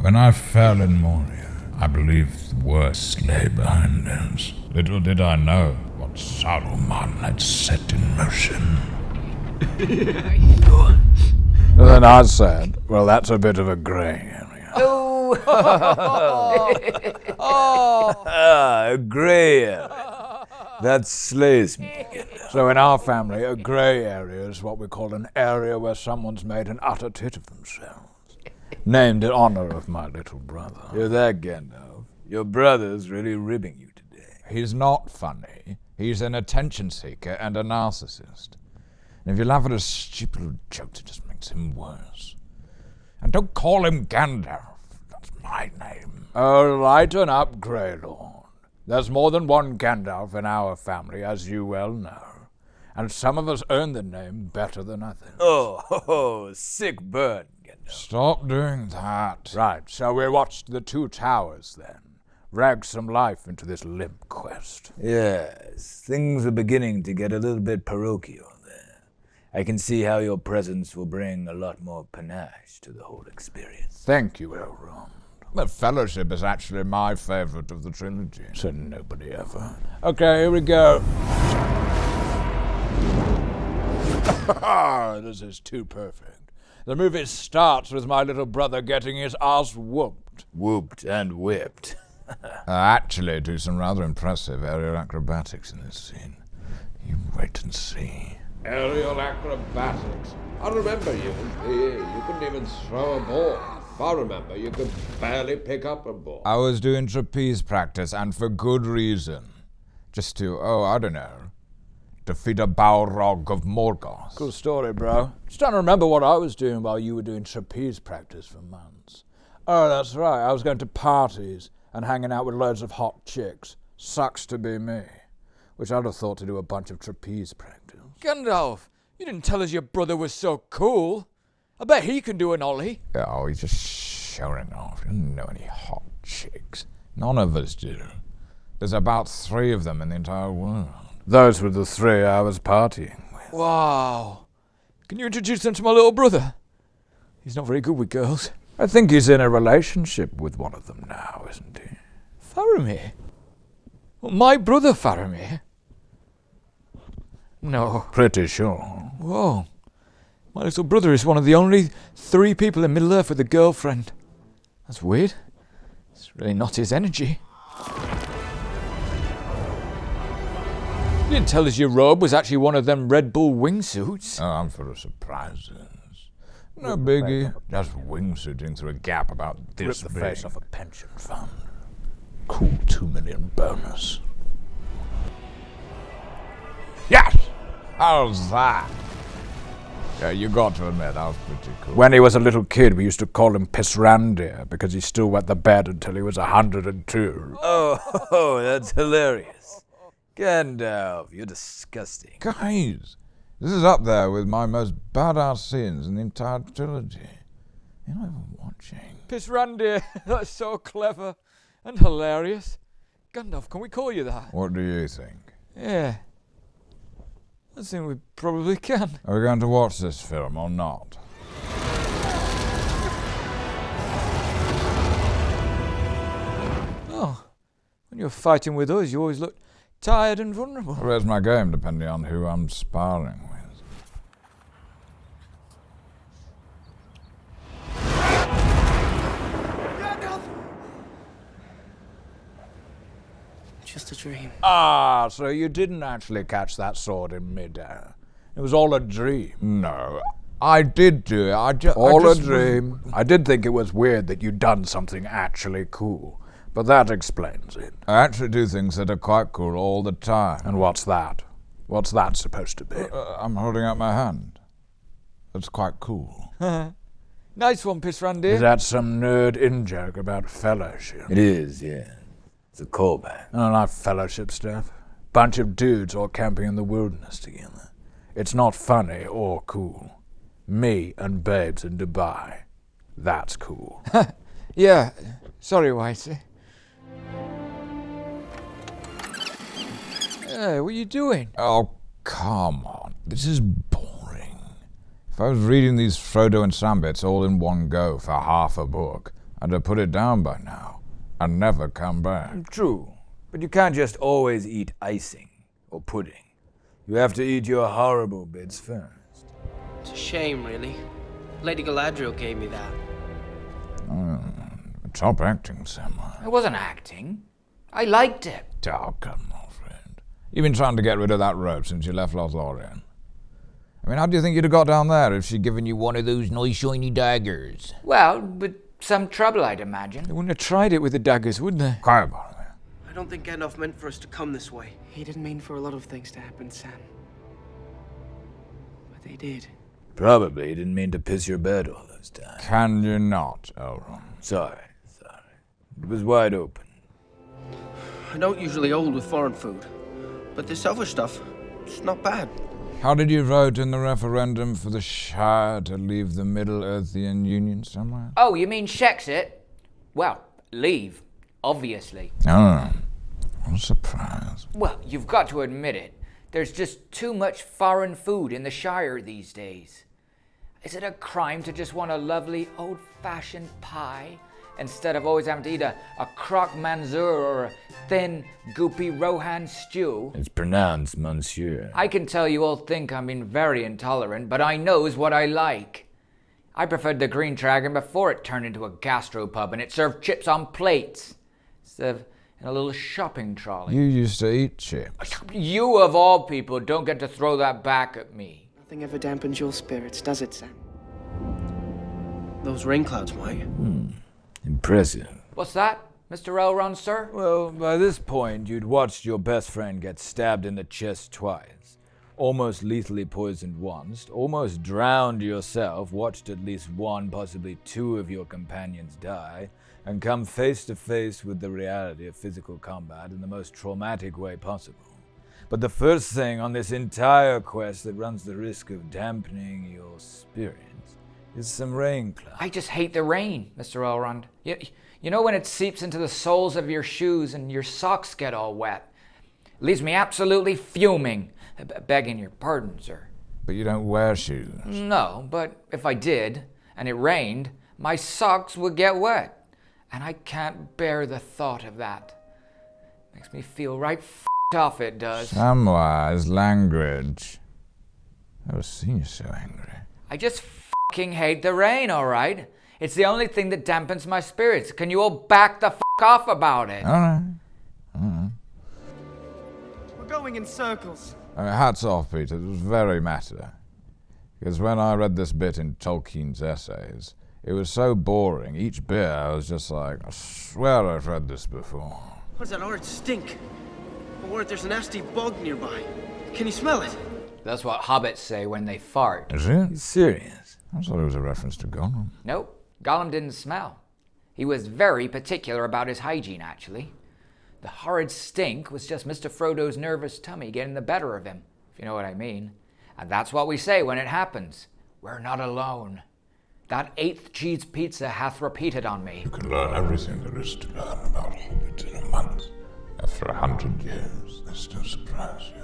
When I fell in Moria, I believed the worst lay behind us. Little did I know what Saruman had set in motion. And then I said, well, that's a bit of a grey area. A grey area. That slays me. So in our family, a grey area is what we call an area where someone's made an utter tit of themselves. Named in honor of my little brother. You're that, Gandalf. Your brother's really ribbing you today. He's not funny. He's an attention seeker and a narcissist. And if you laugh at a stupid little joke, it just makes him worse. And don't call him Gandalf. That's my name. Oh, lighten up, Grey Lord. There's more than one Gandalf in our family, as you well know. And some of us earn the name better than others. Oh, sick burn, Gandalf. Stop doing that. Right, so we watched The Two Towers then. Ragged some life into this limp quest. Yes, things are beginning to get a little bit parochial there. I can see how your presence will bring a lot more panache to the whole experience. Thank you, Elrond. The Fellowship is actually my favorite of the trilogy. Said nobody ever. Okay, here we go. This is too perfect. The movie starts with my little brother getting his ass whooped. Whooped and whipped. I actually do some rather impressive aerial acrobatics in this scene. You wait and see. Aerial acrobatics. I remember you in PE. You couldn't even throw a ball. If I remember, you could barely pick up a ball. I was doing trapeze practice, and for good reason. Just to, I don't know, defeat a Balrog of Morgoth. Cool story, bro. Just trying to remember what I was doing while you were doing trapeze practice for months. Oh, that's right. I was going to parties and hanging out with loads of hot chicks. Sucks to be me. Which I'd have thought to do a bunch of trapeze practice. Gandalf, you didn't tell us your brother was so cool. I bet he can do an ollie. Oh, he's just showing off. He doesn't know any hot chicks. None of us do. There's about 3 of them in the entire world. Those were the 3 I was partying with. Wow. Can you introduce them to my little brother? He's not very good with girls. I think he's in a relationship with one of them now, isn't he? Faramir? Well, my brother Faramir? No. Pretty sure. Whoa. My little brother is one of the only 3 people in Middle-earth with a girlfriend. That's weird. It's really not his energy. You didn't tell us your robe was actually one of them Red Bull wingsuits. Oh, I'm full of surprises. No biggie. Just wingsuiting through a gap about this Rip the big. face off a pension fund. Cool 2 million bonus. Yes! How's that? Yeah, you got to admit, that was pretty cool. When he was a little kid, we used to call him Pissrandir because he still wet the bed until he was 102. Oh, that's hilarious. Gandalf, you're disgusting. Guys, this is up there with my most badass scenes in the entire trilogy. You're not even watching. Pissrandir, that's so clever and hilarious. Gandalf, can we call you that? What do you think? Yeah. I think we probably can. Are we going to watch this film or not? Oh, when you're fighting with us, you always look tired and vulnerable. Where's my game, depending on who I'm sparring with? Just a dream. Ah, so you didn't actually catch that sword in midair. It was all a dream. No, I did do it. All a dream. I did think it was weird that you'd done something actually cool, but that explains it. I actually do things that are quite cool all the time. And what's that? What's that supposed to be? I'm holding out my hand. That's quite cool. Nice one, Pissrandir. Is that some nerd in-joke about fellowship? It is, yeah. It's a callback. I don't like fellowship stuff. Bunch of dudes all camping in the wilderness together. It's not funny or cool. Me and babes in Dubai. That's cool. Yeah, sorry, Whitey. Hey, what are you doing? Oh, come on. This is boring. If I was reading these Frodo and Sam bits all in one go for half a book, I'd have put it down by now and never come back. True, but you can't just always eat icing or pudding. You have to eat your horrible bits first. It's a shame, really. Lady Galadriel gave me that. Top acting, Samuel. It wasn't acting. I liked it. Oh, come on, friend. You've been trying to get rid of that rope since you left Lothlorien. I mean, how do you think you'd have got down there if she'd given you one of those nice shiny daggers? Well, with some trouble, I'd imagine. They wouldn't have tried it with the daggers, would they? Quiet about it. I don't think Gandalf meant for us to come this way. He didn't mean for a lot of things to happen, Sam. But they did. Probably didn't mean to piss your bed all those times. Can you not, Elrond? Sorry. It was wide open. I don't usually hold with foreign food, but this selfish stuff, it's not bad. How did you vote in the referendum for the Shire to leave the Middle-earthian Union somewhere? Oh, you mean Shexit? Well, leave, obviously. Oh, what a surprise. Well, you've got to admit it. There's just too much foreign food in the Shire these days. Is it a crime to just want a lovely old-fashioned pie instead of always having to eat a croque manzur or a thin, goopy Rohan stew? It's pronounced monsieur. I can tell you all think I'm being very intolerant, but I knows what I like. I preferred the Green Dragon before it turned into a gastropub and it served chips on plates instead of in a little shopping trolley. You used to eat chips. You, of all people, don't get to throw that back at me. Nothing ever dampens your spirits, does it, Sam? Those rain clouds might. Impressive. What's that, Mr. Elrond, sir? Well, by this point, you'd watched your best friend get stabbed in the chest twice, almost lethally poisoned once, almost drowned yourself, watched at least one, possibly two of your companions die, and come face to face with the reality of physical combat in the most traumatic way possible. But the first thing on this entire quest that runs the risk of dampening your spirits is some rain clouds. I just hate the rain, Mr. Elrond. You know when it seeps into the soles of your shoes and your socks get all wet? Leaves me absolutely fuming. Begging your pardon, sir. But you don't wear shoes. No, but if I did, and it rained, my socks would get wet. And I can't bear the thought of that. Makes me feel right off, it does. Samwise language. I've never seen you so angry. I just hate the rain, all right? It's the only thing that dampens my spirits. Can you all back the off about it? All right. We're going in circles. Hats off, Peter. It was very matter. Because when I read this bit in Tolkien's essays, it was so boring. Each bit I was just like, I swear I've read this before. What's that horrid stink? Or there's a nasty bug nearby. Can you smell it? That's what hobbits say when they fart. Is it? He's serious. I thought it was a reference to Gollum. Nope, Gollum didn't smell. He was very particular about his hygiene, actually. The horrid stink was just Mr. Frodo's nervous tummy getting the better of him, if you know what I mean. And that's what we say when it happens. We're not alone. That 8th cheese pizza hath repeated on me. You can learn everything there is to learn about hobbits in a month. After 100 years, they still surprise you.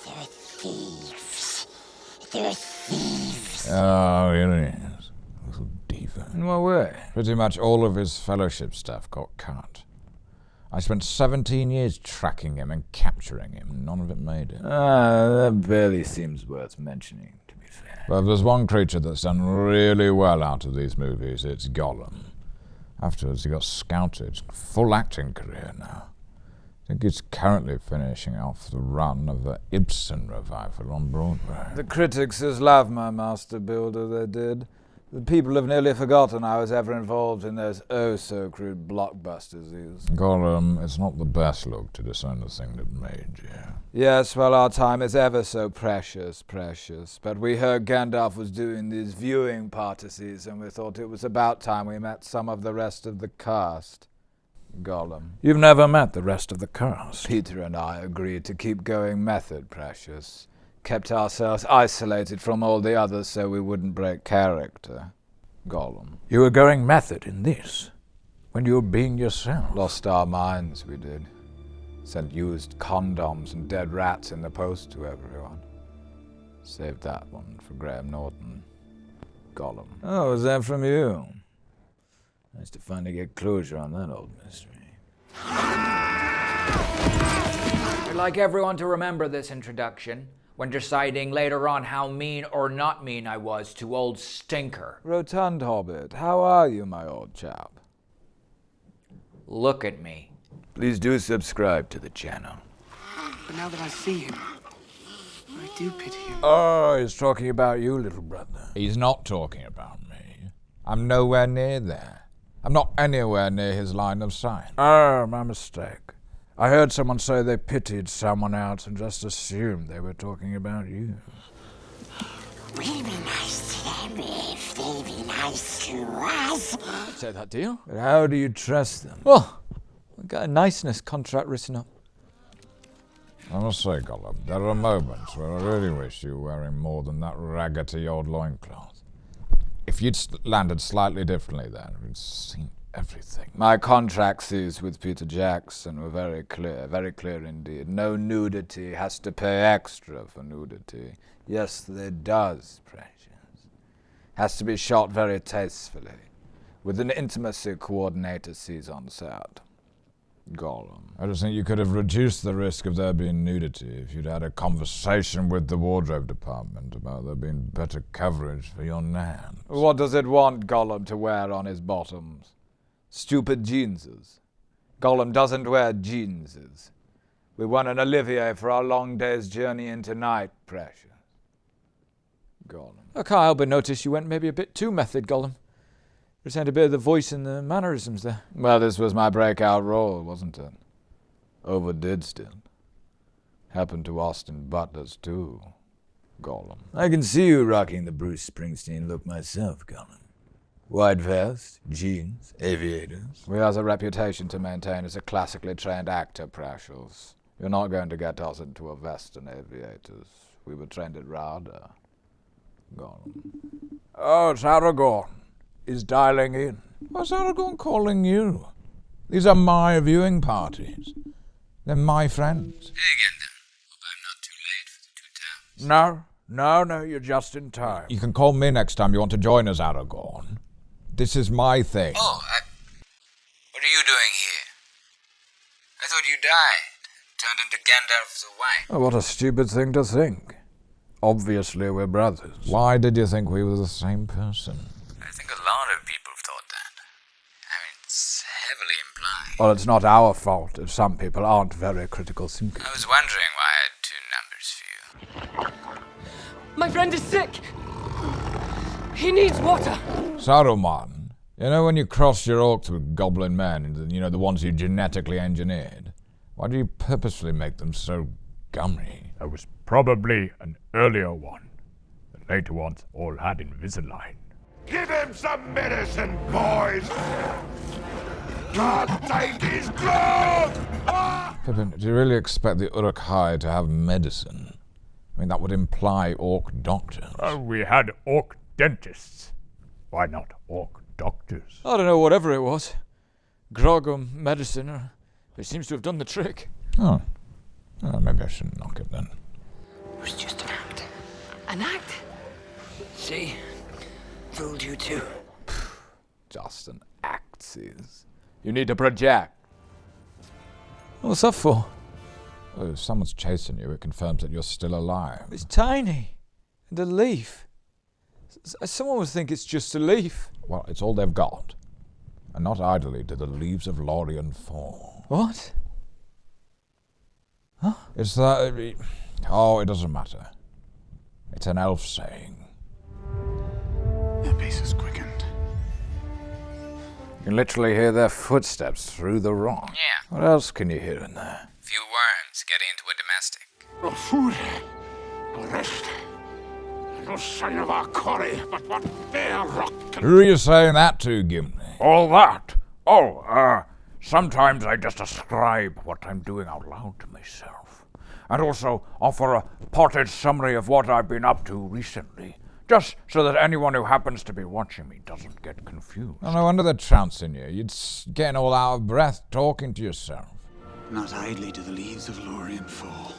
They're thieves. They're thieves. Oh, here he is. Little diva. In what way? Pretty much all of his fellowship stuff got cut. I spent 17 years tracking him and capturing him. None of it made it. That barely seems worth mentioning, to be fair. But if there's one creature that's done really well out of these movies, it's Gollum. Afterwards, he got scouted. Full acting career now. I think he's currently finishing off the run of the Ibsen revival on Broadway. The critics has loved my master builder, they did. The people have nearly forgotten I was ever involved in those oh-so-crude blockbusters he was. Gollum, it's not the best look to disown the thing that made you. Yes, well, our time is ever so precious. But we heard Gandalf was doing these viewing parties, and we thought it was about time we met some of the rest of the cast. Gollum. You've never met the rest of the cast. Peter and I agreed to keep going method, Precious. Kept ourselves isolated from all the others so we wouldn't break character. Gollum. You were going method in this, when you were being yourself. Lost our minds, we did. Sent used condoms and dead rats in the post to everyone. Saved that one for Graham Norton. Gollum. Oh, was that from you? Nice to finally get closure on that old mystery. I'd like everyone to remember this introduction when deciding later on how mean or not mean I was to old Stinker. Rotund Hobbit, how are you, my old chap? Look at me. Please do subscribe to the channel. But now that I see him, I do pity him. Oh, he's talking about you, little brother. He's not talking about me. I'm nowhere near there. I'm not anywhere near his line of sight. Oh, my mistake. I heard someone say they pitied someone else and just assumed they were talking about you. We'll be nice to them if they be nice to us. Say that, do you? But how do you trust them? Well, we've got a niceness contract written up. I must say, Gollum, there are moments where I really wish you were wearing more than that raggedy old loincloth. If you'd landed slightly differently then, we'd seen everything. My contracts with Peter Jackson were very clear indeed. No nudity, has to pay extra for nudity. Yes, there does, precious. Has to be shot very tastefully, with an intimacy coordinator sees on set. Gollum. I just think you could have reduced the risk of there being nudity if you'd had a conversation with the wardrobe department about there being better coverage for your nan. What does it want Gollum to wear on his bottoms? Stupid jeanses. Gollum doesn't wear jeanses. We want an Olivier for our long day's journey into night, precious. Gollum. I can't help but notice you went maybe a bit too method, Gollum. Retained a bit of the voice and the mannerisms there. Well, this was my breakout role, wasn't it? Overdid still. Happened to Austin Butlers, too. Gollum. I can see you rocking the Bruce Springsteen look myself, Gollum. White vest, jeans, aviators. We have a reputation to maintain as a classically trained actor, Precious. You're not going to get us into a vest and aviators. We were trained at RADA. Gollum. Oh, it's Aragorn. He's dialing in. What's Aragorn calling you? These are my viewing parties. They're my friends. Hey again, then. Hope I'm not too late for the 2 towns. No, you're just in time. You can call me next time you want to join us, Aragorn. This is my thing. Oh, what are you doing here? I thought you died. Turned into Gandalf the White. Oh, what a stupid thing to think. Obviously, we're brothers. Why did you think we were the same person? I think a lot of people have thought that. I mean, it's heavily implied. Well, it's not our fault if some people aren't very critical thinkers. I was wondering why I had 2 numbers for you. My friend is sick. He needs water. Saruman, you know when you cross your orcs with goblin men, you know, the ones you genetically engineered? Why do you purposefully make them so gummy? There was probably an earlier one. The later ones all had Invisalign. Give him some medicine, boys! God take his clothes! Pippin, do you really expect the Uruk-hai to have medicine? I mean, that would imply orc doctors. We had orc dentists. Why not orc doctors? I don't know, whatever it was. Grog or medicine, or it seems to have done the trick. Oh, maybe I shouldn't knock it then. It was just an act. An act? See? Fooled you too. Just an act, sis. You need to project. What's that for? Well, if someone's chasing you, it confirms that you're still alive. It's tiny. And a leaf. Someone would think it's just a leaf. Well, it's all they've got. And not idly do the leaves of Lorien fall. What? Huh? It's that... Oh, it doesn't matter. It's an elf saying. Their pace is quickened. You can literally hear their footsteps through the rock. Yeah. What else can you hear in there? Few worms getting into a domestic. No food, no rest, no sign of our quarry, but what bare rock can... Who are you saying that to, Gimli? All that? Oh, sometimes I just ascribe what I'm doing out loud to myself. And also offer a potted summary of what I've been up to recently, just so that anyone who happens to be watching me doesn't get confused. Oh, no wonder they're trouncing you. You're getting all out of breath talking to yourself. Not idly do the leaves of Lorien fall.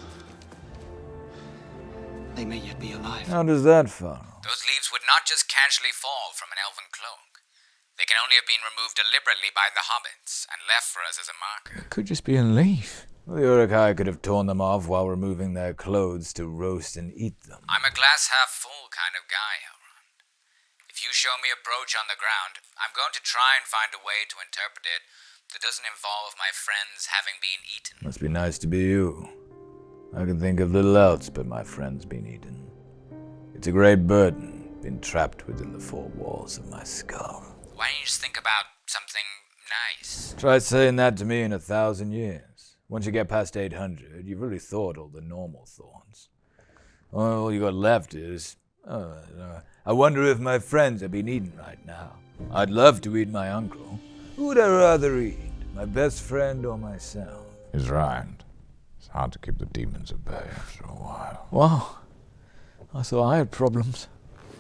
They may yet be alive. How does that follow? Those leaves would not just casually fall from an elven cloak. They can only have been removed deliberately by the hobbits and left for us as a marker. It could just be a leaf. The Uruk-hai could have torn them off while removing their clothes to roast and eat them. I'm a glass-half-full kind of guy, Elrond. If you show me a brooch on the ground, I'm going to try and find a way to interpret it that doesn't involve my friends having been eaten. Must be nice to be you. I can think of little else but my friends being eaten. It's a great burden, being trapped within the four walls of my skull. Why don't you just think about something nice? Try saying that to me in 1,000 years. Once you get past 800, you've really thought all the normal thoughts. All you got left is, I wonder if my friends have been eaten right now. I'd love to eat my uncle. Who would I rather eat, my best friend or myself? He's right. It's hard to keep the demons at bay after a while. Wow. I thought I had problems.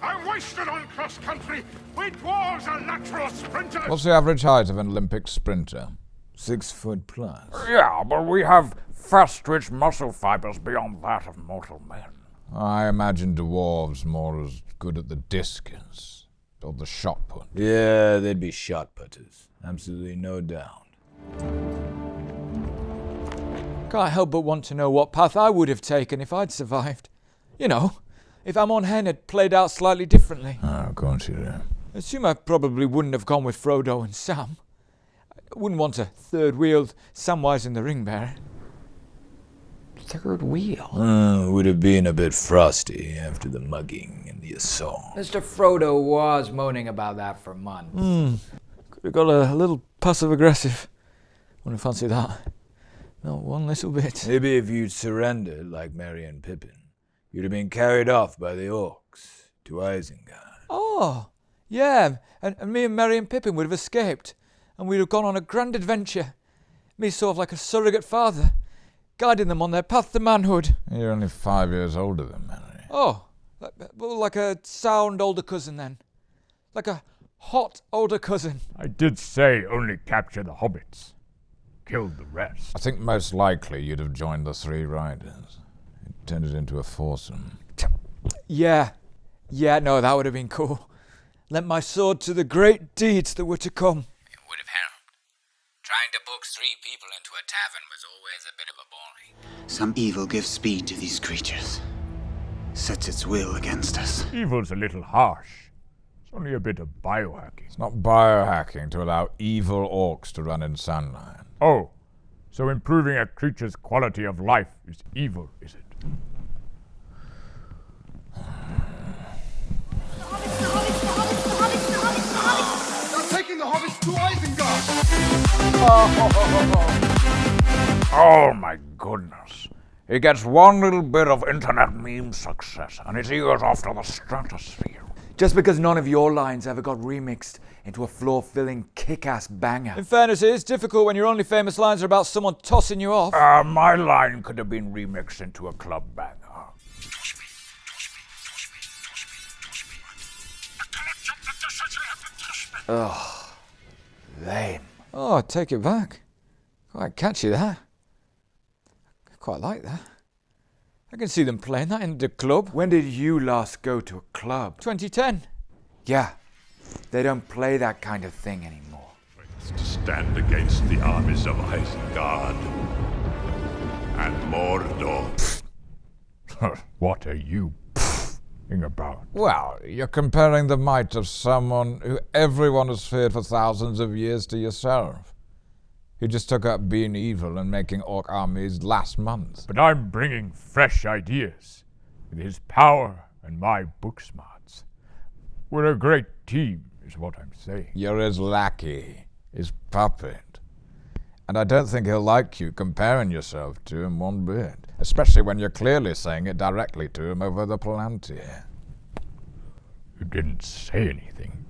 I'm wasted on cross-country. We dwarves are natural sprinters. What's the average height of an Olympic sprinter? 6 foot plus. Yeah, but we have fast-twitch muscle fibers beyond that of mortal men. I imagine dwarves more as good at the discus or the shot put. Yeah, they'd be shot putters. Absolutely no doubt. Can't help but want to know what path I would have taken if I'd survived. You know, if Amon Hen had played out slightly differently. Oh, of course you do. I assume I probably wouldn't have gone with Frodo and Sam. I wouldn't want a third-wheeled Samwise in the Ring Bearer. Third wheel? Would have been a bit frosty after the mugging and the assault. Mr. Frodo was moaning about that for months. Could have got a little passive-aggressive. Wouldn't fancy that. Not one little bit. Maybe if you'd surrendered like Merry and Pippin, you'd have been carried off by the orcs to Isengard. Oh, yeah, and me and Merry and Pippin would have escaped, and we'd have gone on a grand adventure. Me sort of like a surrogate father, guiding them on their path to manhood. You're only 5 years older than Merry. Oh, like a sound older cousin then. Like a hot older cousin. I did say only capture the hobbits. Kill the rest. I think most likely you'd have joined the Three Riders. It turned it into a foursome. Yeah, no, that would have been cool. Lent my sword to the great deeds that were to come. It would have helped. Trying to book 3 people into a tavern was always a bit of a bore. Some evil gives speed to these creatures. Sets its will against us. Evil's a little harsh. It's only a bit of biohacking. It's not biohacking to allow evil orcs to run in Sandland. Oh, so improving a creature's quality of life is evil, is it? They're taking the hobbits to Isengard! Oh my goodness. He gets one little bit of internet meme success and his ears off to the stratosphere. Just because none of your lines ever got remixed into a floor-filling kick-ass banger. In fairness, it is difficult when your only famous lines are about someone tossing you off. My line could have been remixed into a club banger. Ugh. Lame. Oh, take it back. Quite catchy, that. I quite like that. I can see them playing that in the club. When did you last go to a club? 2010. Yeah, they don't play that kind of thing anymore. To stand against the armies of Isengard and Mordor. What are you about? Well, you're comparing the might of someone who everyone has feared for thousands of years to yourself. He just took up being evil and making orc armies last month. But I'm bringing fresh ideas with his power and my book smarts. We're a great team, is what I'm saying. You're his lackey, his puppet. And I don't think he'll like you comparing yourself to him one bit, especially when you're clearly saying it directly to him over the Palantir. You didn't say anything.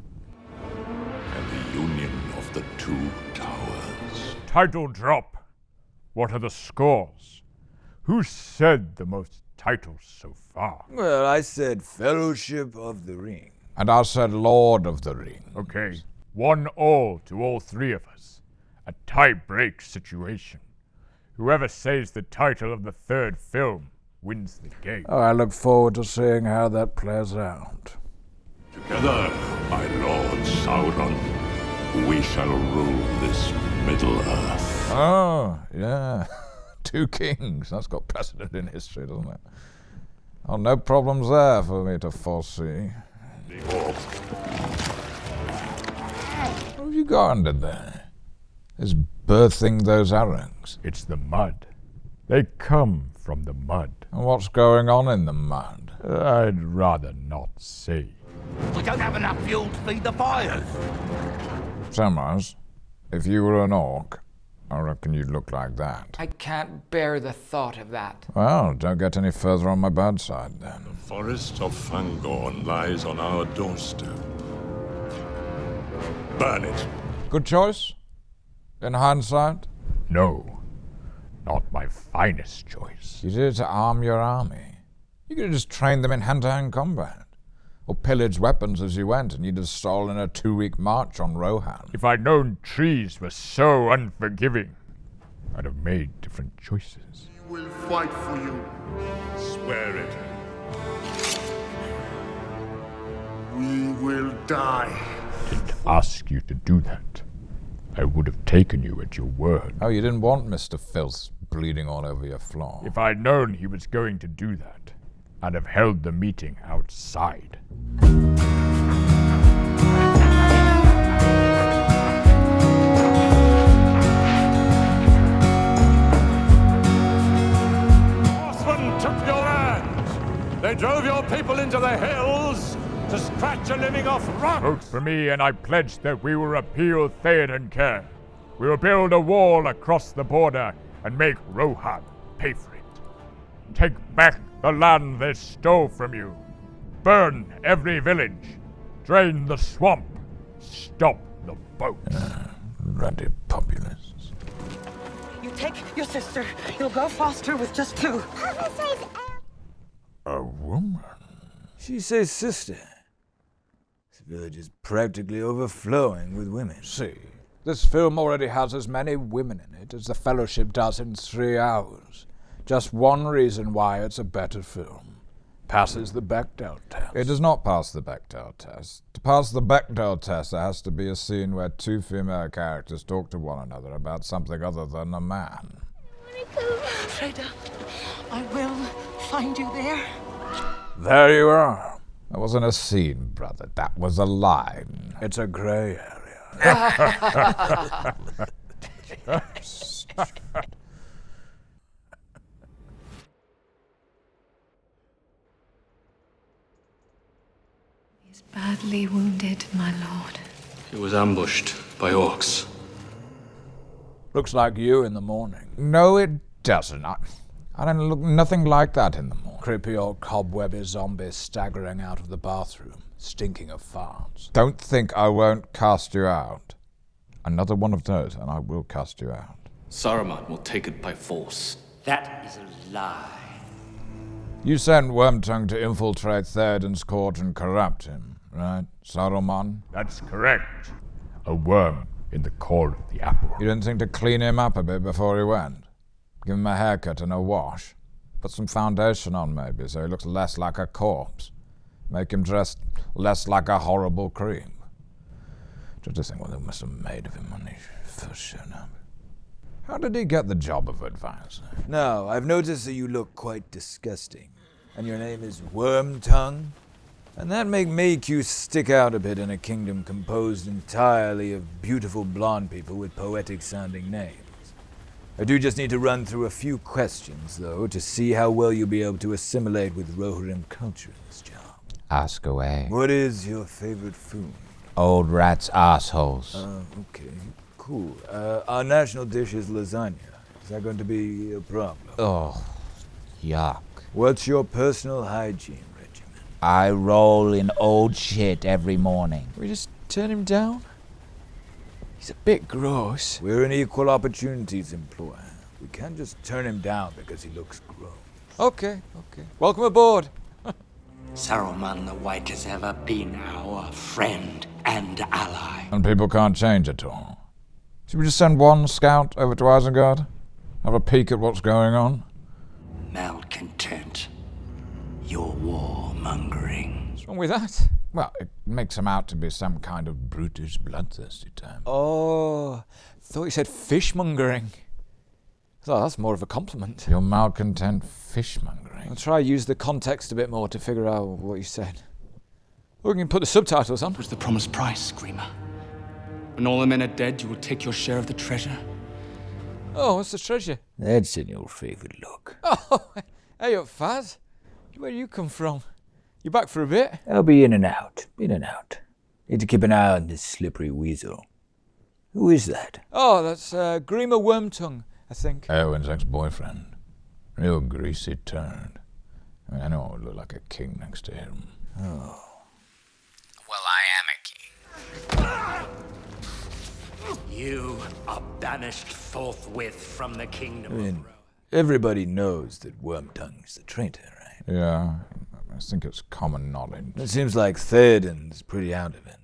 And the union of the two towers. Title drop. What are the scores? Who said the most titles so far? Well, I said Fellowship of the Ring. And I said Lord of the Ring. Okay, 1-1 to all 3 of us. A tie-break situation. Whoever says the title of the 3rd film wins the game. Oh, I look forward to seeing how that plays out. Together, my lord Sauron. We shall rule this Middle-earth. Oh, yeah. 2 kings. That's got precedent in history, doesn't it? Oh, no problems there for me to foresee. What have you got under there? Is birthing those arrows? It's the mud. They come from the mud. And what's going on in the mud? I'd rather not say. We don't have enough fuel to feed the fires. Samwise, if you were an orc, I reckon you'd look like that. I can't bear the thought of that. Well, don't get any further on my bad side, then. The forest of Fangorn lies on our doorstep. Burn it. Good choice? In hindsight? No, not my finest choice. You did it to arm your army. You could have just trained them in hand-to-hand combat. Or pillaged weapons as you went, and you'd have stolen a 2-week march on Rohan. If I'd known trees were so unforgiving, I'd have made different choices. We will fight for you. Swear it. We will die. I didn't ask you to do that. I would have taken you at your word. Oh, you didn't want Mr. Filth bleeding all over your floor. If I'd known he was going to do that, I'd have held the meeting outside. Horsemen took your land. They drove your people into the hills to scratch a living off rock. Vote for me, and I pledge that we will repeal Theoden care. We will build a wall across the border and make Rohan pay for it. Take back the land they stole from you. Burn every village. Drain the swamp. Stop the boats. Ruddy populists. You take your sister. You'll go foster with just 2. A woman? She says sister. This village is practically overflowing with women. See, this film already has as many women in it as the Fellowship does in 3 hours. Just one reason why it's a better film. Passes the Bechdel test. It does not pass the Bechdel test. To pass the Bechdel test, there has to be a scene where 2 female characters talk to one another about something other than a man. Freda, I will find you there. There you are. That wasn't a scene, brother. That was a line. It's a grey area. He's badly wounded, my lord. He was ambushed by orcs. Looks like you in the morning. No, it doesn't. I don't look nothing like that in the morning. Creepy old cobwebby zombie staggering out of the bathroom, stinking of farts. Don't think I won't cast you out. Another one of those, and I will cast you out. Saruman will take it by force. That is a lie. You sent Wormtongue to infiltrate Theoden's court and corrupt him, right, Saruman? That's correct. A worm in the core of the apple. You didn't think to clean him up a bit before he went? Give him a haircut and a wash. Put some foundation on maybe so he looks less like a corpse. Make him dress less like a horrible cream. Just to think what they must have made of him when he first showed up. How did he get the job of advisor? Now, I've noticed that you look quite disgusting. And your name is Wormtongue? And that may make you stick out a bit in a kingdom composed entirely of beautiful blonde people with poetic-sounding names. I do just need to run through a few questions, though, to see how well you'll be able to assimilate with Rohirrim culture in this job. Ask away. What is your favorite food? Old rats' assholes. Okay, cool. Our national dish is lasagna. Is that going to be a problem? Oh, yuck. What's your personal hygiene regimen? I roll in old shit every morning. Can we just turn him down? He's a bit gross. We're an equal opportunities employer. We can't just turn him down because he looks gross. Okay. Welcome aboard. Saruman the White has ever been our friend and ally. And people can't change at all. Should we just send one scout over to Isengard? Have a peek at what's going on? Malcontent. Your warmongering. What's wrong with that? Well, it makes him out to be some kind of brutish, bloodthirsty term. Oh, thought you said fishmongering. Oh, that's more of a compliment. Your malcontent fishmongering. I'll try use the context a bit more to figure out what you said. Or we can put the subtitles on. What was the promised price, Screamer? When all the men are dead, you will take your share of the treasure. Oh, what's the treasure? That's in your favourite look. Oh, hey up, Faz. Where do you come from? You back for a bit? I'll be in and out. Need to keep an eye on this slippery weasel. Who is that? Oh, that's Grima Wormtongue, I think. Owen's ex-boyfriend. Real greasy turd. I know I would look like a king next to him. Oh. Well, I am a king. You are banished forthwith from the kingdom of Rohan. Everybody knows that Wormtongue's the traitor, right? Yeah, I think it's common knowledge. It seems like Theoden's pretty out of it.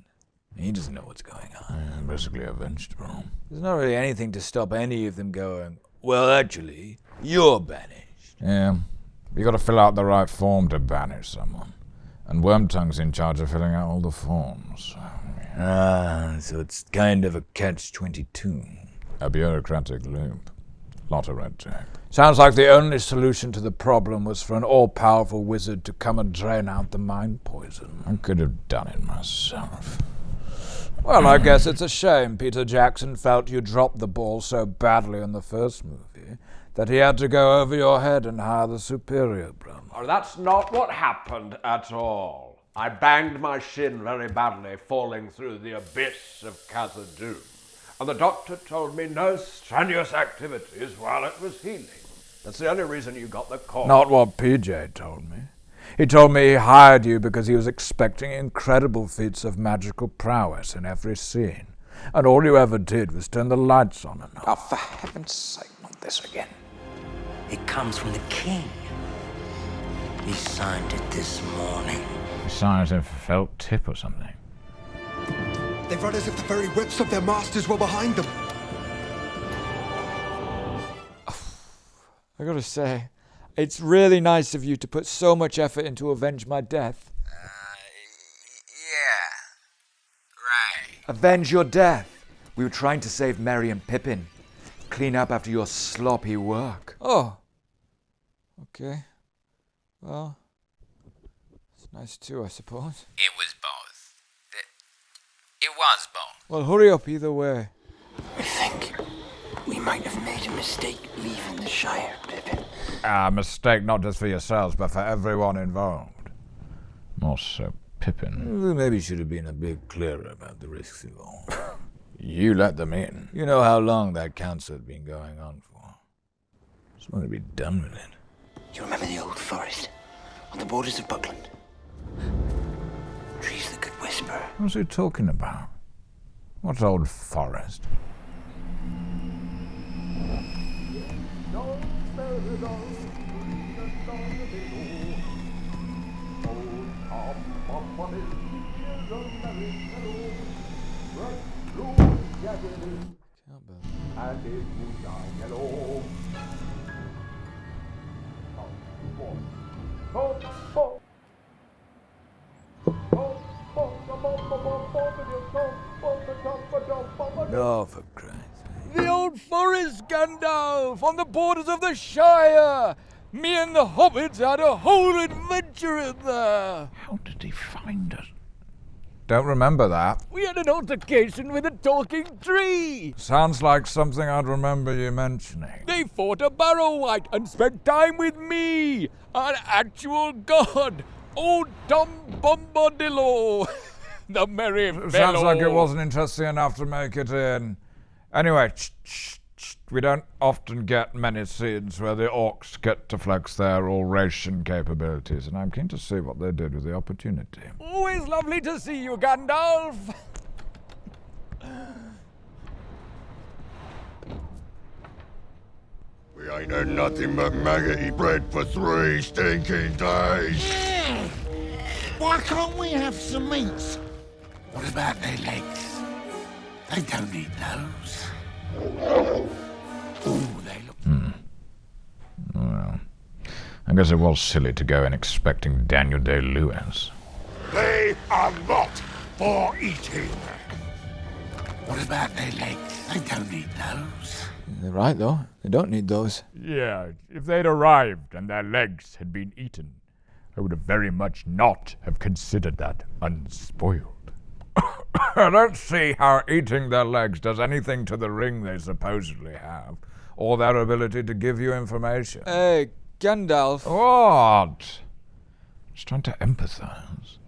He doesn't know what's going on. Yeah, basically a vegetable. There's not really anything to stop any of them going, well, actually, you're banished. Yeah, you got to fill out the right form to banish someone. And Wormtongue's in charge of filling out all the forms. So it's kind of a catch-22. A bureaucratic loop. Lot of red tape. Sounds like the only solution to the problem was for an all-powerful wizard to come and drain out the mind poison. I could have done it myself. Well, I guess it's a shame Peter Jackson felt you dropped the ball so badly in the first movie that he had to go over your head and hire the superior brother. Oh, that's not what happened at all. I banged my shin very badly falling through the abyss of Khazad-dûm, and the doctor told me no strenuous activities while it was healing. That's the only reason you got the call. Not what PJ told me. He told me he hired you because he was expecting incredible feats of magical prowess in every scene, and all you ever did was turn the lights on and off. Oh, for heaven's sake, not this again. It comes from the king. He signed it this morning. He signed it for felt tip or something. They run as if the very whips of their masters were behind them. I gotta say, it's really nice of you to put so much effort into avenge my death. Yeah. Right. Avenge your death. We were trying to save Merry and Pippin. Clean up after your sloppy work. Oh. Okay. Well, it's nice too, I suppose. It was both. It was both. Well, hurry up either way. I think we might have made a mistake leaving the Shire, Pippin. A mistake not just for yourselves, but for everyone involved. More so Pippin. Well, maybe you should have been a bit clearer about the risks involved. You let them in. You know how long that council had been going on for. Just want to be done with it. You remember the old forest on the borders of Buckland? Trees that could whisper. What's he talking about? What's old forest? Oh, for Christ's sake. The old forest, Gandalf, on the borders of the Shire. Me and the hobbits had a whole adventure in there. How did he find us? Don't remember that. We had an altercation with a talking tree. Sounds like something I'd remember you mentioning. They fought a Barrow-wight and spent time with me, an actual god, old Tom Bombadillo, the merry fellow. Sounds like it wasn't interesting enough to make it in. Anyway, we don't often get many scenes where the orcs get to flex their oration capabilities, and I'm keen to see what they did with the opportunity. Always lovely to see you, Gandalf. We ain't had nothing but maggoty bread for 3 stinking days. Why can't we have some meat? What about their legs? They don't need those. Ooh, they look... Well, I guess it was silly to go in expecting Daniel Day-Lewis. They are not for eating. What about their legs? They don't need those. They're right, though. They don't need those. Yeah, if they'd arrived and their legs had been eaten, I would have very much not have considered that unspoiled. I don't see how eating their legs does anything to the ring they supposedly have, or their ability to give you information. Hey, Gandalf. What? Just trying to empathize.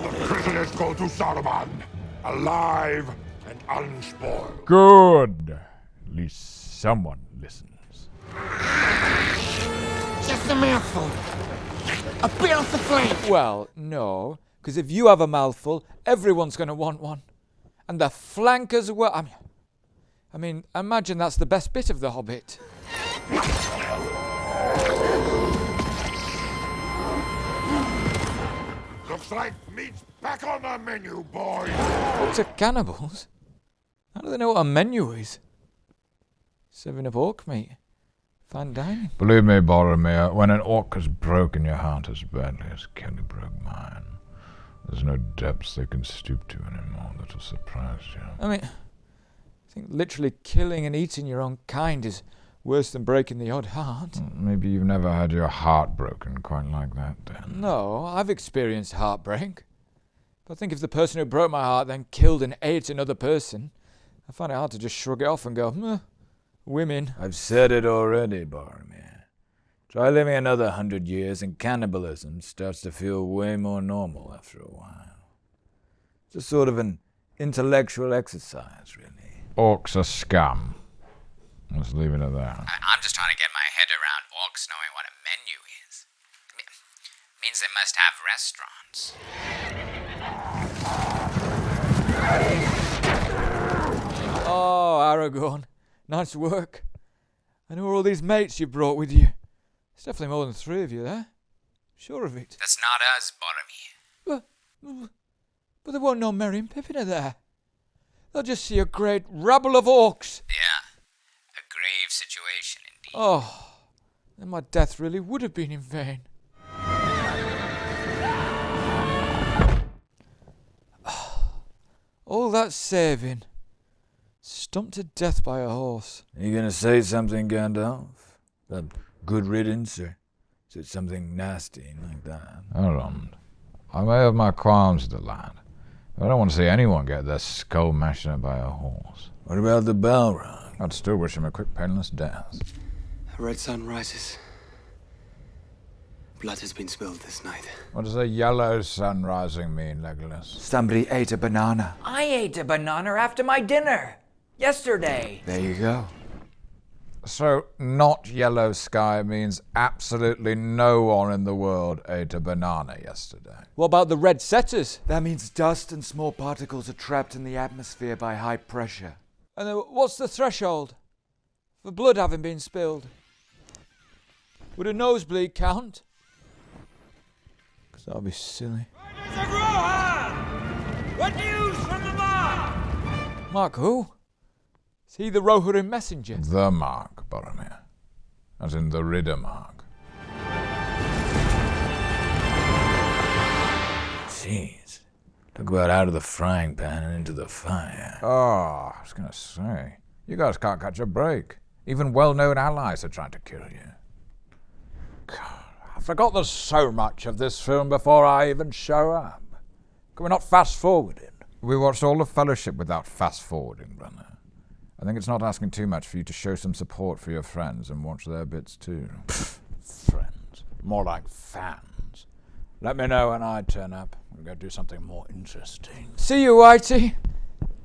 The prisoners go to Saruman, alive and unspoiled. Good. At least someone listens. Just a mouthful. A bit off the flank. Well, no, because if you have a mouthful, everyone's going to want one. And the flank as well. I mean, imagine that's the best bit of The Hobbit. Looks like meat's back on the menu, boys. Orcs are cannibals? How do they know what a menu is? Serving up orc meat. Fine dining. Believe me, Boromir, when an orc has broken your heart as badly as Kelly broke mine, there's no depths they can stoop to anymore that'll surprise you. I mean, I think literally killing and eating your own kind is worse than breaking the odd heart. Maybe you've never had your heart broken quite like that, then. No, I've experienced heartbreak. But I think if the person who broke my heart then killed and ate another person, I find it hard to just shrug it off and go, women. I've said it already, Boromir. Try living another 100 years and cannibalism starts to feel way more normal after a while. Just sort of an intellectual exercise, really. Orcs are scum. Let's leave it at that. I'm just trying to get my head around orcs knowing what a menu is. It means they must have restaurants. Oh, Aragorn. Nice work. And who are all these mates you brought with you? There's definitely more than 3 of you there. Sure of it. That's not us, Boromir. But there won't no Merry and Pippin are there. They'll just see a great rabble of orcs. Yeah, a grave situation indeed. Oh, then my death really would have been in vain. All that saving. Stumped to death by a horse. Are you gonna say something, Gandalf? A good riddance, or is it something nasty like that? Elrond, I may have my qualms with the lad, but I don't want to see anyone get their skull mashed up by a horse. What about the Balrog? I'd still wish him a quick, painless death. A red sun rises. Blood has been spilled this night. What does a yellow sun rising mean, Legolas? Somebody ate a banana. I ate a banana after my dinner. Yesterday. There you go. So, not yellow sky means absolutely no one in the world ate a banana yesterday. What about the red setters? That means dust and small particles are trapped in the atmosphere by high pressure. And what's the threshold for blood having been spilled? Would a nosebleed count? Because that would be silly. Rohan! What news from the Mark? Mark who? Is he the Rohirrim messenger? The Mark, Boromir. As in the Ridder Mark. Jeez. Talk about out of the frying pan and into the fire. Oh, I was going to say. You guys can't catch a break. Even well-known allies are trying to kill you. God, I forgot there's so much of this film before I even show up. Can we not fast-forward it? We watched all the Fellowship without fast-forwarding, Runner. I think it's not asking too much for you to show some support for your friends and watch their bits too. Friends. More like fans. Let me know when I turn up. We're going to do something more interesting. See you, Whitey.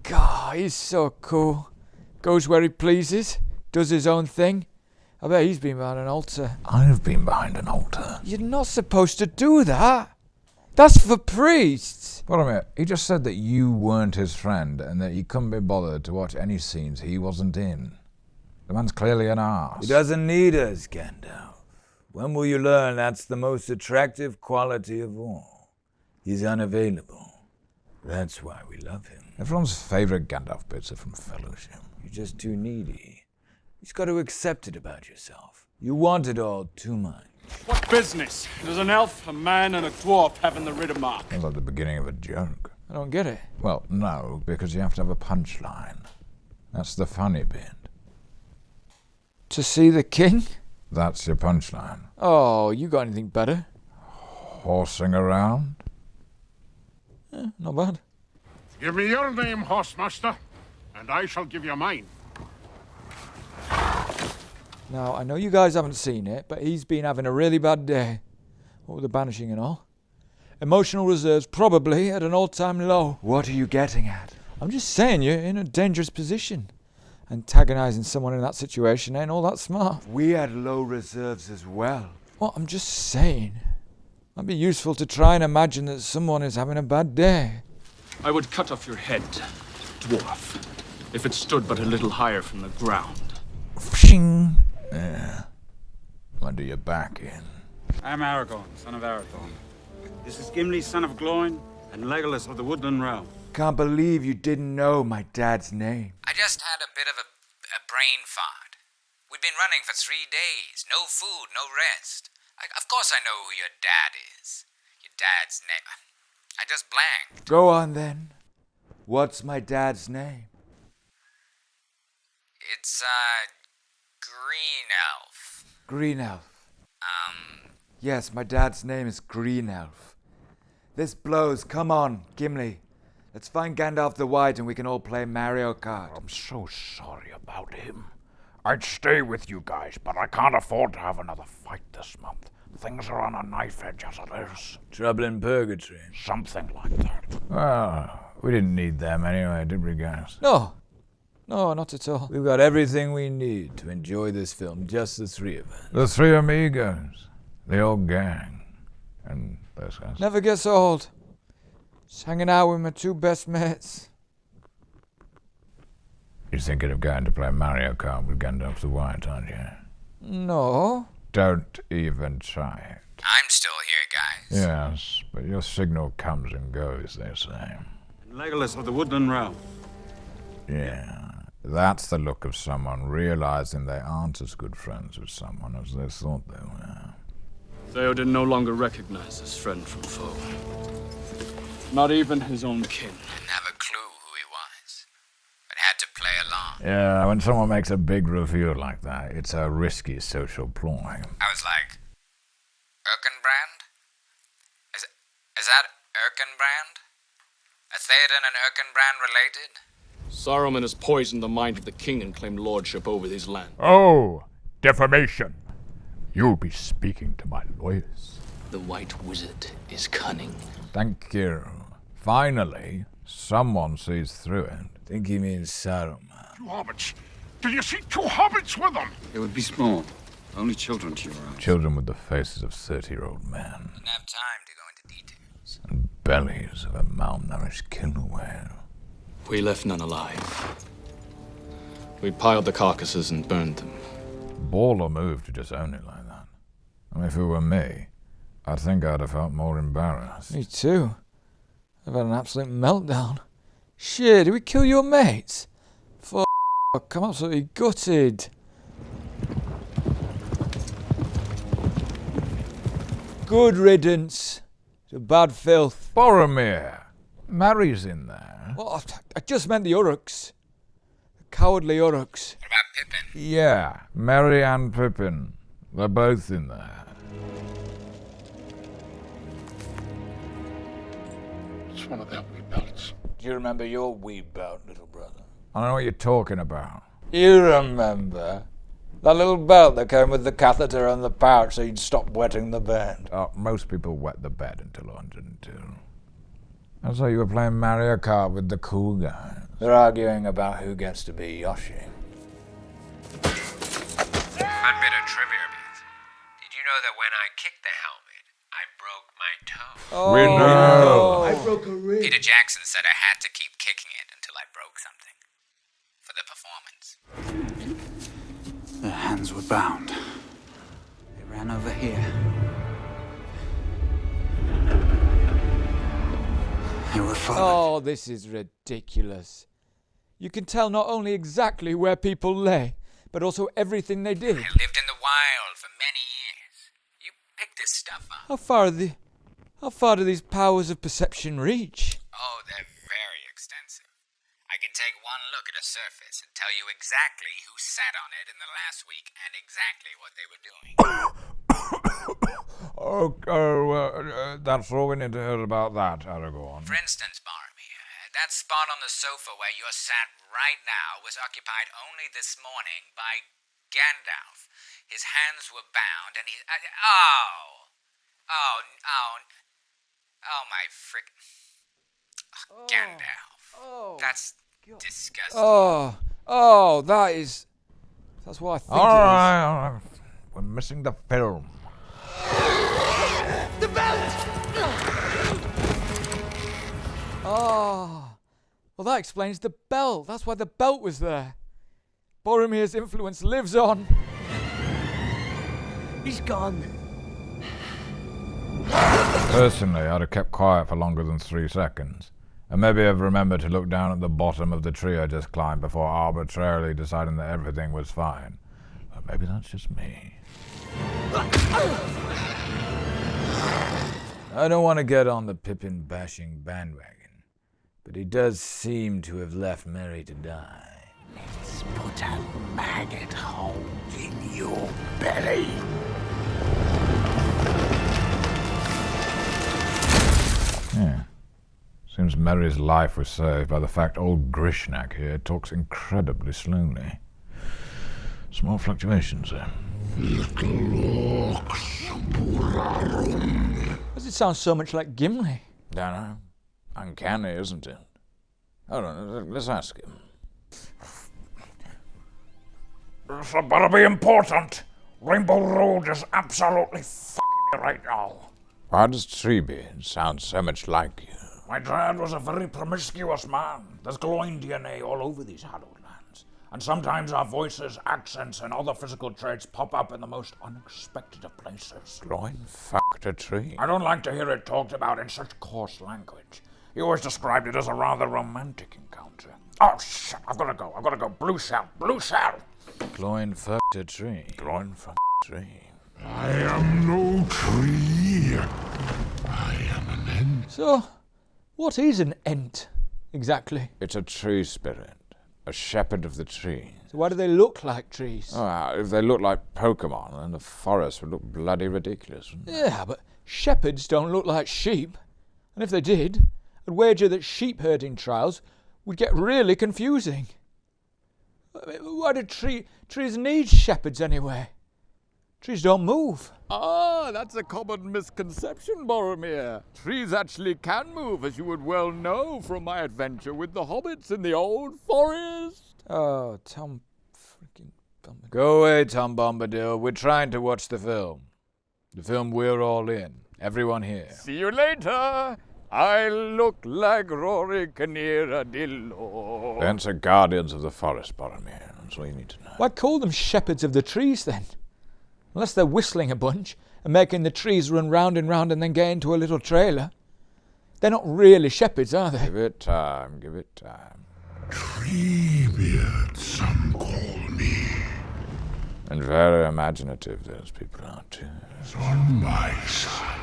God, he's so cool. Goes where he pleases. Does his own thing. I bet he's been behind an altar. I've been behind an altar. You're not supposed to do that. That's for priests. Boromir, he just said that you weren't his friend and that he couldn't be bothered to watch any scenes he wasn't in. The man's clearly an arse. He doesn't need us, Gandalf. When will you learn that's the most attractive quality of all? He's unavailable. That's why we love him. Everyone's favourite Gandalf bits are from Fellowship. You're just too needy. You've got to accept it about yourself. You want it all too much. What business does an elf, a man, and a dwarf have in the Riddermark? Sounds like the beginning of a joke. I don't get it. Well, no, because you have to have a punchline. That's the funny bit. To see the king? That's your punchline. Oh, you got anything better? Horsing around? Yeah, not bad. Give me your name, Horsemaster, and I shall give you mine. Now, I know you guys haven't seen it, but he's been having a really bad day. What with the banishing and all. Emotional reserves probably at an all-time low. What are you getting at? I'm just saying you're in a dangerous position. Antagonizing someone in that situation ain't all that smart. We had low reserves as well. Well, I'm just saying. Might be useful to try and imagine that someone is having a bad day. I would cut off your head, dwarf, if it stood but a little higher from the ground. Fshing! Yeah. Under your back in. I'm Aragorn, son of Aragorn. This is Gimli, son of Gloin, and Legolas of the Woodland Realm. Can't believe you didn't know my dad's name. I just had a bit of a brain fart. We'd been running for 3 days. No food, no rest. Of course I know who your dad is. Your dad's name. I just blanked. Go on then. What's my dad's name? It's, Green Elf. Green Elf. Yes, my dad's name is Green Elf. This blows. Come on, Gimli. Let's find Gandalf the White and we can all play Mario Kart. I'm so sorry about him. I'd stay with you guys, but I can't afford to have another fight this month. Things are on a knife edge as it is. Trouble in purgatory. Something like that. Well, we didn't need them anyway, did we, guys? No, not at all. We've got everything we need to enjoy this film, just the three of us. The three amigos. The old gang. And those guys. Never gets old. Just hanging out with my 2 best mates. You're thinking of going to play Mario Kart with Gandalf the White, aren't you? No. Don't even try it. I'm still here, guys. Yes, but your signal comes and goes, they say. And Legolas of the Woodland Realm. Yeah, that's the look of someone realizing they aren't as good friends with someone as they thought they were. Theoden no longer recognized his friend from foe. Not even his own kin. Didn't have a clue who he was, but had to play along. Yeah, when someone makes a big reveal like that, it's a risky social ploy. I was like, Urkenbrand? Is that Urkenbrand? Are Theoden and Urkenbrand related? Saruman has poisoned the mind of the king and claimed lordship over these lands. Oh, defamation. You'll be speaking to my lawyers. The White Wizard is cunning. Thank you. Finally, someone sees through it. I think he means Saruman. 2 hobbits. Did you see 2 hobbits with them? They would be small. Only children to your eyes. Children with the faces of 30-year-old men. Didn't have time to go into details. And bellies of a malnourished killer whale. We left none alive. We piled the carcasses and burned them. Baller move to just own it like that. I mean, if it were me, I think I'd have felt more embarrassed. Me too. I've had an absolute meltdown. Shit, did we kill your mates? Fuck, I'm absolutely gutted. Good riddance to bad filth. Faramir, Mary's in there. Well, I just meant the Uruks. The cowardly Uruks. What about Pippin? Yeah, Merry and Pippin. They're both in there. It's one of them wee belts. Do you remember your wee belt, little brother? I don't know what you're talking about. You remember? That little belt that came with the catheter and the pouch so you'd stop wetting the bed. Most people wet the bed until 102. I thought you were playing Mario Kart with the cool guys. They're arguing about who gets to be Yoshi. Fun bit of trivia, Beans. Did you know that when I kicked the helmet, I broke my toe? Oh. We know. I broke a rib. Peter Jackson said I had to keep kicking it until I broke something. For the performance. Their hands were bound. They ran over here. They were followed. Oh, this is ridiculous. You can tell not only exactly where people lay, but also everything they did. I lived in the wild for many years. You this stuff up. How far do these powers of perception reach? Oh, they're very extensive. I can take one look at a surface and tell you exactly who sat on it in the last week and exactly what they were doing. That's all we need to hear about that, Aragorn. For instance, Faramir, that spot on the sofa where you're sat right now was occupied only this morning by Gandalf. His hands were bound and he... Oh, my frick... Gandalf. That's disgusting. That's what I think All right. We're missing the film. The belt! Oh, well, that explains the belt. That's why the belt was there. Boromir's influence lives on. He's gone. Personally, I'd have kept quiet for longer than 3 seconds. And maybe I've remembered to look down at the bottom of the tree I just climbed before arbitrarily deciding that everything was fine. But maybe that's just me. I don't want to get on the Pippin bashing bandwagon, but he does seem to have left Merry to die. Let's put a maggot hole in your belly. Yeah. Seems Merry's life was saved by the fact old Grishnak here talks incredibly slowly. Small fluctuations there. Little orcs. Does it sound so much like Gimli? Don't know. Uncanny, isn't it? Hold on, let's ask him. This better be important. Rainbow Road is absolutely f***ing right now. Why does Treebeard sound so much like you? My dad was a very promiscuous man. There's glowing DNA all over these hallowed lands. And sometimes our voices, accents, and other physical traits pop up in the most unexpected of places. Glowing fucked a tree. I don't like to hear it talked about in such coarse language. He always described it as a rather romantic encounter. Oh, shit, I've gotta go. Blue shell. Gloin fucked a tree. Gloin fucked a tree. I am no tree. I am an Ent. So, what is an Ent, exactly? It's a tree spirit. A shepherd of the trees. So why do they look like trees? Oh, if they look like Pokemon, then the forest would look bloody ridiculous, wouldn't it? Yeah, but shepherds don't look like sheep. And if they did, I'd wager that sheep herding trials would get really confusing. I mean, why do trees need shepherds anyway? Trees don't move. Ah, that's a common misconception, Boromir. Trees actually can move, as you would well know from my adventure with the hobbits in the old forest. Oh, Tom freaking Bombadil. Go away, Tom Bombadil. We're trying to watch the film. The film we're all in. Everyone here. See you later. I look like Rory Kinnear-a-Dillo. Ents are guardians of the forest, Boromir. That's all you need to know. Why call them shepherds of the trees, then? Unless they're whistling a bunch and making the trees run round and round and then get into a little trailer. They're not really shepherds, are they? Give it time. Treebeard, some call me. And very imaginative those people are, too. It's on my side,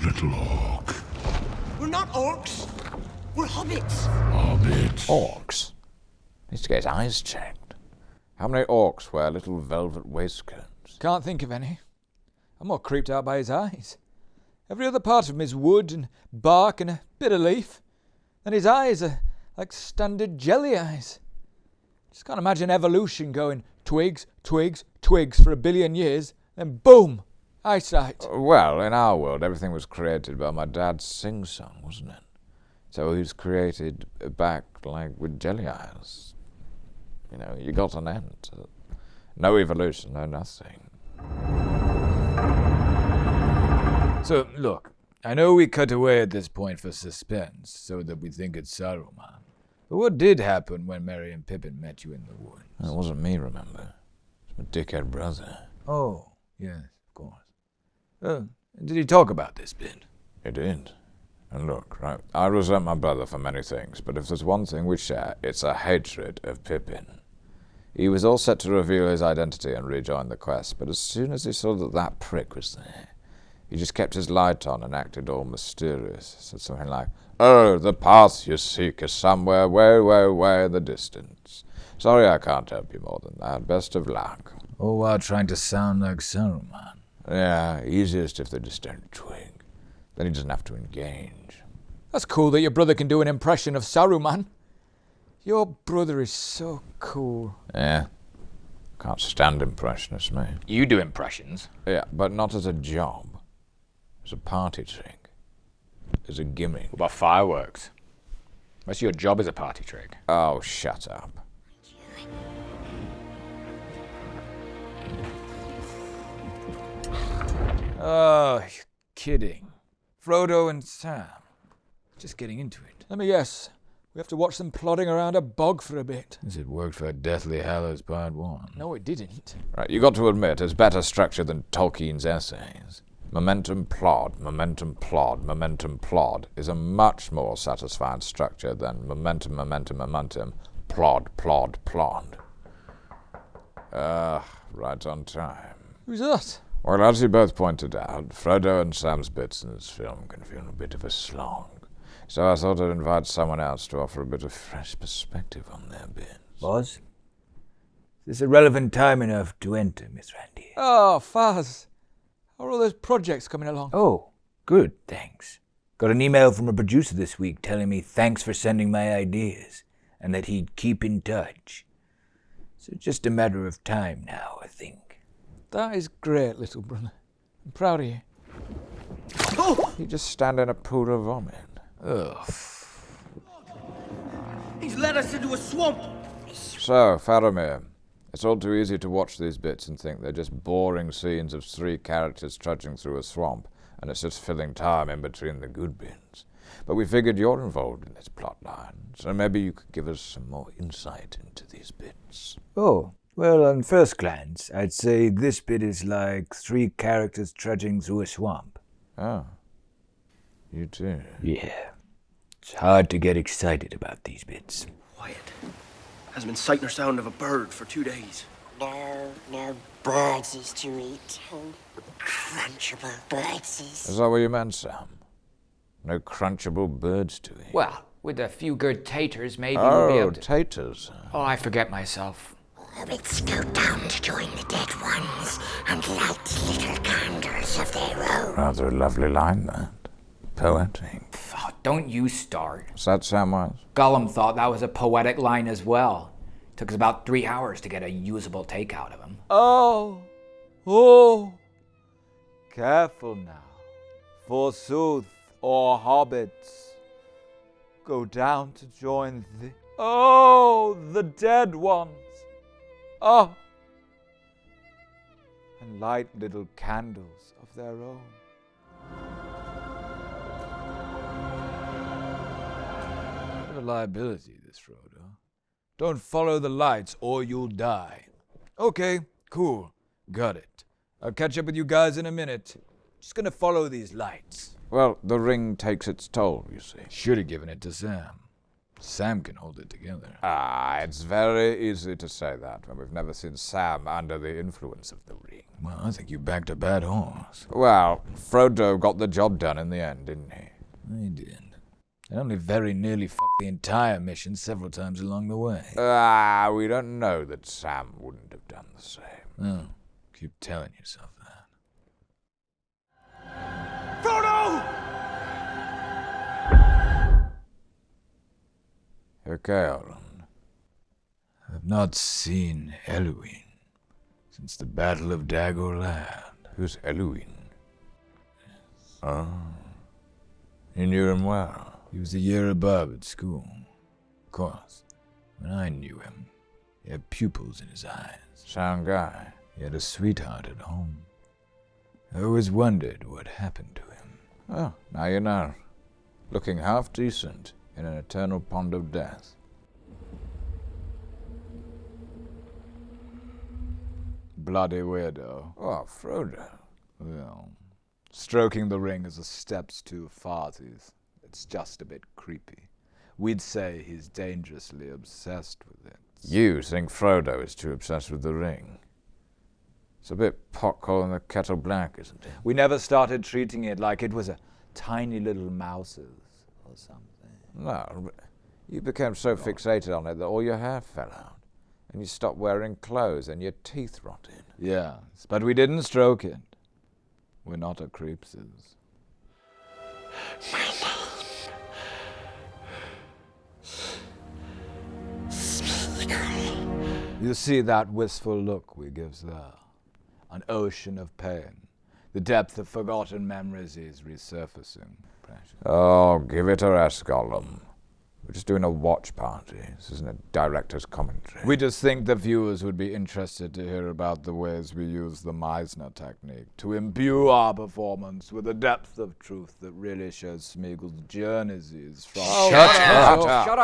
little orc. We're not orcs. We're hobbits. Hobbits. Orcs? Needs to get his eyes checked. How many orcs wear little velvet waistcoats? Can't think of any. I'm more creeped out by his eyes. Every other part of him is wood and bark and a bit of leaf. And his eyes are like standard jelly eyes. Just can't imagine evolution going twigs, twigs, twigs for 1 billion years, then boom, eyesight. Well, in our world, everything was created by my dad's sing-song, wasn't it? So he was created back, like, with jelly eyes. You know, you got an Ent. No evolution, no nothing. So, look, I know we cut away at this point for suspense, so that we think it's Saruman. But what did happen when Merry and Pippin met you in the woods? It wasn't me, remember? It was my dickhead brother. Oh, yes, of course. Did he talk about this bit? He did. And look, right, I resent my brother for many things, but if there's one thing we share, it's a hatred of Pippin. He was all set to reveal his identity and rejoin the quest, but as soon as he saw that prick was there, He just kept his light on and acted all mysterious. Said something like, "Oh, the path you seek is somewhere way, way, way in the distance. Sorry I can't help you more than that. Best of luck." All while trying to sound like Saruman. Yeah, easiest if they just don't twig. Then he doesn't have to engage. That's cool that your brother can do an impression of Saruman. Your brother is so cool. Yeah. Can't stand impressionists, me. You do impressions? Yeah, but not as a job. As a party trick. As a gimmick. What about fireworks? Most of your job is a party trick. Oh, shut up. Oh, you're kidding. Frodo and Sam. Just getting into it. Let me guess. We have to watch them plodding around a bog for a bit. As it worked for Deathly Hallows Part 1. No, it didn't. Right, you got to admit, it's better structure than Tolkien's essays. Momentum plod, momentum plod, momentum plod is a much more satisfying structure than momentum, momentum, momentum, plod, plod, plod. Right on time. Who's that? Well, as you both pointed out, Frodo and Sam's bits in this film can feel a bit of a slog. So I thought I'd invite someone else to offer a bit of fresh perspective on their bits. Boss? Is this a relevant time enough to enter, Miss Randy? Oh, Faz. How are all those projects coming along? Oh, good, thanks. Got an email from a producer this week telling me thanks for sending my ideas, and that he'd keep in touch. So it's just a matter of time now, I think. That is great, little brother. I'm proud of you. Oh! You just stand in a pool of vomit. Ugh. He's led us into a swamp. So, Faramir, it's all too easy to watch these bits and think they're just boring scenes of three characters trudging through a swamp, and it's just filling time in between the good bits. But we figured you're involved in this plotline, so maybe you could give us some more insight into these bits. Oh, well, on first glance, I'd say this bit is like three characters trudging through a swamp. Oh. You too? Yeah. It's hard to get excited about these bits. Quiet. Hasn't been sight nor sound of a bird for 2 days. No birds is to eat. Crunchable birds is. Is that what you meant, Sam? No crunchable birds to eat? Well, with a few good taters, maybe we'll be able to... taters. Oh, I forget myself. Hobbits go down to join the dead ones and light little candles of their own. Rather a lovely line, that. Poetic. Oh, don't you start. Is that Samwise? Gollum thought that was a poetic line as well. Took us about 3 hours to get a usable take out of him. Oh. Careful now. Forsooth, all hobbits go down to join the dead ones. Oh. And light little candles of their own. What a liability, this, Frodo. Don't follow the lights or you'll die. Okay, cool. Got it. I'll catch up with you guys in a minute. Just gonna follow these lights. Well, the ring takes its toll, you see. Should have given it to Sam. Sam can hold it together. It's very easy to say that when we've never seen Sam under the influence of the ring. Well, I think you backed a bad horse. Well, Frodo got the job done in the end, didn't he? He did. And only very nearly fucked the entire mission several times along the way. We don't know that Sam wouldn't have done the same. Oh, keep telling yourself that. Frodo! Okay, Elrond. I've not seen Elwyn since the Battle of Dagorland. Who's Elwyn? Oh. You knew him well. He was a year above at school. Of course, when I knew him, he had pupils in his eyes. Sound guy. He had a sweetheart at home. I always wondered what happened to him. Oh, now you know. Looking half decent in an eternal pond of death. Bloody weirdo. Oh, Frodo. Well, stroking the ring is a steps too far. It's just a bit creepy. We'd say he's dangerously obsessed with it. You think Frodo is too obsessed with the ring? It's a bit pot calling the kettle black, isn't it? We never started treating it like it was a tiny little mouses or something. No, but you became so fixated on it that all your hair fell out. And you stopped wearing clothes and your teeth rotted. Yes, but we didn't stroke it. We're not a creepses. You see that wistful look we gives there? An ocean of pain. The depth of forgotten memories is resurfacing. Precious. Oh, give it a rest, Gollum. We're just doing a watch party. This isn't a director's commentary. We just think the viewers would be interested to hear about the ways we use the Meisner technique to imbue our performance with a depth of truth that really shows Smeagol's journeys is from...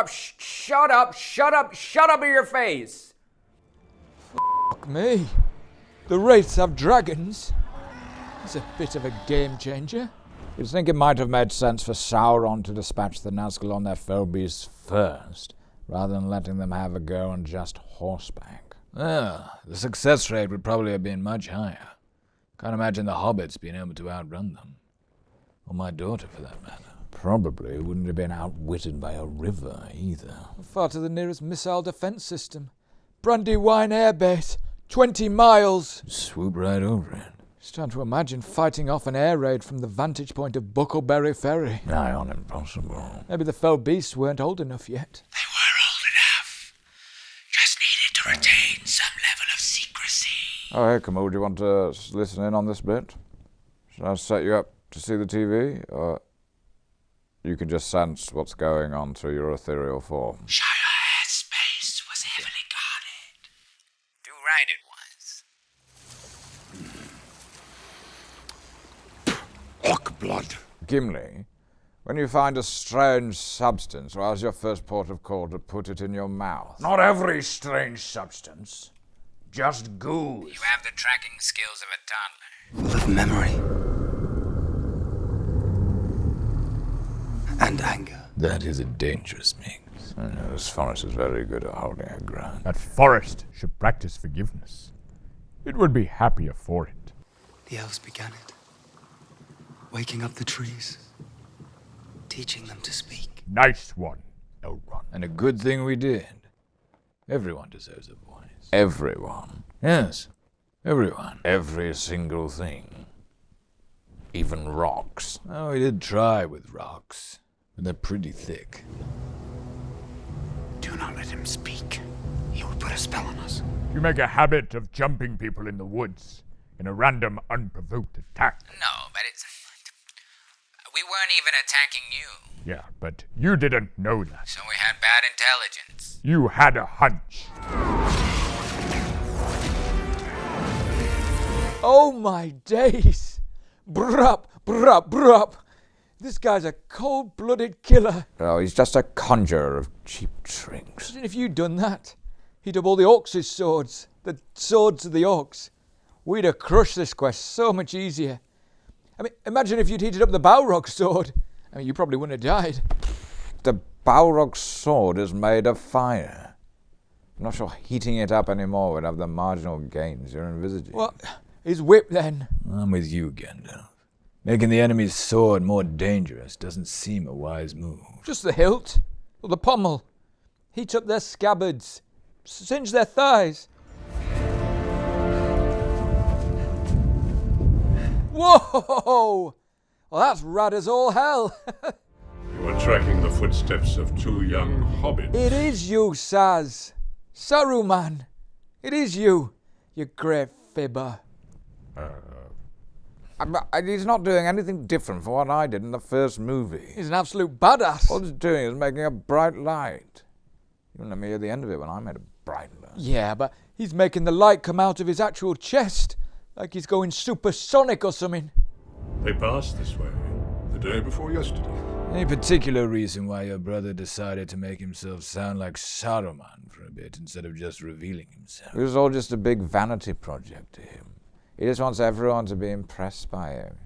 Shut up in your face! Fuck me. The Wraiths have dragons. It's a bit of a game changer. You'd think it might have made sense for Sauron to dispatch the Nazgul on their fell beasts first, rather than letting them have a go on just horseback. The success rate would probably have been much higher. Can't imagine the hobbits being able to outrun them. Or my daughter, for that matter. Probably wouldn't have been outwitted by a river, either. Far to the nearest missile defense system. Brandywine Air Base, 20 miles. Swoop right over it. Just trying to imagine fighting off an air raid from the vantage point of Buckleberry Ferry. Nigh on impossible. Maybe the fell beasts weren't old enough yet. They were old enough. Just needed to retain some level of secrecy. Oh, hey, Camille, do you want to listen in on this bit? Should I set you up to see the TV? Or you can just sense what's going on through your ethereal form? Shirehead space was heavily guarded. Do right it was. Orc blood. Gimli, when you find a strange substance, where's your first port of call to put it in your mouth? Not every strange substance. Just goo. You have the tracking skills of a toddler. Full of memory. And anger. That is a dangerous mix. I know, this forest is very good at holding her ground. That forest should practice forgiveness. It would be happier for it. The elves began it. Waking up the trees. Teaching them to speak. Nice one, Elrond. And a good thing we did. Everyone deserves a voice. Everyone. Yes, everyone. Every single thing. Even rocks. Oh, we did try with rocks, but they're pretty thick. Do not let him speak. He will put a spell on us. You make a habit of jumping people in the woods in a random, unprovoked attack. No, but it's... We weren't even attacking you. Yeah, but you didn't know that. So we had bad intelligence. You had a hunch. Oh my days! Brup, brup, brup! This guy's a cold-blooded killer. Oh, he's just a conjurer of cheap tricks. Imagine if you'd done that. He'd have all the orcs' swords. The swords of the orcs. We'd have crushed this quest so much easier. I mean, imagine if you'd heated up the Balrog sword. I mean, you probably wouldn't have died. The Balrog sword is made of fire. I'm not sure heating it up anymore would have the marginal gains you're envisaging. Well, his whip then. I'm with you, Gandalf. Making the enemy's sword more dangerous doesn't seem a wise move. Just the hilt. Or the pommel. Heat up their scabbards. Singe their thighs. Whoa! Well, that's rad as all hell. You are tracking the footsteps of two young hobbits. It is you, Saz. Saruman. It is you, you great fibber. He's not doing anything different from what I did in the first movie. He's an absolute badass. All he's doing is making a bright light. You wouldn't let me hear the end of it when I made a bright light. Yeah, but he's making the light come out of his actual chest. Like he's going supersonic or something. They passed this way the day before yesterday. Any particular reason why your brother decided to make himself sound like Saruman for a bit instead of just revealing himself? It was all just a big vanity project to him. He just wants everyone to be impressed by him.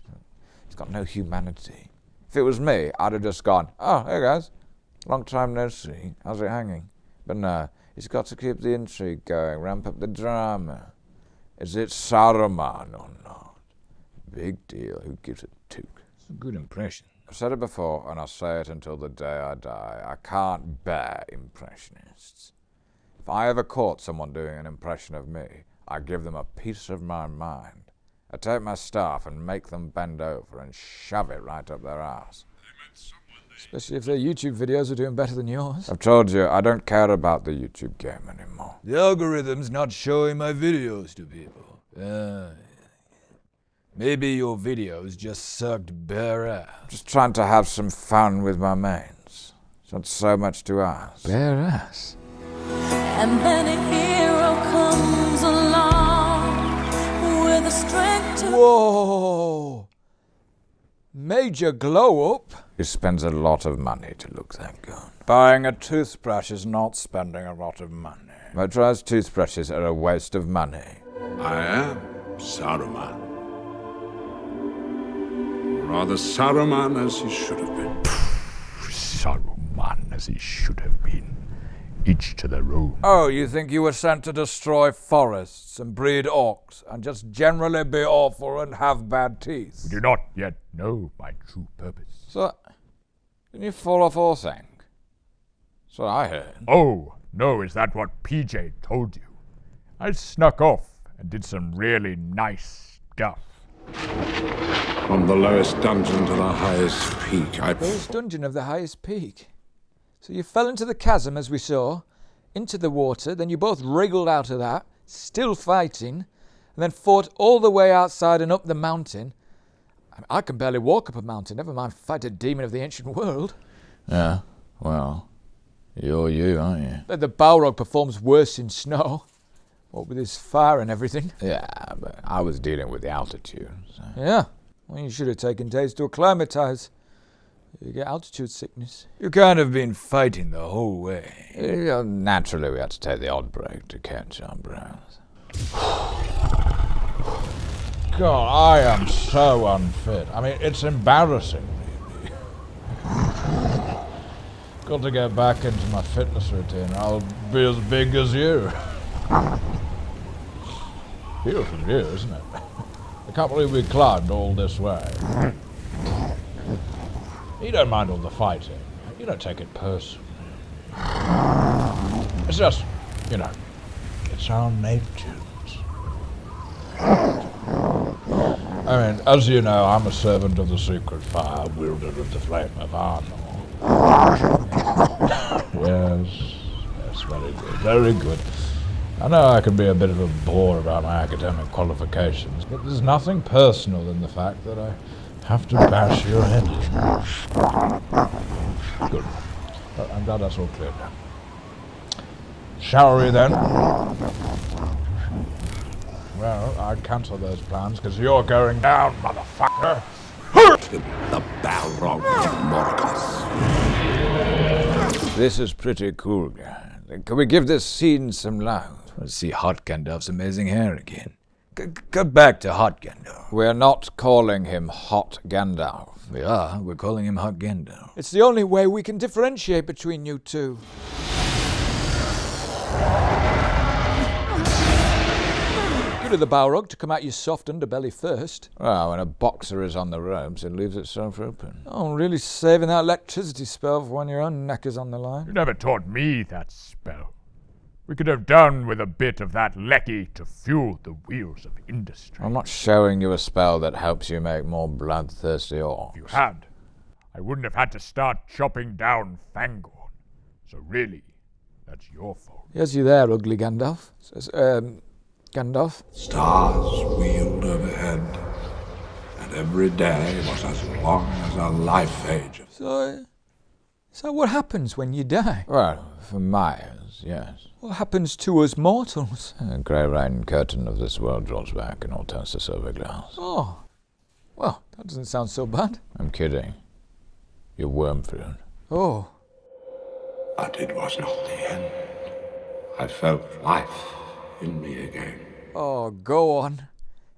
He's got no humanity. If it was me, I'd have just gone, oh, hey guys, long time no see, how's it hanging? But no, he's got to keep the intrigue going, ramp up the drama. Is it Saruman or not? Big deal. Who gives a toot? It's a good impression. I've said it before, and I'll say it until the day I die. I can't bear impressionists. If I ever caught someone doing an impression of me, I give them a piece of my mind. I take my staff and make them bend over and shove it right up their ass. Especially if their YouTube videos are doing better than yours. I've told you, I don't care about the YouTube game anymore. The algorithm's not showing my videos to people. Maybe your videos just sucked bare ass. Just trying to have some fun with my mates. It's not so much to ask. Bare ass? And then a hero comes along with the strength to... Whoa! Major glow up. He spends a lot of money to look that good. Buying a toothbrush is not spending a lot of money. Motorized toothbrushes are a waste of money. I am Saruman. Rather Saruman as he should have been. Saruman as he should have been. Each to their own. Oh, you think you were sent to destroy forests and breed orcs and just generally be awful and have bad teeth? We do not yet know my true purpose. So, didn't you fall off all thing? That's what I heard. Oh, no, is that what PJ told you? I snuck off and did some really nice stuff. From the lowest dungeon to the highest peak, Lowest dungeon of the highest peak. So you fell into the chasm, as we saw, into the water, then you both wriggled out of that, still fighting, and then fought all the way outside and up the mountain. I can barely walk up a mountain, never mind fight a demon of the ancient world. Yeah, well, you're you, aren't you? The Balrog performs worse in snow, what with his fire and everything. Yeah, but I was dealing with the altitude. So. Yeah, well, you should have taken days to acclimatise. You get altitude sickness. You can't have been fighting the whole way. Yeah, naturally, we had to take the odd break to catch our breath. God, I am so unfit. I mean, it's embarrassing, really. Got to get back into my fitness routine. I'll be as big as you. Beautiful view, isn't it? I can't believe we climbed all this way. You don't mind all the fighting. You don't take it personally. It's just, you know, it's our natures. I mean, as you know, I'm a servant of the secret fire, wielder of the flame of Arnor. Yes, very good, very good. I know I can be a bit of a bore about my academic qualifications, but there's nothing personal in the fact that I have to bash your head in. Good. Well, I'm glad that's all cleared now. Shall we then? Well, I'd cancel those plans because you're going down, motherfucker. The Balrog of Morgoth. This is pretty cool, guys. Can we give this scene some love? Let's see Hot Gandalf's amazing hair again. Cut back to Hot Gandalf. We're not calling him Hot Gandalf. We are. We're calling him Hot Gandalf. It's the only way we can differentiate between you two. Good of the Balrog to come out your soft underbelly first. Well, when a boxer is on the ropes, it leaves itself open. Oh, really saving that electricity spell for when your own neck is on the line. You never taught me that spell. We could have done with a bit of that lecky to fuel the wheels of industry. I'm not showing you a spell that helps you make more bloodthirsty orcs. If you had, I wouldn't have had to start chopping down Fangorn. So really, that's your fault. Yes, you there, ugly Gandalf. Gandalf? Stars wheeled overhead, and every day was as long as a life age. So what happens when you die? Well, for Myers, yes. What happens to us mortals? The grey rain curtain of this world draws back and all turns to silver glass. Oh, well, that doesn't sound so bad. I'm kidding. You're worm fruit. Oh. But it was not the end. I felt life in me again. Oh, go on.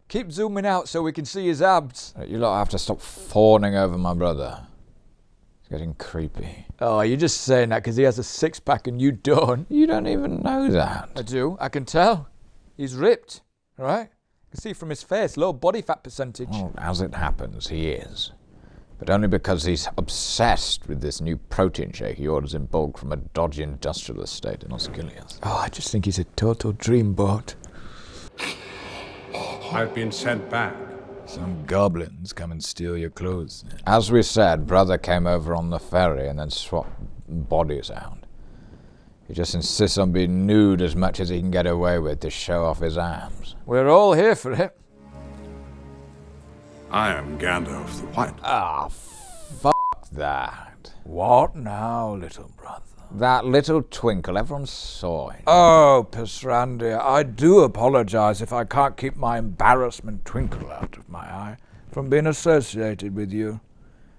Keep zooming out so we can see his abs. You lot have to stop fawning over my brother. It's getting creepy. Oh, you're just saying that because he has a six-pack and you don't. You don't even know that. I do. I can tell. He's ripped. right? You can see from his face, low body fat percentage. Well, as it happens, he is. But only because he's obsessed with this new protein shake he orders in bulk from a dodgy industrial estate in Osgiliath. Oh, I just think he's a total dreamboat. I've been sent back. Some goblins come and steal your clothes. As we said, brother came over on the ferry and then swapped bodies out. He just insists on being nude as much as he can get away with to show off his arms. We're all here for it. I am Gandalf the White. Ah, fuck that. What now, little brother? That little twinkle, everyone saw it. Oh, Pisrandia, I do apologize if I can't keep my embarrassment twinkle out of my eye from being associated with you. Do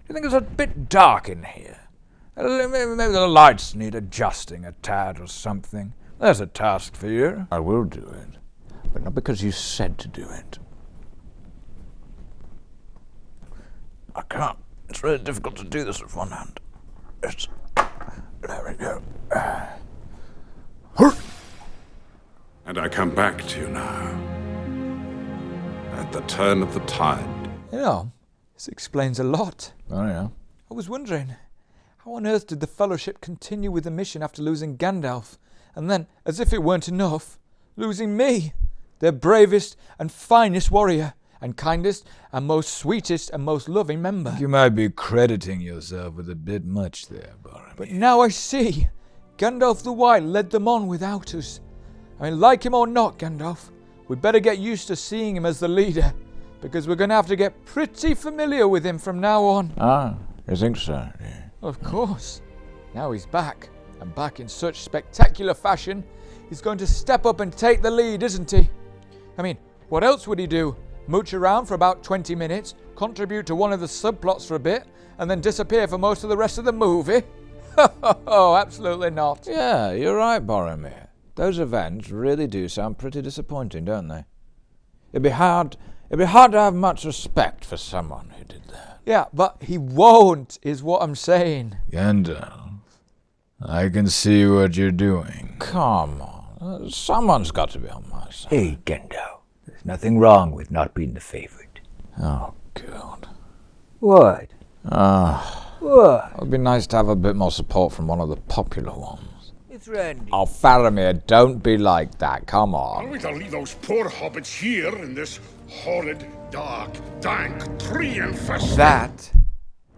you think it's a bit dark in here? Maybe the lights need adjusting a tad or something. There's a task for you. I will do it, but not because you said to do it. I can't. It's really difficult to do this with one hand. There we go. And I come back to you now. At the turn of the tide. You know, this explains a lot. Oh, yeah. I was wondering, how on earth did the Fellowship continue with the mission after losing Gandalf, and then, as if it weren't enough, losing me, their bravest and finest warrior, and kindest and most sweetest and most loving member? You might be crediting yourself with a bit much there, Faramir. But now I see, Gandalf the White led them on without us. I mean, like him or not, Gandalf, we better get used to seeing him as the leader, because we're going to have to get pretty familiar with him from now on. Ah, you think so? Yeah. Of course. Now he's back, and back in such spectacular fashion, he's going to step up and take the lead, isn't he? I mean, what else would he do? Mooch around for about 20 minutes, contribute to one of the subplots for a bit, and then disappear for most of the rest of the movie? Oh, absolutely not. Yeah, you're right, Boromir. Those events really do sound pretty disappointing, don't they? It'd be hard to have much respect for someone who did that. Yeah, but he won't, is what I'm saying. Gandalf, I can see what you're doing. Come on, someone's got to be on my side. Hey, Gandalf, there's nothing wrong with not being the favorite. Oh, God. What? What? It would be nice to have a bit more support from one of the popular ones. It's Randy. Oh, Faramir, don't be like that. Come on. Are we to leave those poor hobbits here in this horrid, dark, dank, tree-infested...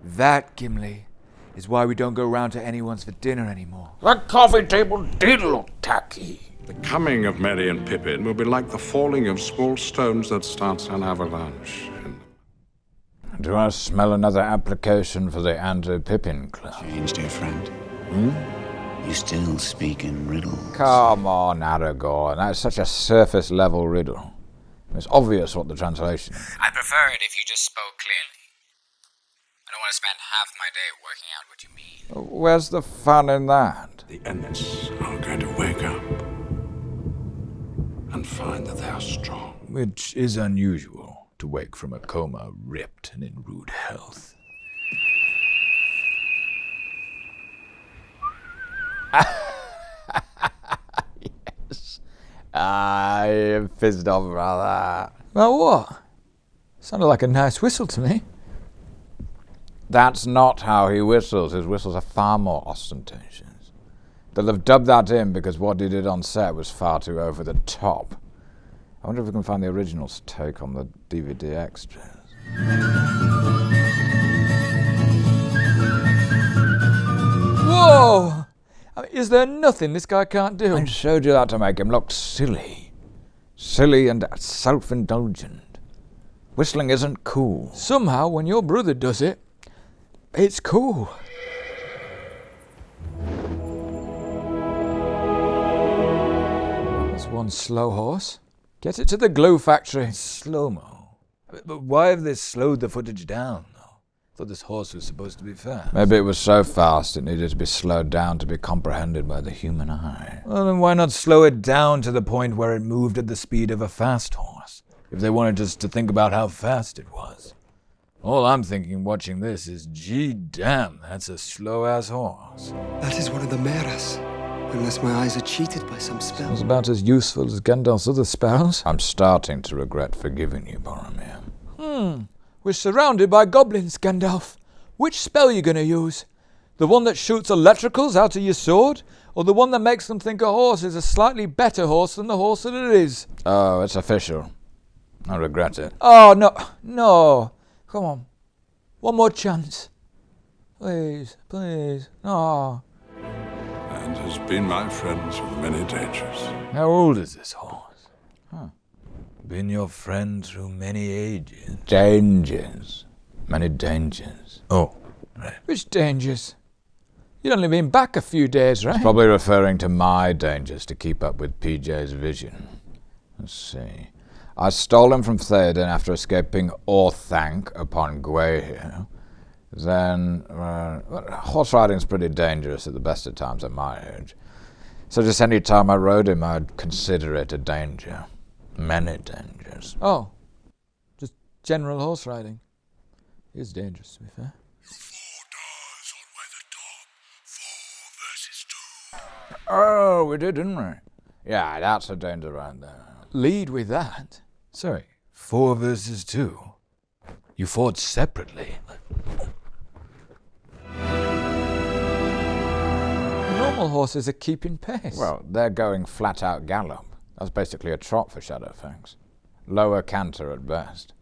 That, Gimli, is why we don't go round to anyone's for dinner anymore. The coffee table did look tacky. The coming of Merry and Pippin will be like the falling of small stones that starts an avalanche. Do I smell another application for the Anti-Pippin Club? Changed, dear friend. You still speak in riddles. Come on, Aragorn. That's such a surface-level riddle. It's obvious what the translation is. I'd prefer it if you just spoke clearly. I don't want to spend half my day working out what you mean. Where's the fun in that? The Ents are going to wake up and find that they are strong. Which is unusual, to wake from a coma ripped and in rude health. Yes. I'm pissed off about that. Well, what? Sounded like a nice whistle to me. That's not how he whistles. His whistles are far more ostentatious. They'll have dubbed that in because what he did on set was far too over the top. I wonder if we can find the original's take on the DVD extras. Whoa! I mean, is there nothing this guy can't do? I showed you that to make him look silly. Silly and self-indulgent. Whistling isn't cool. Somehow, when your brother does it, it's cool. There's one slow horse. Get it to the glue factory. Slow-mo. But why have they slowed the footage down, though? I thought this horse was supposed to be fast. Maybe it was so fast it needed to be slowed down to be comprehended by the human eye. Well, then why not slow it down to the point where it moved at the speed of a fast horse? If they wanted us to think about how fast it was. All I'm thinking watching this is, gee damn, that's a slow-ass horse. That is one of the maras. Unless my eyes are cheated by some spell. It's about as useful as Gandalf's other spells. I'm starting to regret forgiving you, Faramir. We're surrounded by goblins, Gandalf. Which spell are you going to use? The one that shoots electricals out of your sword? Or the one that makes them think a horse is a slightly better horse than the horse that it is? Oh, it's official. I regret it. Oh, no. Come on. One more chance. Please. Oh. And has been my friend through many dangers. How old is this horse? Been your friend through many ages. Dangers. Many dangers. Oh, right. Which dangers? You'd only been back a few days, right? He's probably referring to my dangers to keep up with PJ's vision. Let's see. I stole him from Theoden after escaping Orthanc upon Gwaihir. Then, horse riding's pretty dangerous at the best of times at my age. So just any time I rode him, I'd consider it a danger. Many dangers. Oh, just general horse riding. It is dangerous, to be fair. 4 doors all the way the top. 4 versus 2. Oh, we did, didn't we? Yeah, that's a danger right there. Lead with that. Sorry, 4 versus 2. You fought separately. Normal horses are keeping pace. Well, they're going flat out gallop. That's basically a trot for Shadowfangs. Lower canter at best.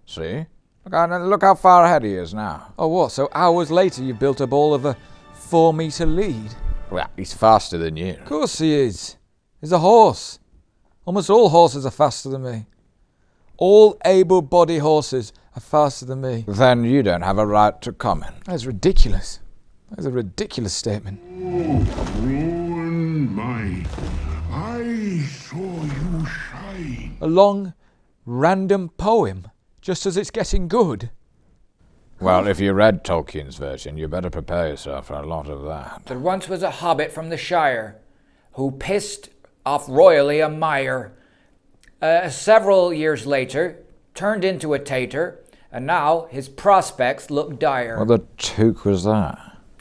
See? Look how far ahead he is now. Oh, what? So hours later you built up all of a 4-metre lead? Well, he's faster than you. Of course he is. He's a horse. Almost all horses are faster than me. All able-bodied horses are faster than me. Then you don't have a right to comment. That's ridiculous. That's a ridiculous statement. Oh, Rohan, I saw you shine. A long, random poem, just as it's getting good. Well, if you read Tolkien's version, you better prepare yourself for a lot of that. There once was a hobbit from the Shire who pissed off royally a mire. Several years later, turned into a tater, and now his prospects look dire. What the took was that?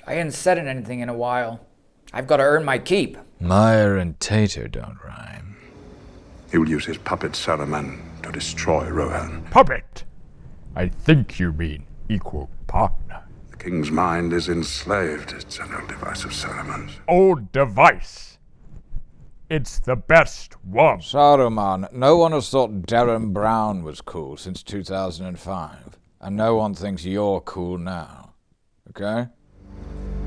I hadn't said anything in a while. I've got to earn my keep. Mire and tater don't rhyme. He will use his puppet Saruman to destroy Rohan. Puppet! I think you mean equal partner. The king's mind is enslaved. It's an old device of Saruman's. Old device. It's the best one. Saruman, no one has thought Darren Brown was cool since 2005. And no one thinks you're cool now. Okay?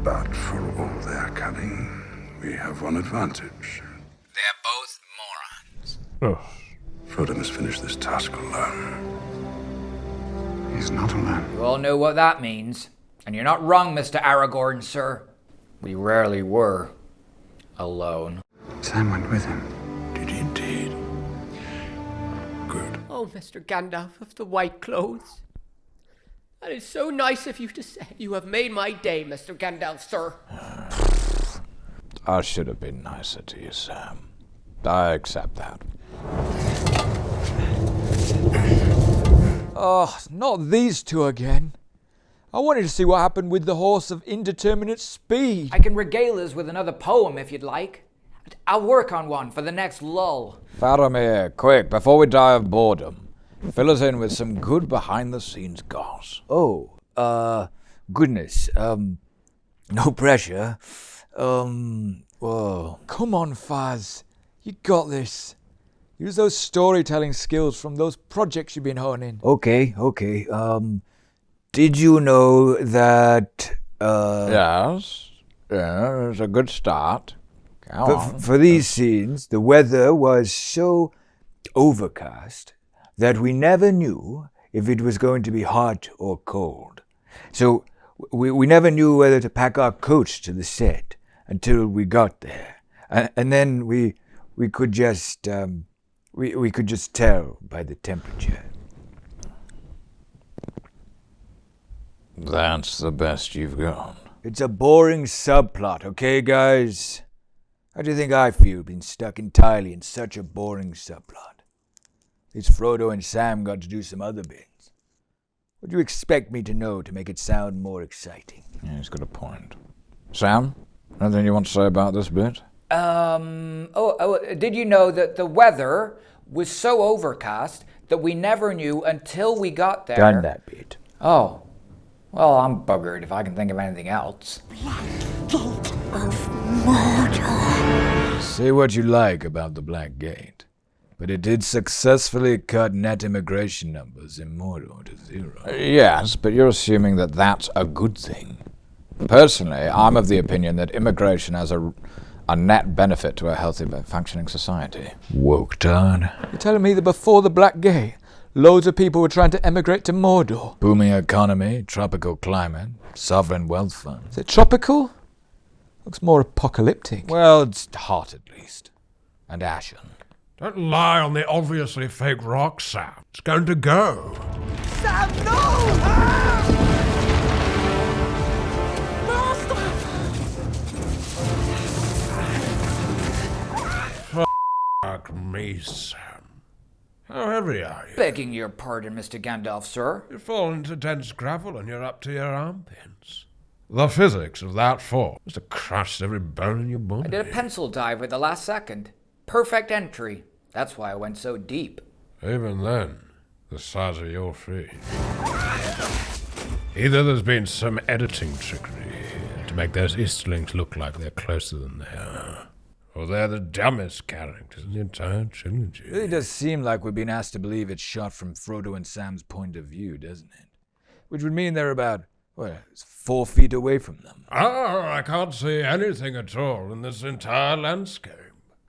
But for all their cunning, we have one advantage. They're both morons. Ugh. Frodo must finish this task alone. He's not alone. You all know what that means. And you're not wrong, Mr. Aragorn, sir. We rarely were alone. Sam went with him. Did he indeed? Good. Oh, Mr. Gandalf of the White Clothes. That is so nice of you to say. You have made my day, Mr. Gandalf, sir. I should have been nicer to you, Sam. I accept that. Oh, not these two again. I wanted to see what happened with the horse of indeterminate speed. I can regale us with another poem if you'd like. I'll work on one for the next lull. Faramir, quick, before we die of boredom, fill us in with some good behind-the-scenes goss. Oh, goodness, no pressure. Whoa. Come on, Faz. You got this. Use those storytelling skills from those projects you've been honing. Okay. Did you know that, Yes, it's a good start. For these scenes, the weather was so overcast that we never knew if it was going to be hot or cold. So we never knew whether to pack our coats to the set until we got there. And then we could just tell by the temperature. That's the best you've got. It's a boring subplot, okay, guys? How do you think I feel being stuck entirely in such a boring subplot? At least Frodo and Sam got to do some other bits. What do you expect me to know to make it sound more exciting? Yeah, he's got a point. Sam, anything you want to say about this bit? Did you know that the weather was so overcast that we never knew until we got there? Done that bit. Oh. Well, I'm buggered if I can think of anything else. Gate of Mordor. Say what you like about the Black Gate, but it did successfully cut net immigration numbers in Mordor to 0. Yes, but you're assuming that that's a good thing. Personally, I'm of the opinion that immigration has a net benefit to a healthy, functioning society. Woke Todd. You're telling me that before the Black Gate, loads of people were trying to emigrate to Mordor? Booming economy, tropical climate, sovereign wealth fund. Is it tropical? Looks more apocalyptic. Well, it's hot at least. And ashen. Don't lie on the obviously fake rock, Sam. It's going to go. Sam, no! Fuck me, Sam. How heavy are you? Begging your pardon, Mr. Gandalf, sir. You fall into dense gravel and you're up to your armpits. The physics of that fall must have crushed every bone in your body. I did a pencil dive at the last second. Perfect entry. That's why I went so deep. Even then, the size of your feet. Either there's been some editing trickery here to make those Easterlings look like they're closer than they are, or they're the dumbest characters in the entire trilogy. It really does seem like we've been asked to believe it's shot from Frodo and Sam's point of view, doesn't it? Which would mean they're about, 4 feet away from them. Oh, I can't see anything at all in this entire landscape.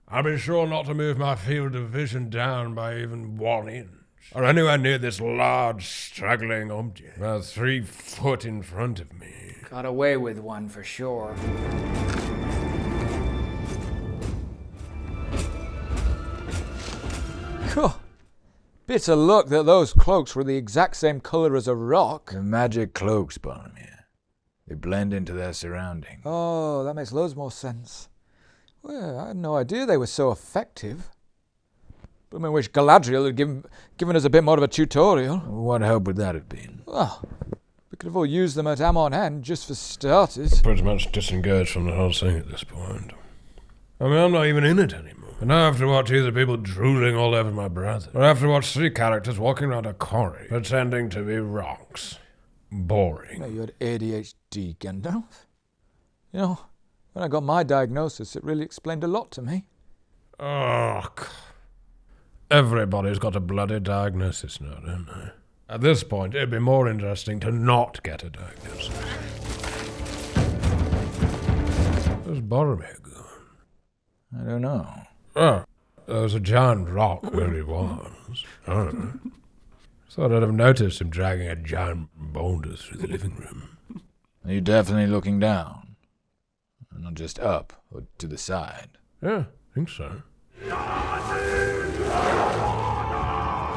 I'll be sure not to move my field of vision down by even 1 inch, or anywhere near this large, struggling object, about 3 foot in front of me. Got away with one for sure. Bit of luck that those cloaks were the exact same colour as a rock. They're magic cloaks, Faramir. They blend into their surroundings. Oh, that makes loads more sense. Well, I had no idea they were so effective. But I wish Galadriel had given us a bit more of a tutorial. What help would that have been? Well, we could have all used them at Amon End, just for starters. Pretty much disengaged from the whole thing at this point. I mean, I'm not even in it anymore. And I have to watch either people drooling all over my brother, or I have to watch 3 characters walking around a quarry, pretending to be rocks. Boring. You had ADHD, Gandalf. You know, when I got my diagnosis, it really explained a lot to me. Oh, everybody's got a bloody diagnosis now, don't they? At this point, it'd be more interesting to not get a diagnosis. Where's Boromir gone? I don't know. Oh, there was a giant rock where he was. Oh. Thought I'd have noticed him dragging a giant boulder through the living room. Are you definitely looking down? Not just up or to the side? Yeah, I think so.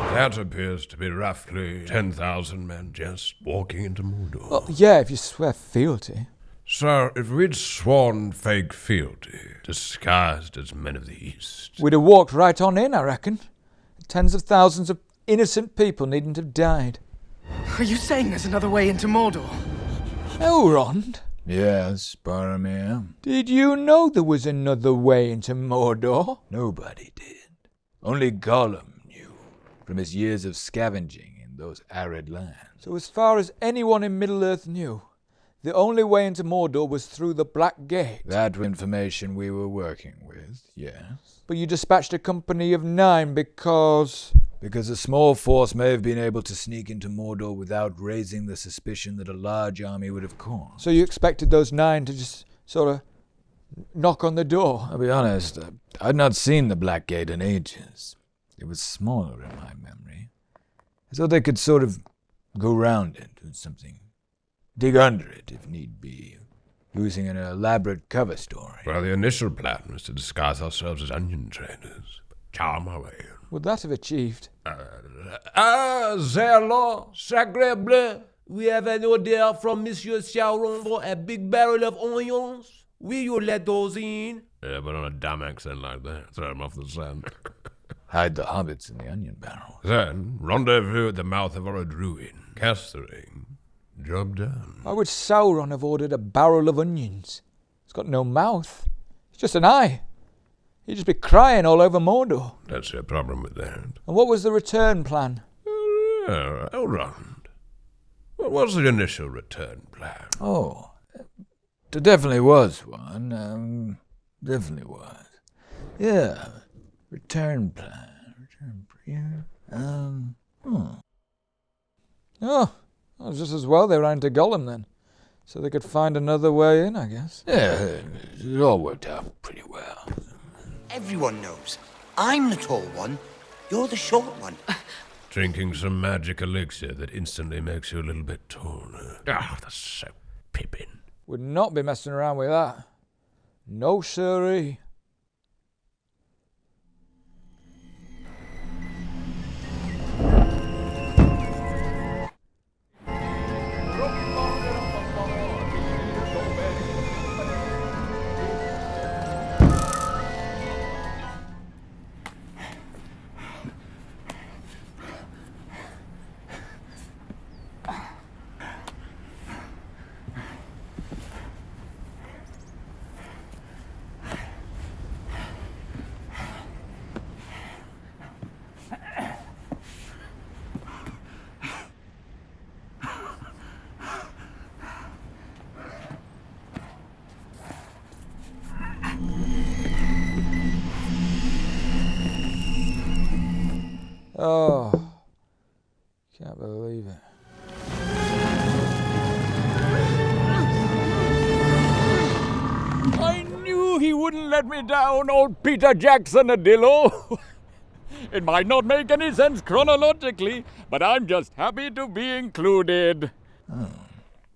That appears to be roughly 10,000 men just walking into Mordor. Well, yeah, if you swear fealty. So, if we'd sworn fake fealty, disguised as men of the East... We'd have walked right on in, I reckon. Tens of thousands of innocent people needn't have died. Are you saying there's another way into Mordor? Elrond? Yes, Faramir. Did you know there was another way into Mordor? Nobody did. Only Gollum knew, from his years of scavenging in those arid lands. So as far as anyone in Middle-earth knew, the only way into Mordor was through the Black Gate. That information we were working with, yes. But you dispatched a company of 9 because... Because a small force may have been able to sneak into Mordor without raising the suspicion that a large army would have caused. So you expected those 9 to just sort of knock on the door? I'll be honest, I'd not seen the Black Gate in ages. It was smaller in my memory. I thought they could sort of go round it with something. Dig under it, if need be, using an elaborate cover story. Well, the initial plan was to disguise ourselves as onion traders, charm our way in. Would that have achieved? There, Lord, sacre bleu. We have an order from Monsieur Sauron for a big barrel of onions. Will you let those in? Yeah, but on a dumb accent like that, throw them off the scent. Hide the hobbits in the onion barrel. Then, rendezvous at the mouth of our ruin. Cast the ring. Job done. Why would Sauron have ordered a barrel of onions? It's got no mouth. It's just an eye. He'd just be crying all over Mordor. That's your problem with that. And what was the return plan? Elrond. What was the initial return plan? Oh, there definitely was one. Definitely was. Yeah, return plan. Oh, well, just as well they ran into Gollum then. So they could find another way in, I guess. Yeah, it all worked out pretty well. Everyone knows. I'm the tall one. You're the short one. Drinking some magic elixir that instantly makes you a little bit taller. Ah, that's so Pippin. Would not be messing around with that. No, sirree. Oh, can't believe it. I knew he wouldn't let me down, old Peter Jackson-adillo. It might not make any sense chronologically, but I'm just happy to be included.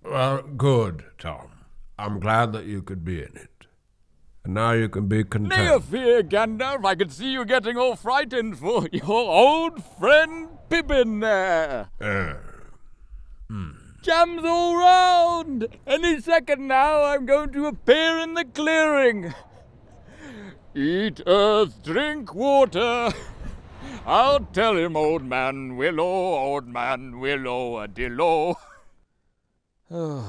Well, good, Tom. I'm glad that you could be in it. And now you can be content. Never fear, Gandalf. I can see you getting all frightened for your old friend Pippin there. Jams all round. Any second now, I'm going to appear in the clearing. Eat earth, drink water. I'll tell him, old man Willow-a-dillo. Away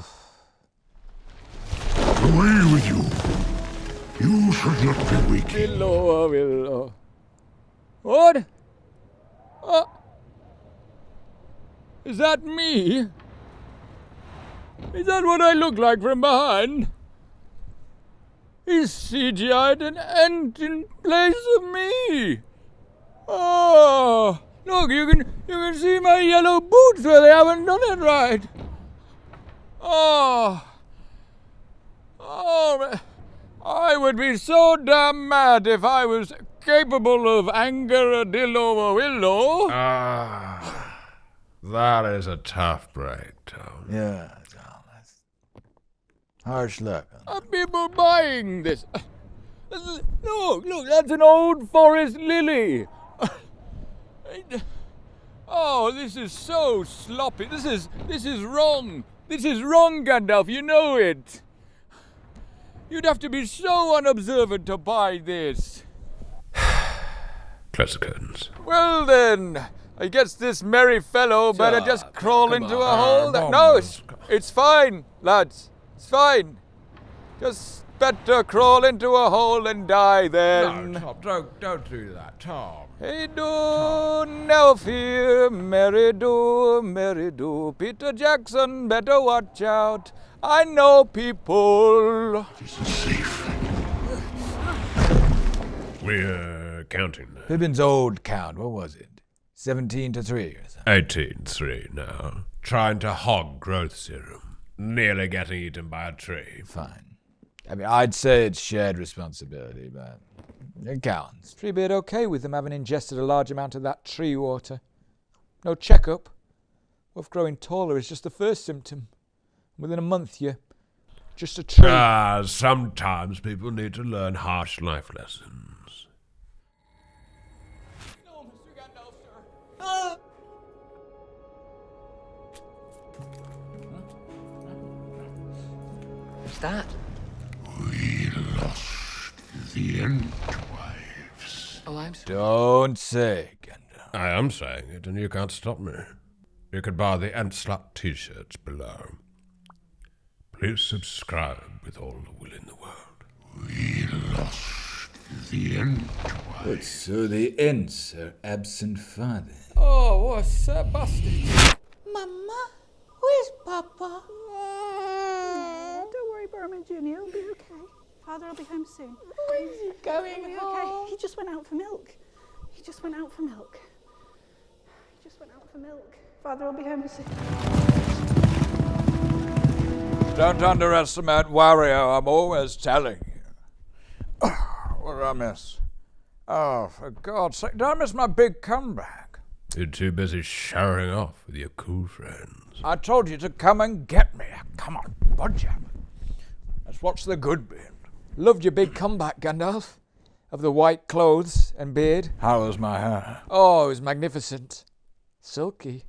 with you. You should not be weak. Willow. What? Is that me? Is that what I look like from behind? He's CGI'd an Ent in place of me. Oh, look, you can see my yellow boots where they haven't done it right. Oh, I would be so damn mad if I was capable of anger-a-dillo-a-willow. That is a tough break, Tom. Yeah, Tom, that's harsh luck. Are people buying this? Look, that's an old forest lily. Oh, this is so sloppy. This is wrong. This is wrong, Gandalf. You know it. You'd have to be so unobservant to buy this. Close the curtains. Well then, I guess this merry fellow better just crawl into a hole. No, it's fine, lads. It's fine. Just better crawl into a hole and die then. No, Tom, don't do that, Tom. Hey do, never fear, merry do. Peter Jackson, better watch out. I know people. This is safe. We're counting now. Pippin's old count, what was it? 17-3 or something? 18-3 now. Trying to hog growth serum. Nearly getting eaten by a tree. Fine. I mean, I'd say it's shared responsibility, but it counts. Treebeard okay with them having ingested a large amount of that tree water. No checkup. Wolf growing taller is just the first symptom. Within a month, you're just a tree. Sometimes people need to learn harsh life lessons. No, Mr. Gandalf, sir. What's that? We lost the Entwives. Oh, I'm sorry. Don't say, Gandalf. I am saying it, and you can't stop me. You can buy the Ent-Slut t-shirts below. Please subscribe with all the will in the world. We lost The Ent. But so the Ents are absent father. Oh, what's Sir Bastard? Mama, where's Papa? Don't worry, Barman Jr. It'll be okay. Father will be home soon. Where's he going It'll be home? okay. He just went out for milk. He just went out for milk. Father will be home soon. Don't underestimate Wario, I'm always telling you. What did I miss? Oh, for God's sake, did I miss my big comeback? You're too busy showering off with your cool friends. I told you to come and get me. Come on, budge up. Let's watch the good bit. Loved your big comeback, Gandalf. Of the white clothes and beard. How was my hair? Oh, it was magnificent. Silky.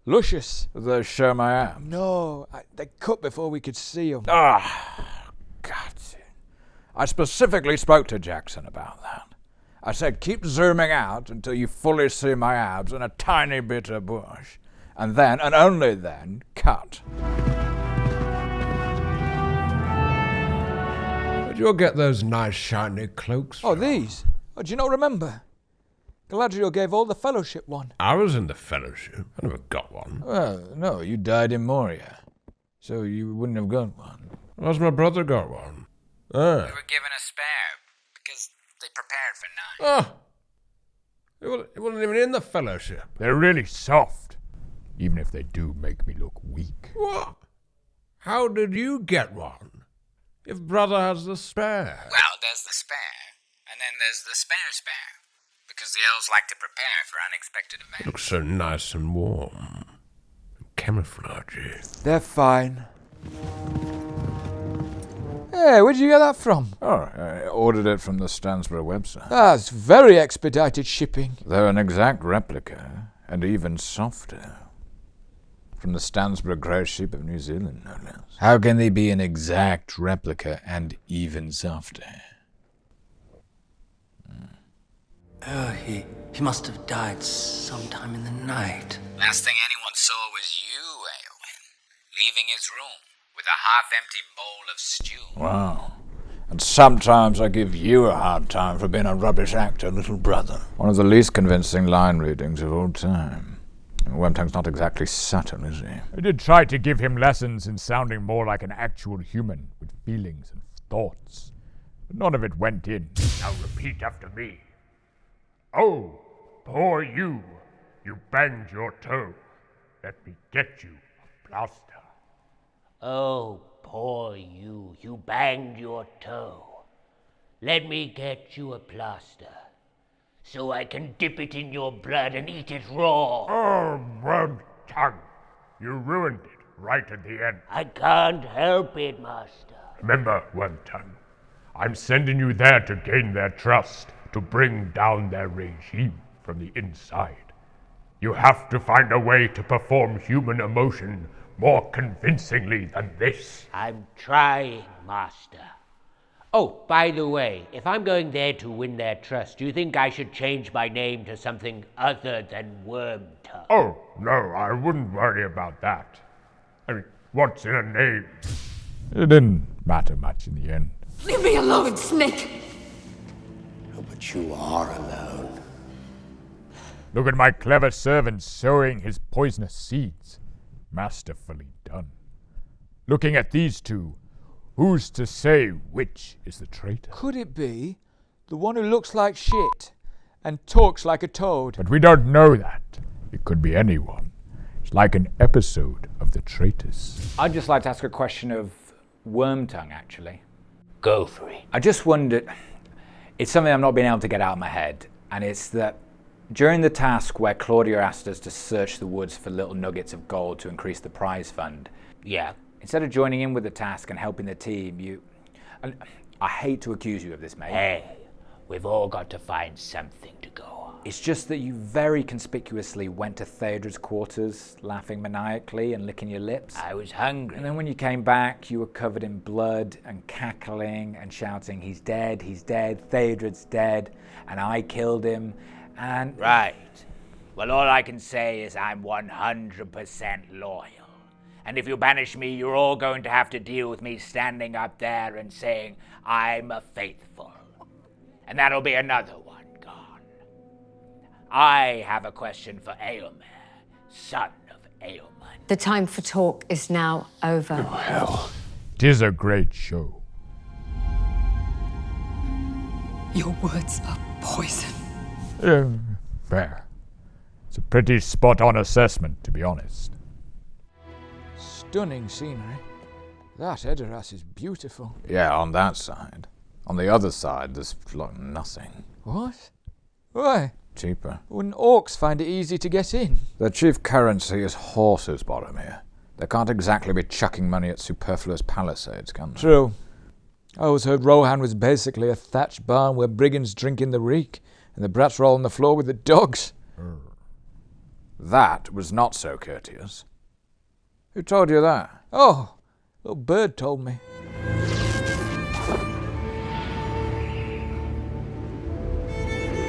Luscious. Did they show my abs? No, they cut before we could see them. Ah, God. I specifically spoke to Jackson about that. I said, keep zooming out until you fully see my abs and a tiny bit of bush. And then, and only then, cut. Where'd you get those nice shiny cloaks Oh, from? these? Oh, do you not remember? Galadriel gave all the Fellowship one. I was in the Fellowship. I never got one. Well, no, you died in Moria. So you wouldn't have got one. Where's my brother got one? We were given a spare because they prepared for 9. It wasn't even in the Fellowship. They're really soft, even if they do make me look weak. What? How did you get one? If brother has the spare. Well, there's the spare, and then there's the spare, because the elves like to prepare for unexpected events. Looks so nice and warm. And camouflagey. They're fine. Hey, where'd you get that from? Oh, I ordered it from the Stansborough website. That's very expedited shipping. They're an exact replica, and even softer. From the Stansborough Grey Sheep of New Zealand, no less. How can they be an exact replica and even softer? Oh, he must have died sometime in the night. Last thing anyone saw was you, Eowyn, leaving his room with a half-empty bowl of stew. Wow. And sometimes I give you a hard time for being a rubbish actor, little brother. One of the least convincing line readings of all time. Wormtongue's not exactly subtle, is he? I did try to give him lessons in sounding more like an actual human with feelings and thoughts. But none of it went in. Now repeat after me. Oh, poor you. You banged your toe. Let me get you a plaster. Oh, poor you. You banged your toe. Let me get you a plaster, so I can dip it in your blood and eat it raw. Oh, Wormtongue. You ruined it right at the end. I can't help it, Master. Remember, Wormtongue, I'm sending you there to gain their trust, to bring down their regime from the inside. You have to find a way to perform human emotion more convincingly than this. I'm trying, Master. Oh, by the way, if I'm going there to win their trust, do you think I should change my name to something other than Wormtongue? Oh, no, I wouldn't worry about that. I mean, what's in a name? It didn't matter much in the end. Leave me alone, Snake! Oh, but you are alone. Look at my clever servant sowing his poisonous seeds. Masterfully done. Looking at these two, who's to say which is the traitor? Could it be the one who looks like shit and talks like a toad? But we don't know that. It could be anyone. It's like an episode of The Traitors. I'd just like to ask a question of Wormtongue, actually. Go for it. I just wondered, it's something I'm not being able to get out of my head, and it's that during the task where Claudia asked us to search the woods for little nuggets of gold to increase the prize fund, Yeah. instead of joining in with the task and helping the team, you... And I hate to accuse you of this, mate. Hey, we've all got to find something to go on. It's just that you very conspicuously went to Theoden's quarters, laughing maniacally and licking your lips. I was hungry. And then when you came back, you were covered in blood and cackling and shouting, he's dead, Theoden's dead, and I killed him, and... Right. Well, all I can say is I'm 100% loyal. And if you banish me, you're all going to have to deal with me standing up there and saying, I'm a faithful. and that'll be another one gone. I have a question for Eomer, son of Eomer. The time for talk is now over. Oh, hell. 'Tis a great show. Your words are poison. Fair. It's a pretty spot-on assessment, to be honest. Stunning scenery. That Edoras is beautiful. Yeah, on that side. On the other side, there's like nothing. What? Why? Cheaper. Wouldn't orcs find it easy to get in? Their chief currency is horses, Boromir. They can't exactly be chucking money at superfluous palisades, can they? True. I always heard Rohan was basically a thatched barn where brigands drink in the reek, and the brats roll on the floor with the dogs. That was not so courteous. Who told you that? Oh, little bird told me.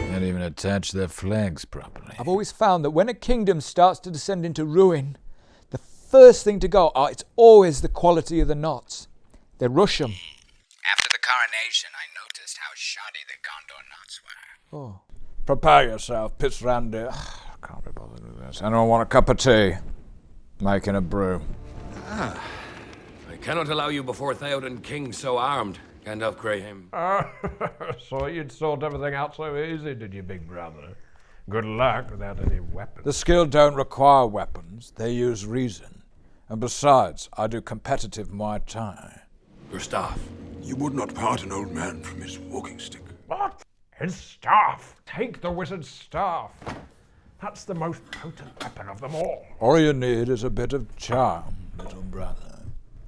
Can't even attach their flags properly. I've always found that when a kingdom starts to descend into ruin, the first thing to go, it's always the quality of the knots. They rush them. After the coronation, I noticed how shoddy the Gondor knots were. Oh. Prepare yourself, Piss Randy. Can't be bothered with this. Anyone want a cup of tea? Making a brew. I cannot allow you before Theoden King so armed, Gandalf Graham. So you'd sort everything out so easy, did you, big brother? Good luck without any weapons. The skilled don't require weapons, they use reason. And besides, I do competitive Muay Thai. Your staff. You would not part an old man from his walking stick. What? His staff. Take the wizard's staff. That's the most potent weapon of them all. All you need is a bit of charm, little brother.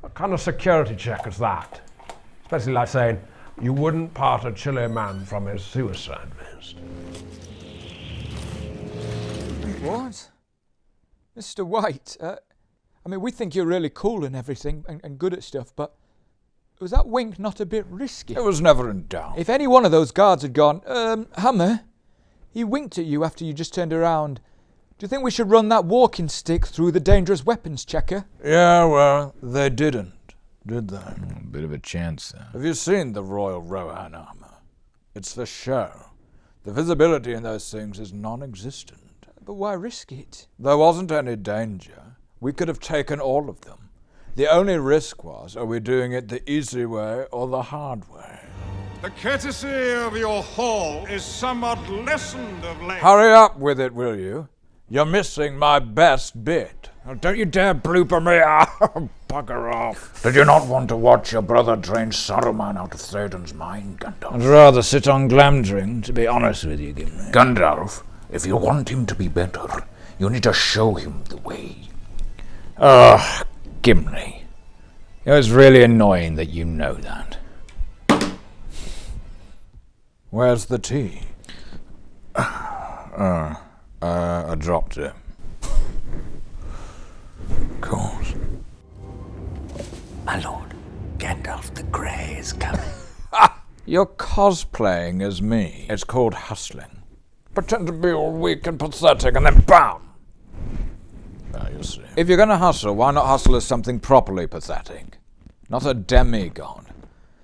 What kind of security check is that? Especially like saying, you wouldn't part a chilly man from his suicide vest. What? Mr. White, we think you're really cool and everything, and good at stuff, but was that wink not a bit risky? It was never in doubt. If any one of those guards had gone, Hammer, he winked at you after you just turned around. Do you think we should run that walking stick through the dangerous weapons checker? Yeah, well, they didn't, did they? A bit of a chance there. Have you seen the Royal Rohan armor? It's for show. The visibility in those things is non-existent. But why risk it? There wasn't any danger. We could have taken all of them. The only risk was, are we doing it the easy way or the hard way? The courtesy of your hall is somewhat lessened of late. Hurry up with it, will you? You're missing my best bit. Oh, don't you dare blooper me. Bugger off. Did you not want to watch your brother drain Saruman out of Theoden's mind, Gandalf? I'd rather sit on Glamdring, to be honest with you, Gimli. Gandalf, if you want him to be better, you need to show him the way. Gimli. It was really annoying that you know that. Where's the tea? I dropped it. Of course. My lord, Gandalf the Grey is coming. You're cosplaying as me. It's called hustling. Pretend to be all weak and pathetic and then BAM! Now you see. If you're gonna hustle, why not hustle as something properly pathetic? Not a demigod.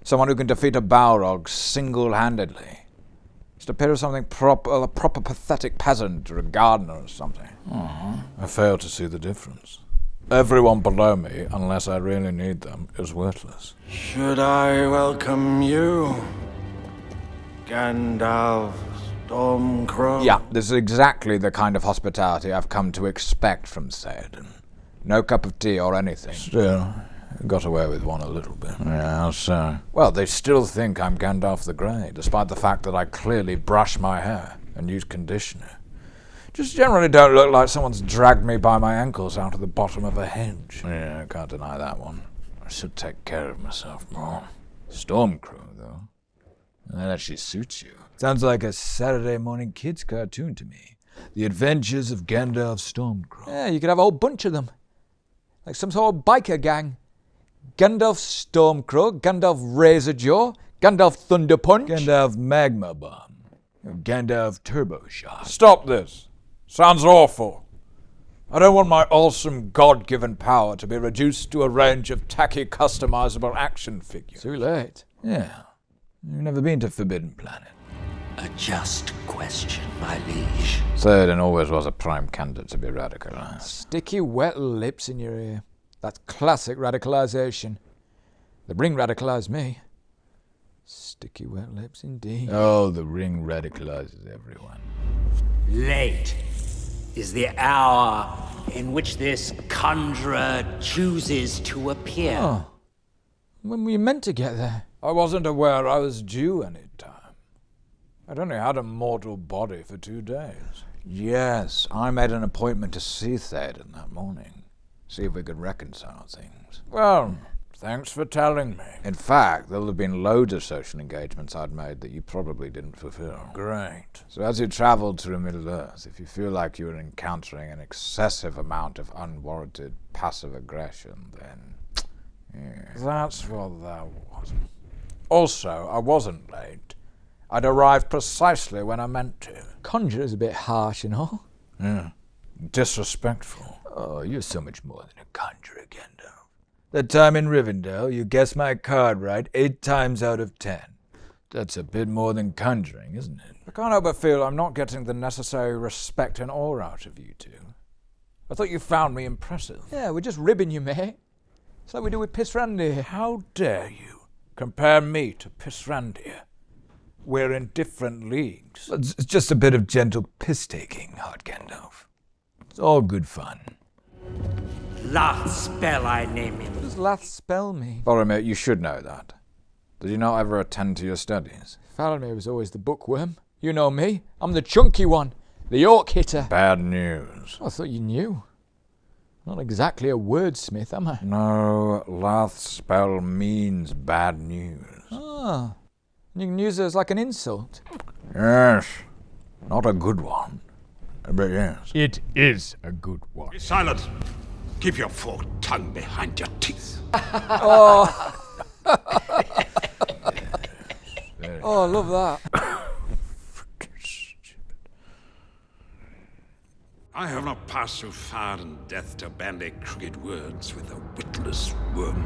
Someone who can defeat a Balrog single-handedly. Just appear as something proper, a proper pathetic peasant or a gardener or something. I fail to see the difference. Everyone below me, unless I really need them, is worthless. Should I welcome you, Gandalf Stormcrow? Yeah, this is exactly the kind of hospitality I've come to expect from Theoden. No cup of tea or anything. Still, got away with one a little bit. Yeah, how so? Well, they still think I'm Gandalf the Grey, despite the fact that I clearly brush my hair and use conditioner. Just generally don't look like someone's dragged me by my ankles out of the bottom of a hedge. Yeah, I can't deny that one. I should take care of myself more. Stormcrow, though. That actually suits you. Sounds like a Saturday morning kids cartoon to me. The Adventures of Gandalf Stormcrow. Yeah, you could have a whole bunch of them. Like some sort of biker gang. Gandalf Stormcrow, Gandalf Razorjaw, Gandalf Thunderpunch. Gandalf Magma Bomb. Gandalf Turbo Shot. Stop this. Sounds awful. I don't want my awesome God-given power to be reduced to a range of tacky customizable action figures. Too late. Yeah. You've never been to Forbidden Planet. A just question, my liege. Theoden always was a prime candidate to be radicalized. Sticky wet lips in your ear. That's classic radicalization. The ring radicalized me. Sticky wet lips indeed. Oh, the ring radicalizes everyone. Late is the hour in which this conjurer chooses to appear. Oh. When were you meant to get there? I wasn't aware I was due any time. I'd only had a mortal body for 2 days. Yes, I made an appointment to see Theoden that morning. See if we could reconcile things. Well, thanks for telling me. In fact, there'll have been loads of social engagements I'd made that you probably didn't fulfill. Great. So as you travelled through Middle-earth, if you feel like you were encountering an excessive amount of unwarranted passive aggression, then... yeah. That's what that was. Also, I wasn't late. I'd arrived precisely when I meant to. Conjurer's a bit harsh and all. Yeah. Disrespectful. Oh, you're so much more than a conjurer, Gandalf. That time in Rivendell, you guessed my card right 8 times out of 10. That's a bit more than conjuring, isn't it? I can't help but feel I'm not getting the necessary respect and awe out of you two. I thought you found me impressive. Yeah, we're just ribbing you, mate. It's like we do with Pisrandir. How dare you compare me to Pisrandir? We're in different leagues. It's just a bit of gentle piss-taking, Hot Gandalf. It's all good fun. Lath spell I name him. What does Lath spell mean? Faramir, you should know that. Did you not ever attend to your studies? Faramir was always the bookworm. You know me. I'm the chunky one. The York hitter. Bad news. I thought you knew. Not exactly a wordsmith, am I? No, Lath spell means bad news. Ah. You can use it as like an insult. Yes. Not a good one. But yes. It is a good one. Be silent. Keep your forked tongue behind your teeth. Oh. Oh, I love that. I have not passed through fire and death to bandy crooked words with a witless worm.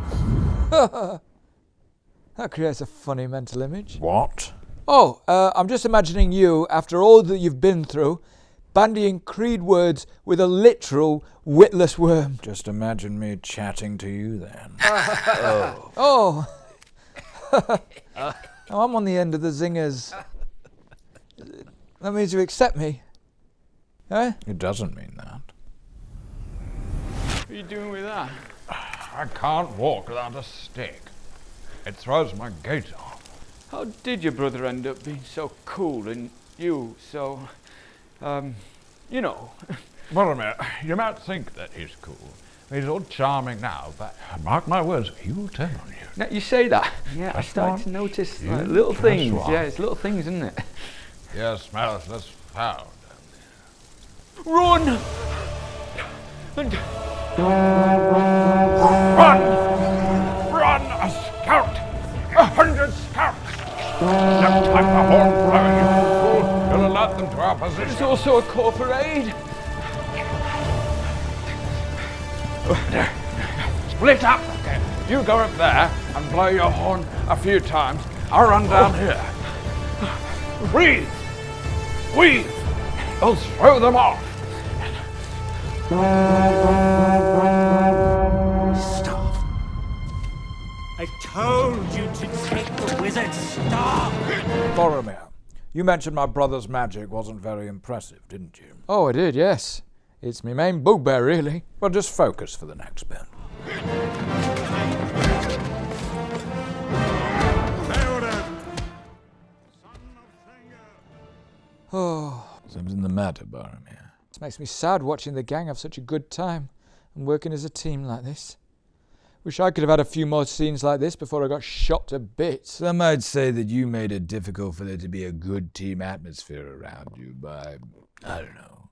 That creates a funny mental image. What? Oh, I'm just imagining you, after all that you've been through, bandying creed words with a literal witless worm. Just imagine me chatting to you then. Oh. Oh, I'm on the end of the zingers. That means you accept me. Eh? It doesn't mean that. What are you doing with that? I can't walk without a stick. It throws my gait off. How did your brother end up being so cool and you so, you know? Boromir, you might think that he's cool. He's all charming now, but mark my words, he will turn on you. Now, you say that. Yeah, I Just started one. to notice You like, little just things. one. Yeah, it's little things, isn't it? Yeah, smells less foul. Run! And Run! A scout! 100 scouts! Next time the horn blows, you fool, you'll alert them to our position. there's also a call for aid. Split up! Okay. You go up there and blow your horn a few times. I'll run down here. Breathe! Weave! I'll throw them off! Stop. I told you to take the wizard's staff. Boromir, you mentioned my brother's magic wasn't very impressive, didn't you? Oh, I did, yes. It's my main bugbear, really. Well, just focus for the next bit. Oh. Something the matter, Boromir? It makes me sad watching the gang have such a good time and working as a team like this. Wish I could have had a few more scenes like this before I got shot to bits. Some might say that you made it difficult for there to be a good team atmosphere around you by, I don't know,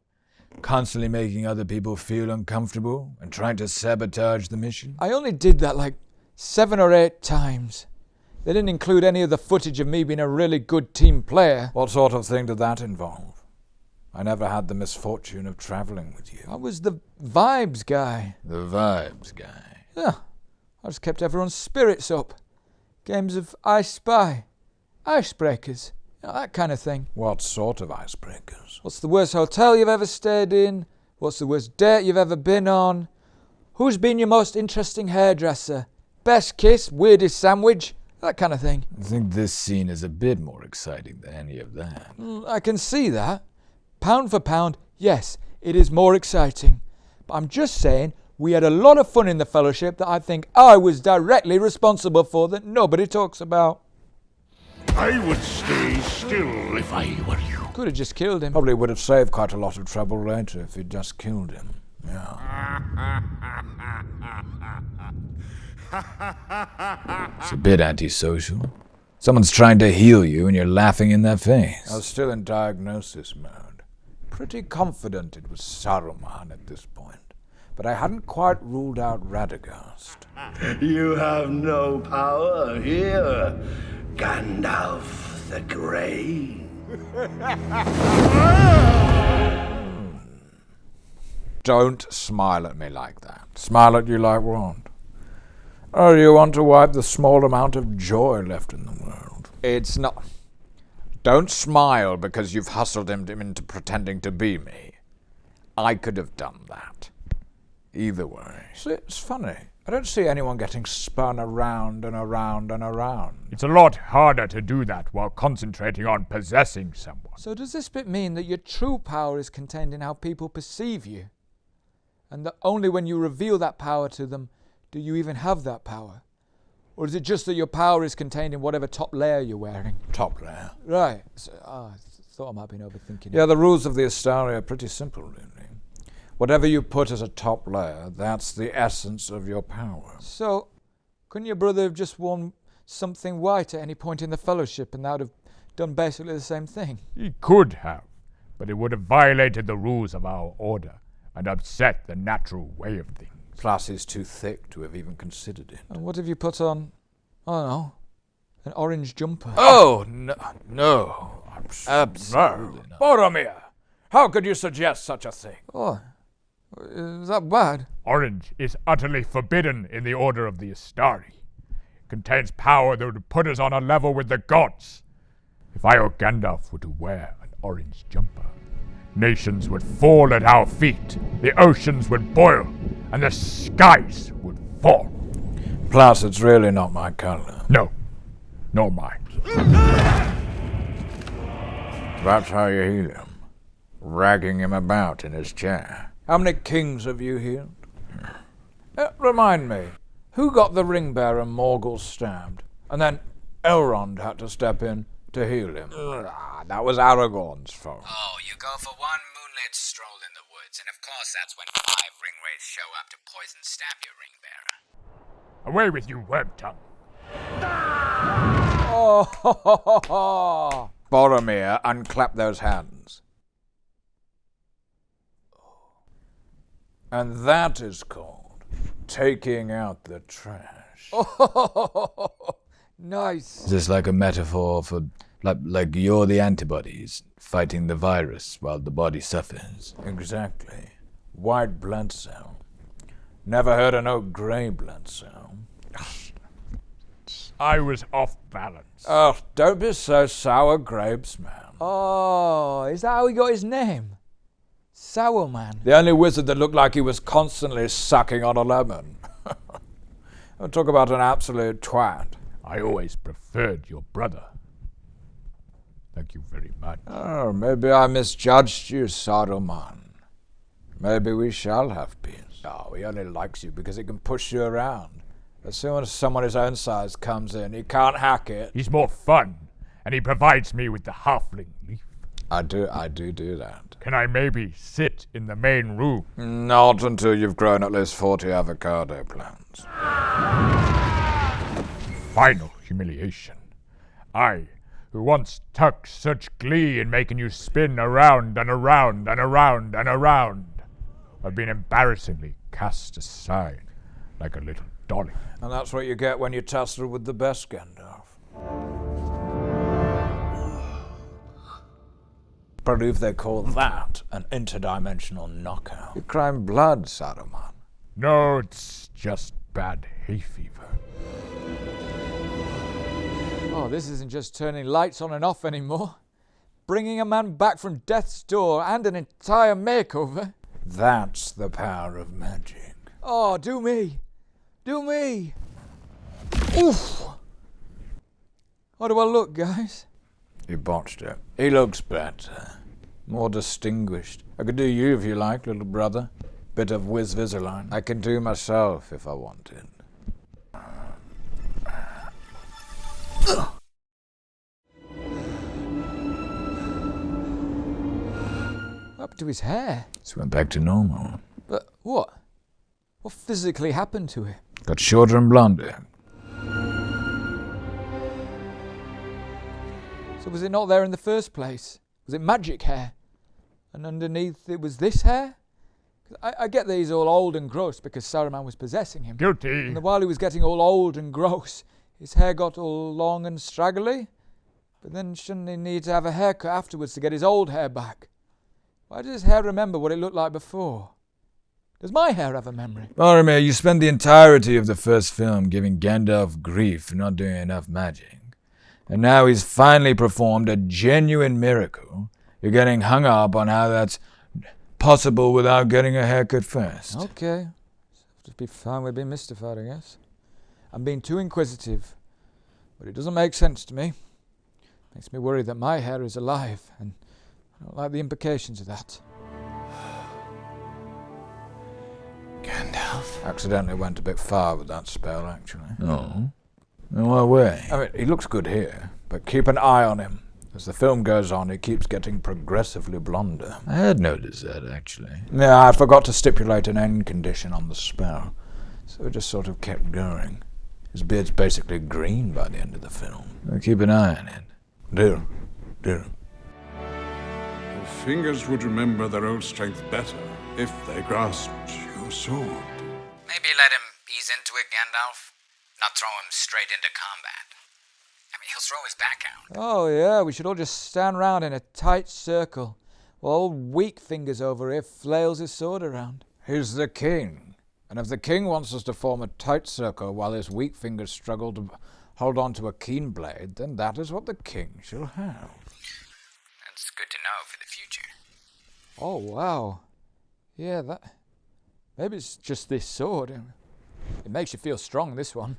constantly making other people feel uncomfortable and trying to sabotage the mission. I only did that like 7 or 8 times. They didn't include any of the footage of me being a really good team player. What sort of thing did that involve? I never had the misfortune of travelling with you. I was the vibes guy. The vibes guy. Yeah. I just kept everyone's spirits up. Games of I Spy, icebreakers, That kind of thing. What sort of icebreakers? What's the worst hotel you've ever stayed in? What's the worst date you've ever been on? Who's been your most interesting hairdresser? Best kiss? Weirdest sandwich? That kind of thing. I think this scene is a bit more exciting than any of that. I can see that. Pound for pound, yes, it is more exciting. But I'm just saying, we had a lot of fun in the Fellowship that I think I was directly responsible for that nobody talks about. I would stay still if I were you. Could have just killed him. Probably would have saved quite a lot of trouble later if he'd just killed him. Yeah. It's a bit antisocial. Someone's trying to heal you and you're laughing in their face. I was still in diagnosis mode. Pretty confident it was Saruman at this point. But I hadn't quite ruled out Radagast. You have no power here, Gandalf the Grey. Don't smile at me like that. Smile at you like what? Oh, you want to wipe the small amount of joy left in the world. It's not... Don't smile because you've hustled him into pretending to be me. I could have done that. Either way. See, it's funny. I don't see anyone getting spun around and around and around. It's a lot harder to do that while concentrating on possessing someone. So does this bit mean that your true power is contained in how people perceive you? And that only when you reveal that power to them do you even have that power? Or is it just that your power is contained in whatever top layer you're wearing? Top layer? Right. So, I thought I might have been overthinking it. Yeah, the rules of the Astari are pretty simple, really. Whatever you put as a top layer, that's the essence of your power. So, couldn't your brother have just worn something white at any point in the Fellowship and that would have done basically the same thing? He could have, but it would have violated the rules of our order and upset the natural way of things. Plus, he's too thick to have even considered it. And what if you put on, I don't know, an orange jumper? Oh, no. Absolutely not. Boromir, how could you suggest such a thing? Oh, is that bad? Orange is utterly forbidden in the Order of the Astari. It contains power that would put us on a level with the gods. If I or Gandalf were to wear an orange jumper, nations would fall at our feet, the oceans would boil, and the skies would fall. Plus, it's really not my color. No, nor mine. That's how you heal him. Ragging him about in his chair. How many kings have you healed? Remind me, who got the ring bearer Morgul stabbed? And then Elrond had to step in to heal him. That was Aragorn's fault. Oh, you go for one moonlit stroll in the woods, and of course that's when 5 ringwraiths show up to poison stab your ring bearer. Away with you, Wormtongue. Oh, Boromir, unclap those hands. And that is called taking out the trash. Oh, nice. Is this like a metaphor for, like you're the antibodies fighting the virus while the body suffers? Exactly. White blood cell. Never heard of no grey blood cell. I was off balance. Oh, don't be so sour grapes, man. Oh, is that how he got his name? Sour Man. The only wizard that looked like he was constantly sucking on a lemon. Talk about an absolute twat. I always preferred your brother. Thank you very much. Oh, maybe I misjudged you, Saruman. Maybe we shall have peace. Oh, he only likes you because he can push you around. As soon as someone his own size comes in, he can't hack it. He's more fun, and he provides me with the halfling leaf. I do that. Can I maybe sit in the main room? Not until you've grown at least 40 avocado plants. Final humiliation. I, who once took such glee in making you spin around and around and around and around, have been embarrassingly cast aside like a little dolly. And that's what you get when you tussle with the best, Gandalf. Believe they call that an interdimensional knockout. You're crying blood, Saruman. No, it's just bad hay fever. Oh, this isn't just turning lights on and off anymore. Bringing a man back from death's door and an entire makeover. That's the power of magic. Oh, do me. Do me. Oof. How do I look, guys? You botched it. He looks better. More distinguished. I could do you if you like, little brother. Bit of Invisalign. I can do myself if I wanted. What happened to his hair? Just went back to normal. But what? What physically happened to it? Got shorter and blonder. So was it not there in the first place? Was it magic hair? And underneath it was this hair? I get that he's all old and gross because Saruman was possessing him. Guilty. And while he was getting all old and gross, his hair got all long and straggly. But then shouldn't he need to have a haircut afterwards to get his old hair back? Why does his hair remember what it looked like before? Does my hair have a memory? Faramir, you spent the entirety of the first film giving Gandalf grief for not doing enough magic. And now he's finally performed a genuine miracle. You're getting hung up on how that's possible without getting a haircut first. Okay. Just be fine with being mystified, I guess. I'm being too inquisitive. But it doesn't make sense to me. Makes me worry that my hair is alive, and I don't like the implications of that. Gandalf accidentally went a bit far with that spell, actually. Oh? In what way? I mean, he looks good here, but keep an eye on him. As the film goes on, he keeps getting progressively blonder. I had noticed that, actually. Yeah, I forgot to stipulate an end condition on the spell, so it just sort of kept going. His beard's basically green by the end of the film. I'll keep an eye on it. Do. Your fingers would remember their old strength better if they grasped your sword. Maybe let him ease into it, Gandalf. Not throw him straight into combat. I mean, he'll throw his back out. Oh yeah, we should all just stand round in a tight circle while old weak fingers over here flails his sword around. He's the king, and if the king wants us to form a tight circle while his weak fingers struggle to hold on to a keen blade, then that is what the king shall have. That's good to know for the future. Oh wow. Yeah, that... Maybe it's just this sword. It makes you feel strong, this one.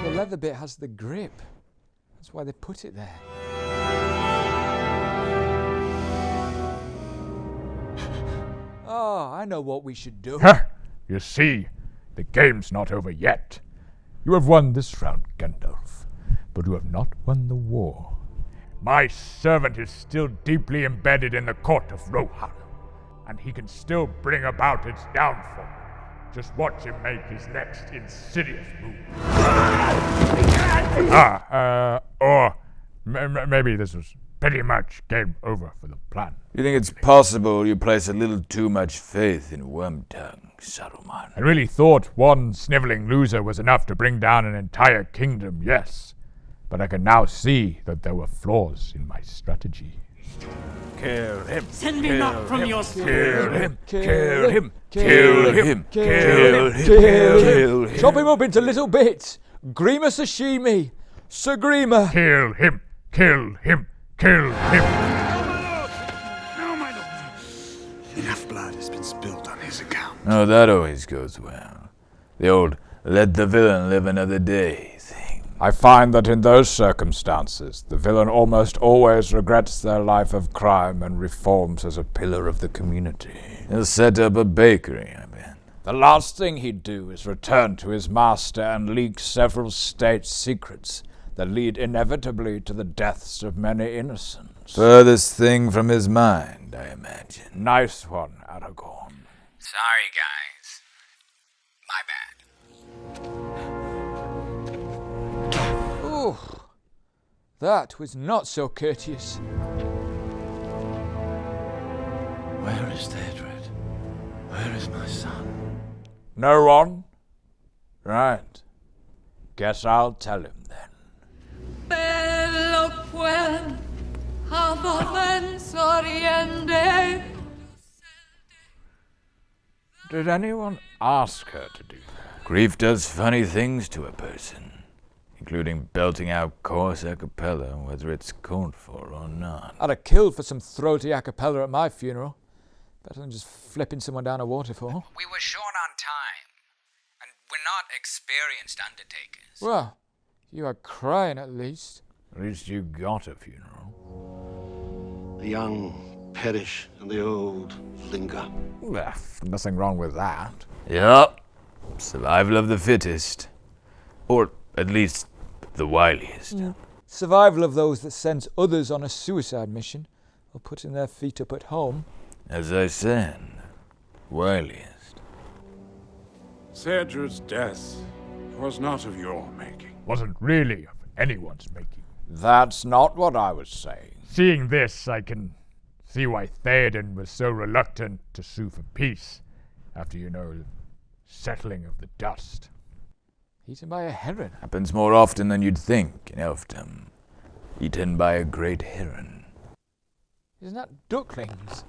The leather bit has the grip. That's why they put it there. Oh, I know what we should do. You see, the game's not over yet. You have won this round, Gandalf, but you have not won the war. My servant is still deeply embedded in the court of Rohan, and he can still bring about its downfall. Just watch him make his next insidious move. Maybe this was pretty much game over for the plan. You think it's possible you place a little too much faith in Wormtongue, Saruman? I really thought one sniveling loser was enough to bring down an entire kingdom, yes. But I can now see that there were flaws in my strategy. Kill him. Send me not from your Kill him. Kill him. Kill him. Kill him. Chop him up into little bits. Grima sashimi. Sir Grima. Kill him. Kill him. Kill him. No, my lord. Enough blood has been spilled on his account. Oh, that always goes well. The old let the villain live another day thing. I find that in those circumstances, the villain almost always regrets their life of crime and reforms as a pillar of the community. He'll set up a bakery, I bet. The last thing he'd do is return to his master and leak several state secrets that lead inevitably to the deaths of many innocents. Furthest thing from his mind, I imagine. Nice one, Aragorn. Sorry, guys. My bad. Oh, that was not so courteous. Where is Theoden? Where is my son? No one? Right. Guess I'll tell him then. Did anyone ask her to do that? Grief does funny things to a person, including belting out coarse a cappella, whether it's called for or not. I'd have killed for some throaty a cappella at my funeral. Better than just flipping someone down a waterfall. We were short on time, and we're not experienced undertakers. Well, you are crying at least. At least you got a funeral. The young perish and the old linger. Well, nothing wrong with that. Yup. Survival of the fittest. Or at least the wiliest. Survival of those that sends others on a suicide mission, or putting their feet up at home. As I said, wiliest. Cedric's death was not of your making. Wasn't really of anyone's making. That's not what I was saying. Seeing this, I can see why Theoden was so reluctant to sue for peace after, the settling of the dust. Eaten by a heron. Happens more often than you'd think in elfdom. Eaten by a great heron. Isn't that ducklings?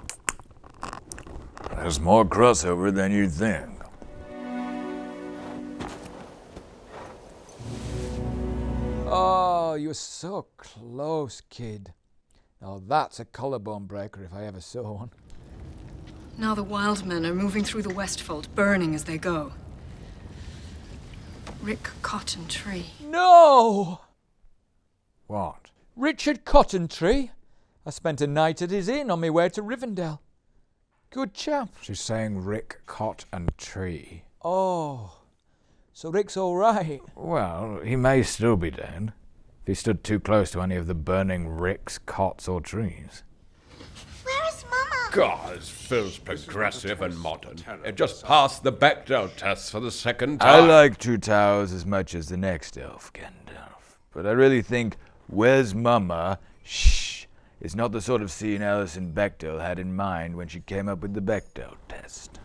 There's more crossover than you'd think. Oh, you were so close, kid. Now that's a collarbone breaker if I ever saw one. Now the wild men are moving through the Westfold, burning as they go. Rick Cotton Tree. No! What? Richard Cottontree. I spent a night at his inn on my way to Rivendell. Good chap. She's saying Rick, Cot and Tree. Oh, so Rick's all right. Well, he may still be dead. If he stood too close to any of the burning ricks, cots, or trees. Where is Mama? God, this feels progressive and modern. It just passed the Bechdel test for the second I time. like Two Towers as much as the next elf, Gandalf. But I really think Where's Mama? Shh. Is not the sort of scene Alison Bechdel had in mind when she came up with the Bechdel test.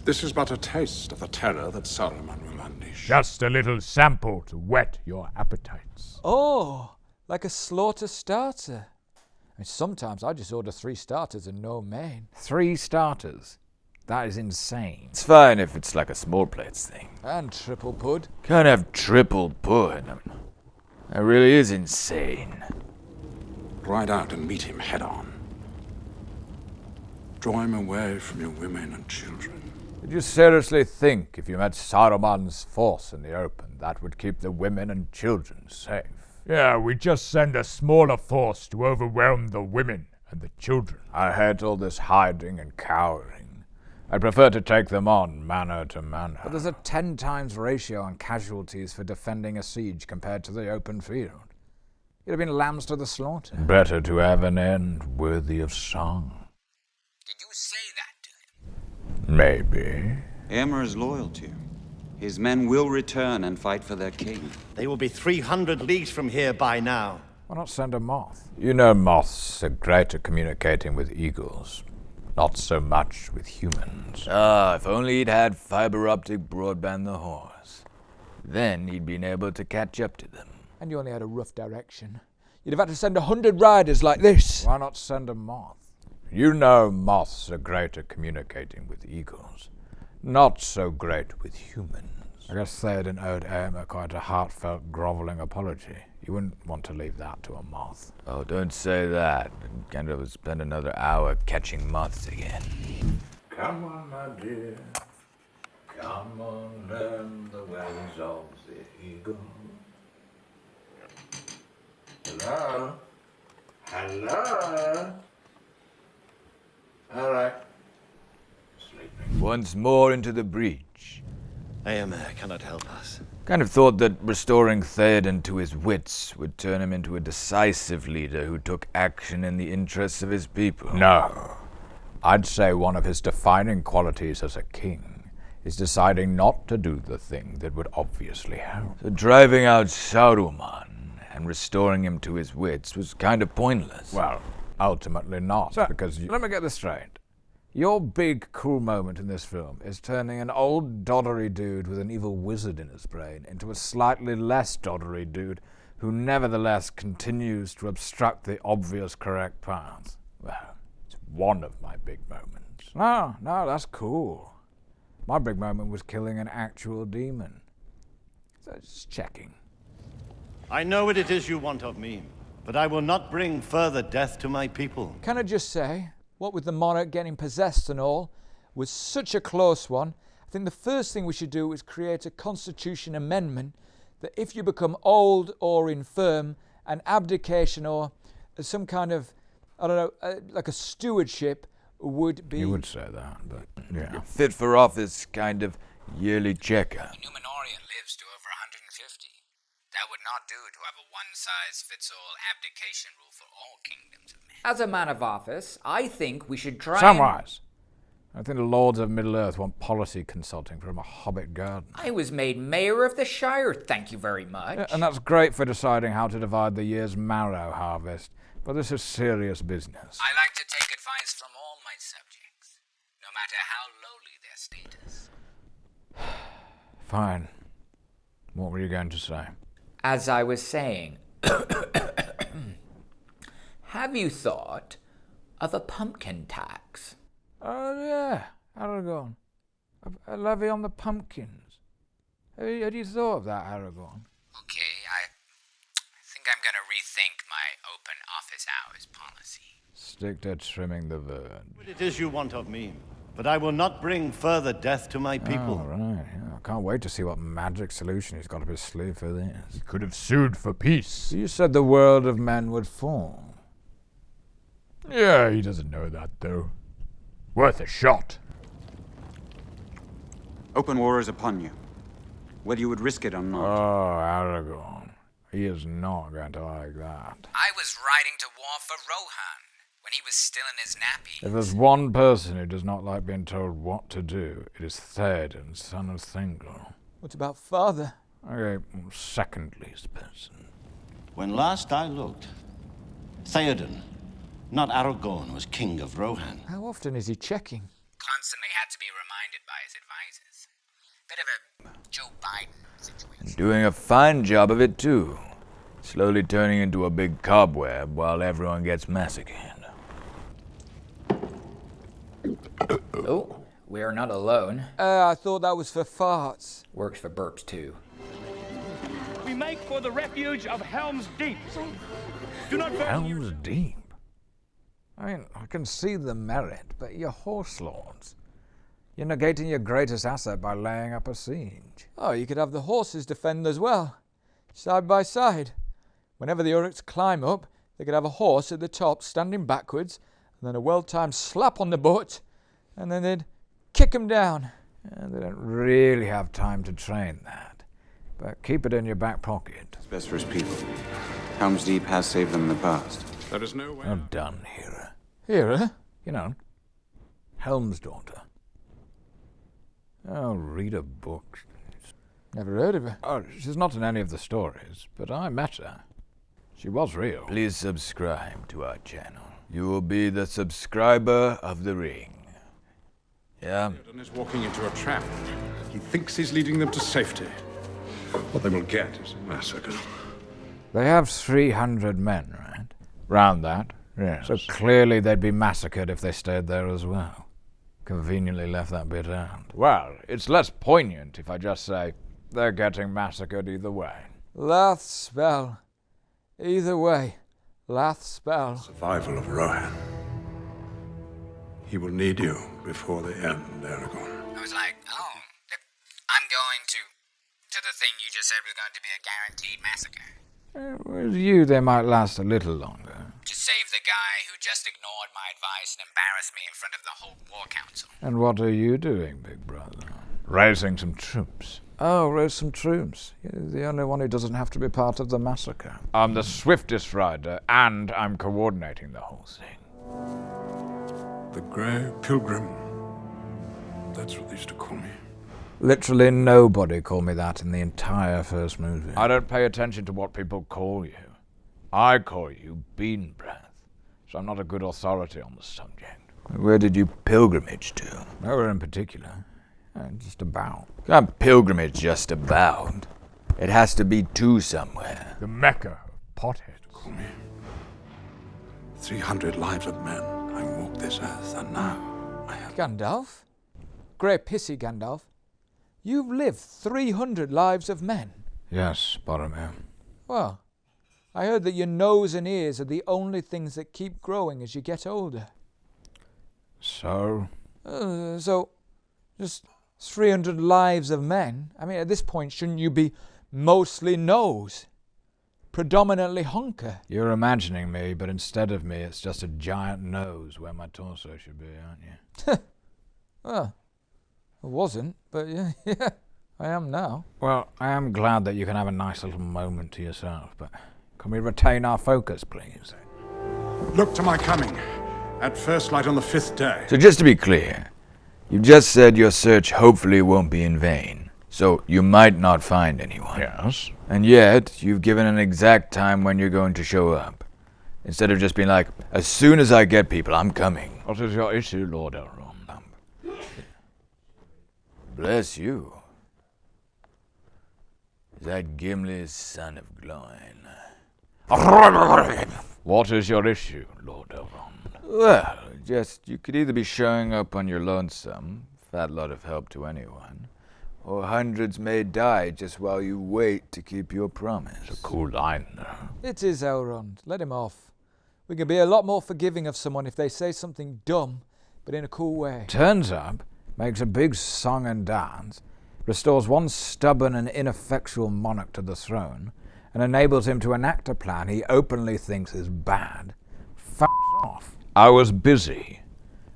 This is but a taste of the terror that Saruman will unleash. Just a little sample to whet your appetites. Oh, like a slaughter starter. Sometimes I just order 3 starters and no main. 3 starters? That is insane. It's fine if it's like a small plates thing. And triple pud. Can't have triple pud. That really is insane. Ride out and meet him head on. Draw him away from your women and children. Did you seriously think if you met Saruman's force in the open, that would keep the women and children safe? Yeah, we just send a smaller force to overwhelm the women and the children. I hate all this hiding and cowering. I prefer to take them on manor to manor. But there's a 10 times ratio on casualties for defending a siege compared to the open field. You'd have been lambs to the slaughter. Better to have an end worthy of song. Did you say that to him? Maybe. Eomer is loyal to you. His men will return and fight for their king. They will be 300 leagues from here by now. Why not send a moth? You know moths are great at communicating with eagles. Not so much with humans. Ah, if only he'd had fiber optic broadband the horse. Then he'd been able to catch up to them. And you only had a rough direction. You'd have had to send 100 riders like this. Why not send a moth? You know moths are great at communicating with eagles. Not so great with humans. I guess Theoden owed Eomer quite a heartfelt, grovelling apology. You wouldn't want to leave that to a moth. Oh, don't say that. Gandalf would spend another hour catching moths again. Come on, my dear. Come on, learn the ways of the eagle. Hello? Hello? All right. Sleeping. Once more into the breach. Eomer cannot help us. Kind of thought that restoring Theoden to his wits would turn him into a decisive leader who took action in the interests of his people. No. I'd say one of his defining qualities as a king is deciding not to do the thing that would obviously help. So driving out Saruman and restoring him to his wits was kind of pointless. Well, ultimately not, So, because let me get this straight. Your big cool moment in this film is turning an old doddery dude with an evil wizard in his brain into a slightly less doddery dude who nevertheless continues to obstruct the obvious correct path. Well, it's one of my big moments. No, that's cool. My big moment was killing an actual demon. So just checking. I know what it is you want of me, but I will not bring further death to my people. Can I just say, what with the monarch getting possessed and all, was such a close one. I think the first thing we should do is create a constitution amendment that if you become old or infirm, an abdication or some kind of, I don't know, like a stewardship would be... You would say that, but yeah. Fit for office kind of yearly checkup. A Numenorian lives to over 150. That would not do to have a one-size-fits-all abdication rule for all kingdoms of men. As a man of office, I think we should try Samwise. I think the Lords of Middle-earth want policy consulting from a hobbit garden. I was made mayor of the Shire, thank you very much. Yeah, and that's great for deciding how to divide the year's marrow harvest, but this is serious business. I like to take advice from all my subjects, no matter how lowly their status. Fine. What were you going to say? As I was saying, have you thought of a pumpkin tax? Oh, yeah, Aragorn. A levy on the pumpkins. Had you thought of that, Aragorn? Okay, I think I'm going to rethink my open office hours policy. Stick to trimming the verge. What it is you want of me, but I will not bring further death to my people. Oh, right. Yeah, I can't wait to see what magic solution he's got up his sleeve for this. He could have sued for peace. You said the world of men would fall. Yeah, he doesn't know that, though. Worth a shot. Open war is upon you. Whether you would risk it or not. Oh, Aragorn. He is not going to like that. I was riding to war for Rohan when he was still in his nappy. If there's one person who does not like being told what to do, it is Theoden, son of Thingol. What about father? Okay, second least person. When last I looked, Theoden, not Aragorn, was king of Rohan. How often is he checking? Constantly had to be reminded by his advisors. Bit of a Joe Biden situation. Doing a fine job of it, too. Slowly turning into a big cobweb while everyone gets massacred. Oh, we're not alone. I thought that was for farts. Works for burps, too. We make for the refuge of Helms Deep. Do not burn Helms Deep? I mean, I can see the merit, but you're horse lords. You're negating your greatest asset by laying up a siege. Oh, you could have the horses defend as well. Side by side. Whenever the Uruks climb up, they could have a horse at the top standing backwards, and then a well-timed slap on the butt, and then they'd kick them down. Yeah, they don't really have time to train that, but keep it in your back pocket. It's best for his people. Helm's Deep has saved them in the past. There is no way. Well done, Hera. Hera? You know, Helm's daughter. Oh, read a book. Never heard of her. Oh, she's not in any of the stories, but I met her. She was real. Please subscribe to our channel. You will be the subscriber of the ring. Yeah? Theoden is walking into a trap. He thinks he's leading them to safety. What they will get is a massacre. They have 300 men, right? Round that. Yes. So clearly they'd be massacred if they stayed there as well. Conveniently left that bit out. Well, it's less poignant if I just say they're getting massacred either way. Lath spell. Either way, Lath spell. Survival of Rohan. He will need you before the end, Aragorn. I was like, oh, I'm going to the thing you just said was going to be a guaranteed massacre. With you, they might last a little longer. To save the guy who just ignored my advice and embarrassed me in front of the whole war council. And what are you doing, big brother? Raising some troops. Oh, raise some troops. You're the only one who doesn't have to be part of the massacre. I'm the swiftest rider, and I'm coordinating the whole thing. The Grey Pilgrim. That's what they used to call me. Literally nobody called me that in the entire first movie. I don't pay attention to what people call you. I call you Bean Breath, so I'm not a good authority on the subject. Where did you pilgrimage to? Nowhere in particular. Just about. Can't pilgrimage just about. It has to be to somewhere. The Mecca of potheads. Call me. 300 lives of men. I walk this earth, and now I have... Gandalf? Great pissy, Gandalf. You've lived 300 lives of men. Yes, Faramir. Well, I heard that your nose and ears are the only things that keep growing as you get older. So? So, just 300 lives of men? I mean, at this point, shouldn't you be mostly nose? Predominantly hunker? You're imagining me, but instead of me, it's just a giant nose where my torso should be, aren't you? Well, I wasn't, but yeah, I am now. Well, I am glad that you can have a nice little moment to yourself, but can we retain our focus, please? Look to my coming. At first light on the 5th day. So just to be clear, you just said your search hopefully won't be in vain. So you might not find anyone. Yes. And yet, you've given an exact time when you're going to show up. Instead of just being like, as soon as I get people, I'm coming. What is your issue, Lord Elrond? Bless you. Is that Gimli's son of Gloin? What is your issue, Lord Elrond? Well, just you could either be showing up on your lonesome, fat lot of help to anyone, or hundreds may die just while you wait to keep your promise. It's a cool line, though. It is, Elrond. Let him off. We can be a lot more forgiving of someone if they say something dumb, but in a cool way. Turns up, makes a big song and dance, restores one stubborn and ineffectual monarch to the throne, and enables him to enact a plan he openly thinks is bad. F*** off. I was busy.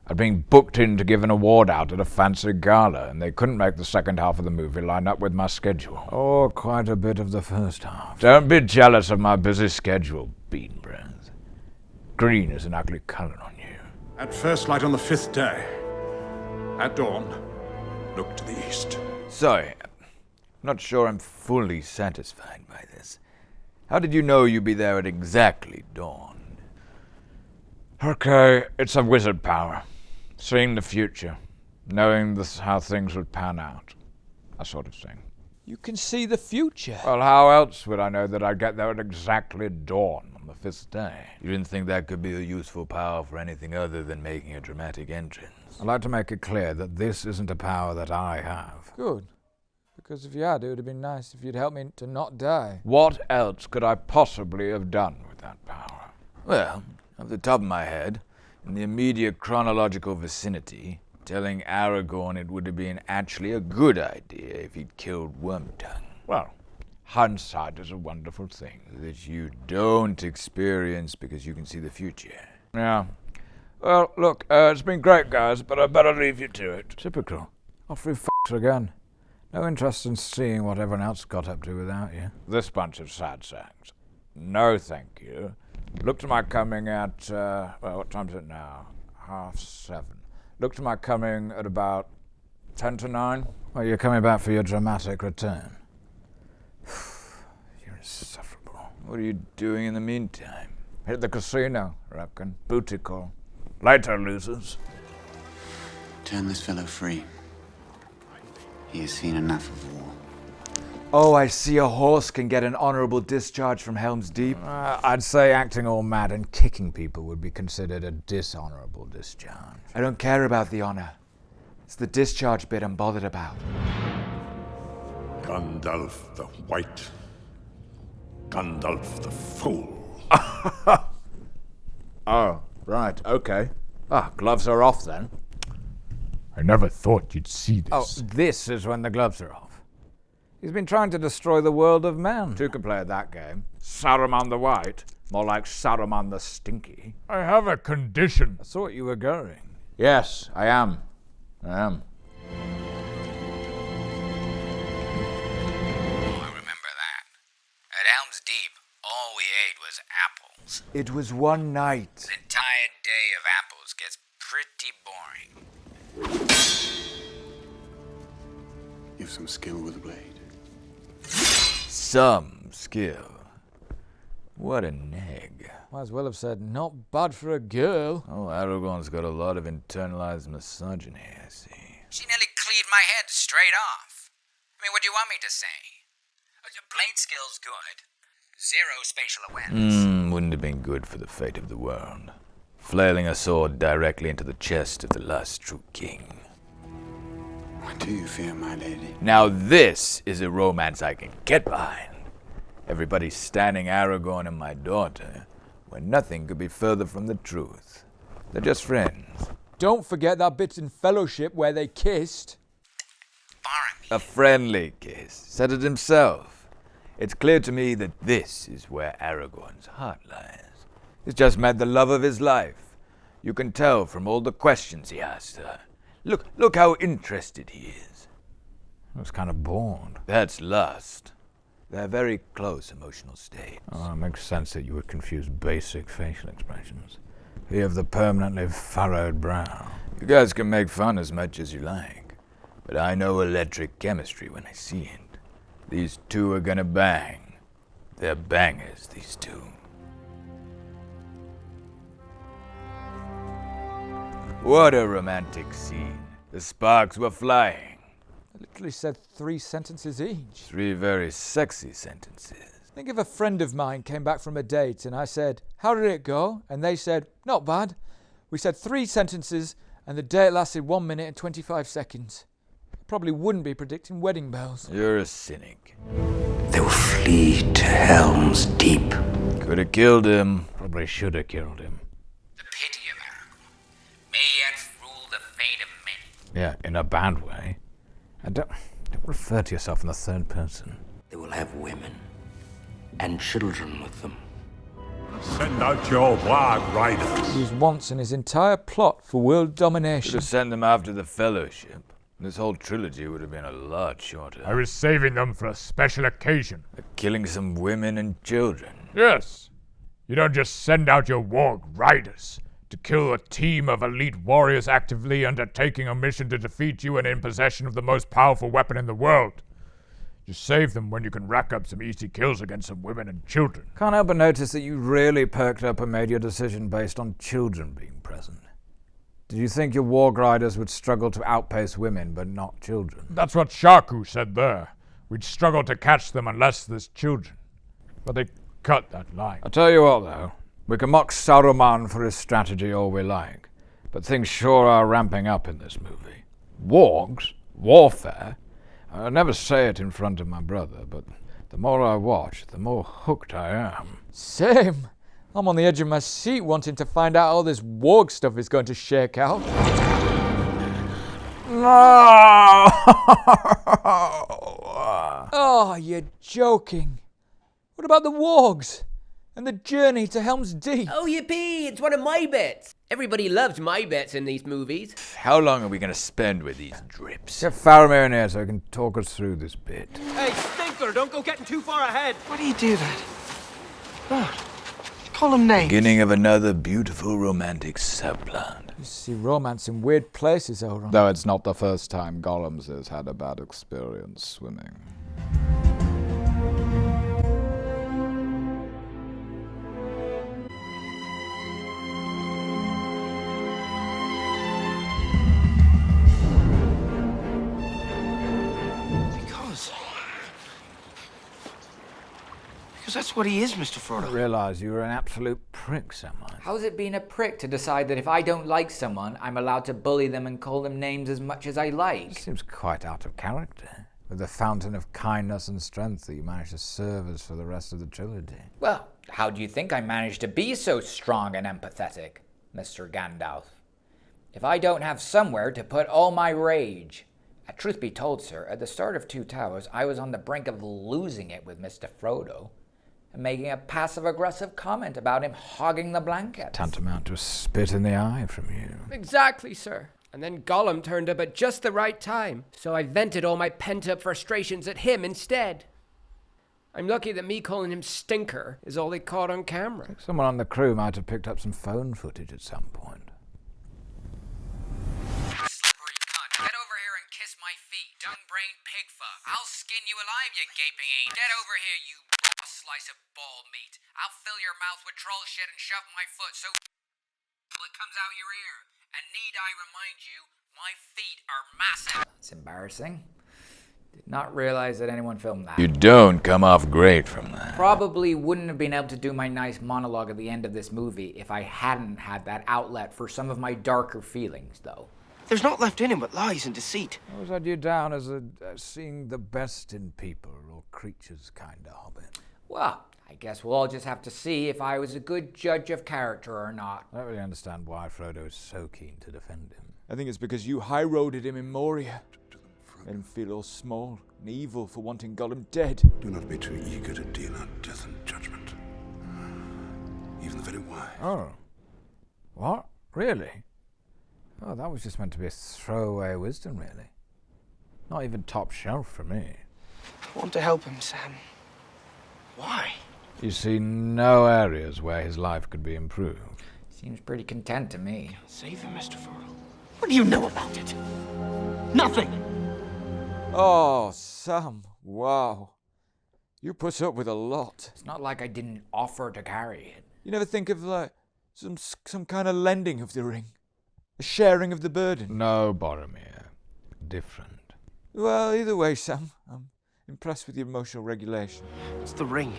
I'd been booked in to give an award out at a fancy gala, and they couldn't make the second half of the movie line up with my schedule. Or quite a bit of the first half. Don't be jealous of my busy schedule, bean breath. Green is an ugly colour on you. At first light on the 5th day. At dawn, look to the east. Sorry, I'm not sure I'm fully satisfied by this. How did you know you'd be there at exactly dawn? Okay, it's a wizard power. Seeing the future. Knowing how things would pan out. That sort of thing. You can see the future. Well, how else would I know that I'd get there at exactly dawn on the 5th day? You didn't think that could be a useful power for anything other than making a dramatic entrance? I'd like to make it clear that this isn't a power that I have. Good. Because if you had, it would have been nice if you'd helped me to not die. What else could I possibly have done with that power? Well, off the top of my head, in the immediate chronological vicinity, telling Aragorn it would have been actually a good idea if he'd killed Wormtongue. Well, hindsight is a wonderful thing. That you don't experience because you can see the future. Yeah. Well, look, it's been great, guys, but I'd better leave you to it. Typical. Off through f***s again. No interest in seeing what everyone else got up to without you. This bunch of sad sacks. No, thank you. Look to my coming at, well, what time is it now? 7:30. Look to my coming at about 8:50. Well, you're coming back for your dramatic return. You're insufferable. What are you doing in the meantime? Hit the casino, reckon. Booty call. Later, losers. Turn this fellow free. He has seen enough of war. Oh, I see a horse can get an honorable discharge from Helms Deep. I'd say acting all mad and kicking people would be considered a dishonorable discharge. I don't care about the honor. It's the discharge bit I'm bothered about. Gandalf the White. Gandalf the Fool. Oh, right, okay. Gloves are off then. I never thought you'd see this. Oh, this is when the gloves are off. He's been trying to destroy the world of man. Two can play at that game. Saruman the White, more like Saruman the Stinky. I have a condition. I thought you were going. Yes, I am. I am. I remember that. At Helms Deep, all we ate was apples. It was one night. An entire day of apples gets pretty boring. You've some skill with a blade. Some skill. What a neg. Might as well have said, not bad for a girl. Oh, Aragorn's got a lot of internalized misogyny, I see. She nearly cleaved my head straight off. I mean, what do you want me to say? Blade skill's good. Zero spatial awareness. Wouldn't have been good for the fate of the world. Flailing a sword directly into the chest of the last true king. What do you fear, my lady? Now this is a romance I can get behind. Everybody standing Aragorn and my daughter, when nothing could be further from the truth. They're just friends. Don't forget that bit in Fellowship where they kissed. A friendly kiss. Said it himself. It's clear to me that this is where Aragorn's heart lies. He's just met the love of his life. You can tell from all the questions he asked her. Look how interested he is. I was kind of bored. That's lust. They're very close emotional states. Oh, it makes sense that you would confuse basic facial expressions. You have the permanently furrowed brow. You guys can make fun as much as you like, but I know electric chemistry when I see it. These two are gonna bang. They're bangers, these two. What a romantic scene. The sparks were flying. I literally said 3 sentences each. 3 very sexy sentences. Think if a friend of mine came back from a date and I said, "How did it go?" And they said, "Not bad." We said 3 sentences and the date lasted 1 minute and 25 seconds. I probably wouldn't be predicting wedding bells. You're a cynic. They will flee to Helms Deep. Could have killed him. Probably should have killed him. The pity of Aragorn. May Ents rule the fate of many. Yeah, in a bad way. And don't refer to yourself in the third person. They will have women and children with them. Send out your warg riders. Used once in his entire plot for world domination. Should have sent them after the Fellowship. This whole trilogy would have been a lot shorter. I was saving them for a special occasion. Killing some women and children. Yes. You don't just send out your warg riders to kill a team of elite warriors actively undertaking a mission to defeat you and in possession of the most powerful weapon in the world. You save them when you can rack up some easy kills against some women and children. Can't help but notice that you really perked up and made your decision based on children being present. Did you think your warg riders would struggle to outpace women, but not children? That's what Shaku said there. We'd struggle to catch them unless there's children. But they cut that line. I'll tell you what, though. We can mock Saruman for his strategy all we like, but things sure are ramping up in this movie. Wargs? Warfare? I never say it in front of my brother, but the more I watch, the more hooked I am. Same. I'm on the edge of my seat wanting to find out how this warg stuff is going to shake out. No! Oh, you're joking. What about the wargs? And the journey to Helm's Deep? Oh, yippee! It's one of my bets. Everybody loves my bets in these movies. How long are we going to spend with these drips? Get Faramir in here so he can talk us through this bit. Hey, Stinker, don't go getting too far ahead. Why do you do that? Oh, call him names. Beginning of another beautiful romantic subplot. You see romance in weird places, Elrond. Though it's not the first time Gollum has had a bad experience swimming. Because that's what he is, Mr. Frodo. I realise you were an absolute prick, Samwise. How's it being a prick to decide that if I don't like someone, I'm allowed to bully them and call them names as much as I like? It seems quite out of character, with the fountain of kindness and strength that you managed to serve as for the rest of the trilogy. Well, how do you think I managed to be so strong and empathetic, Mr. Gandalf? If I don't have somewhere to put all my rage... Truth be told, sir, at the start of Two Towers, I was on the brink of losing it with Mr. Frodo and making a passive-aggressive comment about him hogging the blankets. Tantamount to a spit in the eye from you. Exactly, sir. And then Gollum turned up at just the right time, so I vented all my pent-up frustrations at him instead. I'm lucky that me calling him Stinker is all they caught on camera. Someone on the crew might have picked up some phone footage at some point. Get over here and kiss my feet, dung-brained pig fuck. I'll skin you alive, you gaping ain't. Get over here, you lost slice of ball meat. I'll fill your mouth with troll shit and shove my foot so it comes out your ear. And need I remind you, my feet are massive. It's embarrassing. Did not realize that anyone filmed that. You don't come off great from that. Probably wouldn't have been able to do my nice monologue at the end of this movie if I hadn't had that outlet for some of my darker feelings, though. There's not left in him but lies and deceit. I always had you down as a seeing the best in people or creatures kind of hobbit. Well, I guess we'll all just have to see if I was a good judge of character or not. I don't really understand why Frodo is so keen to defend him. I think it's because you high-roaded him in Moria. Made him feel all small and evil for wanting Gollum dead. Do not be too eager to deal out death and judgment. Even the very wise. Oh. What? Really? Oh, that was just meant to be a throwaway wisdom, really. Not even top shelf for me. I want to help him, Sam. Why? You see no areas where his life could be improved. Seems pretty content to me. Save him, Mr. Frodo. What do you know about it? Nothing! Oh, Sam, wow. You put up with a lot. It's not like I didn't offer to carry it. You never think of, like, some kind of lending of the ring? A sharing of the burden? No, Boromir. Different. Well, either way, Sam, I'm impressed with your emotional regulation. It's the ring.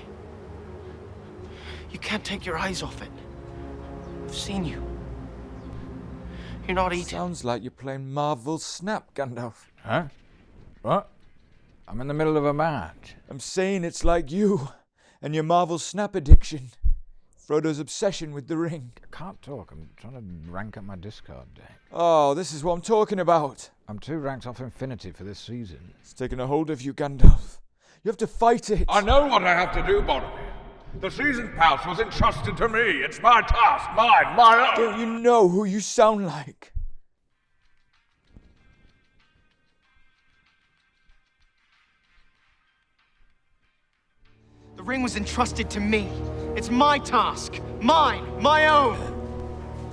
You can't take your eyes off it. I've seen you. You're not eating. Sounds like you're playing Marvel Snap, Gandalf. Huh? What? I'm in the middle of a match. I'm saying it's like you and your Marvel Snap addiction. Frodo's obsession with the ring. I can't talk. I'm trying to rank up my discard deck. Oh, this is what I'm talking about. I'm 2 ranks off Infinity for this season. It's taken a hold of you, Gandalf. You have to fight it. I know what I have to do, Boromir. The season pass was entrusted to me. It's my task, mine, my own. Don't you know who you sound like? The ring was entrusted to me. It's my task. Mine. My own.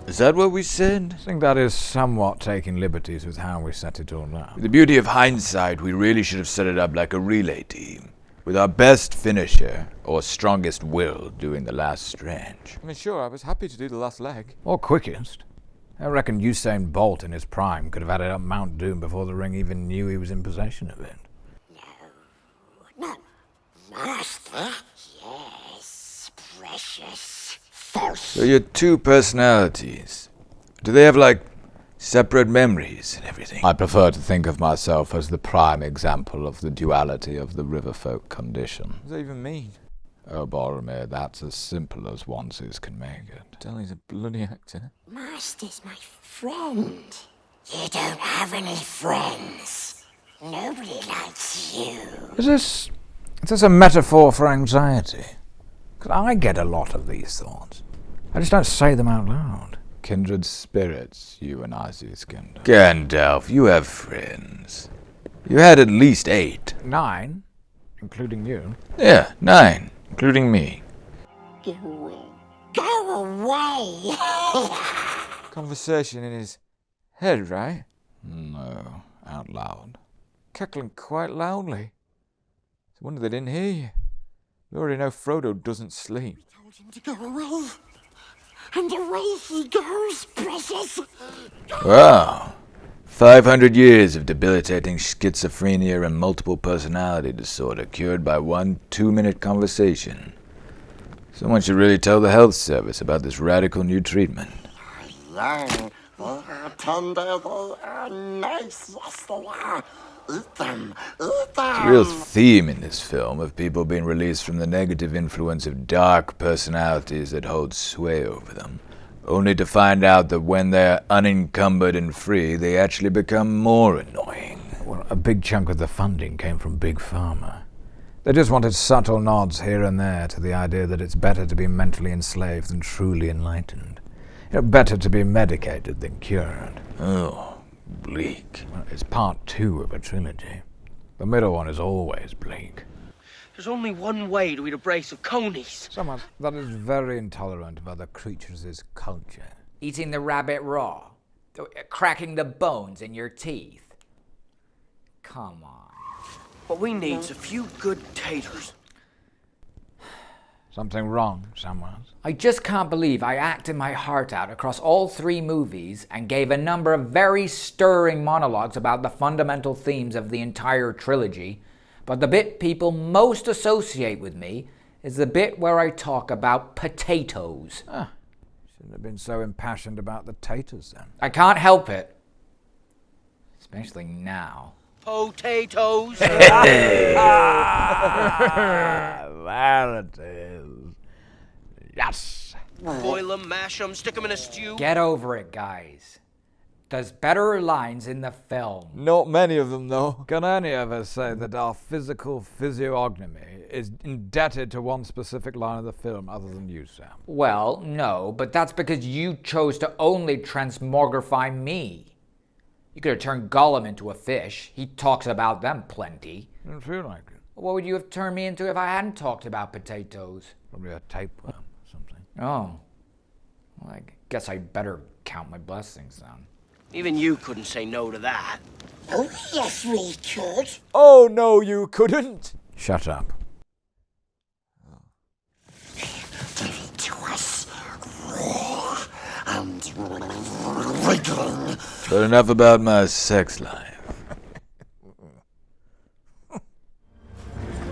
Is that what we said? I think that is somewhat taking liberties with how we set it all up. With the beauty of hindsight, we really should have set it up like a relay team, with our best finisher or strongest will doing the last stretch. I mean, sure, I was happy to do the last leg. Or quickest. I reckon Usain Bolt in his prime could have had it up Mount Doom before the ring even knew he was in possession of it. Master? Yes, precious. False. So your 2 personalities, do they have, like, separate memories and everything? I prefer to think of myself as the prime example of the duality of the riverfolk condition. What does that even mean? Oh, Boromir, that's as simple as onesies can make it. Tell he's a bloody actor. Master's my friend. You don't have any friends. Nobody likes you. Is this a metaphor for anxiety? Because I get a lot of these thoughts. I just don't say them out loud. Kindred spirits, you and I see, Gandalf. Gandalf, you have friends. You had at least 8. 9, including you. Yeah, 9, including me. Go away. Go away! Conversation in his head, right? No, out loud. Cackling quite loudly. It's a wonder they didn't hear you. We already know Frodo doesn't sleep. I told him to go away. And away he goes, precious. Wow. 500 years of debilitating schizophrenia and multiple personality disorder cured by one 2-minute conversation. Someone should really tell the health service about this radical new treatment. Young, they are tender, they are nice, yes they are. Eat them, eat them. It's a real theme in this film of people being released from the negative influence of dark personalities that hold sway over them, only to find out that when they're unencumbered and free, they actually become more annoying. Well, a big chunk of the funding came from Big Pharma. They just wanted subtle nods here and there to the idea that it's better to be mentally enslaved than truly enlightened. Better to be medicated than cured. Oh. Bleak. Well, it's part 2 of a trilogy. The middle one is always bleak. There's only one way to eat a brace of conies. Someone that is very intolerant of other creatures' culture. Eating the rabbit raw. Cracking the bones in your teeth. Come on. What we need's a few good taters. Something wrong somewhere. I just can't believe I acted my heart out across all 3 movies and gave a number of very stirring monologues about the fundamental themes of the entire trilogy, but the bit people most associate with me is the bit where I talk about potatoes. Shouldn't have been so impassioned about the taters then. I can't help it. Especially now. Potatoes. There it is. Yes. Boil them, mash them, stick them in a stew. Get over it, guys. There's better lines in the film. Not many of them, though. Can any of us say that our physical physiognomy is indebted to one specific line of the film other than you, Sam? Well, no, but that's because you chose to only transmogrify me. You could have turned Gollum into a fish. He talks about them plenty. Didn't feel like it. What would you have turned me into if I hadn't talked about potatoes? Probably a tapeworm or something. Oh. Well, I guess I'd better count my blessings then. Even you couldn't say no to that. Oh, yes, we could. Oh, no, you couldn't. Shut up. Give it to us raw and wriggling. But enough about my sex life.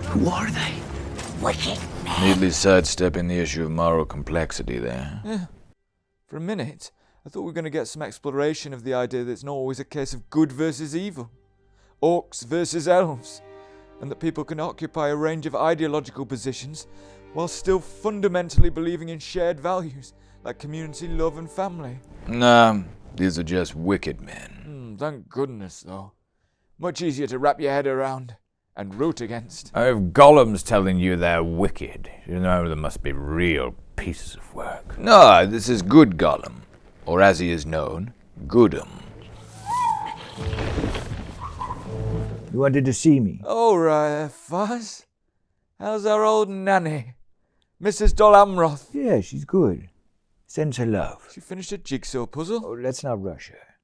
Who are they? Wicked men. Neatly sidestepping the issue of moral complexity there. Yeah. For a minute, I thought we were going to get some exploration of the idea that it's not always a case of good versus evil, orcs versus elves, and that people can occupy a range of ideological positions while still fundamentally believing in shared values like community, love, and family. Nah, these are just wicked men. Thank goodness, though. Much easier to wrap your head around and root against. If Gollum's telling you they're wicked, you know they must be real pieces of work. No, this is good Gollum. Or as he is known, Goodum. You wanted to see me? All right, Fuzz. How's our old nanny, Mrs. Dol Amroth? Yeah, she's good. Sends her love. She finished a jigsaw puzzle? Oh, let's not rush her.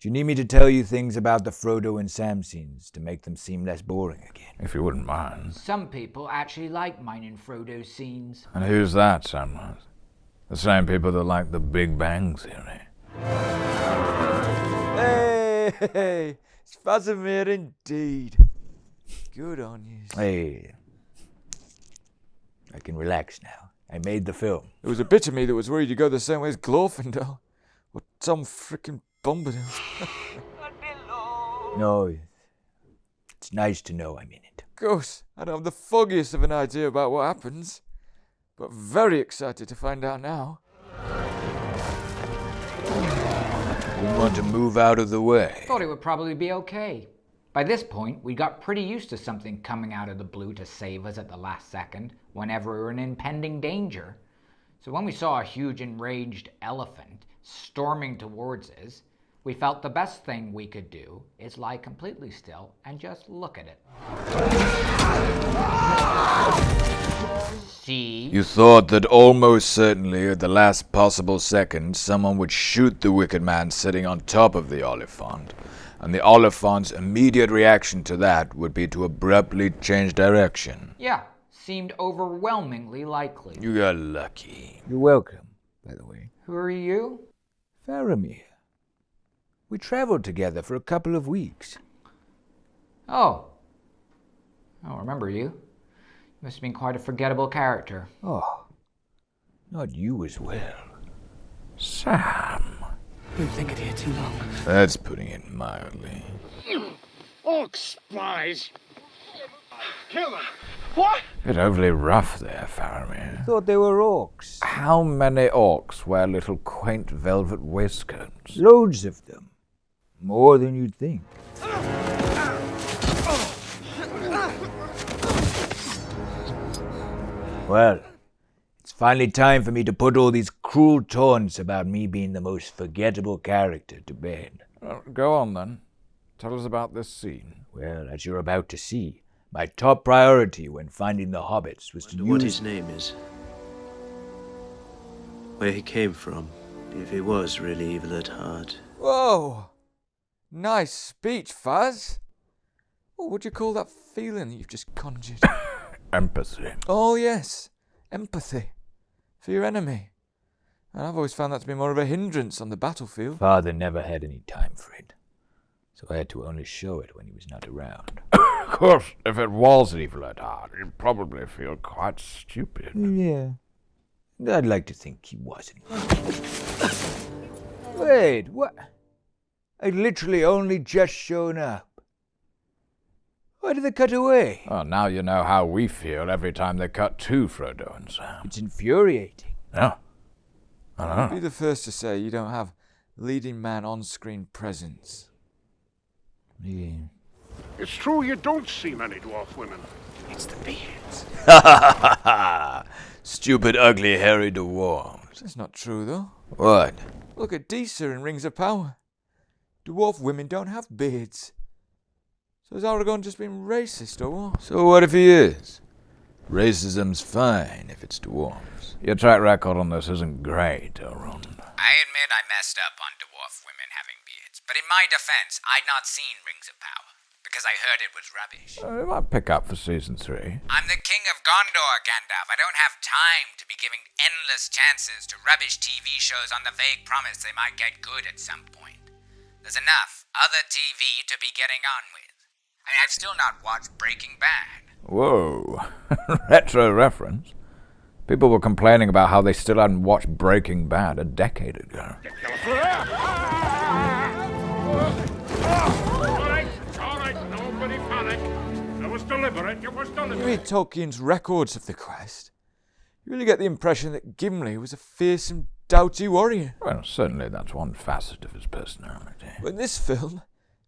Do you need me to tell you things about the Frodo and Sam scenes to make them seem less boring again? If you wouldn't mind. Some people actually like mine and Frodo's scenes. And who's that, Saruman? The same people that like the Big Bang Theory. Hey, it's Faramir indeed. Good on you. Hey, I can relax now. I made the film. There was a bit of me that was worried you'd go the same way as Glorfindel. Or some frickin' Bombadil. No, it's nice to know I'm in it. Of course, I don't have the foggiest of an idea about what happens. But very excited to find out now. You want to move out of the way? Thought it would probably be okay. By this point, we got pretty used to something coming out of the blue to save us at the last second, whenever we were in impending danger. So when we saw a huge enraged elephant storming towards us, we felt the best thing we could do is lie completely still and just look at it. See? You thought that almost certainly at the last possible second someone would shoot the wicked man sitting on top of the Oliphant, and the Oliphant's immediate reaction to that would be to abruptly change direction. Yeah, seemed overwhelmingly likely. You got lucky. You're welcome, by the way. Who are you? Faramir. We traveled together for a couple of weeks. Oh. I don't remember you. You must have been quite a forgettable character. Oh, not you as well. Sam. Been thinking here too long. That's putting it mildly. Orc spies! Kill them! What? Bit overly rough there, Faramir. Thought they were orcs. How many orcs wear little quaint velvet waistcoats? Loads of them. More than you'd think. Well, it's finally time for me to put all these cruel taunts about me being the most forgettable character to bed. Well, go on then. Tell us about this scene. Well, as you're about to see, my top priority when finding the hobbits was to What his name is. Where he came from. If he was really evil at heart. Whoa! Nice speech, Faz. What would you call that feeling that you've just conjured? Empathy. Oh, yes. Empathy. For your enemy. And I've always found that to be more of a hindrance on the battlefield. Father never had any time for it. So I had to only show it when he was not around. Of course, if it was evil at heart, you'd probably feel quite stupid. Yeah. I'd like to think he wasn't. Wait, what? I'd literally only just shown up. Why did they cut away? Oh, now you know how we feel every time they cut to Frodo and Sam. It's infuriating. Yeah. I don't know. Be the first to say you don't have leading man on-screen presence. Yeah. It's true you don't see many dwarf women. It's the beards. Ha ha ha! Stupid, ugly, hairy dwarves. That's not true, though. What? Look at Disa in Rings of Power. Dwarf women don't have beards. So has Aragorn just been racist, or what? So what if he is? Racism's fine if it's dwarves. Your track record on this isn't great, Elrond. I admit I messed up on dwarf women having beards, but in my defense, I'd not seen Rings of Power, because I heard it was rubbish. It might pick up for season 3. I'm the king of Gondor, Gandalf. I don't have time to be giving endless chances to rubbish TV shows on the vague promise they might get good at some point. There's enough other TV to be getting on with. I mean, I've still not watched Breaking Bad. Whoa. Retro reference. People were complaining about how they still hadn't watched Breaking Bad a decade ago. All right, nobody panic. It was deliberate, it was When deliberate. you read Tolkien's records of the quest, you really get the impression that Gimli was a fearsome, doughty warrior. Well, certainly that's one facet of his personality. But in this film,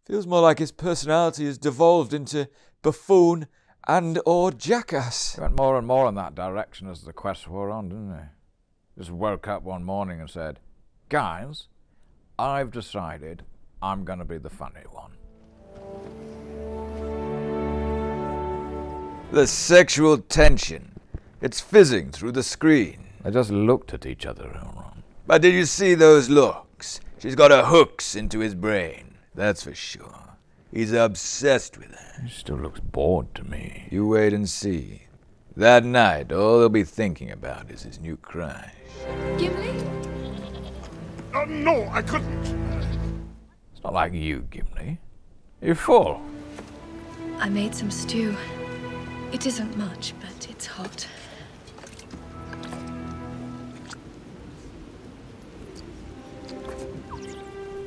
it feels more like his personality has devolved into buffoon and or jackass. He went more and more in that direction as the quest wore on, didn't he? Just woke up one morning and said, "Guys, I've decided I'm going to be the funny one." The sexual tension. It's fizzing through the screen. They just looked at each other, Elrond. But did you see those looks? She's got her hooks into his brain, that's for sure. He's obsessed with her. He still looks bored to me. You wait and see. That night, all he'll be thinking about is his new crush. Gimli? No, I couldn't. It's not like you, Gimli. You're full. I made some stew. It isn't much, but it's hot.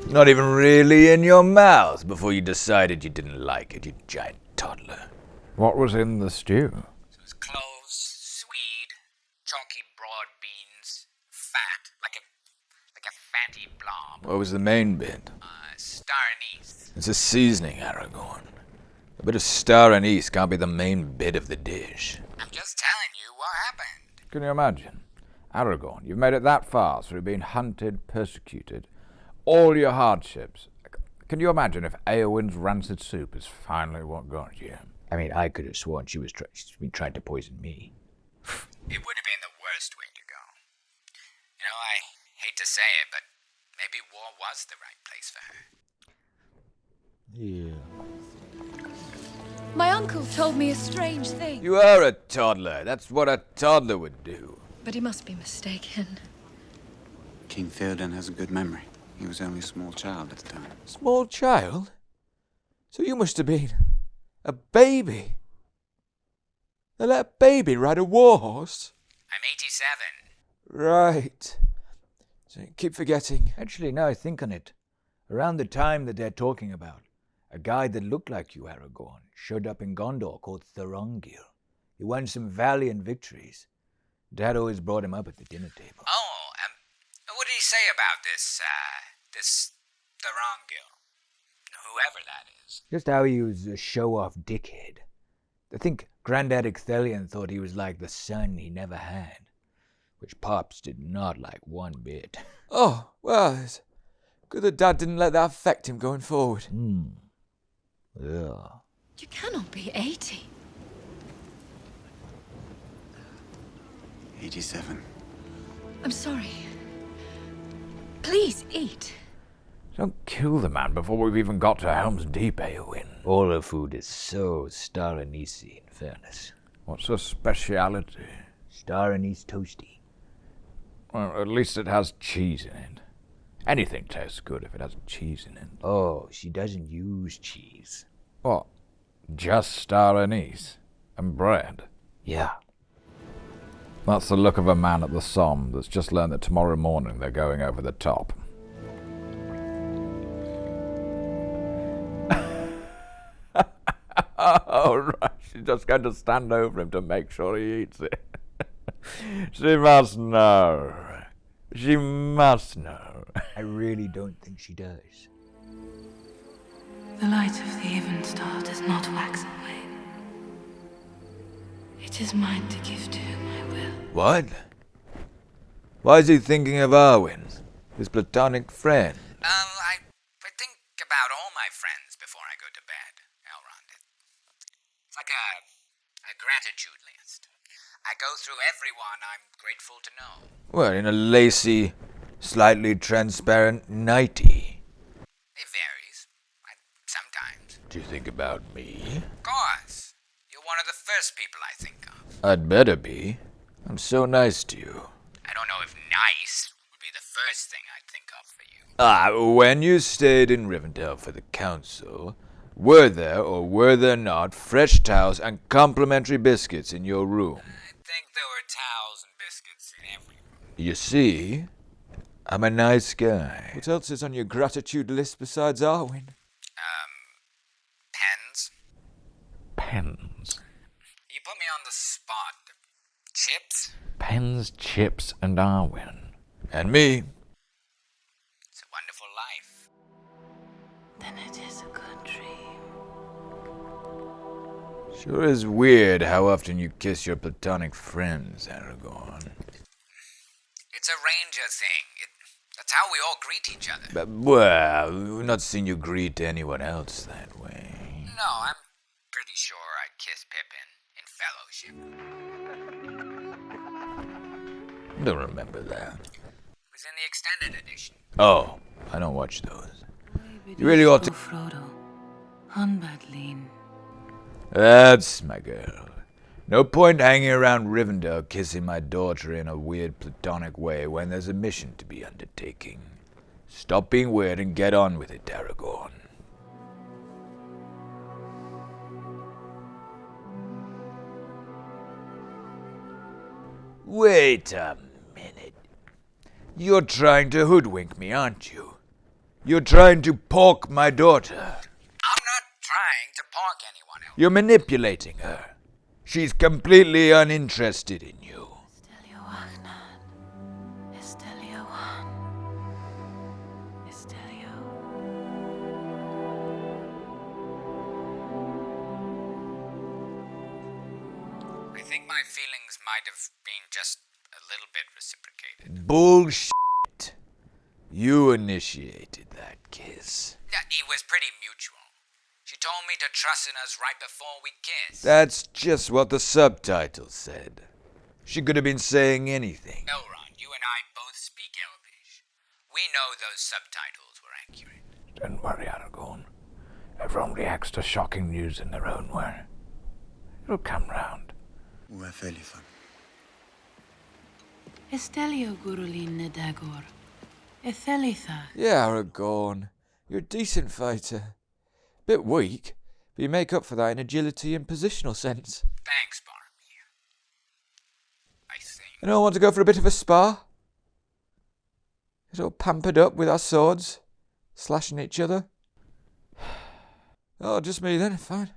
Not even really in your mouth before you decided you didn't like it, you giant toddler. What was in the stew? It was cloves, swede, chalky broad beans, fat, like a fatty blob. What was the main bit? Star anise. It's a seasoning, Aragorn. A bit of star anise can't be the main bit of the dish. I'm just telling you what happened. Can you imagine? Aragorn, you've made it that far through being hunted, persecuted, all your hardships. Can you imagine if Eowyn's rancid soup is finally what got you? I mean, I could have sworn she's been trying to poison me. It would have been the worst way to go. You know, I hate to say it, but maybe war was the right place for her. Yeah. My uncle told me a strange thing. You are a toddler. That's what a toddler would do. But he must be mistaken. King Theoden has a good memory. He was only a small child at the time. Small child? So you must have been a baby. They let a baby ride a war horse? I'm 87. Right. So you keep forgetting. Actually, now I think on it, around the time that they're talking about, a guy that looked like you, Aragorn, showed up in Gondor called Thorongil. He won some valiant victories. Dad always brought him up at the dinner table. Oh, what did he say about this Thorongil? Whoever that is. Just how he was a show-off dickhead. I think Grandad Icthelion thought he was like the son he never had, which Pops did not like one bit. Oh, well, it's good that Dad didn't let that affect him going forward. Yeah. You cannot be 80. 87. I'm sorry. Please eat. Don't kill the man before we've even got to Helms Deep, Eowyn. All her food is so star anise-y, in fairness. What's her speciality? Star anise toasty. Well, at least it has cheese in it. Anything tastes good if it has cheese in it. Oh, she doesn't use cheese. What? Just star anise? And bread? Yeah. That's the look of a man at the Somme that's just learned that tomorrow morning they're going over the top. All right, she's just going to stand over him to make sure he eats it. She must know. She must know. I really don't think she does. The light of the even star does not wax and wane. It is mine to give to whom I will. What? Why is he thinking of Arwen, his platonic friend? I think about all my friends before I go to bed, Elrond. It's like a gratitude list. I go through everyone I'm grateful to know. Well, in a lacy, slightly transparent nightie. It varies. Sometimes. Do you think about me? Of course. You're one of the first people I think of. I'd better be. I'm so nice to you. I don't know if nice would be the first thing I'd think of for you. When you stayed in Rivendell for the council, were there or were there not fresh towels and complimentary biscuits in your room? I think there were towels and biscuits in every room. You see, I'm a nice guy. What else is on your gratitude list besides Arwen? Pens. Pens. You put me on the spot. Chips? Pens, chips, and Arwen. And me. It's a wonderful life. Then it is a good dream. Sure is weird how often you kiss your platonic friends, Aragorn. It's a ranger thing. That's how we all greet each other. But, well, we've not seen you greet anyone else that way. No, I'm pretty sure I kissed Pippin in Fellowship. I don't remember that. It was in the extended edition. Oh, I don't watch those. You really ought to... Frodo. Hunbadlin. That's my girl. No point hanging around Rivendell kissing my daughter in a weird platonic way when there's a mission to be undertaking. Stop being weird and get on with it, Aragorn. Wait a minute. You're trying to hoodwink me, aren't you? You're trying to pork my daughter. I'm not trying to pork anyone else. You're manipulating her. She's completely uninterested in you. I think my feelings might have been just a little bit reciprocated. Bullshit. You initiated that kiss. It was pretty mutual. She told me to trust in us right before we kissed. That's just what the subtitle said. She could have been saying anything. Elrond, you and I both speak Elvish. We know those subtitles were accurate. Don't worry, Aragorn. Everyone reacts to shocking news in their own way. It'll come round. We're fairly fun. Estelio Gurulin Nedagor. Ethelitha. Yeah, Aragorn. You're a decent fighter. Bit weak, but you make up for that in agility and positional sense. Thanks, Faramir. I think. Anyone want to go for a bit of a spar? Get all pampered up with our swords, slashing each other? Oh, just me then, fine.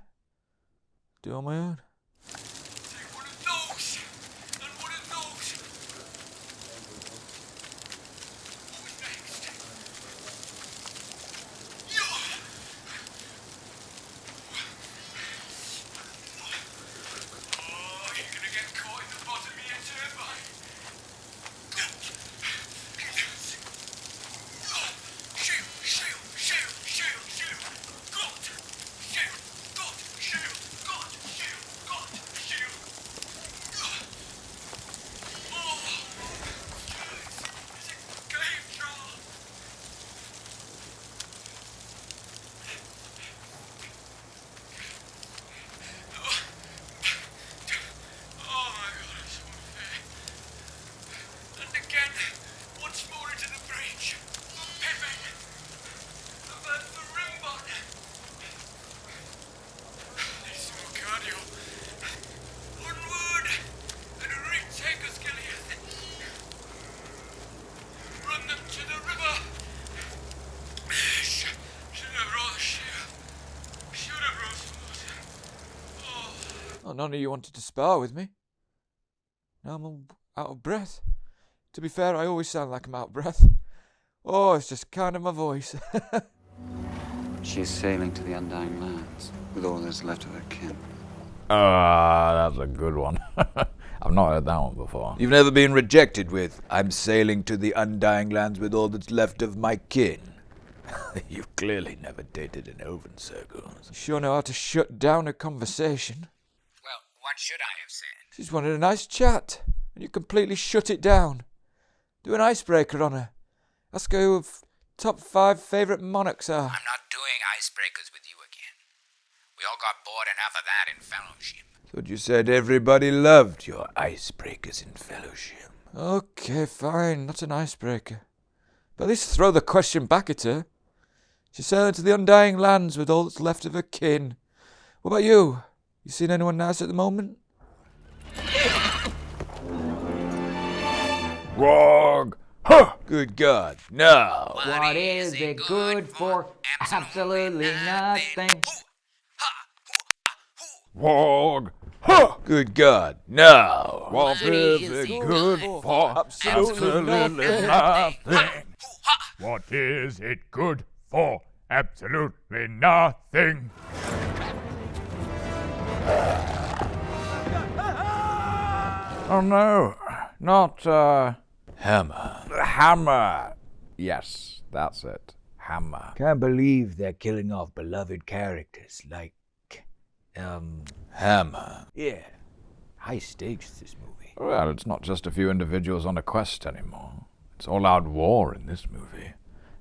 Do on my own. Well, none of you wanted to spar with me. Now I'm all out of breath. To be fair, I always sound like I'm out of breath. Oh, it's just kind of my voice. She is sailing to the Undying Lands with all that's left of her kin. That's a good one. I've not heard that one before. You've never been rejected with, I'm sailing to the Undying Lands with all that's left of my kin. You've clearly never dated in elven circles. You sure know how to shut down a conversation. Well, what should I have said? She's wanted a nice chat, and you completely shut it down. Do an icebreaker on her. Ask her who top 5 favourite monarchs are. I'm not doing icebreakers with you again. We all got bored enough of that in Fellowship. Thought you said everybody loved your icebreakers in Fellowship. Okay, fine, not an icebreaker. But at least throw the question back at her. She's sailing to the Undying Lands with all that's left of her kin. What about you? You seen anyone nice at the moment? Wrong! Huh! Good God, no! What is it good for? Absolutely nothing. Wrong! Huh! Good God, no! What is it good for? Absolutely nothing. What is it good for? Absolutely nothing. Oh no, not, Hammer. Hammer. Yes, that's it. Hammer. Can't believe they're killing off beloved characters like, Hammer. Yeah. High stakes, this movie. Well, it's not just a few individuals on a quest anymore. It's all-out war in this movie.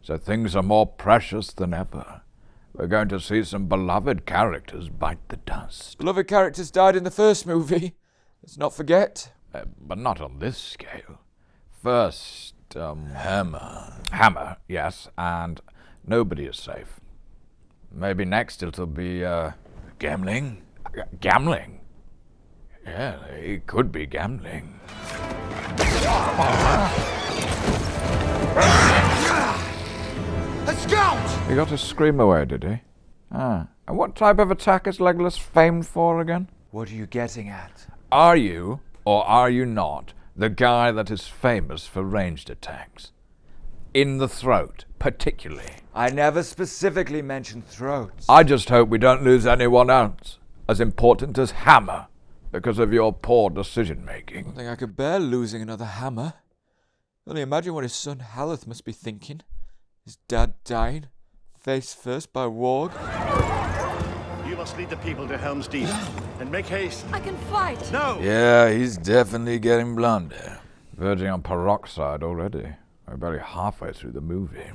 So things are more precious than ever. We're going to see some beloved characters bite the dust. Beloved characters died in the first movie. Let's not forget. But not on this scale. First, Hammer. Hammer, yes, and nobody is safe. Maybe next it'll be, Gambling? Gambling? Yeah, it could be gambling. A scout! He got his scream away, did he? Ah. And what type of attack is Legolas famed for again? What are you getting at? Are you, or are you not, the guy that is famous for ranged attacks? In the throat, particularly. I never specifically mentioned throats. I just hope we don't lose anyone else as important as Hammer because of your poor decision-making. I think I could bear losing another Hammer. Only imagine what his son Haleth must be thinking. His dad dying, face first by Warg. You must lead the people to Helms Deep, and make haste. I can fight. No! Yeah, he's definitely getting blonder. Verging on peroxide already. We're barely halfway through the movie.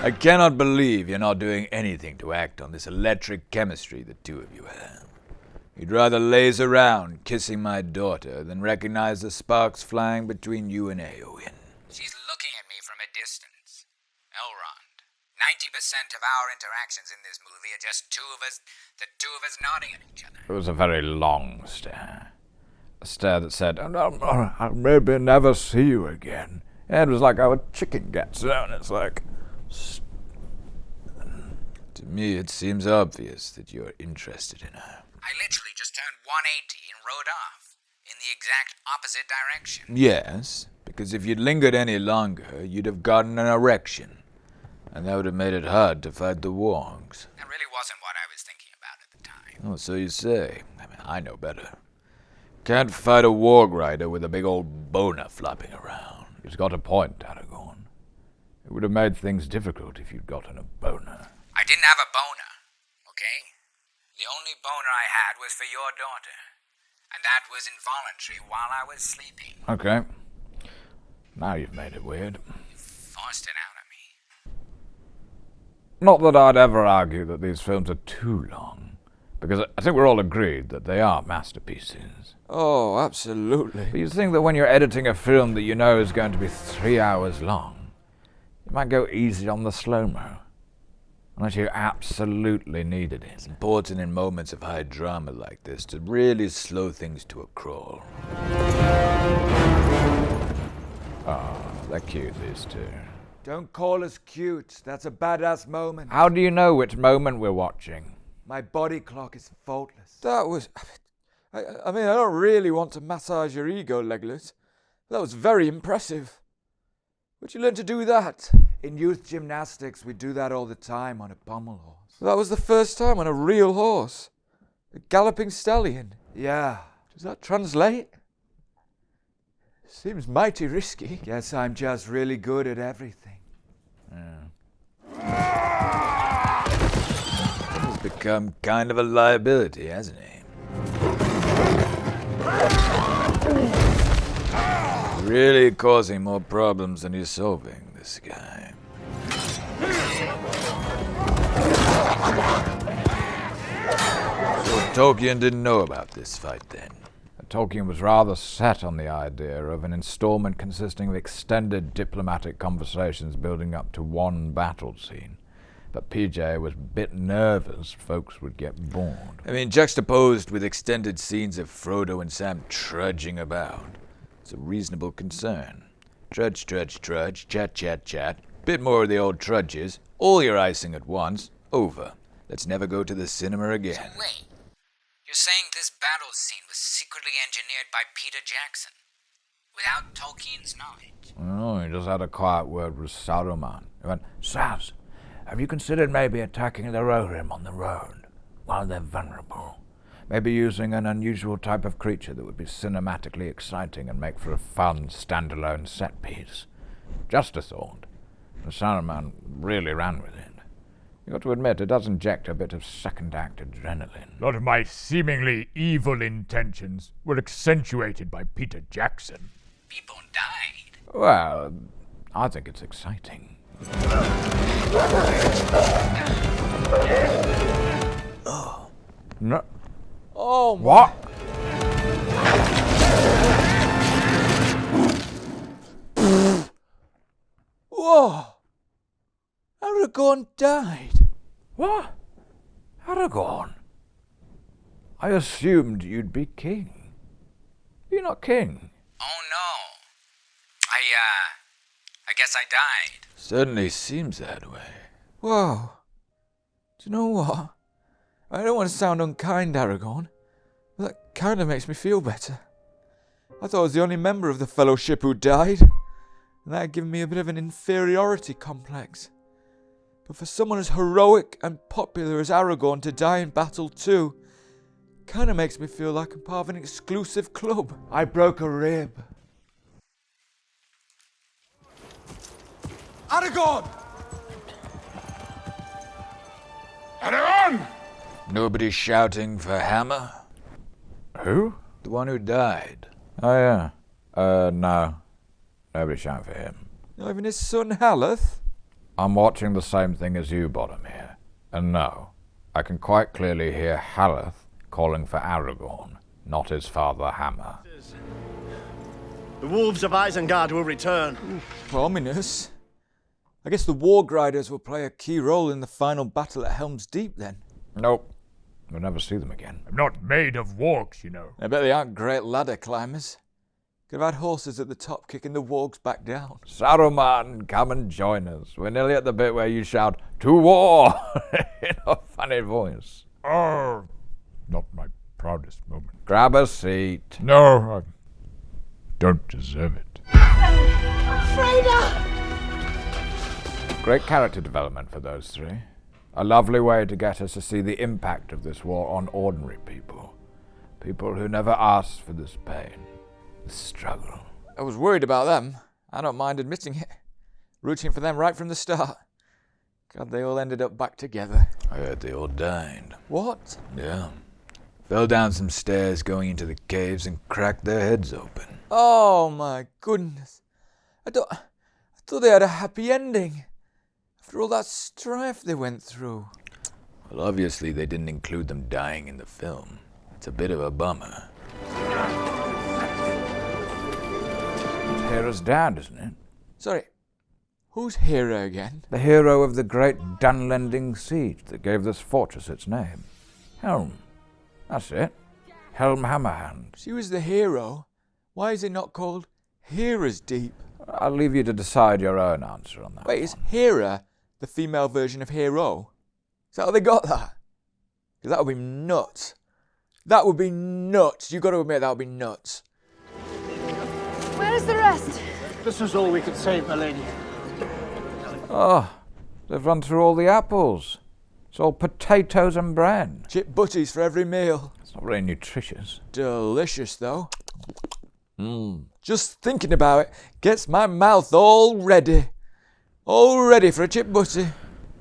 I cannot believe you're not doing anything to act on this electric chemistry the two of you have. You'd rather laze around kissing my daughter than recognize the sparks flying between you and Eowyn. She's looking at me from a distance. Elrond, 90% of our interactions in this movie are just the two of us nodding at each other. It was a very long stare. A stare that said, I'll maybe never see you again. And it was like our chicken gets down. It's like... To me, it seems obvious that you're interested in her. I literally just turned 180 and rode off, in the exact opposite direction. Yes, because if you'd lingered any longer, you'd have gotten an erection. And that would have made it hard to fight the wargs. That really wasn't what I was thinking about at the time. Oh, so you say. I know better. Can't fight a warg rider with a big old boner flopping around. He's got a point, Aragorn. It would have made things difficult if you'd gotten a boner. I didn't have a boner, okay? The only boner I had was for your daughter. And that was involuntary while I was sleeping. Okay. Now you've made it weird. You forced it out of me. Not that I'd ever argue that these films are too long, because I think we're all agreed that they are masterpieces. Oh, absolutely. But you think that when you're editing a film that you know is going to be 3 hours long, you might go easy on the slow-mo. Unless you absolutely needed it. It's important in moments of high drama like this to really slow things to a crawl. Oh, they're cute, these two. Don't call us cute. That's a badass moment. How do you know which moment we're watching? My body clock is faultless. That was... I mean, I don't really want to massage your ego, Legolas. That was very impressive. Where'd you learn to do that? In youth gymnastics, we do that all the time on a pommel horse. That was the first time on a real horse. A galloping stallion. Yeah. Does that translate? Seems mighty risky. Guess I'm just really good at everything. He's become kind of a liability, hasn't he? Really causing more problems than he's solving, this guy. So Tolkien didn't know about this fight then. Tolkien was rather set on the idea of an installment consisting of extended diplomatic conversations building up to one battle scene. But PJ was a bit nervous folks would get bored. I mean, juxtaposed with extended scenes of Frodo and Sam trudging about. It's a reasonable concern. Trudge, trudge, trudge, chat, chat, chat. Bit more of the old trudges. All your icing at once. Over. Let's never go to the cinema again. So wait, you're saying this battle scene was secretly engineered by Peter Jackson, without Tolkien's knowledge? Oh, he just had a quiet word with Saruman. He went, Saz, have you considered maybe attacking the Rohirrim on the road while they're vulnerable? Maybe using an unusual type of creature that would be cinematically exciting and make for a fun, standalone set piece. Just a thought. And Saruman really ran with it. You got to admit, it does inject a bit of second-act adrenaline. A lot of my seemingly evil intentions were accentuated by Peter Jackson. People died. Well, I think it's exciting. Oh. No. Oh, my. What? Whoa! Aragorn died. What? Aragorn? I assumed you'd be king. You're not king. Oh no. I guess I died. Certainly seems that way. Whoa. Do you know what? I don't want to sound unkind, Aragorn, but that kind of makes me feel better. I thought I was the only member of the Fellowship who died, and that had given me a bit of an inferiority complex. But for someone as heroic and popular as Aragorn to die in battle too, kind of makes me feel like I'm part of an exclusive club. I broke a rib. Aragorn! Aragorn! Nobody shouting for Hammer? Who? The one who died. Oh, yeah. No. Nobody shouting for him. Not even his son Haleth? I'm watching the same thing as you, Boromir. And no, I can quite clearly hear Haleth calling for Aragorn, not his father Hammer. The wolves of Isengard will return. Ominous. I guess the Warg Riders will play a key role in the final battle at Helms Deep then. Nope. We'll never see them again. I'm not made of wargs, you know. I bet they aren't great ladder climbers. Could have had horses at the top kicking the wargs back down. Saruman, come and join us. We're nearly at the bit where you shout, "To war!" in a funny voice. Oh, not my proudest moment. Grab a seat. No, I don't deserve it. Freda! Great character development for those three. A lovely way to get us to see the impact of this war on ordinary people. People who never asked for this pain, this struggle. I was worried about them. I don't mind admitting it. Rooting for them right from the start. God, they all ended up back together. I heard they all died. What? Yeah. Fell down some stairs going into the caves and cracked their heads open. Oh my goodness. I thought they had a happy ending. After all that strife they went through. Well, obviously they didn't include them dying in the film. It's a bit of a bummer. It's Hera's dad, isn't it? Sorry, who's Hera again? The hero of the great Dunlending siege that gave this fortress its name. Helm. That's it. Helm Hammerhand. She was the hero. Why is it not called Hera's Deep? I'll leave you to decide your own answer on that. Wait, is Hera the female version of hero? Is that how they got that? Because that would be nuts. That would be nuts. You've got to admit that would be nuts. Where is the rest? This is all we could save, my lady. Oh, they've run through all the apples. It's all potatoes and bread. Chip butties for every meal. It's not very nutritious. Delicious, though. Just thinking about it gets my mouth all ready. All ready for a chip butty.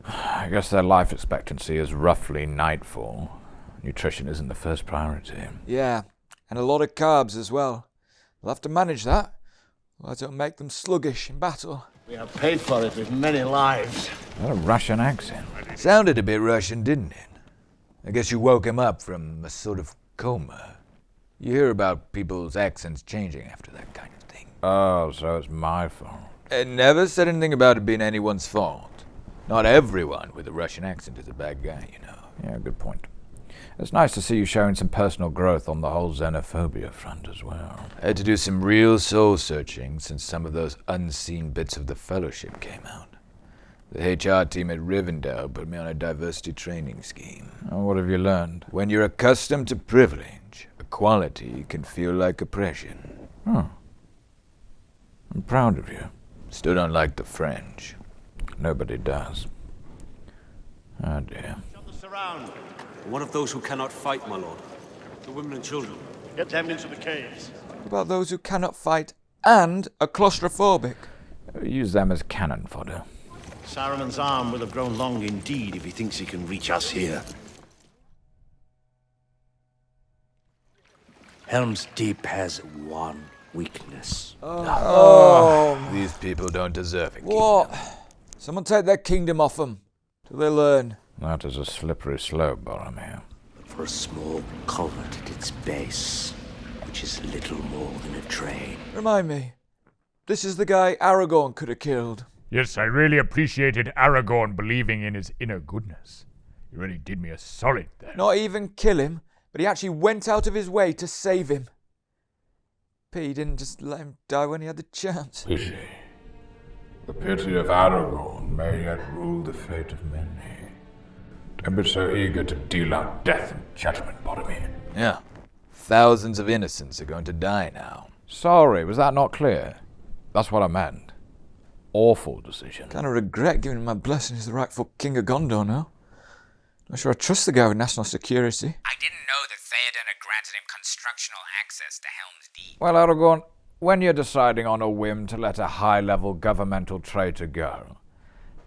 I guess their life expectancy is roughly nightfall. Nutrition isn't the first priority. Yeah, and a lot of carbs as well. We'll have to manage that. Well, don't make them sluggish in battle. We have paid for it with many lives. What a Russian accent. Sounded a bit Russian, didn't it? I guess you woke him up from a sort of coma. You hear about people's accents changing after that kind of thing. Oh, so it's my fault. I never said anything about it being anyone's fault. Not everyone with a Russian accent is a bad guy, you know. Yeah, good point. It's nice to see you showing some personal growth on the whole xenophobia front as well. I had to do some real soul-searching since some of those unseen bits of the Fellowship came out. The HR team at Rivendell put me on a diversity training scheme. Oh, what have you learned? When you're accustomed to privilege, equality can feel like oppression. Oh. I'm proud of you. Still don't like the French. Nobody does. Oh dear. What of those who cannot fight, my lord? The women and children? Get them into the caves. What about those who cannot fight and are claustrophobic? Use them as cannon fodder. Saruman's arm will have grown long indeed if he thinks he can reach us here. Helms Deep has one weakness. These people don't deserve it. What? Someone take their kingdom off them till they learn. That is a slippery slope, Boromir. For a small culvert at its base, which is little more than a drain. Remind me, this is the guy Aragorn could have killed. Yes, I really appreciated Aragorn believing in his inner goodness. He really did me a solid there. Not even kill him, but he actually went out of his way to save him. He didn't just let him die when he had the chance. Pity. The pity of Aragorn may yet rule the fate of many. Don't be so eager to deal out death and judgment, Boromir. Yeah. Thousands of innocents are going to die now. Sorry, was that not clear? That's what I meant. Awful decision. Kind of regret giving him my blessing as the rightful king of Gondor now. Not sure I trust the guy with national security. I didn't know that Theoden had granted him constructional access to Helms Deep. Well, Aragorn, when you're deciding on a whim to let a high-level governmental traitor go,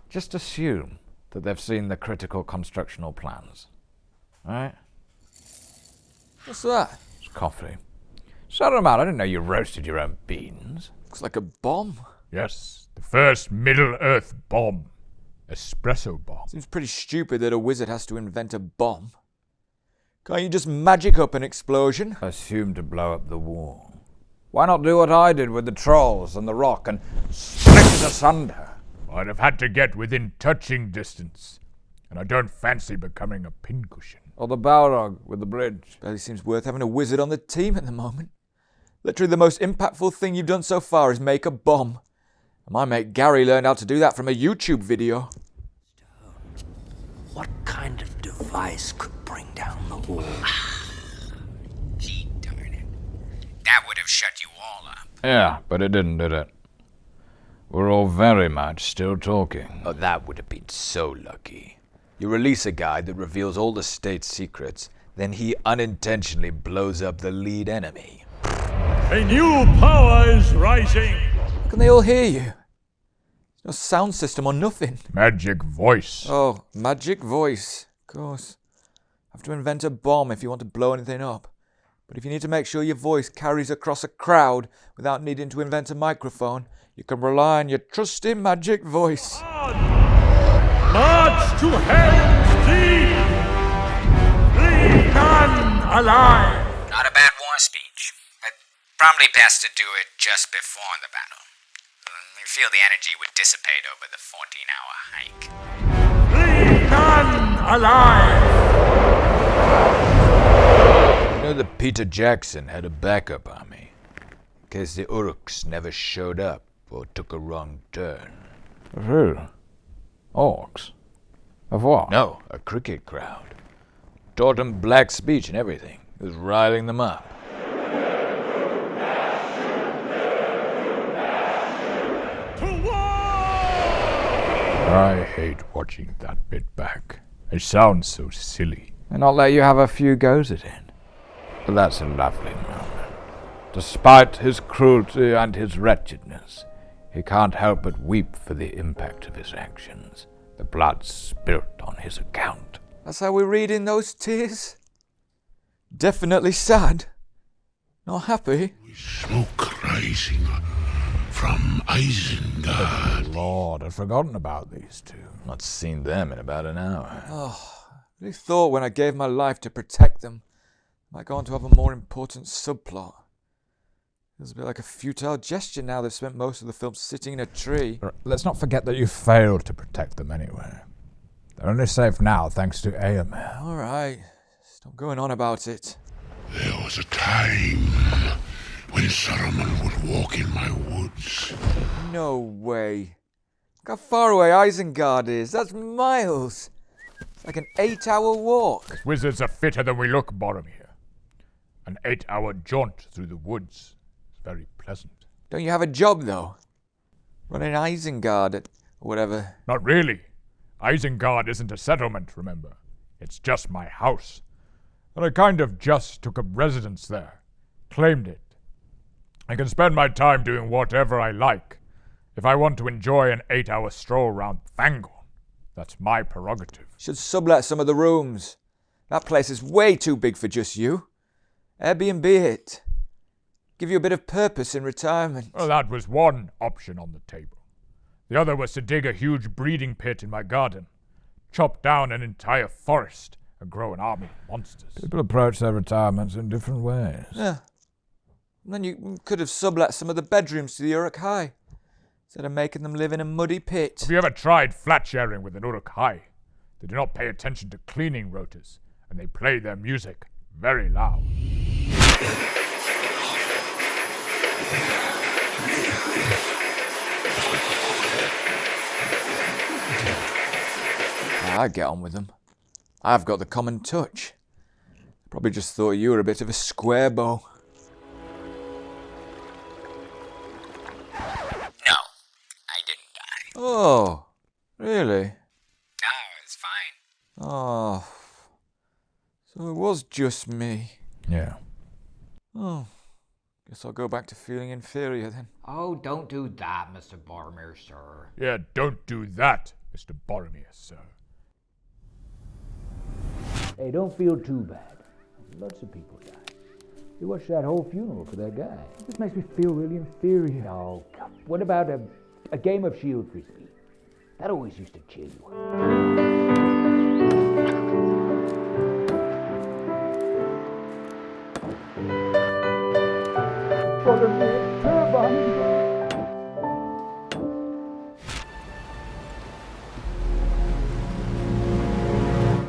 just assume that they've seen the critical constructional plans. Right? What's that? It's coffee. Saruman, I didn't know you roasted your own beans. Looks like a bomb. Yes, the first Middle-earth bomb. Espresso bomb. Seems pretty stupid that a wizard has to invent a bomb. Can't you just magic up an explosion? Assume to blow up the wall. Why not do what I did with the trolls and the rock and split it asunder? I'd have had to get within touching distance, and I don't fancy becoming a pincushion. Or the Balrog with the bridge. Barely seems worth having a wizard on the team at the moment. Literally the most impactful thing you've done so far is make a bomb. And my mate Gary learned how to do that from a YouTube video. What kind of device could bring down the wall? Gee darn it. That would have shut you all up. Yeah, but it didn't, did it? We're all very much still talking. Oh, that would have been so lucky. You release a guy that reveals all the state's secrets, then he unintentionally blows up the lead enemy. A new power is rising! How can they all hear you? There's no sound system or nothing. Magic voice. Oh, magic voice. Of course. Have to invent a bomb if you want to blow anything up. But if you need to make sure your voice carries across a crowd without needing to invent a microphone, you can rely on your trusty magic voice. March to Helm's Deep! Leave none alive! Not a bad war speech, but probably best to do it just before the battle. I feel the energy would dissipate over the 14-hour hike. Leave none alive! You know that Peter Jackson had a backup army, in case the Uruks never showed up. or took a wrong turn. Who? Orcs? Of what? No, a cricket crowd. Taught them black speech and everything. It was riling them up. I hate watching that bit back. It sounds so silly. And not let you have a few goes at it. But that's a lovely moment. Despite his cruelty and his wretchedness, he can't help but weep for the impact of his actions, the blood spilt on his account. That's how we read in those tears? Definitely sad. Not happy. Smoke rising from Isengard. Good Lord, I'd forgotten about these two. Not seen them in about an hour. Oh, I really thought when I gave my life to protect them, I might go on to have a more important subplot. Feels a bit like a futile gesture now they've spent most of the film sitting in a tree. Let's not forget that you failed to protect them anyway. They're only safe now thanks to Éomer. All right, stop going on about it. There was a time when Saruman would walk in my woods. No way. Look how far away Isengard is. That's miles. It's like an 8-hour walk. Wizards are fitter than we look, Boromir. An 8-hour jaunt through the woods is very pleasant. Don't you have a job, though? Running Isengard or whatever. Not really. Isengard isn't a settlement, remember. It's just my house. And I kind of just took up residence there. Claimed it. I can spend my time doing whatever I like. If I want to enjoy an 8-hour stroll round Thangorn, that's my prerogative. Should sublet some of the rooms. That place is way too big for just you. Airbnb it. Give you a bit of purpose in retirement. Well, that was one option on the table. The other was to dig a huge breeding pit in my garden, chop down an entire forest, and grow an army of monsters. People approach their retirements in different ways. Yeah. And then you could have sublet some of the bedrooms to the Uruk-hai, instead of making them live in a muddy pit. Have you ever tried flat sharing with an Uruk-hai? They do not pay attention to cleaning rotas, and they play their music very loud. I'd get on with them. I've got the common touch. Probably just thought you were a bit of a square bow. No, I didn't die. Oh, really? No, it's fine. Oh, so it was just me. Yeah. Oh, guess I'll go back to feeling inferior then. Oh, don't do that, Mr. Boromir, sir. Yeah, don't do that, Mr. Boromir, sir. Hey, don't feel too bad. Lots of people die. You watched that whole funeral for that guy. It just makes me feel really inferior. Oh, come. What about a game of shield frisbee? That always used to cheer you up.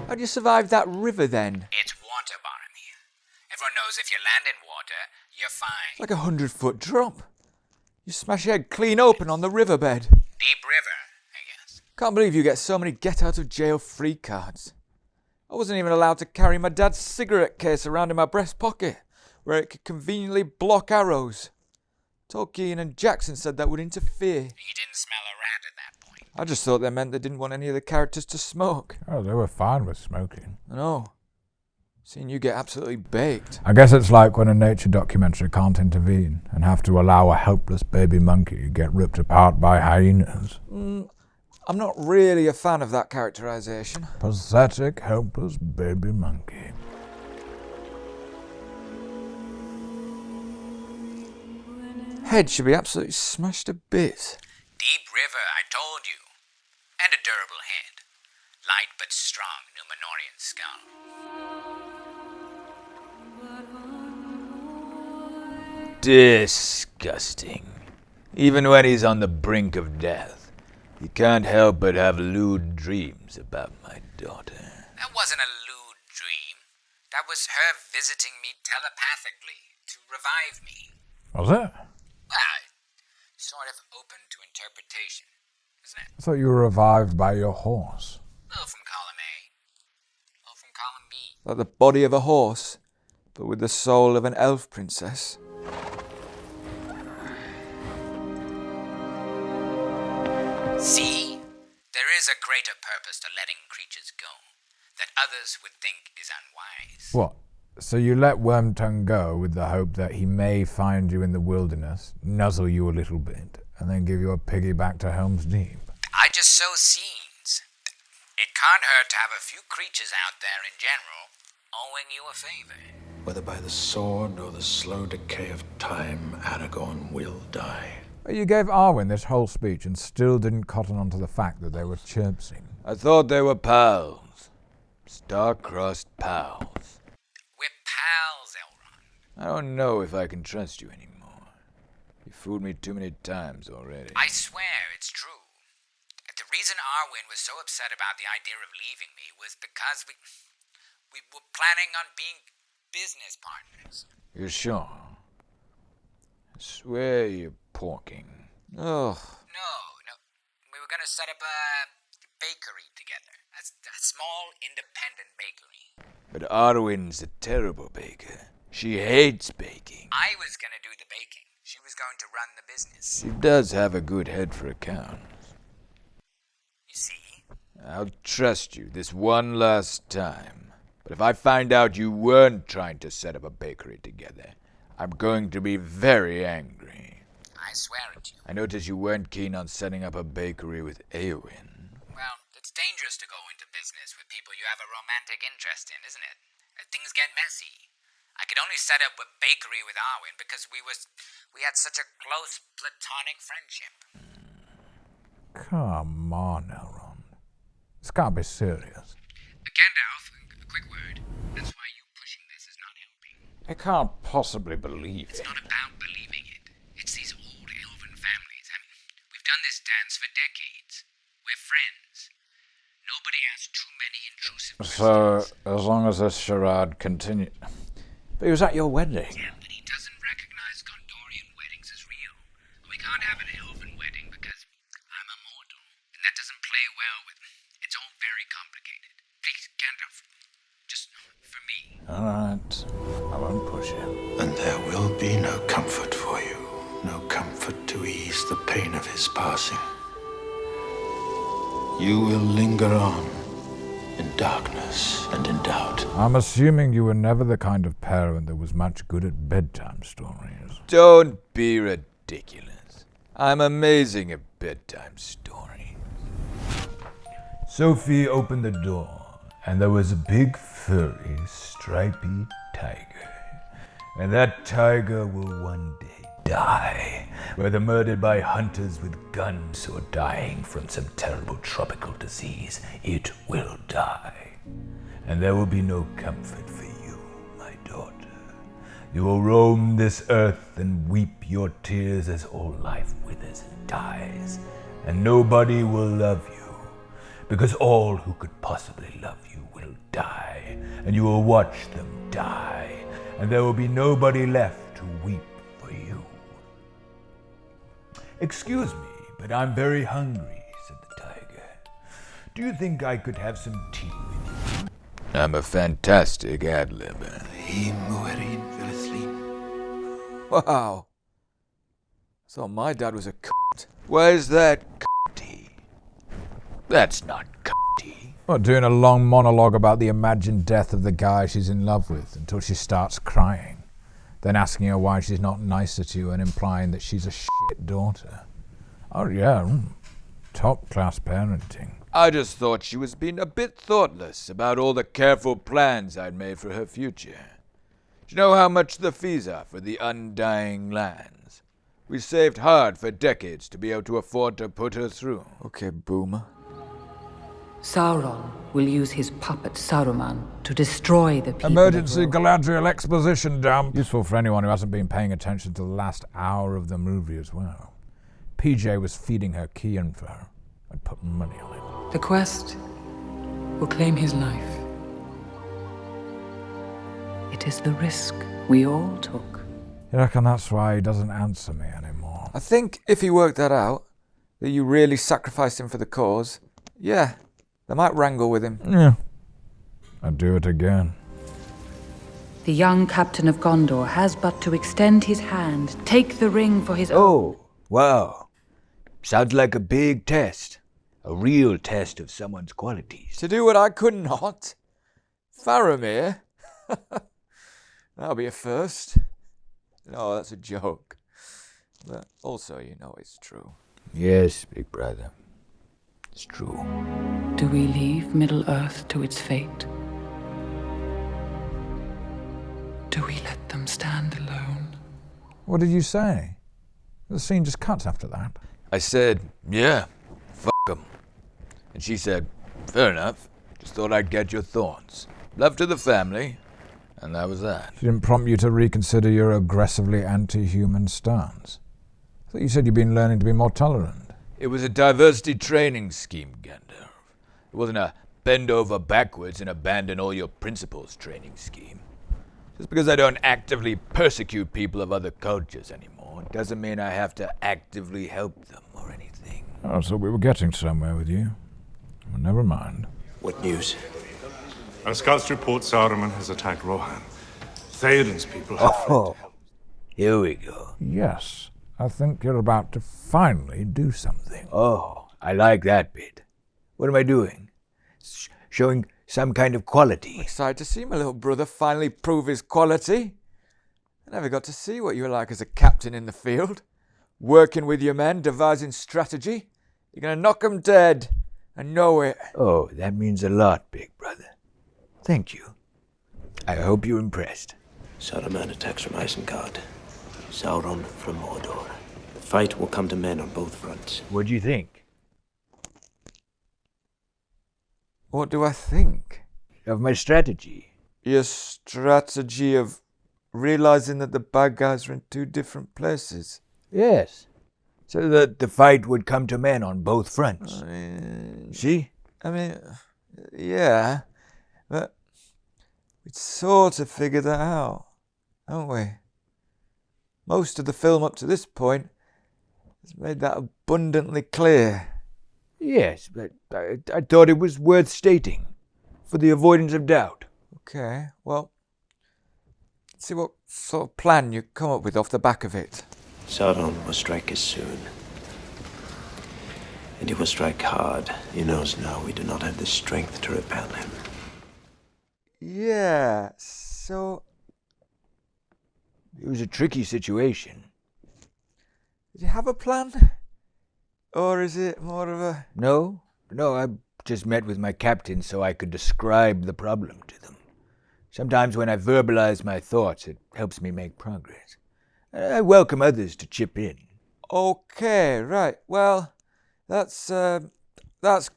How'd you survive that river then? It's water, Boromir. Everyone knows if you land in water, you're fine. It's like 100-foot drop. You smash your head clean open on the riverbed. Deep river, I guess. Can't believe you get so many get-out-of-jail-free cards. I wasn't even allowed to carry my dad's cigarette case around in my breast pocket, where it could conveniently block arrows. Tolkien and Jackson said that would interfere. You didn't smell a rat at that point. I just thought they meant they didn't want any of the characters to smoke. Oh, they were fine with smoking. I know. Seeing you get absolutely baked. I guess it's like when a nature documentary can't intervene and have to allow a helpless baby monkey to get ripped apart by hyenas. I'm not really a fan of that characterization. Pathetic, helpless baby monkey. Head should be absolutely smashed to bits. Deep river, I told you. And a durable head. Light but strong Númenórean skull. Disgusting. Even when he's on the brink of death, he can't help but have lewd dreams about my daughter. That wasn't a lewd dream. That was her visiting me telepathically to revive me. Was it? Well, sort of open to interpretation, isn't it? I thought you were revived by your horse. Well, from column A. Well, from column B. Like the body of a horse, but with the soul of an elf princess. See? There is a greater purpose to letting creatures go, that others would think is unwise. What? So you let Wormtongue go with the hope that he may find you in the wilderness, nuzzle you a little bit, and then give you a piggyback to Helms Deep? I just sow scenes. It can't hurt to have a few creatures out there in general owing you a favor. Whether by the sword or the slow decay of time, Aragorn will die. But you gave Arwen this whole speech and still didn't cotton onto the fact that they were chirpsing. I thought they were pals. Star-crossed pals. We're pals, Elrond. I don't know if I can trust you anymore. You fooled me too many times already. I swear it's true. The reason Arwen was so upset about the idea of leaving me was because we were planning on being business partners. You're sure? I swear you're porking. No. We were going to set up a bakery together. A small, independent bakery. But Arwen's a terrible baker. She hates baking. I was going to do the baking. She was going to run the business. She does have a good head for accounts. You see? I'll trust you this one last time. But if I find out you weren't trying to set up a bakery together, I'm going to be very angry. I swear it to you. I noticed you weren't keen on setting up a bakery with Éowyn. Well, it's dangerous to go into business with people you have a romantic interest in, isn't it? Things get messy. I could only set up a bakery with Arwen because we had such a close platonic friendship. Come on, Elrond. This can't be serious. Gandalf, a quick word. That's why you pushing this is not helping. I can't possibly believe It's it. not about believing it. It's these old elven families. I mean, we've done this dance for decades. We're friends. Nobody has too many intrusive So, as long as this charade continues... But he was at your wedding. Yeah, but he doesn't recognize Gondorian weddings as real. We can't have an elven wedding because I'm immortal. And that doesn't play well with... It's all very complicated. Please, Gandalf. Just for me. All right. I won't push you. And there will be no comfort for you. No comfort to ease the pain of his passing. You will linger on in darkness and in doubt. I'm assuming you were never the kind of parent that was much good at bedtime stories. Don't be ridiculous. I'm amazing at bedtime stories. Sophie opened the door, and there was a big, furry, stripy tiger. And that tiger will one day die, whether murdered by hunters with guns or dying from some terrible tropical disease, it will die. And there will be no comfort for you, my daughter. You will roam this earth and weep your tears as all life withers and dies, and nobody will love you, because all who could possibly love you will die, and you will watch them die, and there will be nobody left to weep for you. Excuse me, but I'm very hungry, said the tiger. Do you think I could have some tea with you? I'm a fantastic ad-libber. Wow. I thought my dad was a cunt. Where's that cunty? That's not cunty. What, doing a long monologue about the imagined death of the guy she's in love with until she starts crying, then asking her why she's not nicer to you and implying that she's a shit daughter. Oh yeah, top-class parenting. I just thought she was being a bit thoughtless about all the careful plans I'd made for her future. Do you know how much the fees are for the Undying Lands? We saved hard for decades to be able to afford to put her through. Okay, boomer. Sauron will use his puppet Saruman to destroy the people. Emergency Galadriel exposition dump. Useful for anyone who hasn't been paying attention to the last hour of the movie as well. PJ was feeding her key info. I'd put money on it. The quest will claim his life. It is the risk we all took. You reckon that's why he doesn't answer me anymore? now. I think if he worked that out, that you really sacrificed him for the cause, yeah, they might wrangle with him. Yeah. I'd do it again. The young captain of Gondor has but to extend his hand, take the ring for his own. Oh, wow. Sounds like a big test. A real test of someone's qualities. To do what I could not? Faramir? That'll be a first. No, that's a joke. But also, you know it's true. Yes, big brother. It's true. Do we leave Middle-earth to its fate? Do we let them stand alone? What did you say? The scene just cuts after that. I said, yeah, fuck 'em. And she said, fair enough. Just thought I'd get your thoughts. Love to the family. And that was that. She didn't prompt you to reconsider your aggressively anti-human stance. I thought you said you'd been learning to be more tolerant. It was a diversity training scheme, Gandalf. It wasn't a bend over backwards and abandon all your principles training scheme. Just because I don't actively persecute people of other cultures anymore doesn't mean I have to actively help them or anything. Oh, so we were getting somewhere with you. Well, never mind. What news? Our scouts report Saruman has attacked Rohan. Theoden's people have Oh, here we go. Yes, I think you're about to finally do something. Oh, I like that bit. What am I doing? Showing some kind of quality. I'm excited to see my little brother finally prove his quality. I never got to see what you were like as a captain in the field. Working with your men, devising strategy. You're going to knock 'em dead. I know it. Oh, that means a lot, big brother. Thank you. I hope you're impressed. Saruman attacks from Isengard. Sauron from Mordor. The fight will come to men on both fronts. What do you think? What do I think? Of my strategy. Your strategy of realizing that the bad guys are in two different places. Yes. So that the fight would come to men on both fronts. See? I mean, yeah. But we'd sort of figured that out, haven't we? Most of the film up to this point has made that abundantly clear. Yes, but I thought it was worth stating, for the avoidance of doubt. Okay, well, let's see what sort of plan you come up with off the back of it. Sauron will strike us soon. And he will strike hard. He knows now we do not have the strength to repel him. Yeah, so... It was a tricky situation. Did you have a plan? Or is it more of a... No, I just met with my captain so I could describe the problem to them. Sometimes when I verbalize my thoughts, it helps me make progress. I welcome others to chip in. Okay, right. Well, that's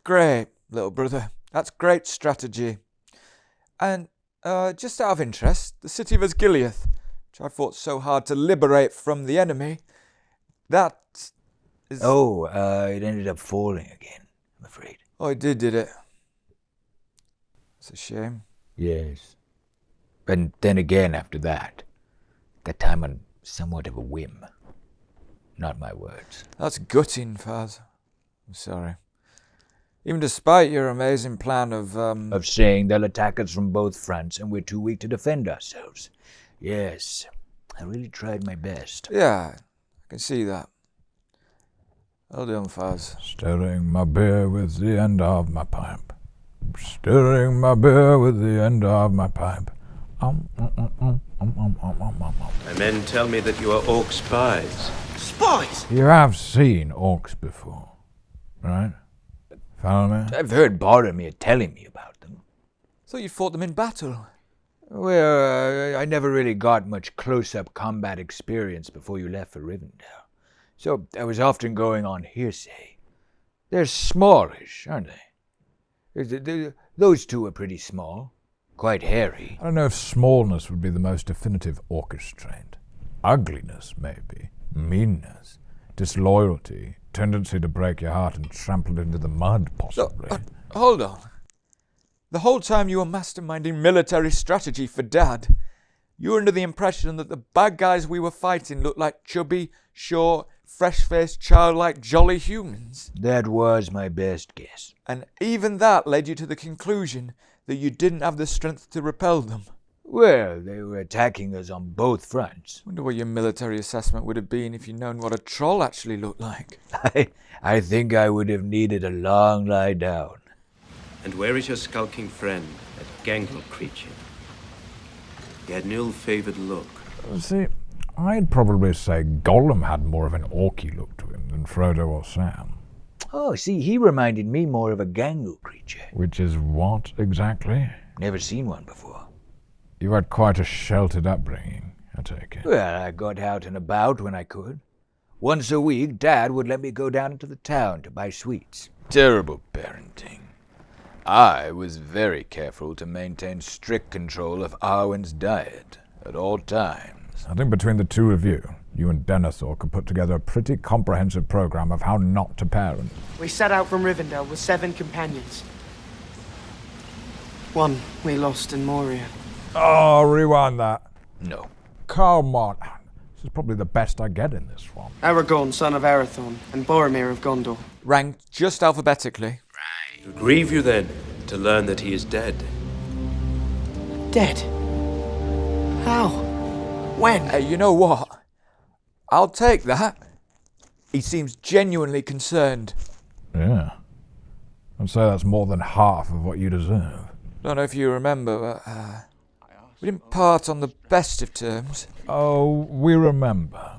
great, little brother. That's great strategy. And just out of interest, the city of Osgiliath, which I fought so hard to liberate from the enemy, that is... Oh, it ended up falling again, I'm afraid. Oh, it did it? It's a shame. Yes. And then again after that time on somewhat of a whim. Not my words. That's gutting, Faz. I'm sorry. Even despite your amazing plan of... Of saying they'll attack us from both fronts and we're too weak to defend ourselves. Yes, I really tried my best. Yeah, I can see that. Well done, Faz. Stirring my beer with the end of my pipe. Stirring my beer with the end of my pipe. My men tell me that you are orc spies. Spies? You have seen orcs before, right? Faramir? I've heard Boromir telling me about them. Thought you fought them in battle. Well, I never really got much close-up combat experience before you left for Rivendell. So I was often going on hearsay. They're smallish, aren't they? Those two are pretty small. Quite hairy. I don't know if smallness would be the most definitive orchestrated. Ugliness, maybe. Meanness. Disloyalty. Tendency to break your heart and trample it into the mud, possibly. Hold on. The whole time you were masterminding military strategy for Dad, you were under the impression that the bad guys we were fighting looked like chubby, short, fresh-faced, childlike, jolly humans. That was my best guess. And even that led you to the conclusion that you didn't have the strength to repel them. Well, they were attacking us on both fronts. Wonder what your military assessment would have been if you'd known what a troll actually looked like. I think I would have needed a long lie down. And where is your skulking friend, that gangrel creature? He had an ill-favoured look. See, I'd probably say Gollum had more of an orky look to him than Frodo or Sam. Oh, see, he reminded me more of a gangrel creature. Which is what, exactly? Never seen one before. You had quite a sheltered upbringing, I take it. Well, I got out and about when I could. Once a week, Dad would let me go down into the town to buy sweets. Terrible parenting. I was very careful to maintain strict control of Arwen's diet at all times. I think between the two of you, you and Denethor could put together a pretty comprehensive program of how not to parent. We set out from Rivendell with 7 companions. One we lost in Moria. Oh, rewind that. No. Come on. This is probably the best I get in this one. Aragorn, son of Arathorn, and Boromir of Gondor. Ranked just alphabetically. It would grieve you then to learn that he is dead. Dead? How? When? Hey, you know what? I'll take that. He seems genuinely concerned. Yeah. I'd say that's more than half of what you deserve. Don't know if you remember, but we didn't part on the best of terms. Oh, we remember.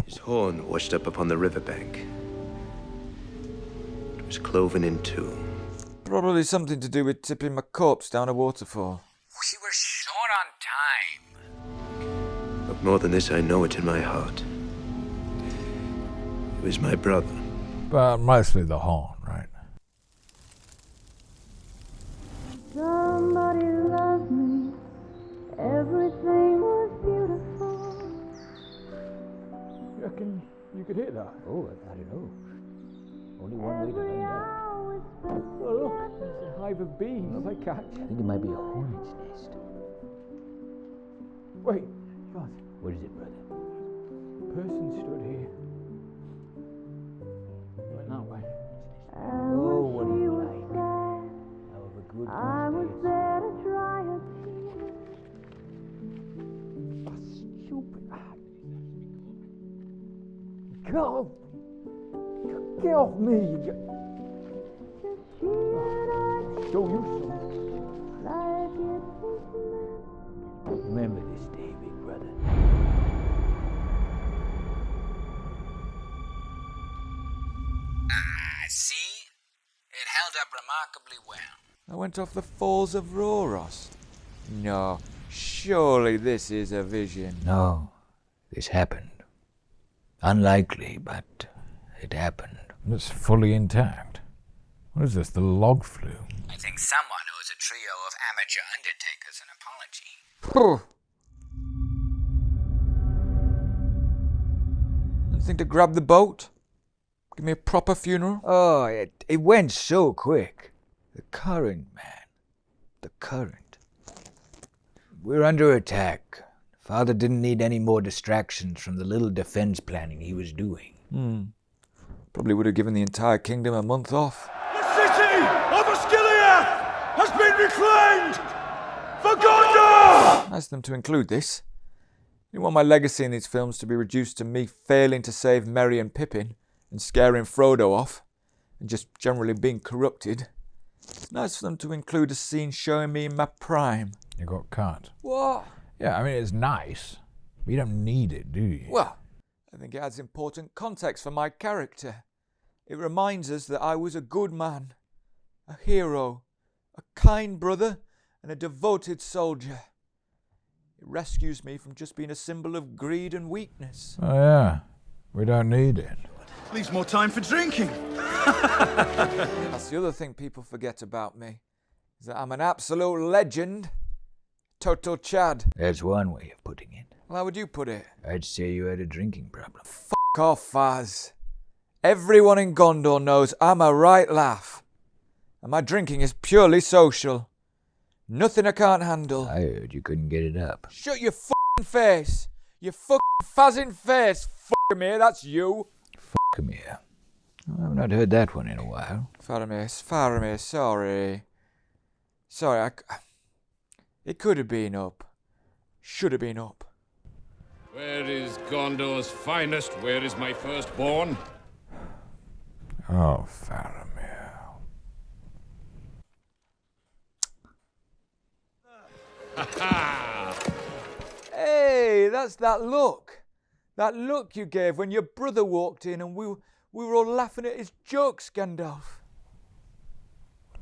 His horn washed up upon the riverbank. It was cloven in two. Probably something to do with tipping my corpse down a waterfall. We were short on time. But more than this, I know it in my heart. It was my brother. But mostly the horn, right? Somebody loved me. Everything was beautiful. You reckon you could hit that? Oh, I don't know. Only one way to find out. Oh, look, there's a hive of bees. What have I catch? I think it might be a hornet's nest. Wait, God. What is it, brother? Person stood here. Went that way. Oh, what do you like? How of a good I was there to dry her tears. Stupid. Go! Get off me! Show you some. Remember this day, big brother. See? It held up remarkably well. I went off the falls of Rhoros. No, surely this is a vision. No, this happened. Unlikely, but it happened. It's fully intact. What is this, the log flume? I think someone owes a trio of amateur undertakers an apology. Anything to grab the boat? Give me a proper funeral? Oh, it went so quick. The current, man. The current. We're under attack. Father didn't need any more distractions from the little defense planning he was doing. Probably would have given the entire kingdom a month off. The city of Osgiliath has been reclaimed for Gondor! Ask them to include this. You want my legacy in these films to be reduced to me failing to save Merry and Pippin and scaring Frodo off and just generally being corrupted. It's nice for them to include a scene showing me in my prime. You got cut. What? Yeah, I mean, it's nice. But you don't need it, do you? Well, I think it adds important context for my character. It reminds us that I was a good man, a hero, a kind brother, and a devoted soldier. It rescues me from just being a symbol of greed and weakness. Oh, yeah. We don't need it. Leaves more time for drinking. That's the other thing people forget about me, is that I'm an absolute legend. Total Chad. That's one way of putting it. Well, how would you put it? I'd say you had a drinking problem. Fuck off, Faz. Everyone in Gondor knows I'm a right laugh. And my drinking is purely social. Nothing I can't handle. I heard you couldn't get it up. Shut your f***ing face. You fucking fazzing face. Faramir, that's you. Faramir. I've not heard that one in a while. Faramir, sorry. Sorry, it could have been up. Should have been up. Where is Gondor's finest? Where is my firstborn? Oh, Faramir. Hey, that's that look. That look you gave when your brother walked in and we were all laughing at his jokes, Gandalf.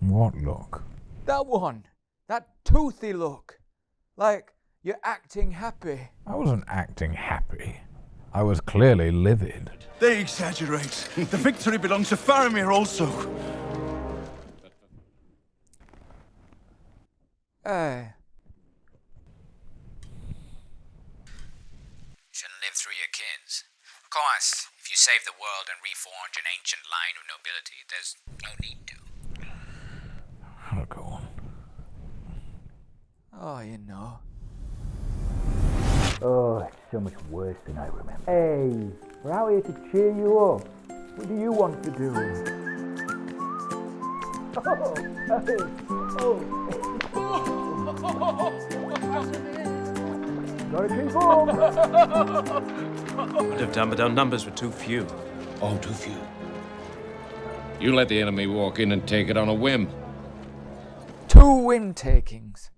What look? That one. That toothy look. Like you're acting happy. I wasn't acting happy. I was clearly livid. They exaggerate. The victory belongs to Faramir also. Hey. Shouldn't live through your kids. Of course, if you save the world and reforge an ancient line of nobility, there's no need to. Aragorn. Oh, you know. Oh, it's so much worse than I remember. Hey, we're out here to cheer you up. What do you want to do? Gotta keep on. Would have done, but our numbers were too few. Oh, too few. You let the enemy walk in and take it on a whim. 2 wind takings.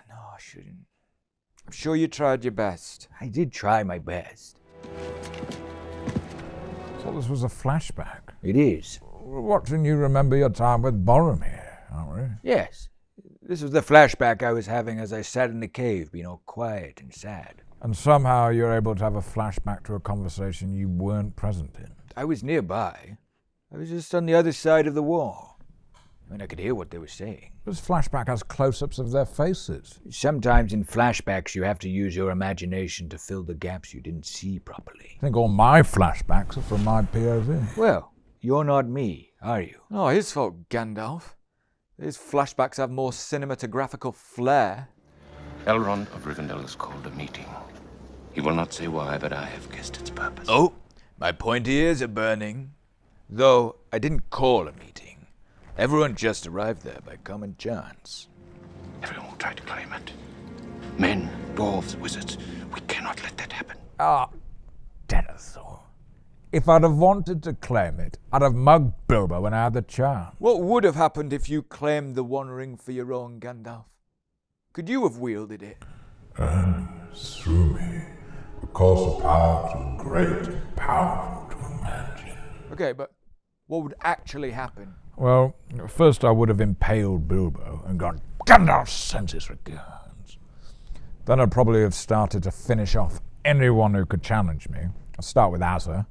No, I shouldn't. I'm sure you tried your best. I did try my best. So this was a flashback. It is. We're watching you remember your time with Boromir, aren't we? Yes. This was the flashback I was having as I sat in the cave, being all quiet and sad. And somehow you're able to have a flashback to a conversation you weren't present in. I was nearby. I was just on the other side of the wall. I mean, I could hear what they were saying. This flashback has close-ups of their faces. Sometimes in flashbacks you have to use your imagination to fill the gaps you didn't see properly. I think all my flashbacks are from my POV. Well, you're not me, are you? Oh, his fault, Gandalf. His flashbacks have more cinematographical flair. Elrond of Rivendell has called a meeting. He will not say why, but I have guessed its purpose. Oh, my pointy ears are burning. Though I didn't call a meeting. Everyone just arrived there by common chance. Everyone will try to claim it. Men, dwarves, wizards. We cannot let that happen. Ah, Denethor. If I'd have wanted to claim it, I'd have mugged Bilbo when I had the chance. What would have happened if you claimed the One Ring for your own, Gandalf? Could you have wielded it? And through me, a course of power too great and powerful to imagine. Okay, but what would actually happen? Well, first I would have impaled Bilbo and gone, Gandalf sends his regards. Then I'd probably have started to finish off anyone who could challenge me. I'd start with Azza,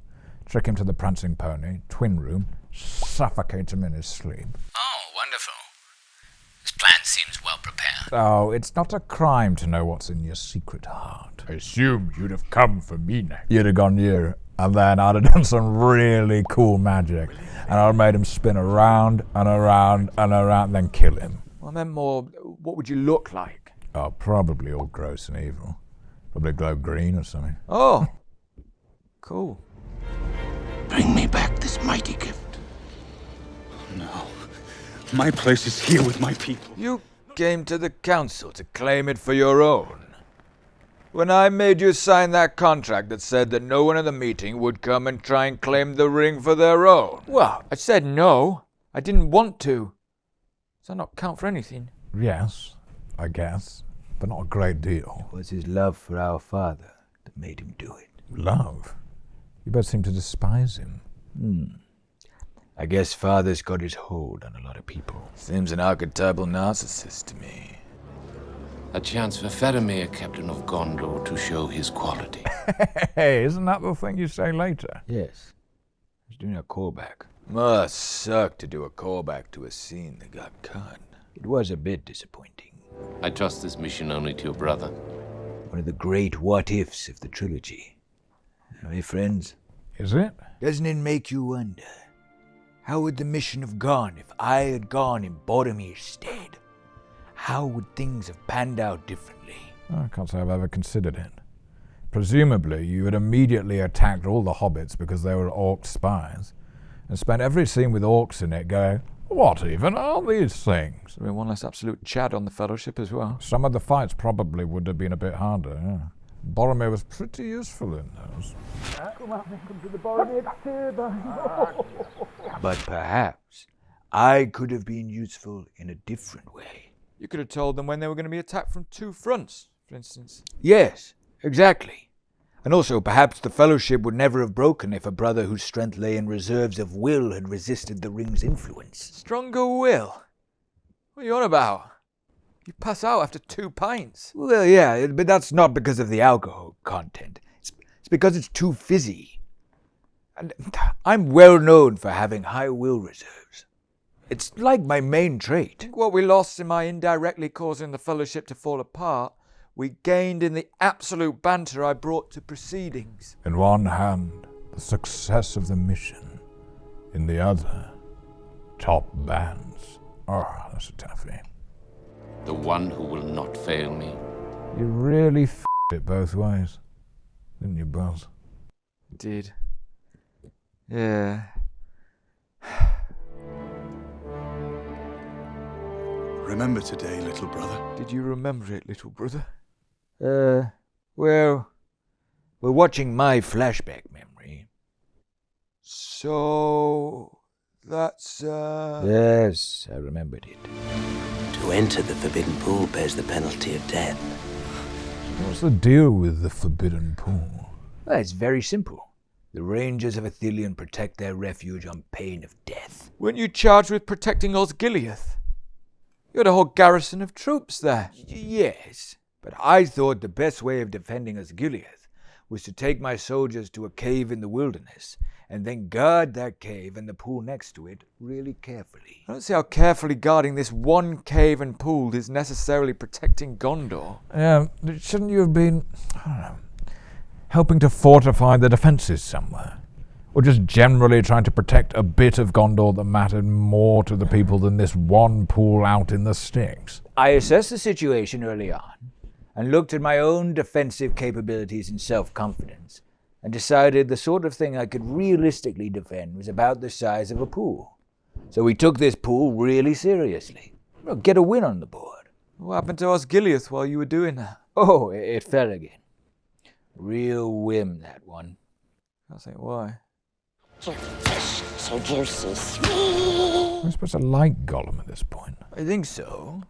trick him to the prancing pony, twin room, suffocate him in his sleep. Oh, wonderful. This plan seems well prepared. Oh, it's not a crime to know what's in your secret heart. I assumed you'd have come for me next. You'd have gone you, and then I'd have done some really cool magic, and I'd have made him spin around and around and around, and then kill him. Well, I meant more, what would you look like? Oh, probably all gross and evil. Probably glow green or something. Oh, cool. Bring me back this mighty gift. No. My place is here with my people. You came to the council to claim it for your own. When I made you sign that contract that said that no one at the meeting would come and try and claim the ring for their own. Well, I said no. I didn't want to. Does that not count for anything? Yes, I guess, but not a great deal. It was his love for our father that made him do it. Love? You both seem to despise him. I guess father's got his hold on a lot of people. Seems an archetypal narcissist to me. A chance for Faramir, Captain of Gondor, to show his quality. Hey, isn't that the thing you say later? Yes. He's doing a callback. Must suck to do a callback to a scene that got cut. It was a bit disappointing. I trust this mission only to your brother. One of the great what-ifs of the trilogy. Hey, friends? Is it? Doesn't it make you wonder? How would the mission have gone if I had gone in Boromir's stead? How would things have panned out differently? I can't say I've ever considered it. Presumably, you had immediately attacked all the hobbits because they were orc spies, and spent every scene with orcs in it going, what even are these things? So we had one less absolute Chad on the Fellowship as well. Some of the fights probably would have been a bit harder, yeah. Boromir was pretty useful in those. But perhaps I could have been useful in a different way. You could have told them when they were going to be attacked from two fronts, for instance. Yes, exactly. And also, perhaps the Fellowship would never have broken if a brother whose strength lay in reserves of will had resisted the ring's influence. Stronger will? What are you on about? You pass out after 2 pints. Well, yeah, but that's not because of the alcohol content. It's because it's too fizzy. And I'm well known for having high will reserves. It's like my main trait. What we lost in my indirectly causing the Fellowship to fall apart, we gained in the absolute banter I brought to proceedings. In one hand, the success of the mission. In the other, top bands. Oh, that's a toughie. The one who will not fail me. You really f***ed it both ways, didn't you, Buzz? Did. Yeah. Remember today, little brother. Did you remember it, little brother? Well, we're watching my flashback memory. So, that's, Yes, I remembered it. To enter the Forbidden Pool bears the penalty of death. What's the deal with the Forbidden Pool? Well, it's very simple. The Rangers of Ithilien protect their refuge on pain of death. Weren't you charged with protecting Osgiliath? You had a whole garrison of troops there. Yes, but I thought the best way of defending Osgiliath was to take my soldiers to a cave in the wilderness and then guard that cave and the pool next to it really carefully. I don't see how carefully guarding this one cave and pool is necessarily protecting Gondor. Yeah, shouldn't you have been, I don't know, helping to fortify the defences somewhere? Or just generally trying to protect a bit of Gondor that mattered more to the people than this one pool out in the sticks? I assessed the situation early on and looked at my own defensive capabilities and self-confidence and decided the sort of thing I could realistically defend was about the size of a pool. So we took this pool really seriously. Get a win on the board. What happened to Osgiliath while you were doing that? Oh, it fell again. Real whim, that one. I think why. Your fish so juicy. We're supposed to like Gollum at this point. I think so.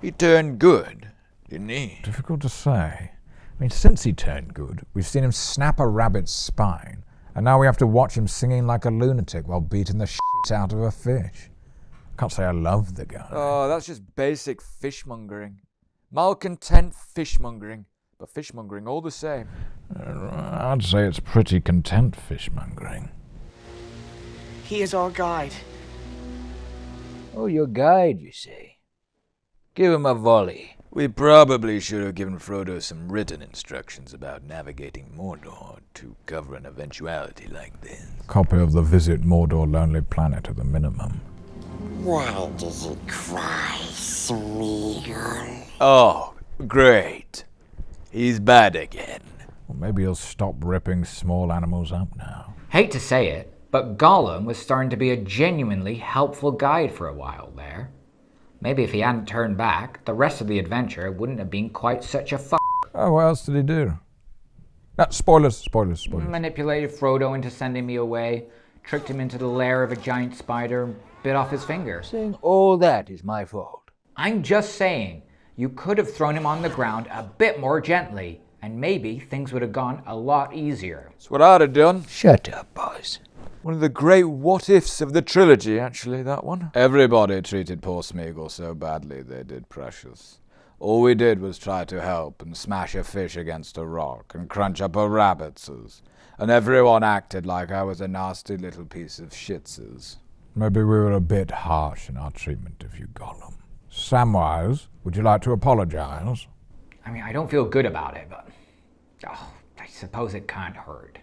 He turned good, didn't he? Difficult to say. I mean, since he turned good, we've seen him snap a rabbit's spine, and now we have to watch him singing like a lunatic while beating the shit out of a fish. Can't say I love the guy. Oh, that's just basic fishmongering. Malcontent fishmongering. But fishmongering all the same. I'd say it's pretty content fishmongering. He is our guide. Oh, your guide, you say? Give him a volley. We probably should have given Frodo some written instructions about navigating Mordor to cover an eventuality like this. Copy of the Visit Mordor Lonely Planet at the minimum. Why does it cry, Smeagol? Oh, great. He's bad again. Well, maybe he'll stop ripping small animals up now. Hate to say it, but Gollum was starting to be a genuinely helpful guide for a while there. Maybe if he hadn't turned back, the rest of the adventure wouldn't have been quite such a Oh, what else did he do? No, spoilers. Manipulated Frodo into sending me away, tricked him into the lair of a giant spider, and bit off his finger. Saying all that is my fault. I'm just saying, you could have thrown him on the ground a bit more gently, and maybe things would have gone a lot easier. That's what I'd have done. Shut up, boys. One of the great what-ifs of the trilogy, actually, that one. Everybody treated poor Smeagol so badly they did precious. All we did was try to help and smash a fish against a rock and crunch up a rabbit's, and everyone acted like I was a nasty little piece of shitses. Maybe we were a bit harsh in our treatment of you, Gollum. Samwise, would you like to apologize? I mean, I don't feel good about it, but I suppose it can't hurt.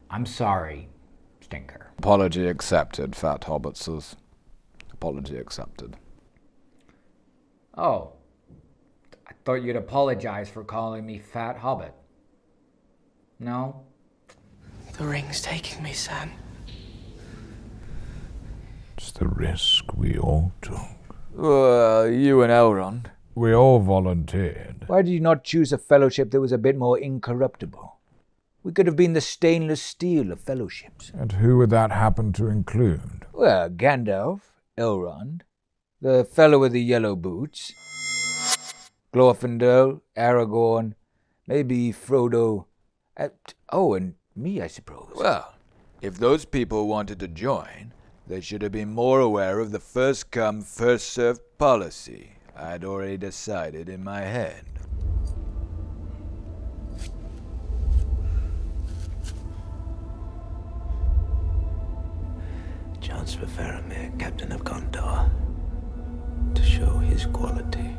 I'm sorry, Stinker. Apology accepted, fat hobbitses. Apology accepted. Oh, I thought you'd apologize for calling me Fat Hobbit. No? The ring's taking me, son. It's the risk we all took. You and Elrond. We all volunteered. Why did you not choose a fellowship that was a bit more incorruptible? We could have been the stainless steel of fellowships. And who would that happen to include? Well, Gandalf, Elrond, the fellow with the yellow boots, Glorfindel, Aragorn, maybe Frodo, and me, I suppose. Well, if those people wanted to join, they should have been more aware of the first-come, first-served policy I'd already decided in my head. Chance for Faramir, Captain of Gondor, to show his quality.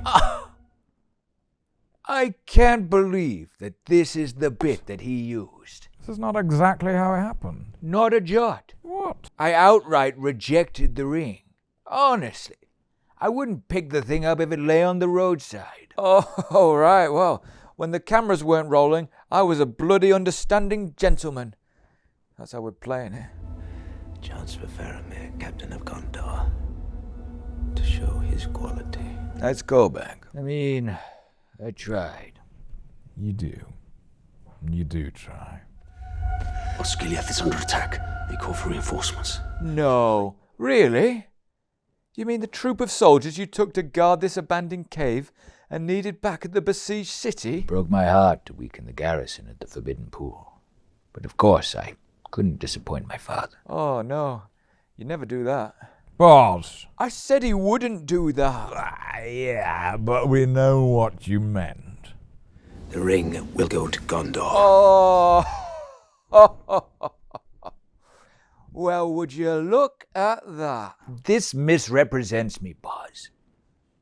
I can't believe that this is the bit that he used. This is not exactly how it happened. Not a jot. What? I outright rejected the ring. Honestly. I wouldn't pick the thing up if it lay on the roadside. Oh, right. Well, when the cameras weren't rolling, I was a bloody understanding gentleman. That's how we're playing it. Chance for Faramir, Captain of Gondor, to show his quality. Nice callback. I mean, I tried. You do. You do try. Osgiliath is under attack. They call for reinforcements. No. Really? You mean the troop of soldiers you took to guard this abandoned cave and needed back at the besieged city? Broke my heart to weaken the garrison at the Forbidden Pool. But of course, I couldn't disappoint my father. Oh, no. You never do that. Boss! I said he wouldn't do that. Yeah, but we know what you meant. The ring will go to Gondor. Oh! Well, would you look at that? This misrepresents me, boss.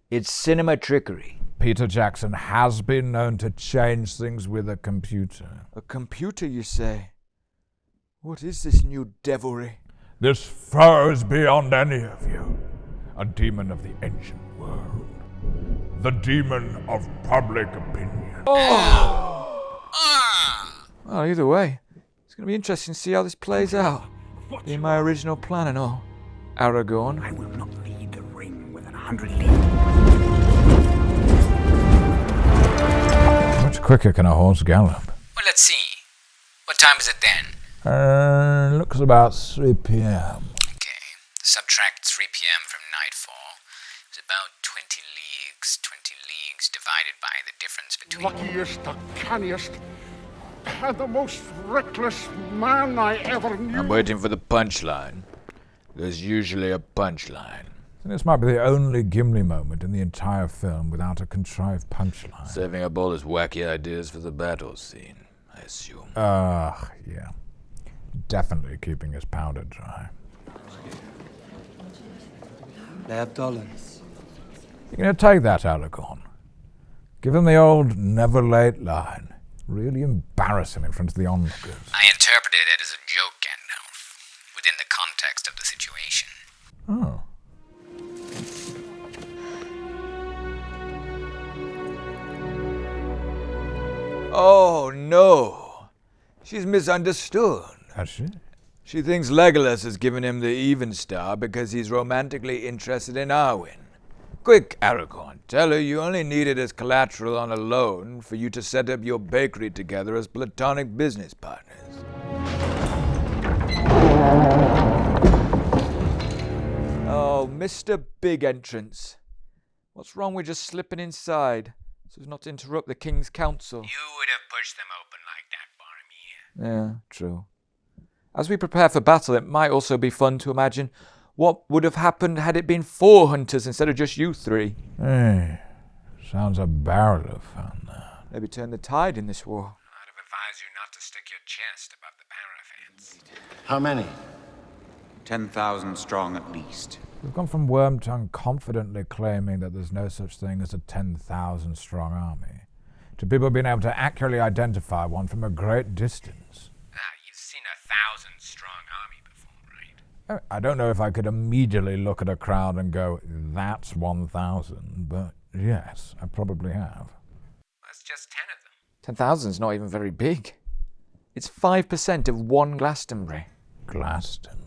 It's cinema trickery. Peter Jackson has been known to change things with a computer. A computer, you say? What is this new devilry? This furs beyond any of you. A demon of the ancient world. The demon of public opinion. Oh! Well, either way, it's going to be interesting to see how this plays out. In my original plan and all. Aragorn. I will not lead the ring within 100 leagues. How much quicker can a horse gallop? Well, let's see. What time is it then? Looks about 3 p.m. Okay. Subtract 3 p.m. from nightfall. It's about 20 leagues. 20 leagues divided by the difference between... Luckiest, the canniest, and the most reckless man I ever knew. I'm waiting for the punchline. There's usually a punchline. This might be the only Gimli moment in the entire film without a contrived punchline. Saving up all his wacky ideas for the battle scene, I assume. Yeah. Definitely keeping his powder dry. Lair Dolan. You're going to take that, Aragorn. Give him the old never late line. Really embarrass him in front of the onlookers. I interpreted it as a joke, Gandalf, within the context of the situation. Oh. Oh, no. She's misunderstood. Has she? She thinks Legolas has given him the even star because he's romantically interested in Arwen. Quick, Aragorn, tell her you only need it as collateral on a loan for you to set up your bakery together as platonic business partners. Oh, Mr. Big Entrance. What's wrong with just slipping inside so as not to interrupt the King's Council? You would have pushed them open like that, Faramir. Yeah, true. As we prepare for battle, it might also be fun to imagine what would have happened had it been 4 hunters instead of just you 3. Hey, sounds a barrel of fun, that. Maybe turn the tide in this war. I'd have advised you not to stick your chest above the parapets. How many? 10,000 strong at least. We've gone from Wormtongue confidently claiming that there's no such thing as a 10,000 strong army, to people being able to accurately identify one from a great distance. You've seen 1,000 strong army before, right? I don't know if I could immediately look at a crowd and go, that's 1,000, but yes, I probably have. That's just 10 of them. 10,000's not even very big. It's 5% of one Glastonbury. Glastonbury.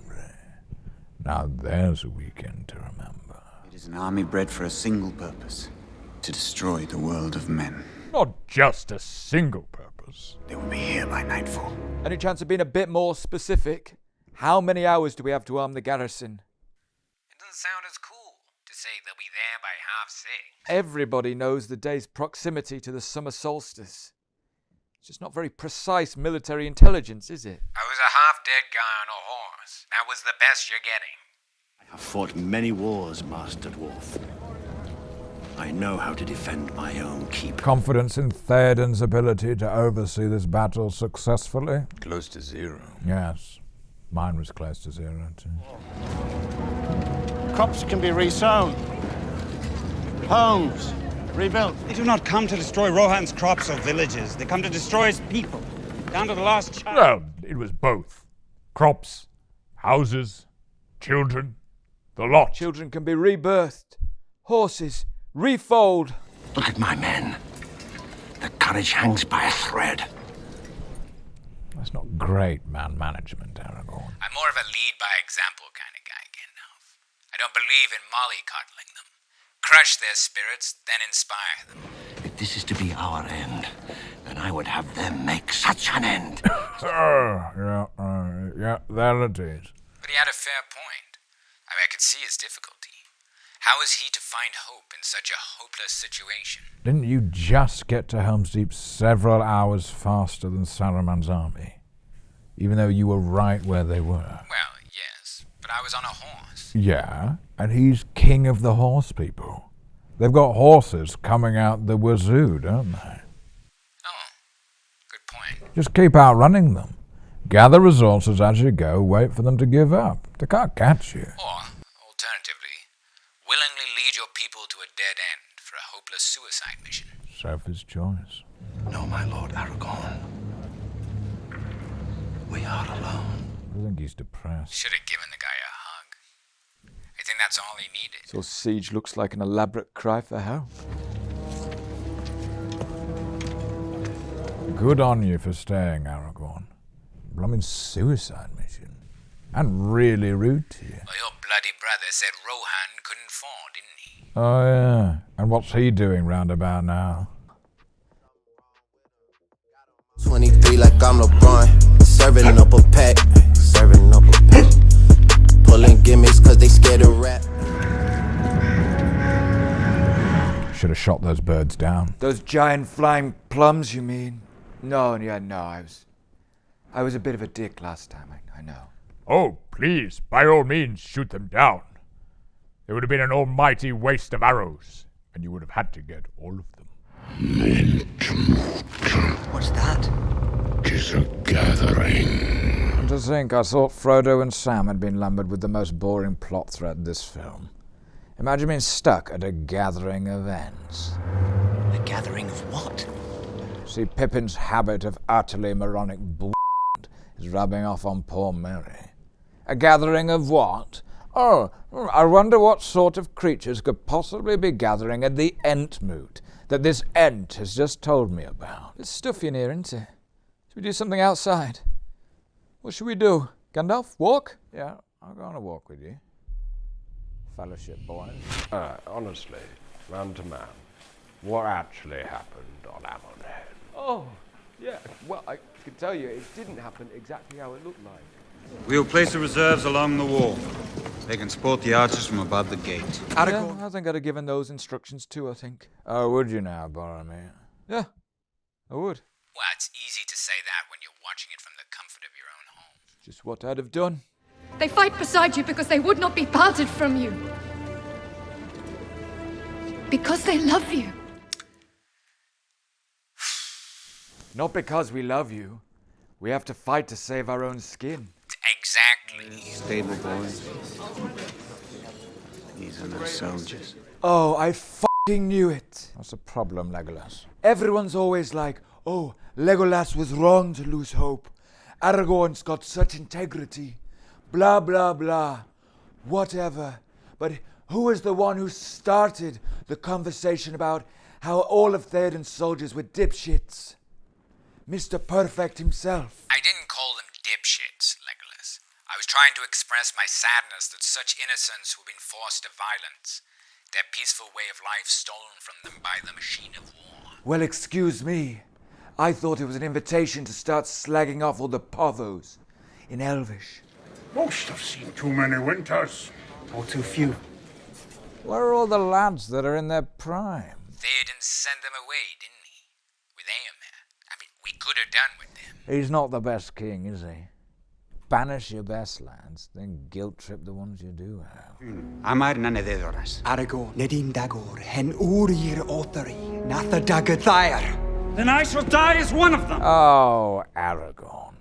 Now there's a weekend to remember. It is an army bred for a single purpose. To destroy the world of men. Not just a single purpose. They will be here by nightfall. Any chance of being a bit more specific? How many hours do we have to arm the garrison? It doesn't sound as cool to say they'll be there by 6:30. Everybody knows the day's proximity to the summer solstice. It's just not very precise military intelligence, is it? I was a half-dead guy on a horse. That was the best you're getting. I have fought many wars, Master Dwarf. I know how to defend my own keep. Confidence in Theoden's ability to oversee this battle successfully? Close to 0. Yes. Mine was close to 0 too. Crops can be resown. Homes rebuilt. They do not come to destroy Rohan's crops or villages. They come to destroy his people. Down to the last child. Well, it was both. Crops, houses, children, the lot. Children can be rebirthed. Horses, refold. Look at my men. The courage hangs by a thread. That's not great man management, Aragorn. I'm more of a lead-by-example kind of guy, Gandalf. I don't believe in mollycoddling them. Crush their spirits, then inspire them. If this is to be our end, then I would have them make such an end. Yeah, there it is. But he had a fair point. I could see his difficulty. How is he to find hope in such a hopeless situation? Didn't you just get to Helms Deep several hours faster than Saruman's army? Even though you were right where they were. Well, yes, but I was on a horse. Yeah, and he's king of the horse people. They've got horses coming out the wazoo, don't they? Oh, good point. Just keep outrunning them. Gather resources as you go, wait for them to give up. They can't catch you. Or, alternatively, willingly lead your people to a dead end for a hopeless suicide mission. Sophie's choice. No, my lord Aragorn. We are alone. I think he's depressed. Should have given the guy a hug. I think that's all he needed. So siege looks like an elaborate cry for help. Good on you for staying, Aragorn. Blooming suicide mission. And really rude to you. Well, your bloody brother said Rohan couldn't fall, didn't he? Oh, yeah. And what's he doing roundabout now? 23 like I'm LeBron. Serving up a pack. Serving up a pack. Pulling gimmicks cause they scared of rap. Should have shot those birds down. Those giant flying plums, you mean? No, I was a bit of a dick last time, I know. Oh, please, by all means, shoot them down. It would have been an almighty waste of arrows, and you would have had to get all of them. What's that? 'Tis a gathering. And to think, I thought Frodo and Sam had been lumbered with the most boring plot thread in this film. Imagine being stuck at a gathering of Ents. A gathering of what? See, Pippin's habit of utterly moronic bull is rubbing off on poor Merry. A gathering of what? Oh, I wonder what sort of creatures could possibly be gathering at the Ent moot that this Ent has just told me about. It's stuffy in here, isn't it? Should we do something outside? What should we do? Gandalf, walk? Yeah, I'll go on a walk with you. Fellowship, boys. Honestly, man to man, what actually happened on Ammonhead? Oh, yeah. Well, I can tell you, it didn't happen exactly how it looked like. We'll place the reserves along the wall. They can support the archers from above the gate. Yeah, I think I'd have given those instructions too, I think. Oh, would you now, Boromir? Yeah, I would. Well, it's easy to say that when you're watching it from the comfort of your own home. Just what I'd have done. They fight beside you because they would not be parted from you. Because they love you. Not because we love you. We have to fight to save our own skin. Exactly. Stable boys. These are no soldiers. Oh, I fucking knew it. What's the problem, Legolas? Everyone's always like, oh, Legolas was wrong to lose hope. Aragorn's got such integrity. Blah, blah, blah. Whatever. But who was the one who started the conversation about how all of Theoden's soldiers were dipshits? Mr. Perfect himself. I didn't call them dipshits, Legolas. I was trying to express my sadness that such innocents were being forced to violence, their peaceful way of life stolen from them by the machine of war. Well, excuse me. I thought it was an invitation to start slagging off all the povos in Elvish. Most have seen too many winters. Or too few. Where are all the lads that are in their prime? Theoden sent them away, didn't he? With Éomer. I mean, we could have done with them. He's not the best king, is he? Banish your best lads, then guilt-trip the ones you do have. Amar na nededoras. Aragorn, Nedin Dagor, Hen Urir Otari, Natha Dagathair. Then I shall die as one of them. Oh, Aragorn.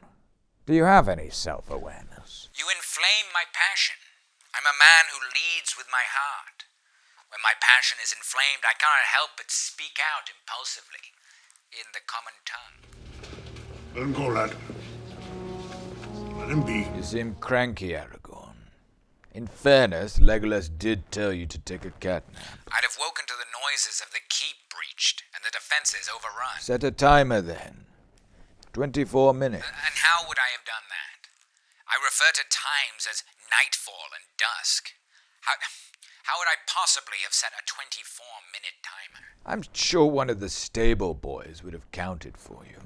Do you have any self-awareness? You inflame my passion. I'm a man who leads with my heart. When my passion is inflamed, I cannot help but speak out impulsively in the common tongue. Let him go, lad. Let him be. You seem cranky, Aragorn. In fairness, Legolas did tell you to take a catnap. I'd have woken to the noises of the keep breached and the defenses overrun. Set a timer then. 24 minutes. And how would I have done that? I refer to times as nightfall and dusk. How would I possibly have set a 24-minute timer? I'm sure one of the stable boys would have counted for you.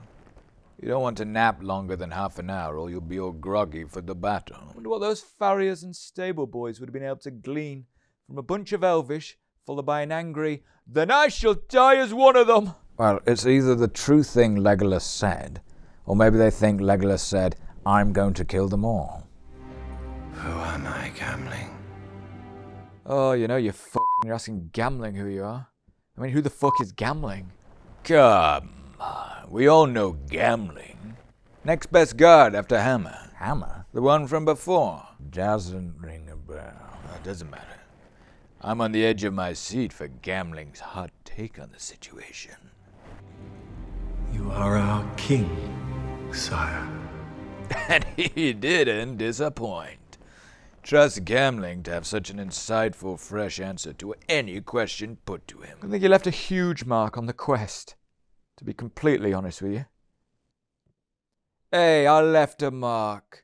You don't want to nap longer than half an hour or you'll be all groggy for the battle. I wonder what those farriers and stable boys would have been able to glean from a bunch of Elvish, followed by an angry, "Then I shall die as one of them!" Well, it's either the true thing Legolas said, or maybe they think Legolas said, "I'm going to kill them all." Who am I, gambling? Oh, you know you're you're asking gambling who you are. I mean, who the fuck is gambling? Come on, we all know gambling. Next best guard after Hammer. Hammer? The one from before. Doesn't ring a bell. That doesn't matter. I'm on the edge of my seat for gambling's hot take on the situation. You are our king, sire. And he didn't disappoint. Trust gambling to have such an insightful, fresh answer to any question put to him. I think he left a huge mark on the quest, to be completely honest with you. Hey, I left a mark.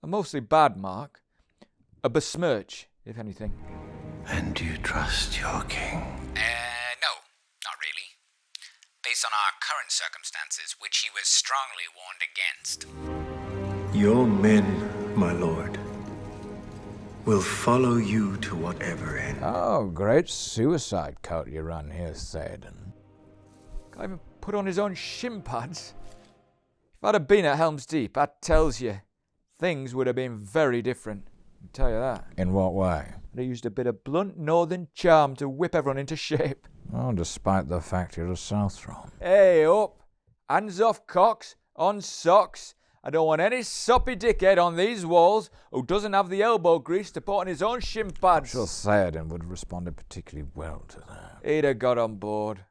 A mostly bad mark. A besmirch, if anything. And do you trust your king? No, not really. Based on our current circumstances, which he was strongly warned against. Your men, my lord, will follow you to whatever end. Oh, great suicide cult you run here, Theoden. Can't even put on his own shin pads. If I'd have been at Helms Deep, that tells you, things would have been very different. I'll tell you that. In what way? They used a bit of blunt northern charm to whip everyone into shape. Oh, despite the fact you're a Southron. Hey, up! Hands off cocks, on socks. I don't want any soppy dickhead on these walls who doesn't have the elbow grease to put on his own shin pads. I'm sure Theoden would have responded particularly well to that. He'd have got on board.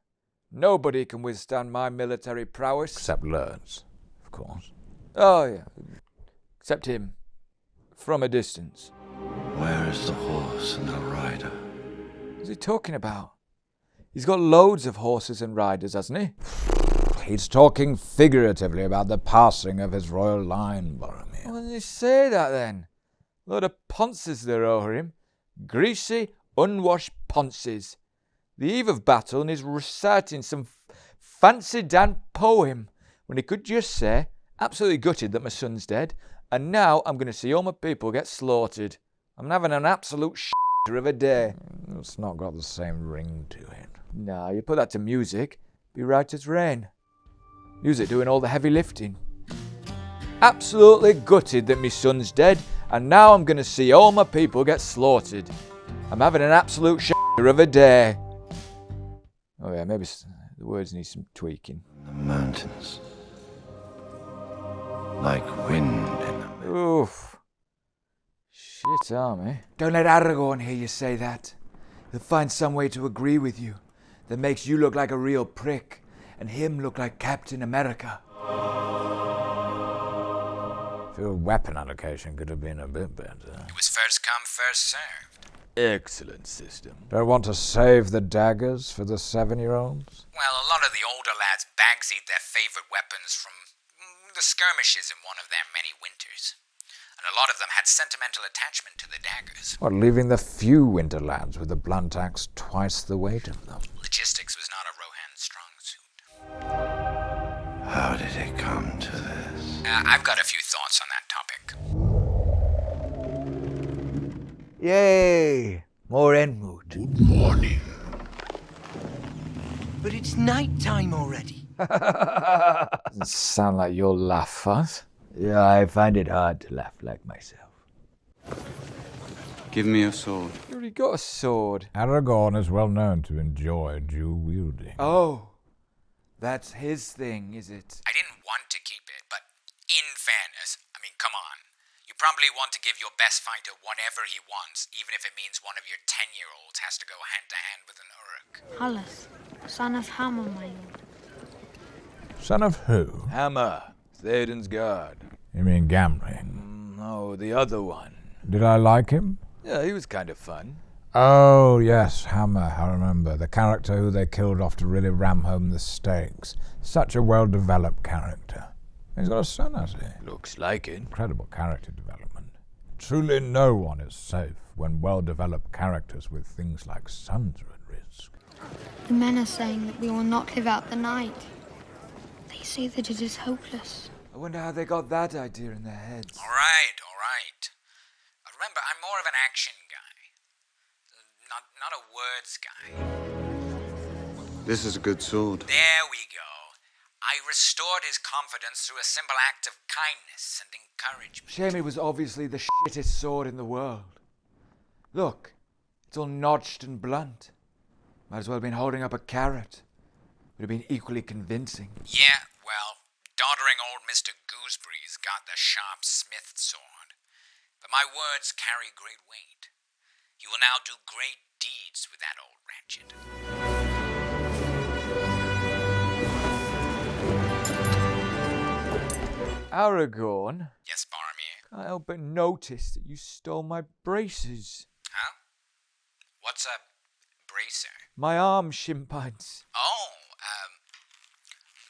Nobody can withstand my military prowess. Except Lurds, of course. Oh, yeah. Except him. From a distance. Where is the horse and the rider? What's he talking about? He's got loads of horses and riders, hasn't he? He's talking figuratively about the passing of his royal line, Boromir. Why didn't he say that then? Load of ponces there over him. Greasy, unwashed ponces. The eve of battle and he's reciting some fancy Dan poem when he could just say, absolutely gutted that my son's dead, and now I'm going to see all my people get slaughtered. I'm having an absolute shitter of a day. It's not got the same ring to it. Nah, you put that to music, be right as rain. Music doing all the heavy lifting. Absolutely gutted that my son's dead, and now I'm going to see all my people get slaughtered. I'm having an absolute shitter of a day. Oh yeah, maybe the words need some tweaking. The mountains. Like wind in the... Oof. Shit, army. Don't let Aragorn hear you say that. He'll find some way to agree with you that makes you look like a real prick and him look like Captain America. Your weapon allocation could have been a bit better. It was first come, first served. Excellent system. Don't want to save the daggers for the 7-year-olds? Well, a lot of the older lads bagsied their favorite weapons from the skirmishes in one of their many winters. And a lot of them had sentimental attachment to the daggers. What, leaving the few winter lads with the blunt axe twice the weight of them? Logistics was not a Rohan strong suit. How did it come to this? I've got a few thoughts on that topic. Yay! More Enmoot. Good morning. But it's night time already. Doesn't sound like you'll laugh, Fuzz. Yeah, I find it hard to laugh like myself. Give me your sword. You already got a sword. Aragorn is well known to enjoy dual wielding. Oh, that's his thing, is it? I didn't want to keep it, but in fairness, I mean, come on. You probably want to give your best fighter whatever he wants, even if it means one of your 10-year-olds has to go hand-to-hand with an Uruk. Hallis, son of Hammer, my lord. Son of who? Hammer, Theoden's guard. You mean Gamling? No, the other one. Did I like him? Yeah, he was kind of fun. Oh, yes, Hammer, I remember. The character who they killed off to really ram home the stakes. Such a well-developed character. He's got a son, has he? Looks like it. Incredible character development. Truly no one is safe when well-developed characters with things like sons are at risk. The men are saying that we will not live out the night. They say that it is hopeless. I wonder how they got that idea in their heads. All right, all right. Remember, I'm more of an action guy, not a words guy. This is a good sword. There we go. I restored his confidence through a simple act of kindness and encouragement. Shame it was obviously the shittest sword in the world. Look, it's all notched and blunt. Might as well have been holding up a carrot. Would have been equally convincing. Yeah, well, doddering old Mr. Gooseberry's got the sharp smith sword. But my words carry great weight. You will now do great deeds with that old ratchet. Aragorn? Yes, Faramir? Can't help but notice that you stole my braces. Huh? What's a bracer? My arm shimpines. Oh,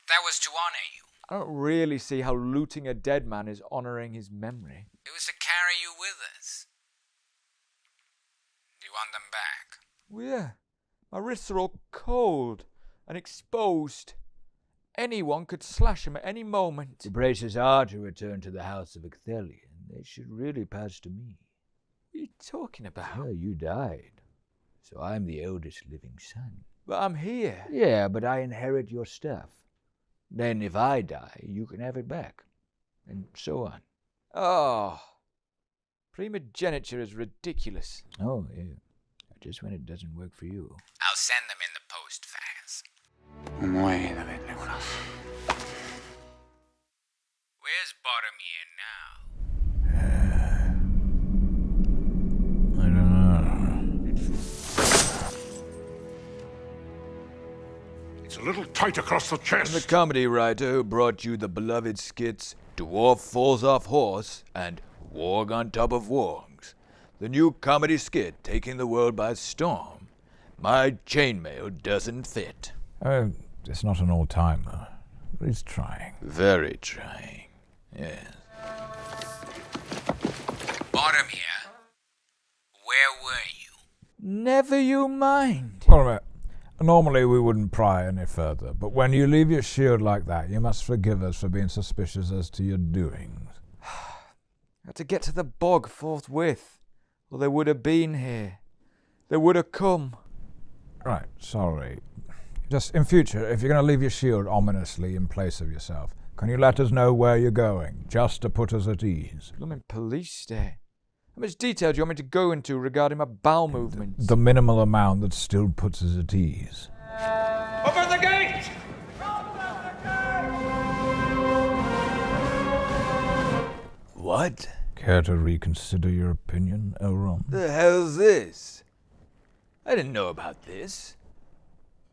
that was to honor you. I don't really see how looting a dead man is honoring his memory. It was to carry you with us. Do you want them back? Well, yeah. My wrists are all cold and exposed. Anyone could slash them at any moment. The braces are to return to the house of Ithilien. They should really pass to me. What are you talking about? Well, you died, so I'm the eldest living son. But I'm here. Yeah, but I inherit your stuff. Then if I die, you can have it back. And so on. Oh. Primogeniture is ridiculous. Oh, yeah. Just when it doesn't work for you. I'll send them in the post, Faz. Where's Boromir now? I don't know. It's a little tight across the chest. The comedy writer who brought you the beloved skits Dwarf Falls Off Horse and Warg on Top of Wargs. The new comedy skit taking the world by storm. My chainmail doesn't fit. It's not an all-timer, but he's trying. Very trying, yes. Boromir, where were you? Never you mind. Boromir, normally we wouldn't pry any further, but when you leave your shield like that, you must forgive us for being suspicious as to your doings. I had to get to the bog forthwith, or they would have been here. They would have come. Right, sorry. Just in future, if you're going to leave your shield ominously in place of yourself, can you let us know where you're going, just to put us at ease? Blooming police state. How much detail do you want me to go into regarding my bowel movements? The minimal amount that still puts us at ease. Open the gate! What? Care to reconsider your opinion, Elrond? The hell's this? I didn't know about this.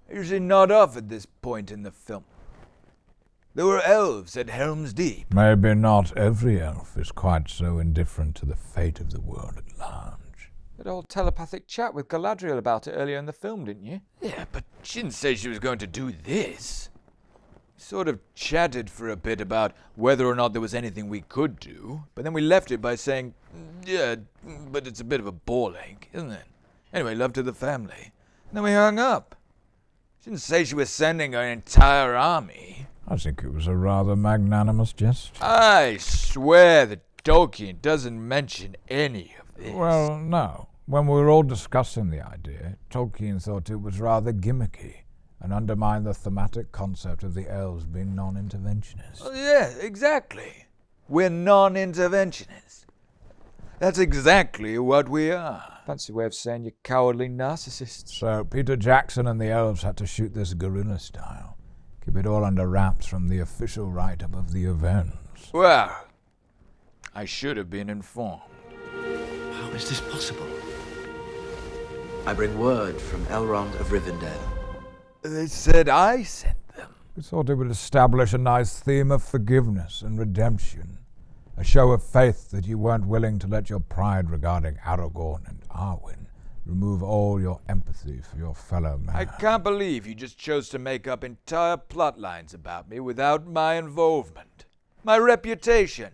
I usually nod off at this point in the film. There were elves at Helms Deep. Maybe not every elf is quite so indifferent to the fate of the world at large. That whole telepathic chat with Galadriel about it earlier in the film, didn't you? Yeah, but she didn't say she was going to do this. Sort of chatted for a bit about whether or not there was anything we could do, but then we left it by saying, yeah, but it's a bit of a ball ache, isn't it? Anyway, love to the family. And then we hung up. She didn't say she was sending her entire army. I think it was a rather magnanimous gesture. I swear that Tolkien doesn't mention any of this. Well, no. When we were all discussing the idea, Tolkien thought it was rather gimmicky and undermined the thematic concept of the elves being non-interventionists. Oh, yeah, exactly. We're non-interventionists. That's exactly what we are. Fancy way of saying you're cowardly narcissists. So Peter Jackson and the elves had to shoot this guerrilla style. Keep it all under wraps from the official write-up of the events. Well, I should have been informed. How is this possible? I bring word from Elrond of Rivendell. They said I sent them. We thought it would establish a nice theme of forgiveness and redemption. A show of faith that you weren't willing to let your pride regarding Aragorn and Arwen remove all your empathy for your fellow man. I can't believe you just chose to make up entire plot lines about me without my involvement. My reputation.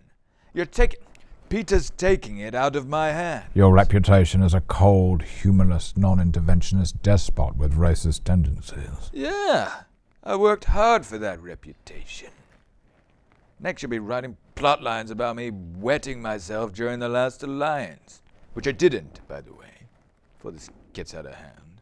Peter's taking it out of my hands. Your reputation as a cold, humorless, non-interventionist despot with racist tendencies. Yeah, I worked hard for that reputation. Next you'll be writing plot lines about me wetting myself during the last alliance. Which I didn't, by the way, before this gets out of hand.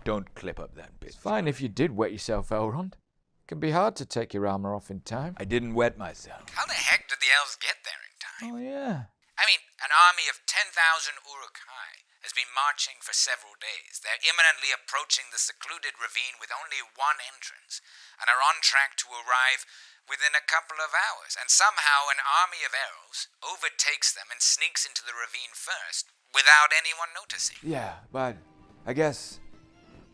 Don't clip up that bit. It's fine if you did wet yourself, Elrond. It can be hard to take your armor off in time. I didn't wet myself. How the heck did the elves get there in time? Oh, yeah. I mean, an army of 10,000 Uruk-hai has been marching for several days. They're imminently approaching the secluded ravine with only one entrance, and are on track to arrive within a couple of hours. And somehow an army of elves overtakes them and sneaks into the ravine first, without anyone noticing. Yeah, but I guess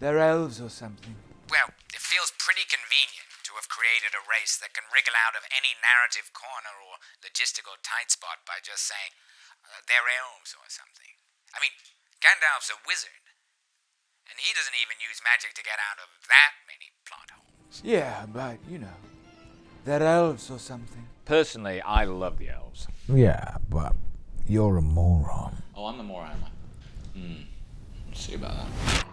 they're elves or something. Well, it feels pretty convenient to have created a race that can wriggle out of any narrative corner or logistical tight spot by just saying, they're elves or something. I mean, Gandalf's a wizard, and he doesn't even use magic to get out of that many plot holes. Yeah, but, they're elves or something. Personally, I love the elves. Yeah, but you're a moron. Oh, I'm the moron, am I? Let's see about that.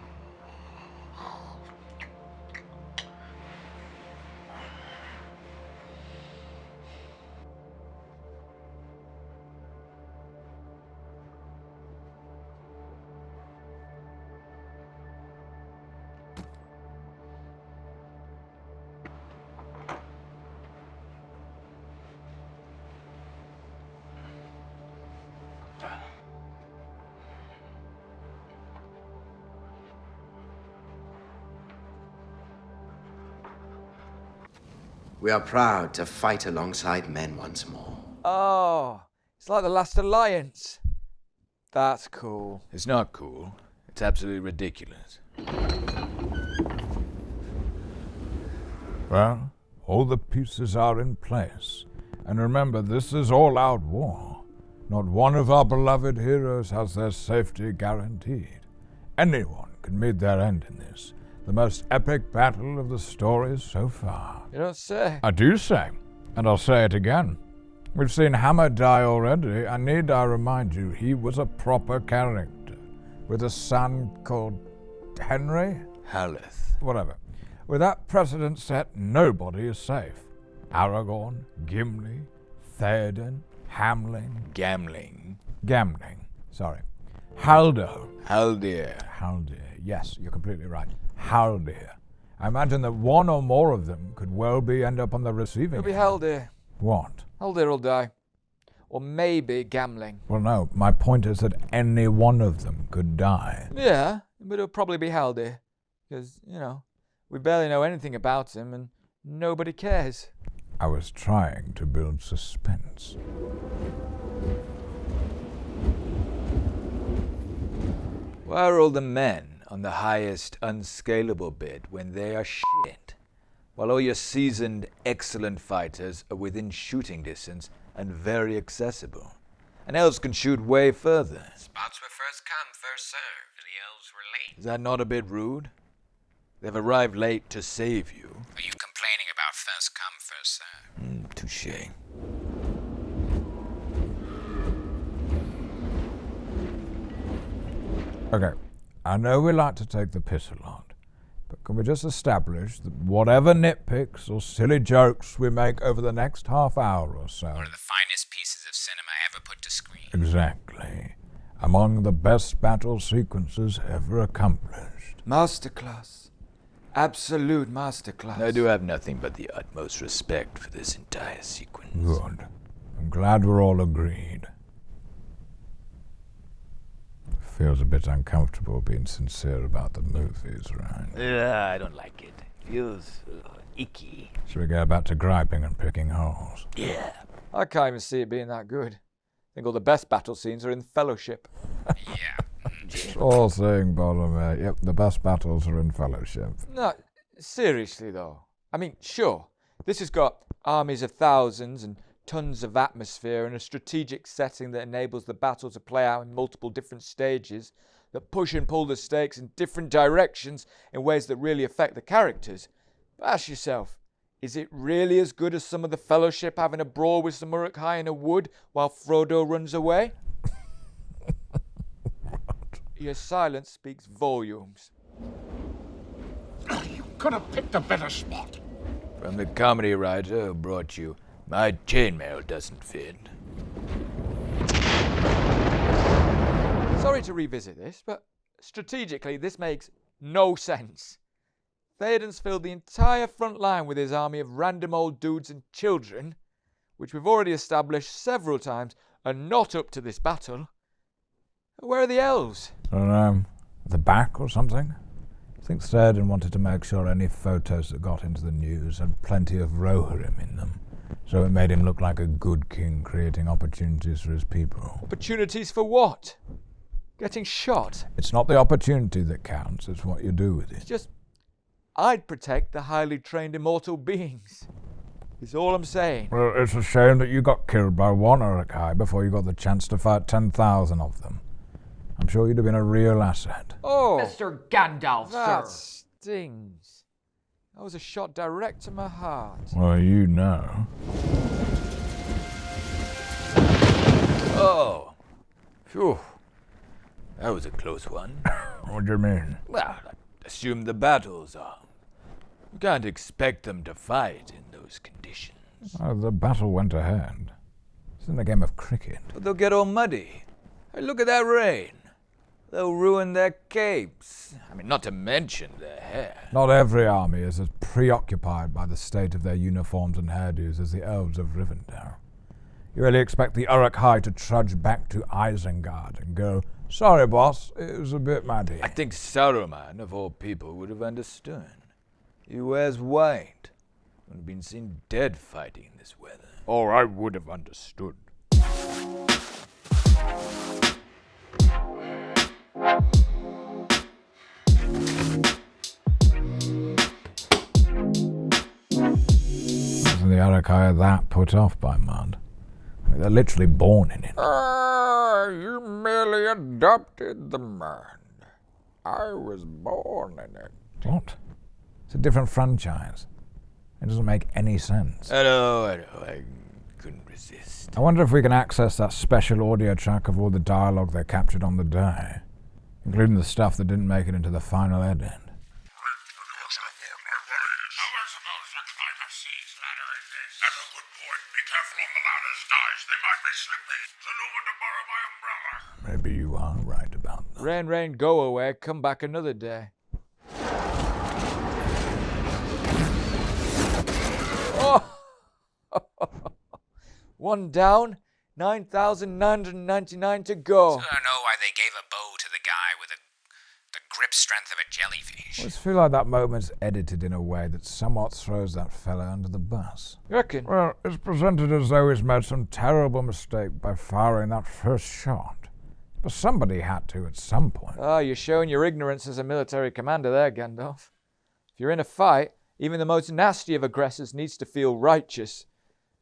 We are proud to fight alongside men once more. Oh, it's like the last alliance. That's cool. It's not cool. It's absolutely ridiculous. Well, all the pieces are in place. And remember, this is all-out war. Not one of our beloved heroes has their safety guaranteed. Anyone can meet their end in this. The most epic battle of the stories so far. You don't say. I do say, and I'll say it again. We've seen Hammer die already, and need I remind you, he was a proper character, with a son called Henry? Haleth. Whatever. With that precedent set, nobody is safe. Aragorn, Gimli, Theoden, Hamling. Gamling, sorry. Haldir. Yes, you're completely right. Haldir. I imagine that one or more of them could well end up on the receiving It'll be end. Haldir. What? Haldir will die. Or maybe Gamling. Well, no, my point is that any one of them could die. Yeah, but it'll probably be Haldir. Because, we barely know anything about him and nobody cares. I was trying to build suspense. Why are all the men on the highest unscalable bit when they are shit, while all your seasoned, excellent fighters are within shooting distance and very accessible? And elves can shoot way further. Spots were first come, first served, and the elves were late. Is that not a bit rude? They've arrived late to save you. Are you complaining about first come, first served? Touché. Okay, I know we like to take the piss a lot, but can we just establish that whatever nitpicks or silly jokes we make over the next half hour or so... One of the finest pieces of cinema ever put to screen. Exactly. Among the best battle sequences ever accomplished. Masterclass. Absolute masterclass. I do have nothing but the utmost respect for this entire sequence. Good. I'm glad we're all agreed. Feels a bit uncomfortable being sincere about the movies, right? Yeah, I don't like it. Feels icky. Should we go back to griping and picking holes? Yeah. I can't even see it being that good. I think all the best battle scenes are in Fellowship. All saying, Boromir. Yep, the best battles are in Fellowship. No, seriously though. I mean, sure, this has got armies of thousands and tons of atmosphere and a strategic setting that enables the battle to play out in multiple different stages that push and pull the stakes in different directions in ways that really affect the characters. But ask yourself, is it really as good as some of the Fellowship having a brawl with some Uruk-hai in a wood while Frodo runs away? Your silence speaks volumes. You could have picked a better spot. From the comedy writer who brought you My Chainmail Doesn't Fit. Sorry to revisit this, but strategically this makes no sense. Theoden's filled the entire front line with his army of random old dudes and children, which we've already established several times are not up to this battle. Where are the elves? I don't know, at the back or something? I think Theoden wanted to make sure any photos that got into the news had plenty of Rohirrim in them. So it made him look like a good king, creating opportunities for his people. Opportunities for what? Getting shot? It's not the opportunity that counts, it's what you do with it. It's just, I'd protect the highly trained immortal beings. Is all I'm saying. Well, it's a shame that you got killed by one Uruk-hai before you got the chance to fight 10,000 of them. I'm sure you'd have been a real asset. Oh! Mr. Gandalf, that sir. stings. That was a shot direct to my heart. Well, you know. Oh. Phew. That was a close one. What do you mean? Well, I assume the battle's on. You can't expect them to fight in those conditions. The battle went ahead. It's in a game of cricket. But they'll get all muddy. Hey, look at that rain. They'll ruin their capes. I mean, not to mention their hair. Not every army is as preoccupied by the state of their uniforms and hairdos as the elves of Rivendell. You really expect the Uruk-hai to trudge back to Isengard and go, "Sorry, boss, it was a bit muddy." I think Saruman, of all people, would have understood. He wears white. Would have been seen dead fighting in this weather. Or I would have understood. Wasn't the Uruk-hai that put off by mud? I mean, they're literally born in it. You merely adopted the mud. I was born in it. What? It's a different franchise. It doesn't make any sense. I know, I couldn't resist. I wonder if we can access that special audio track of all the dialogue they captured on the day, including the stuff that didn't make it into the final edit. Maybe you are right about that. Rain, rain, go away, come back another day. Oh! One down, 9,999 to go. So I don't know why they gave a bow to the guy with the grip strength of a jellyfish. I just feel like that moment's edited in a way that somewhat throws that fella under the bus. You reckon? Well, it's presented as though he's made some terrible mistake by firing that first shot. But somebody had to at some point. Ah, you're showing your ignorance as a military commander there, Gandalf. If you're in a fight, even the most nasty of aggressors needs to feel righteous.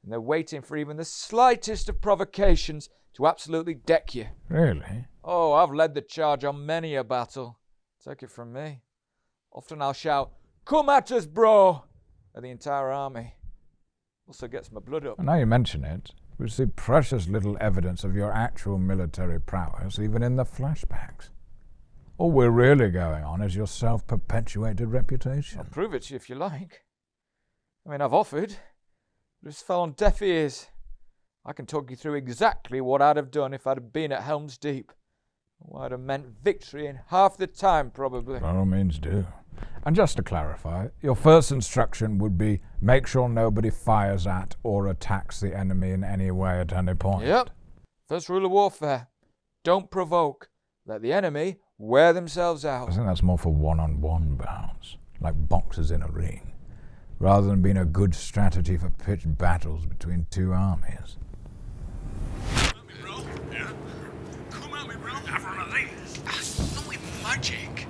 And they're waiting for even the slightest of provocations to absolutely deck you. Really? Oh, I've led the charge on many a battle. Take it from me. Often I'll shout, "Come at us, bro!" at the entire army. Also gets my blood up. Now you mention it, we see precious little evidence of your actual military prowess, even in the flashbacks. All we're really going on is your self-perpetuated reputation. I'll prove it to you if you like. I mean, I've offered, but it's fell on deaf ears. I can talk you through exactly what I'd have done if I'd have been at Helms Deep. What I'd have meant victory in half the time, probably. By all means do. And just to clarify, your first instruction would be make sure nobody fires at or attacks the enemy in any way at any point. Yep. First rule of warfare. Don't provoke. Let the enemy wear themselves out. I think that's more for one-on-one bouts, like boxers in a ring, rather than being a good strategy for pitched battles between two armies. Magic.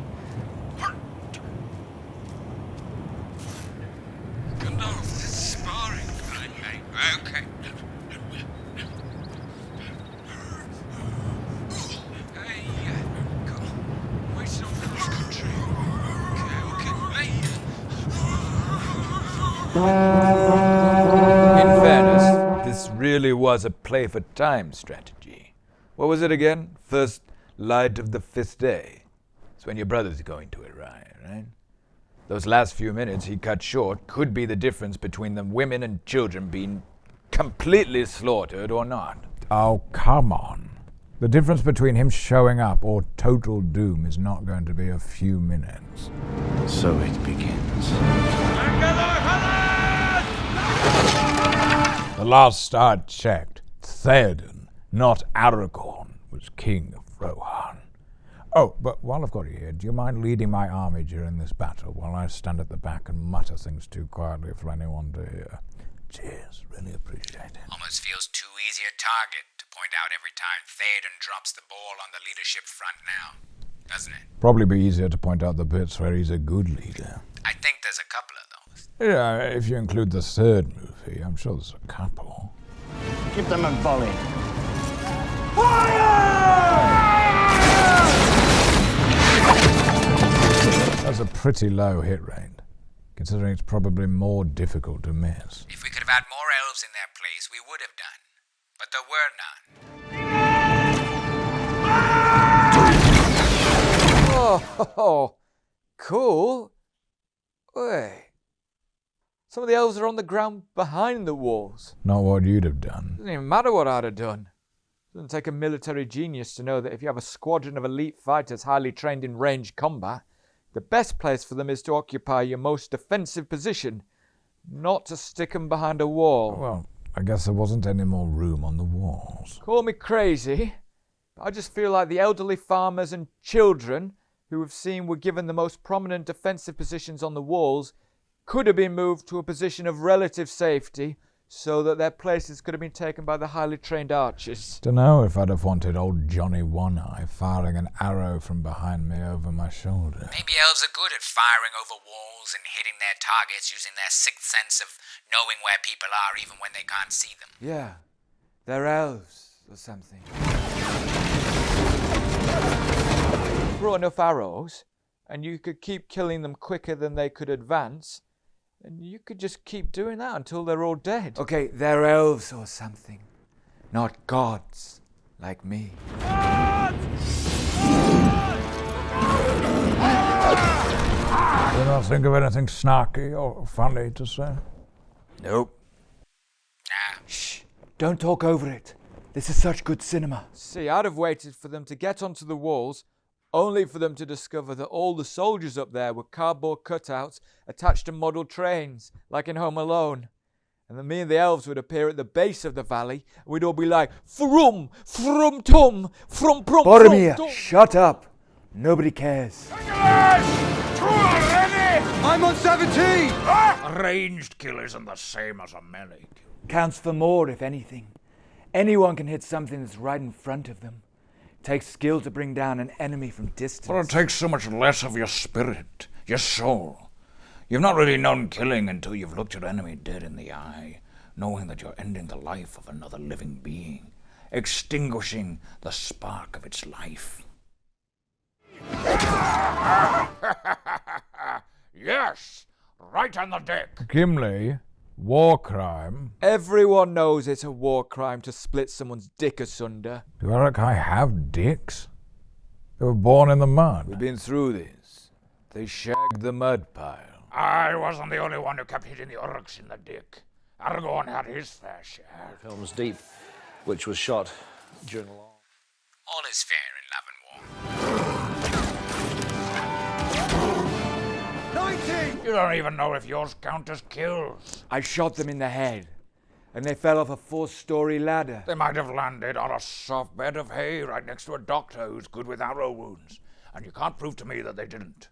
Gandalf, this is sparring. Okay. Hey, waiting on cross country. Okay. Hey. In fairness, this really was a play for time strategy. What was it again? First light of the fifth day. When your brother's going to arrive, right? Those last few minutes he cut short could be the difference between the women and children being completely slaughtered or not. Oh, come on. The difference between him showing up or total doom is not going to be a few minutes. So it begins. The last I checked, Theoden, not Aragorn, was king of Rohan. Oh, but while I've got you here, do you mind leading my army during this battle while I stand at the back and mutter things too quietly for anyone to hear? Cheers, really appreciate it. Almost feels too easy a target to point out every time Theoden drops the ball on the leadership front now, doesn't it? Probably be easier to point out the bits where he's a good leader. I think there's a couple of those. Yeah, if you include the third movie, I'm sure there's a couple. Give them a volley. That's a pretty low hit rate, considering it's probably more difficult to miss. If we could have had more elves in their place, we would have done. But there were none. Oh, cool. Wait. Some of the elves are on the ground behind the walls. Not what you'd have done. Doesn't even matter what I'd have done. Doesn't take a military genius to know that if you have a squadron of elite fighters highly trained in ranged combat, the best place for them is to occupy your most defensive position, not to stick them behind a wall. Well, I guess there wasn't any more room on the walls. Call me crazy, but I just feel like the elderly farmers and children who we've seen were given the most prominent defensive positions on the walls could have been moved to a position of relative safety so that their places could have been taken by the highly trained archers. Dunno if I'd have wanted old Johnny One-Eye firing an arrow from behind me over my shoulder. Maybe elves are good at firing over walls and hitting their targets using their sixth sense of knowing where people are even when they can't see them. Yeah, they're elves or something. Brought enough arrows, and you could keep killing them quicker than they could advance, and you could just keep doing that until they're all dead. Okay, they're elves or something, not gods like me. Did not think of anything snarky or funny to say? Nope. Shh, don't talk over it. This is such good cinema. See, I'd have waited for them to get onto the walls, only for them to discover that all the soldiers up there were cardboard cutouts attached to model trains, like in Home Alone. And then me and the elves would appear at the base of the valley, and we'd all be like, Frum, Frum Tum, Frum Prum. Boromir, shut up. Nobody cares. I'm on 17! A ranged kill isn't the same as a melee kill. Counts for more, if anything. Anyone can hit something that's right in front of them. Takes skill to bring down an enemy from distance. Well, it takes so much less of your spirit, your soul. You've not really known killing until you've looked your enemy dead in the eye, knowing that you're ending the life of another living being. extinguishing the spark of its life. Yes, right on the dick. Gimli, war crime. Everyone knows it's a war crime to split someone's dick asunder. Do Uruk-hai have dicks? They were born in the mud. We've been through this. They shagged the mud pile. I wasn't the only one who kept hitting the Uruks in the dick. Aragorn had his fair share. Helms Deep, which was shot during a long... All is fair in love and war. 19! You don't even know if yours count as kills. I shot them in the head, and they fell off a 4-story ladder. They might have landed on a soft bed of hay right next to a doctor who's good with arrow wounds. And you can't prove to me that they didn't.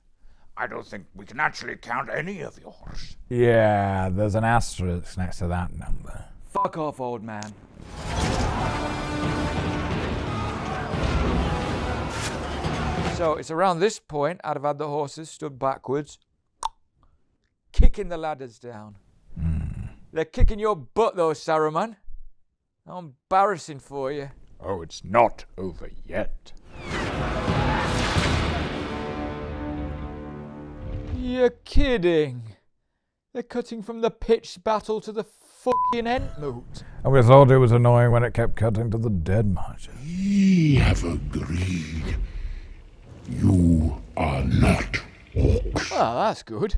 I don't think we can actually count any of yours. Yeah, there's an asterisk next to that number. Fuck off, old man. So it's around this point I'd have had the horses stood backwards, kicking the ladders down. They're kicking your butt though, Saruman. How embarrassing for you. Oh, it's not over yet. You're kidding. They're cutting from the pitched battle to the fucking Ent moot. And we thought it was annoying when it kept cutting to the Dead Marshes. We have agreed. You are not orcs. Well, that's good.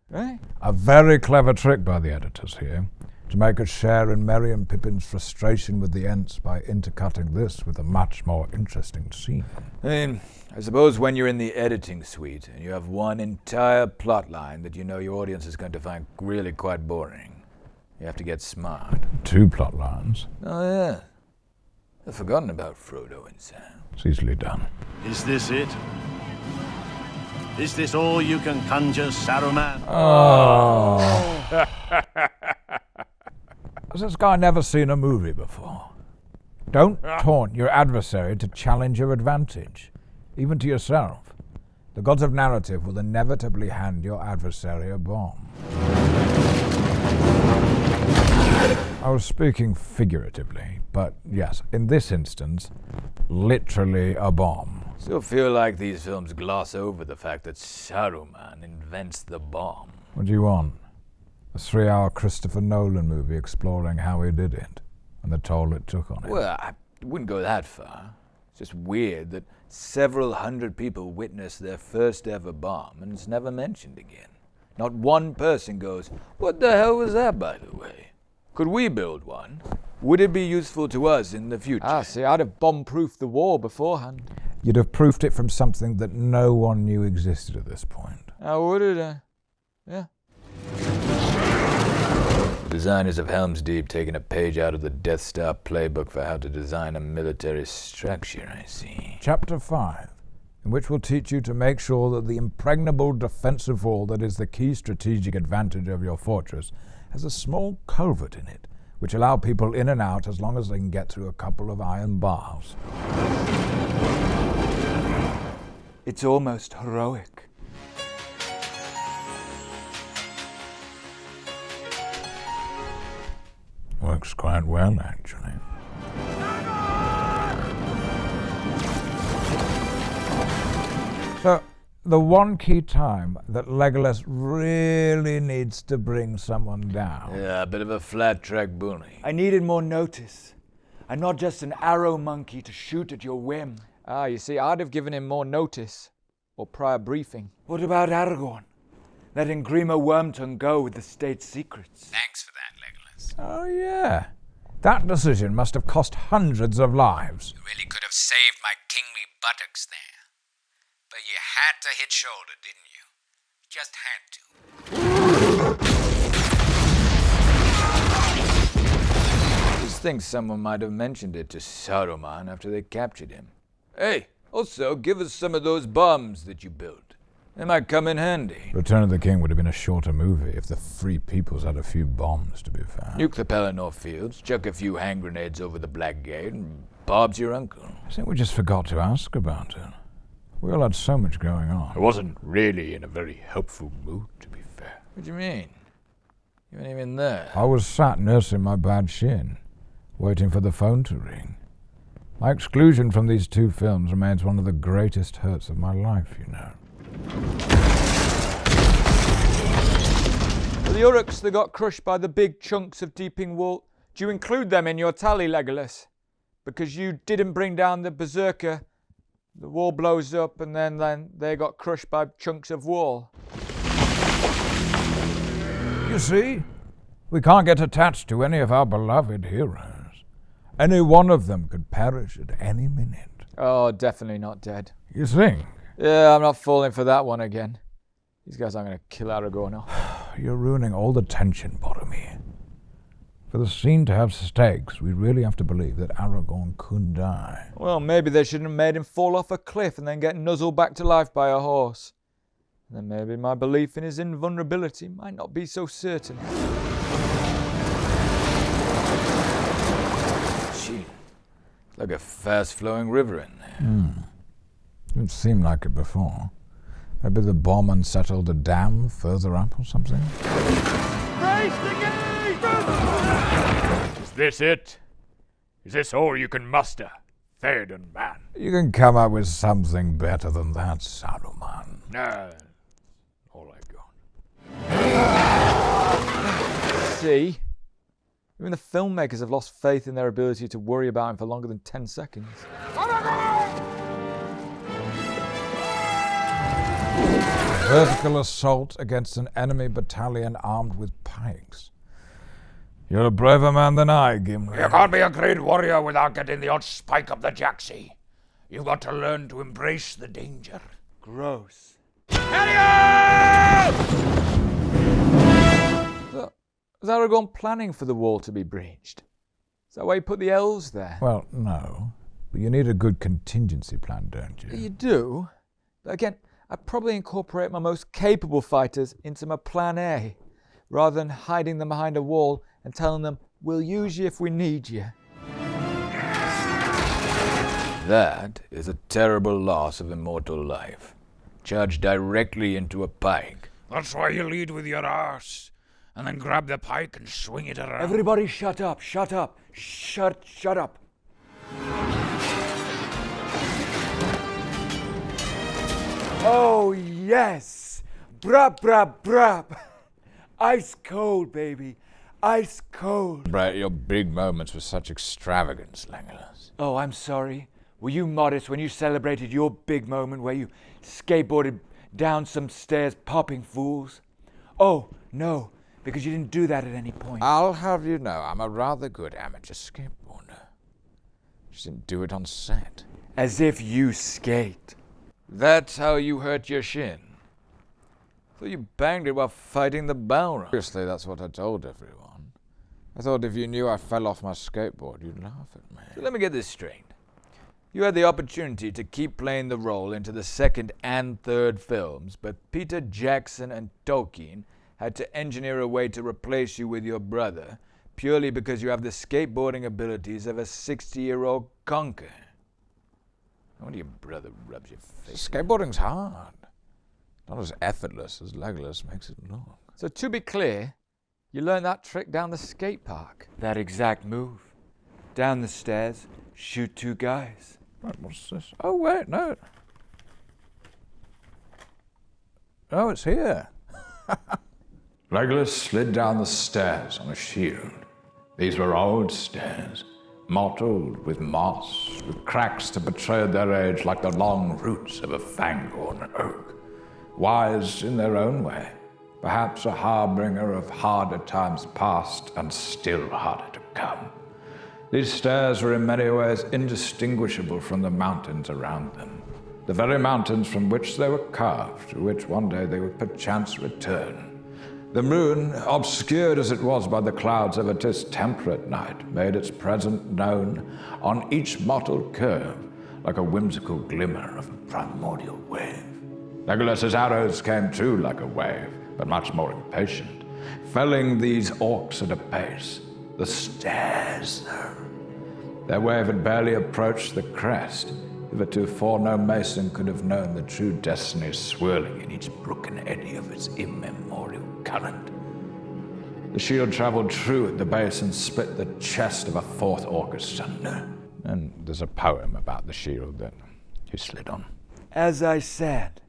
Right? A very clever trick by the editors here, to make us share in Merry and Pippin's frustration with the Ents by intercutting this with a much more interesting scene. I suppose when you're in the editing suite and you have one entire plot line that you know your audience is going to find really quite boring, you have to get smart. 2 plot lines. Oh yeah. I've forgotten about Frodo and Sam. It's easily done. Is this it? Is this all you can conjure, Saruman? Oh. Has this guy never seen a movie before? Don't taunt your adversary to challenge your advantage, even to yourself. The gods of narrative will inevitably hand your adversary a bomb. I was speaking figuratively, but yes, in this instance, literally a bomb. Still feel like these films gloss over the fact that Saruman invents the bomb. What do you want? A 3-hour Christopher Nolan movie exploring how he did it and the toll it took on him. Well, I wouldn't go that far. It's just weird that several hundred people witnessed their first ever bomb and it's never mentioned again. Not one person goes, "What the hell was that, by the way? Could we build one? Would it be useful to us in the future?" See, I'd have bomb-proofed the wall beforehand. You'd have proofed it from something that no one knew existed at this point. How would it? Yeah. The designers of Helms Deep taking a page out of the Death Star playbook for how to design a military structure, I see. Chapter 5, in which will teach you to make sure that the impregnable defensive wall that is the key strategic advantage of your fortress has a small culvert in it, which allow people in and out as long as they can get through a couple of iron bars. It's almost heroic. Works quite well, actually. So, the one key time that Legolas really needs to bring someone down. Yeah, a bit of a flat track bully. I needed more notice. I'm not just an arrow monkey to shoot at your whim. You see, I'd have given him more notice. Or prior briefing. What about Aragorn? Letting Grima Wormtongue go with the state secrets. Thanks for that, Legolas. Oh, yeah. That decision must have cost hundreds of lives. You really could have saved my kingly buttocks there. But you had to hit shoulder, didn't you? Just had to. Just think someone might have mentioned it to Saruman after they captured him. Hey, also give us some of those bombs that you built. They might come in handy. Return of the King would have been a shorter movie if the Free Peoples had a few bombs, to be fair. Nuke the Pelennor fields, chuck a few hand grenades over the Black Gate, and Bob's your uncle. I think we just forgot to ask about it. We all had so much going on. I wasn't really in a very helpful mood, to be fair. What do you mean? You weren't even there. I was sat nursing my bad shin, waiting for the phone to ring. My exclusion from these two films remains one of the greatest hurts of my life, you know. The Uruks that got crushed by the big chunks of Deeping Wall, do you include them in your tally, Legolas? Because you didn't bring down the Berserker. The wall blows up and then they got crushed by chunks of wall. You see, we can't get attached to any of our beloved heroes. Any one of them could perish at any minute. Oh, definitely not dead. You think? Yeah, I'm not falling for that one again. These guys aren't going to kill Aragorn off. You're ruining all the tension, Boromir. For the scene to have stakes, we really have to believe that Aragorn could die. Well, maybe they shouldn't have made him fall off a cliff and then get nuzzled back to life by a horse. Then maybe my belief in his invulnerability might not be so certain. Gee, it's like a fast-flowing river in there. Didn't seem like it before. Maybe the bomb unsettled a dam further up or something? Is this it? Is this all you can muster, Theoden man? You can come up with something better than that, Saruman. No, all I got. See? Even the filmmakers have lost faith in their ability to worry about him for longer than 10 seconds. Vertical assault against an enemy battalion armed with pikes. You're a braver man than I, Gimli. You can't be a great warrior without getting the odd spike up the jacksie. You've got to learn to embrace the danger. Gross. Is Aragorn planning for the wall to be breached? Is that why he put the elves there? Well, no. But you need a good contingency plan, don't you? You do? But again, I'd probably incorporate my most capable fighters into my plan A, rather than hiding them behind a wall and telling them, we'll use you if we need you. That is a terrible loss of immortal life. Charged directly into a pike. That's why you lead with your arse, and then grab the pike and swing it around. Everybody shut up, shut up, shut up. Oh, yes! Brab, brab, brab! Ice cold, baby. Ice cold. Right, your big moments with such extravagance, Legolas. Oh, I'm sorry. Were you modest when you celebrated your big moment where you skateboarded down some stairs popping fools? Oh, no, because you didn't do that at any point. I'll have you know, I'm a rather good amateur skateboarder. Just didn't do it on set. As if you skate. That's how you hurt your shin. Thought you banged it while fighting the Balrog. Obviously, that's what I told everyone. I thought if you knew I fell off my skateboard, you'd laugh at me. So let me get this straight. You had the opportunity to keep playing the role into the second and third films, but Peter Jackson and Tolkien had to engineer a way to replace you with your brother, purely because you have the skateboarding abilities of a 60-year-old conker. No wonder your brother rubs your face. Skateboarding's hard. Not as effortless as Legolas makes it look. So to be clear, you learned that trick down the skate park. That exact move. Down the stairs, shoot two guys. Right, what's this? Oh, wait, no. Oh, it's here. Legolas slid down the stairs on a shield. These were old stairs, mottled with moss, with cracks that betrayed their age like the long roots of a fang-born oak. Wise in their own way, perhaps a harbinger of harder times past and still harder to come. These stairs were in many ways indistinguishable from the mountains around them, the very mountains from which they were carved, to which one day they would perchance return. The moon, obscured as it was by the clouds of a distemperate night, made its presence known on each mottled curve, like a whimsical glimmer of a primordial wave. Legolas's arrows came too like a wave, but much more impatient, felling these orcs at a pace. The stairs, though. Their wave had barely approached the crest. Hitherto no mason could have known the true destiny swirling in each brook and eddy of its immemorial current. The shield traveled true at the base and split the chest of a fourth orc asunder. And there's a poem about the shield that you slid on. As I said,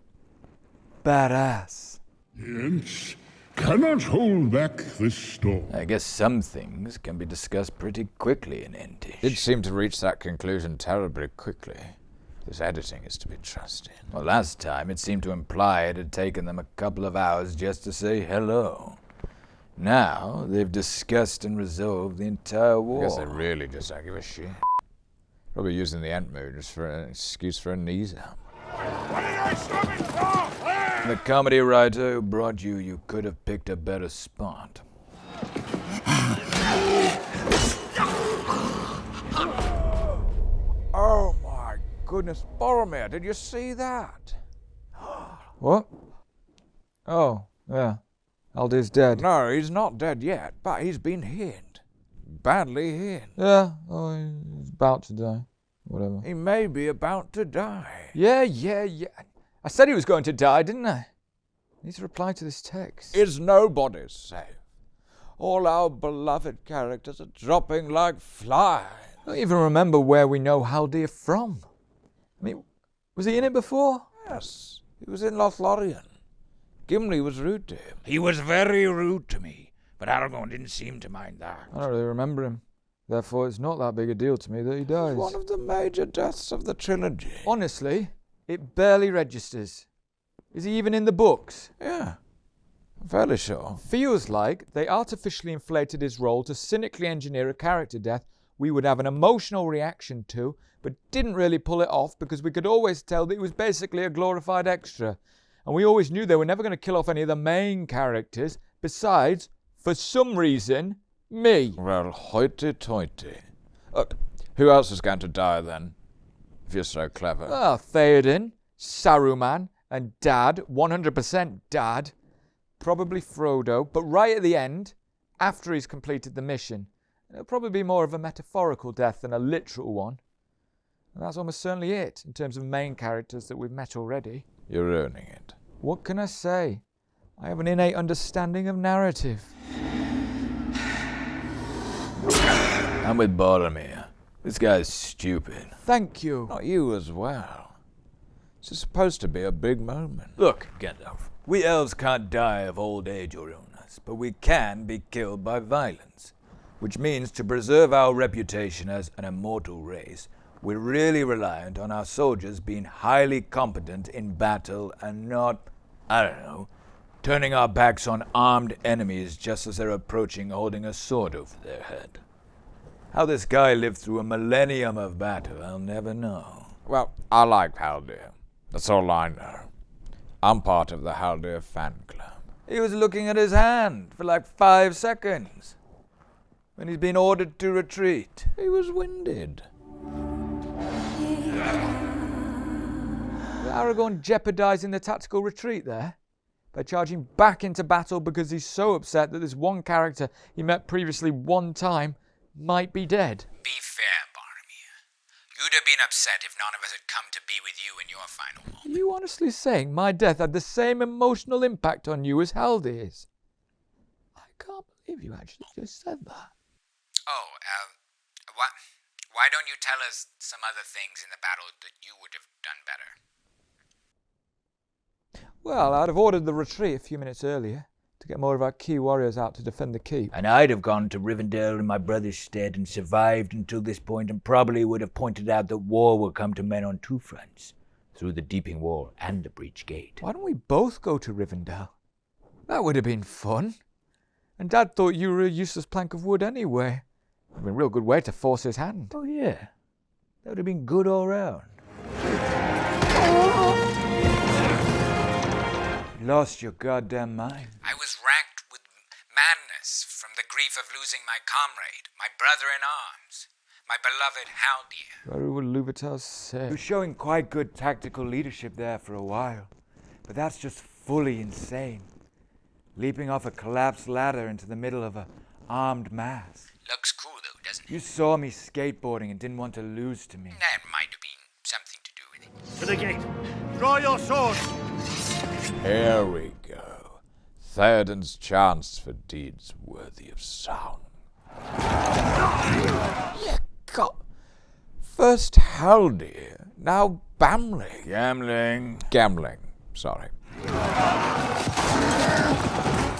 badass. Ents cannot hold back this storm. I guess some things can be discussed pretty quickly in Entish. Did seem to reach that conclusion terribly quickly. This editing is to be trusted. Well, last time it seemed to imply it had taken them a couple of hours just to say hello. Now they've discussed and resolved the entire war. I guess they really just don't give a shit. Probably using the Ent mood just for an excuse for a knees up. What are you stopping for? The comedy writer who brought you, you could have picked a better spot. Oh my goodness, Faramir, did you see that? What? Oh, yeah. Aldir's dead. No, he's not dead yet, but he's been hit. Badly hit. Yeah, oh, he's about to die. Whatever. He may be about to die. Yeah. I said he was going to die, didn't I? I need to reply to this text. Is nobody safe? All our beloved characters are dropping like flies. I don't even remember where we know Haldir from. I mean, was he in it before? Yes, he was in Lothlorien. Gimli was rude to him. He was very rude to me, but Aragorn didn't seem to mind that. I don't really remember him. Therefore, it's not that big a deal to me that he dies. One of the major deaths of the trilogy. Honestly, it barely registers. Is he even in the books? Yeah, I'm fairly sure. Feels like they artificially inflated his role to cynically engineer a character death we would have an emotional reaction to, but didn't really pull it off because we could always tell that he was basically a glorified extra. And we always knew they were never going to kill off any of the main characters. Besides, for some reason, me. Well, hoity-toity. Who else is going to die then, if you're so clever? Well, Theoden, Saruman, and Dad, 100% Dad. Probably Frodo, but right at the end, after he's completed the mission. It'll probably be more of a metaphorical death than a literal one. And that's almost certainly it, in terms of main characters that we've met already. You're ruining it. What can I say? I have an innate understanding of narrative. I'm with Boromir. This guy's stupid. Thank you. Not you as well. It's supposed to be a big moment. Look, Gandalf, we elves can't die of old age or illness, but we can be killed by violence. Which means to preserve our reputation as an immortal race, we're really reliant on our soldiers being highly competent in battle and not, turning our backs on armed enemies just as they're approaching holding a sword over their head. How this guy lived through a millennium of battle, I'll never know. Well, I like Haldir. That's all I know. I'm part of the Haldir fan club. He was looking at his hand for like 5 seconds when he's been ordered to retreat. He was winded. Aragorn jeopardizing the tactical retreat there by charging back into battle because he's so upset that this one character he met previously one time might be dead. Be fair, Boromir. You'd have been upset if none of us had come to be with you in your final moment. Are you honestly saying my death had the same emotional impact on you as Haldir's? I can't believe you actually just said that. Oh, why don't you tell us some other things in the battle that you would have done better? Well, I'd have ordered the retreat a few minutes earlier to get more of our key warriors out to defend the keep. And I'd have gone to Rivendell in my brother's stead and survived until this point, and probably would have pointed out that war will come to men on two fronts, through the Deeping Wall and the Breach Gate. Why don't we both go to Rivendell? That would have been fun. And Dad thought you were a useless plank of wood anyway. It would have been a real good way to force his hand. Oh yeah, that would have been good all round. You lost your goddamn mind. I was racked with madness from the grief of losing my comrade, my brother in arms, my beloved Haldir. Very what Luvatar said. You're showing quite good tactical leadership there for a while, but that's just fully insane. Leaping off a collapsed ladder into the middle of an armed mass. Looks cool though, doesn't it? You saw me skateboarding and didn't want to lose to me. That might have been something to do with it. To the gate. Draw your swords. Here we go. Theoden's chance for deeds worthy of song. Yeah, God. First Haldir, now Bamling. Gambling, sorry.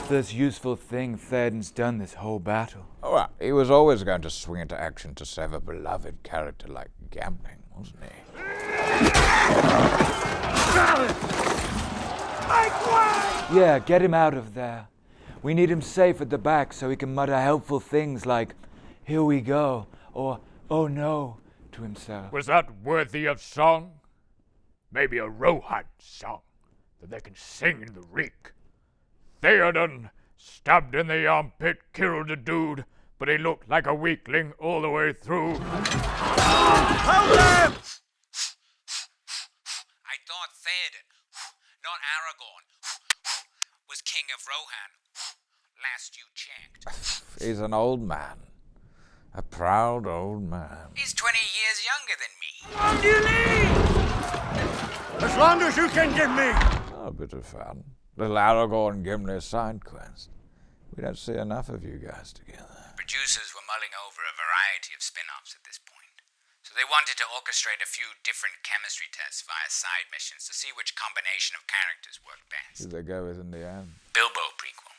First useful thing Theoden's done this whole battle. Oh, well, he was always going to swing into action to save a beloved character like gambling, wasn't he? Yeah, get him out of there. We need him safe at the back so he can mutter helpful things like, "Here we go," or "Oh no," to himself. Was that worthy of song? Maybe a Rohan song that they can sing in the reek. Theoden, stabbed in the armpit, killed a dude, but he looked like a weakling all the way through. Hold them! I thought Theoden, not Aragorn, was king of Rohan. Last you checked. He's an old man. A proud old man. He's 20 years younger than me. What do you need? As long as you can give me. Oh, a bit of fun. Little Aragorn Gimli side quest. We don't see enough of you guys together. Producers were mulling over a variety of spin-offs at this point, so they wanted to orchestrate a few different chemistry tests via side missions to see which combination of characters worked best. Who did they go with in the end? Bilbo prequel,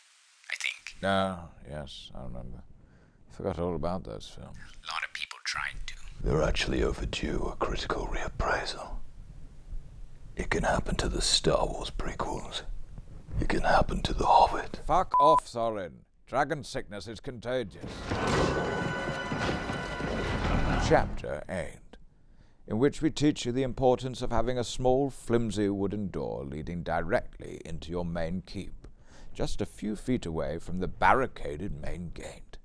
I think. No, yes, I remember. Forgot all about those films. A lot of people tried to. They're actually overdue a critical reappraisal. It can happen to the Star Wars prequels. It can happen to The Hobbit. Fuck off, Sorin. Dragon sickness is contagious. Chapter 8, in which we teach you the importance of having a small, flimsy wooden door leading directly into your main keep, just a few feet away from the barricaded main gate.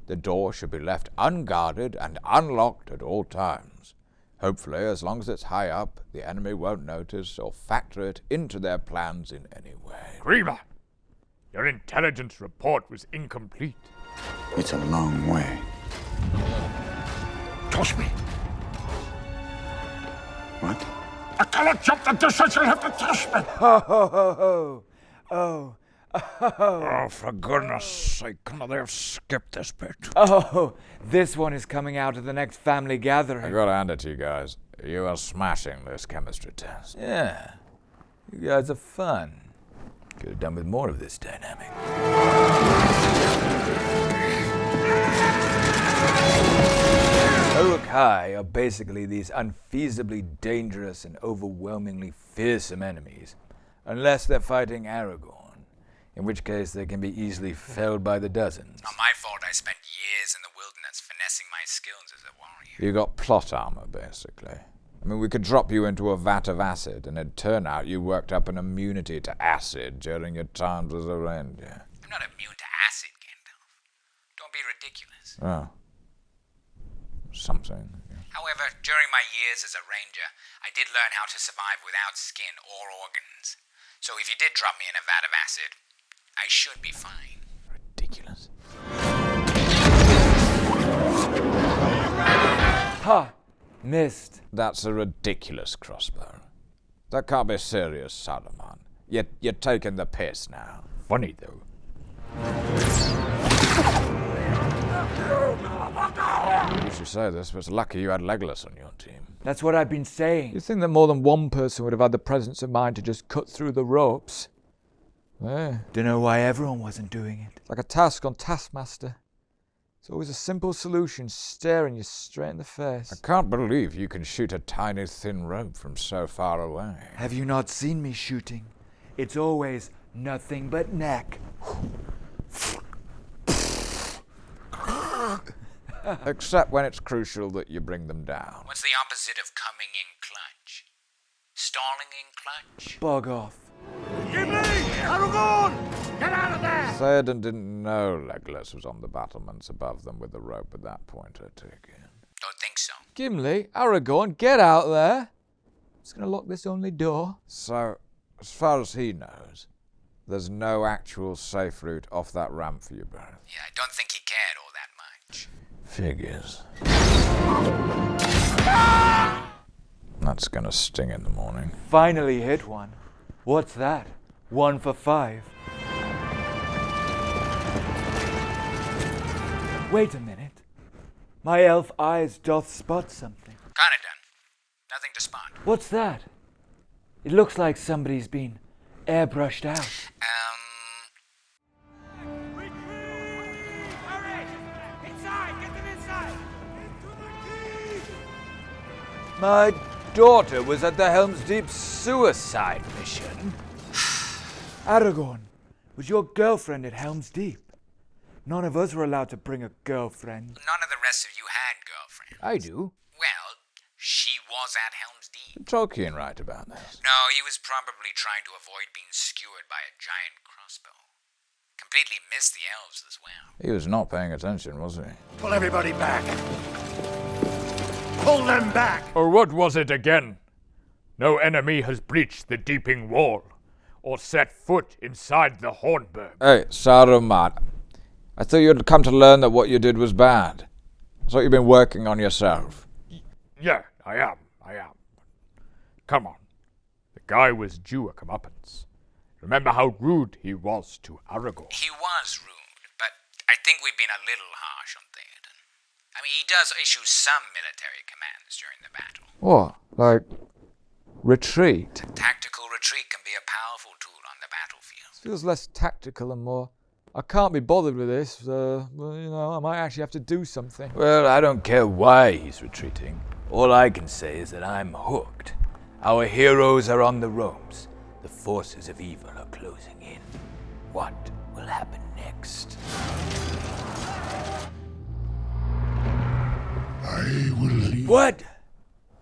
The door should be left unguarded and unlocked at all times. Hopefully, as long as it's high up, the enemy won't notice or factor it into their plans in any way. Grima, your intelligence report was incomplete. It's a long way. Toss me. What? I cannot jump the distance. You'll have to toss me. Ho, ho, ho, ho. Oh. Oh, for goodness sake, couldn't they have skipped this bit? Oh, this one is coming out of the next family gathering. I gotta hand it to you guys. You are smashing this chemistry test. Yeah. You guys are fun. Could have done with more of this dynamic. Uruk-hai are basically these unfeasibly dangerous and overwhelmingly fearsome enemies, unless they're fighting Aragorn, in which case they can be easily felled by the dozens. Not my fault I spent years in the wilderness finessing my skills as a warrior. You got plot armor, basically. I mean, we could drop you into a vat of acid, and it'd turn out you worked up an immunity to acid during your times as a ranger. I'm not immune to acid, Gandalf. Don't be ridiculous. Oh. Something. Yeah. However, during my years as a ranger, I did learn how to survive without skin or organs. So if you did drop me in a vat of acid, I should be fine. Ridiculous. Ha! Missed. That's a ridiculous crossbow. That can't be serious, Saruman. You're taking the piss now. Funny, though. You should say this, but it's lucky you had Legolas on your team. That's what I've been saying. You'd think that more than one person would have had the presence of mind to just cut through the ropes. Yeah. Don't know why everyone wasn't doing it. It's like a task on Taskmaster. It's always a simple solution staring you straight in the face. I can't believe you can shoot a tiny thin rope from so far away. Have you not seen me shooting? It's always nothing but neck. Except when it's crucial that you bring them down. What's the opposite of coming in clutch? Stalling in clutch? Bug off. Gimli! Aragorn! Get out of there! Theoden didn't know Legolas was on the battlements above them with the rope at that point, I take it. Don't think so. Gimli, Aragorn, get out there. Just gonna lock this only door. So, as far as he knows, there's no actual safe route off that ramp for you both. Yeah, I don't think he cared all that much. Figures. That's gonna sting in the morning. Finally hit one. What's that? 1 for 5. Wait a minute. My elf eyes doth spot something. Kinda done. Nothing to spot. What's that? It looks like somebody's been airbrushed out. My daughter was at the Helms Deep suicide mission. Aragorn, was your girlfriend at Helms Deep? None of us were allowed to bring a girlfriend. None of the rest of you had girlfriends. I do. Well, she was at Helm's Deep. Did Tolkien write about this? No, he was probably trying to avoid being skewered by a giant crossbow. Completely missed the elves as well. He was not paying attention, was he? Pull everybody back. Pull them back! Or what was it again? No enemy has breached the deeping wall, or set foot inside the Hornburg. Hey, Saruman. I thought you'd come to learn that what you did was bad. I thought you'd been working on yourself. Yeah, I am. Come on. The guy was due a comeuppance. Remember how rude he was to Aragorn? He was rude, but I think we've been a little harsh on Theoden. I mean, he does issue some military commands during the battle. What? Like, retreat? Tactical retreat can be a powerful tool on the battlefield. Feels less tactical and more, I can't be bothered with this. Well, I might actually have to do something. Well, I don't care why he's retreating. All I can say is that I'm hooked. Our heroes are on the ropes. The forces of evil are closing in. What will happen next? I will leave. What?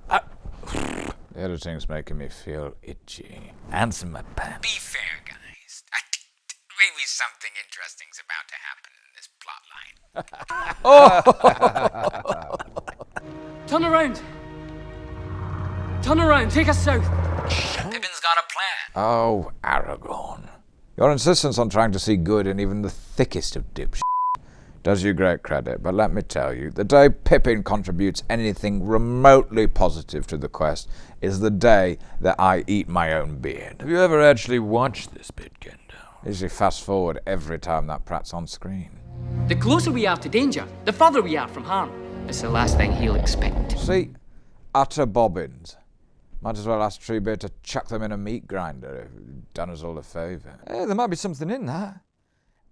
The editing's making me feel itchy. Answer my pants. Be fair, guys. Maybe something interesting's about to happen in this plotline. Turn around! Turn around, take us south! Pippin's got a plan. Oh, Aragorn. Your insistence on trying to see good in even the thickest of dipshit does you great credit, but let me tell you, the day Pippin contributes anything remotely positive to the quest is the day that I eat my own beard. Have you ever actually watched this bit, Gandalf? Usually fast forward every time that prat's on screen. The closer we are to danger, the further we are from harm. It's the last thing he'll expect. See, utter bobbins. Might as well ask Treebeard to chuck them in a meat grinder. Done us all a favour. There might be something in that.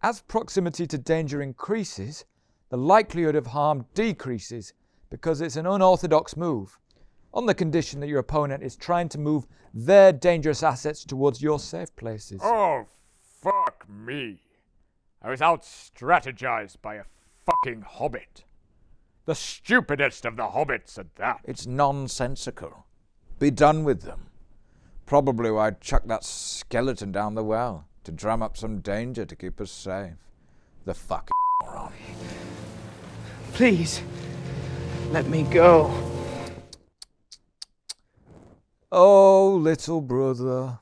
As proximity to danger increases, the likelihood of harm decreases because it's an unorthodox move, on the condition that your opponent is trying to move their dangerous assets towards your safe places. Oh, fuck me. I was out-strategized by a fucking hobbit. The stupidest of the hobbits at that. It's nonsensical. Be done with them. Probably why I'd chuck that skeleton down the well, to drum up some danger to keep us safe. The fucking moron. Please, let me go. Oh, little brother.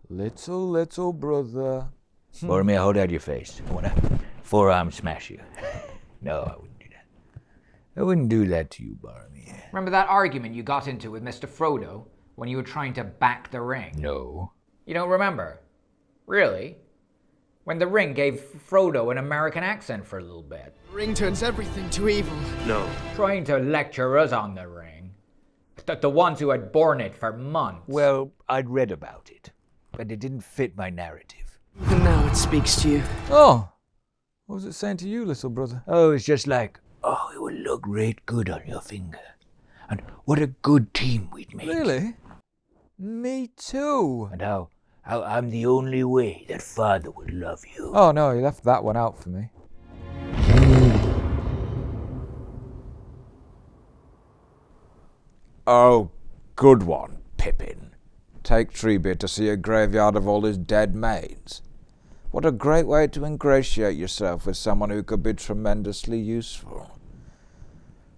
Little brother. Boromir, hold out your face. I want to forearm smash you. No, I wouldn't do that. I wouldn't do that to you, Boromir. Remember that argument you got into with Mr. Frodo when you were trying to back the ring? No. You don't remember? Really? When the ring gave Frodo an American accent for a little bit. The ring turns everything to evil. No. Trying to lecture us on the ring. The ones who had borne it for months. Well, I'd read about it, but it didn't fit my narrative. Even now it speaks to you. Oh, what was it saying to you, little brother? Oh, it's just like, oh, it would look great good on your finger. And what a good team we'd make. Really? Me too. And how I'm the only way that Father would love you. Oh no, he left that one out for me. Oh, good one, Pippin. Take Treebeard to see a graveyard of all his dead mates. What a great way to ingratiate yourself with someone who could be tremendously useful.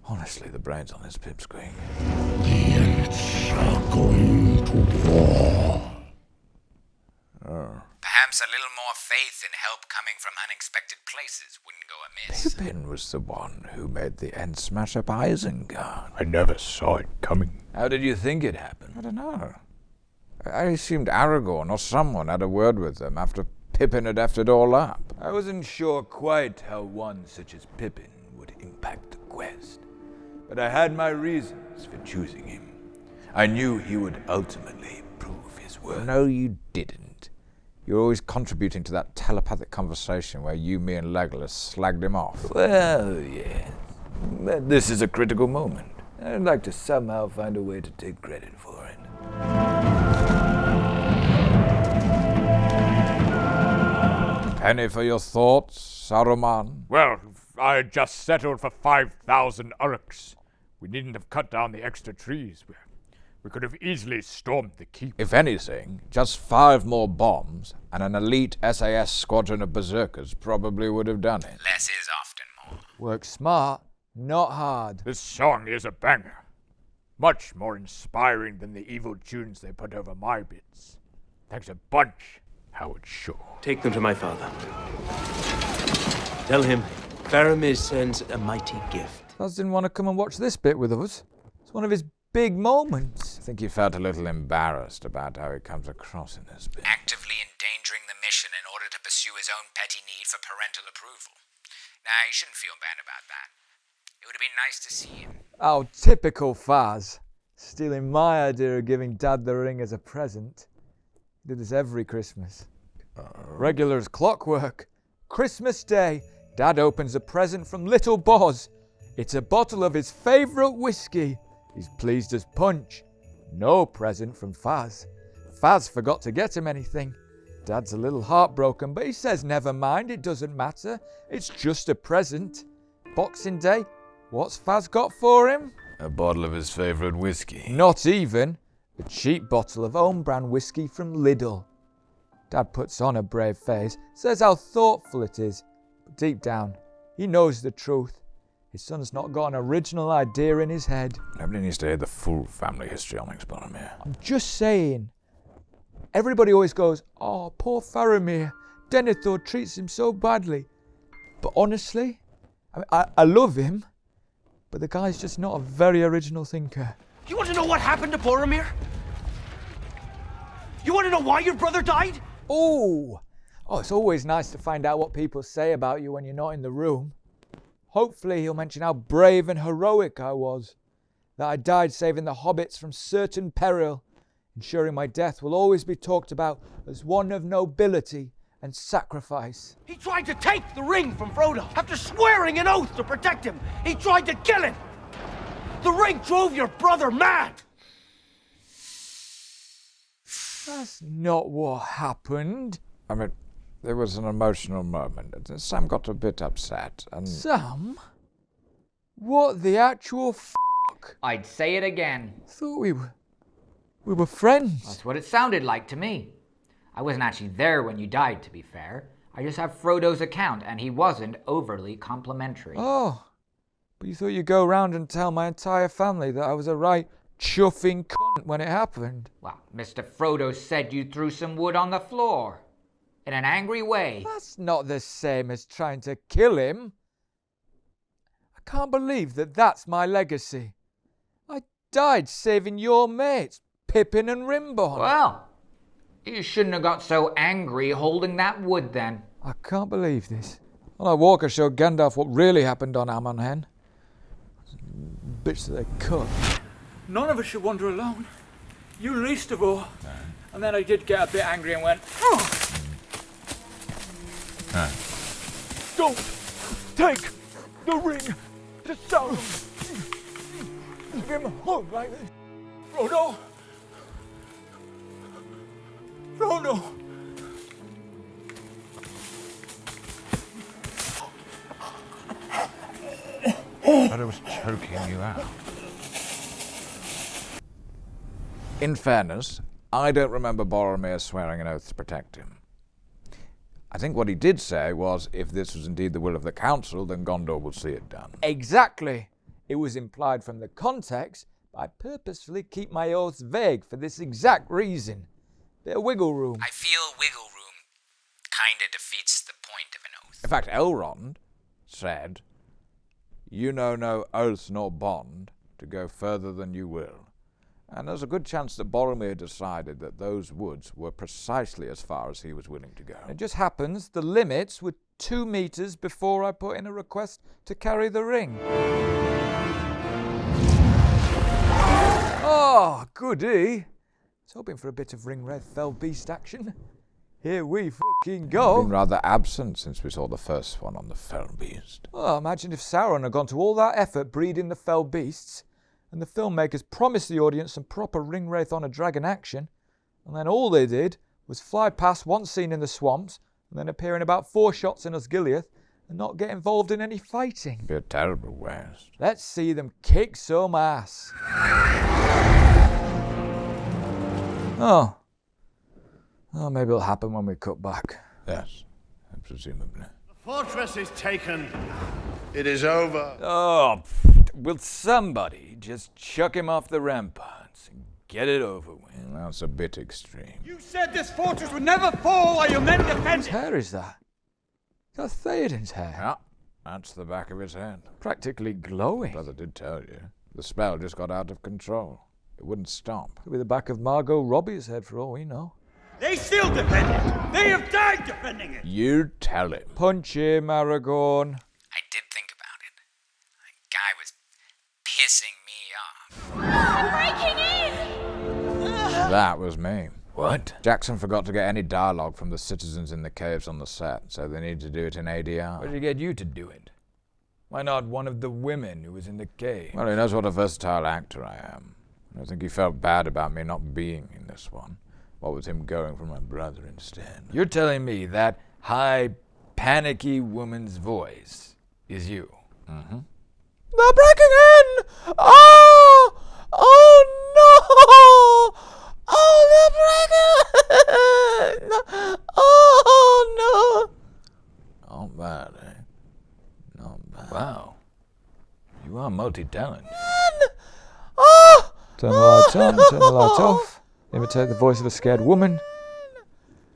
Honestly, the brains on this pipsqueak. The Ents are going to war. Oh. Perhaps a little more faith in help coming from unexpected places wouldn't go amiss. Pippin was the one who made the Ents smash up Isengard. I never saw it coming. How did you think it happened? I don't know. I assumed Aragorn or someone had a word with them after Pippin had effed it all up. I wasn't sure quite how one such as Pippin would impact the quest, but I had my reasons for choosing him. I knew he would ultimately prove his worth. No, you didn't. You're always contributing to that telepathic conversation where you, me, and Legolas slagged him off. Well, yes. But this is a critical moment. I'd like to somehow find a way to take credit for it. Penny for your thoughts, Saruman? Well, I had just settled for 5,000 Uruks. We needn't have cut down the extra trees. We could have easily stormed the keep. If anything, just 5 more bombs and an elite SAS squadron of berserkers probably would have done it. Less is often more. Work smart, not hard. This song is a banger. Much more inspiring than the evil tunes they put over my bits. Thanks a bunch, Howard Shaw. Take them to my father. Tell him Faramir sends a mighty gift. Faz didn't want to come and watch this bit with us. It's one of his big moments. I think he felt a little embarrassed about how he comes across in this bit. Actively endangering the mission in order to pursue his own petty need for parental approval. Nah, he shouldn't feel bad about that. It would have been nice to see him. Oh, typical Faz. Stealing my idea of giving Dad the ring as a present. He did this every Christmas. Regular as clockwork. Christmas Day, Dad opens a present from Little Boz. It's a bottle of his favourite whiskey. He's pleased as punch. No present from Faz. Faz forgot to get him anything. Dad's a little heartbroken, but he says never mind, it doesn't matter. It's just a present. Boxing Day, what's Faz got for him? A bottle of his favourite whiskey. Not even. A cheap bottle of own brand whiskey from Lidl. Dad puts on a brave face, says how thoughtful it is, but deep down, he knows the truth. His son's not got an original idea in his head. Nobody needs to hear the full family history on Faramir. I'm just saying. Everybody always goes, oh, poor Faramir. Denethor treats him so badly. But honestly, I love him, but the guy's just not a very original thinker. You want to know what happened to Boromir? You want to know why your brother died? Oh, it's always nice to find out what people say about you when you're not in the room. Hopefully he'll mention how brave and heroic I was, that I died saving the hobbits from certain peril, ensuring my death will always be talked about as one of nobility and sacrifice. He tried to take the ring from Frodo after swearing an oath to protect him. He tried to kill him. The ring drove your brother mad. That's not what happened. I mean, there was an emotional moment. Sam got a bit upset and... Sam? What the actual fuck? I'd say it again. Thought we were friends. That's what it sounded like to me. I wasn't actually there when you died, to be fair. I just have Frodo's account, and he wasn't overly complimentary. Oh, but you thought you'd go round and tell my entire family that I was a right chuffing cunt when it happened. Well, Mr. Frodo said you threw some wood on the floor. In an angry way. That's not the same as trying to kill him. I can't believe that that's my legacy. I died saving your mates, Pippin and Rimborn. Well, you shouldn't have got so angry holding that wood then. I can't believe this. Well, that Walker showed Gandalf what really happened on Amon Hen. Bitch that they cut. None of us should wander alone. You least of all. And then I did get a bit angry and went, oh! Don't take the ring to Sauron. Give him a hug like this. Frodo. Frodo. But it was choking you out. In fairness, I don't remember Boromir swearing an oath to protect him. I think what he did say was, if this was indeed the will of the council, then Gondor will see it done. Exactly. It was implied from the context, but I purposefully keep my oaths vague for this exact reason. Bit of wiggle room. I feel wiggle room kinda defeats the point of an oath. In fact, Elrond said, "You know no oath nor bond to go further than you will, And there's a good chance that Boromir decided that those woods were precisely as far as he was willing to go. It just happens the limits were 2 meters before I put in a request to carry the ring. Oh, goody. I was hoping for a bit of Ringwraith Fell Beast action. Here we fucking go. Been rather absent since we saw the first one on the Fell Beast. Oh, imagine if Sauron had gone to all that effort breeding the Fell Beasts, and the filmmakers promised the audience some proper Ringwraith on a dragon action, and then all they did was fly past one scene in the swamps, and then appear in about 4 shots in Osgiliath, and not get involved in any fighting. Be a terrible waste. Let's see them kick some ass. Oh, maybe it'll happen when we cut back. Yes, presumably. The fortress is taken. It is over. Oh, will somebody just chuck him off the ramparts and get it over with? That's a bit extreme. You said this fortress would never fall while your men defend Whose it! hair is that? That's Theoden's hair. Yeah, that's the back of his head. Practically glowing. Brother did tell you. The spell just got out of control. It wouldn't stop. Could be the back of Margot Robbie's head for all we know. They still defend it! They have died defending it! You tell him. Punch him, Aragorn. I did think about it. The guy was pissing me off. Breaking in! That was me. What? Jackson forgot to get any dialogue from the citizens in the caves on the set, so they needed to do it in ADR. What did he get you to do it? Why not one of the women who was in the cave? Well, he knows what a versatile actor I am. I think he felt bad about me not being in this one. What with him going for my brother instead. You're telling me that high, panicky woman's voice is you? Mm-hmm. They're breaking in! Oh! Oh no! Oh, they're breaking in! Oh no! Not bad, eh? Not bad. Wow. You are multi-talented. Oh! Turn the lights on, turn the lights off. Imitate the voice of a scared woman.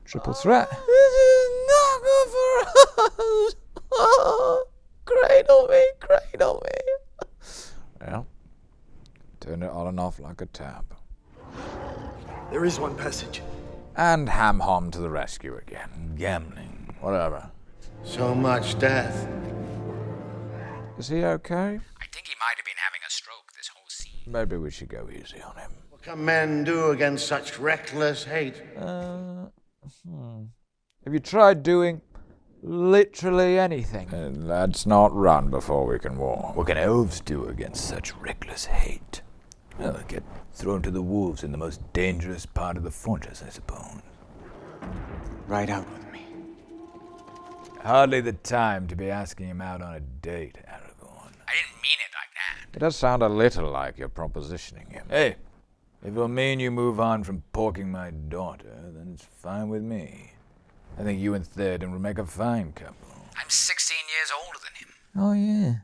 Triple threat. This is not good for us! Oh, cradle me! Well, turn it on and off like a tap. There is one passage. And ham-hom to the rescue again. Gambling. Whatever. So much death. Is he okay? I think he might have been having a stroke this whole scene. Maybe we should go easy on him. What can men do against such reckless hate? Have you tried doing literally anything? Let's not run before we can walk. What can elves do against such reckless hate? Well, get thrown to the wolves in the most dangerous part of the fortress, I suppose. Ride out with me. Hardly the time to be asking him out on a date, Aragorn. I didn't mean it like that. It does sound a little like you're propositioning him. Hey, if it'll mean you move on from porking my daughter, then it's fine with me. I think you and Theoden would make a fine couple. I'm 16 years older than him. Oh, yeah.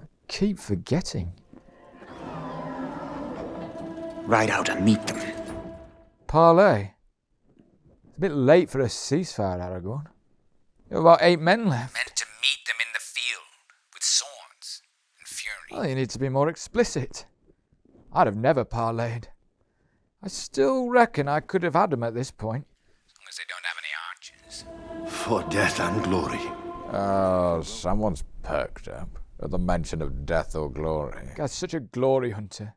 I keep forgetting. Ride out and meet them. Parlay. It's a bit late for a ceasefire, Aragorn. There are about 8 men left. Meant to meet them in the field with swords and fury. Well, you need to be more explicit. I'd have never parlayed. I still reckon I could have had them at this point. As long as they don't have any archers. For death and glory. Oh, someone's perked up at the mention of death or glory. Guy's such a glory hunter.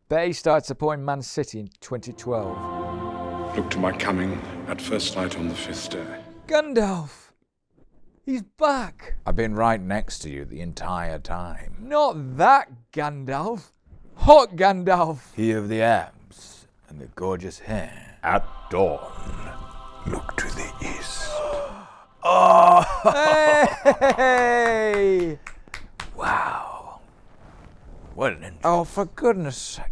Bet he started supporting Man City in 2012. Look to my coming at first light on the 5th day. Gandalf! He's back! I've been right next to you the entire time. Not that Gandalf! Hot Gandalf! He of the abs and the gorgeous hair. At dawn, look to the east. Oh! Hey! Wow. What an intro. Oh, for goodness sake.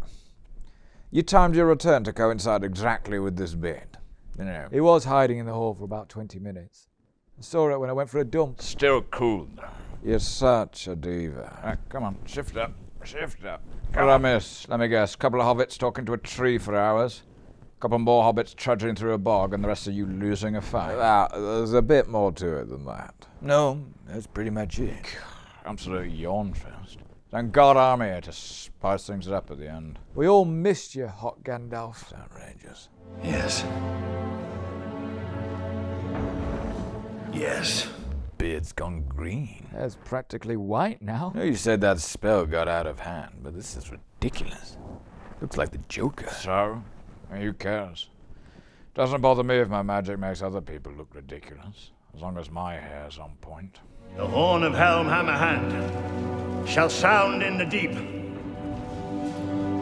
You timed your return to coincide exactly with this bit. You know. He was hiding in the hall for about 20 minutes. I saw it when I went for a dump. Still cool, though. You're such a diva. Right, come on, shift up. Shift up. What did I miss? Let me guess. Couple of hobbits talking to a tree for hours. Couple more hobbits trudging through a bog, and the rest of you losing a fight. There's a bit more to it than that. No, that's pretty much it. Absolute yawn fest. Thank God I'm here to spice things up at the end. We all missed you, hot Gandalf. It's outrageous. Yes. Yes. Beard's gone green. Hair's practically white now. I know you said that spell got out of hand, but this is ridiculous. Looks like the Joker. So? Who cares? Doesn't bother me if my magic makes other people look ridiculous, as long as my hair's on point. The horn of Helm Hammerhand shall sound in the deep.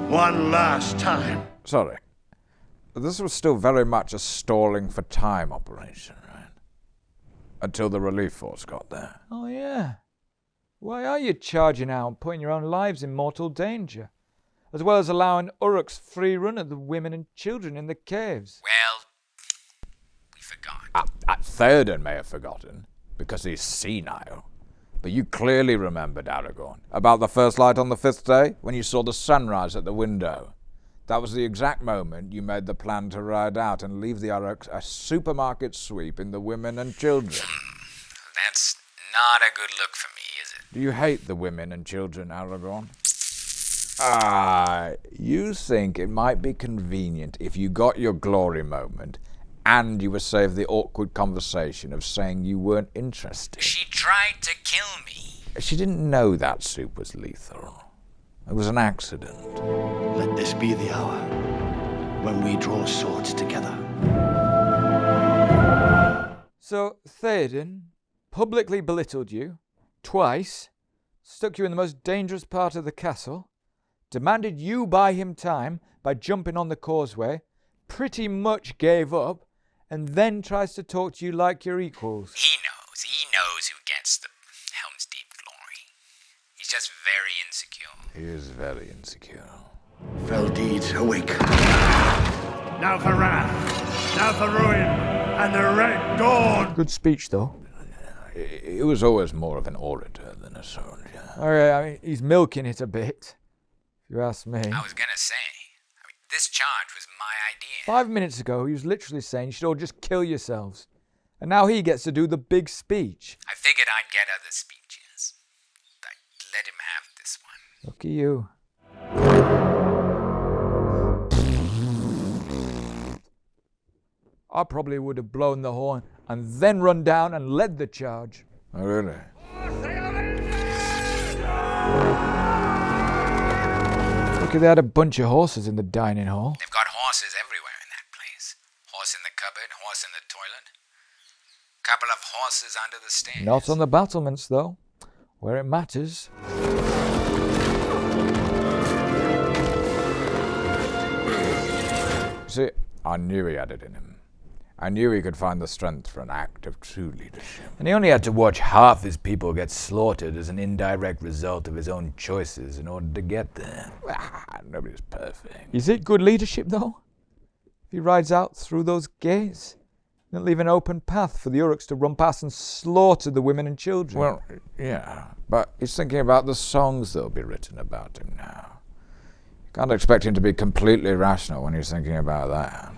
One last time. Sorry. This was still very much a stalling for time operation, right? Until the relief force got there. Oh, yeah. Why are you charging out and putting your own lives in mortal danger? As well as allowing Uruk's free run of the women and children in the caves. Well, we forgot. Theoden may have forgotten, because he's senile. But you clearly remembered, Aragorn, about the first light on the 5th day, when you saw the sunrise at the window. That was the exact moment you made the plan to ride out and leave the Uruks a supermarket sweep in the women and children. That's not a good look for me, is it? Do you hate the women and children, Aragorn? You think it might be convenient if you got your glory moment and you were saved the awkward conversation of saying you weren't interested. She tried to kill me. She didn't know that soup was lethal. It was an accident. Let this be the hour when we draw swords together. So, Theoden publicly belittled you, twice, stuck you in the most dangerous part of the castle, demanded you buy him time by jumping on the causeway, pretty much gave up, and then tries to talk to you like your equals. He knows who gets the Helms Deep glory. He's just very insecure. He is very insecure. Fell deeds awake. Now for wrath, now for ruin, and the Red Dawn. Good speech, though. He was always more of an orator than a soldier. Alright, I mean, he's milking it a bit, if you ask me. I was gonna say, this charge was my idea. 5 minutes ago, he was literally saying you should all just kill yourselves. And now he gets to do the big speech. I figured I'd get other speeches. I'd let him have this one. Look at you. I probably would have blown the horn and then run down and led the charge. Oh, really? Look, they had a bunch of horses in the dining hall. They've got horses everywhere in that place. Horse in the cupboard, horse in the toilet. Couple of horses under the stairs. Not on the battlements, though, where it matters. See, I knew he had it in him. I knew he could find the strength for an act of true leadership. And he only had to watch half his people get slaughtered as an indirect result of his own choices in order to get there. Nobody's perfect. Is it good leadership, though? If he rides out through those gates, and leave an open path for the Uruks to run past and slaughter the women and children. Well, yeah, but he's thinking about the songs that'll be written about him now. You can't expect him to be completely rational when he's thinking about that.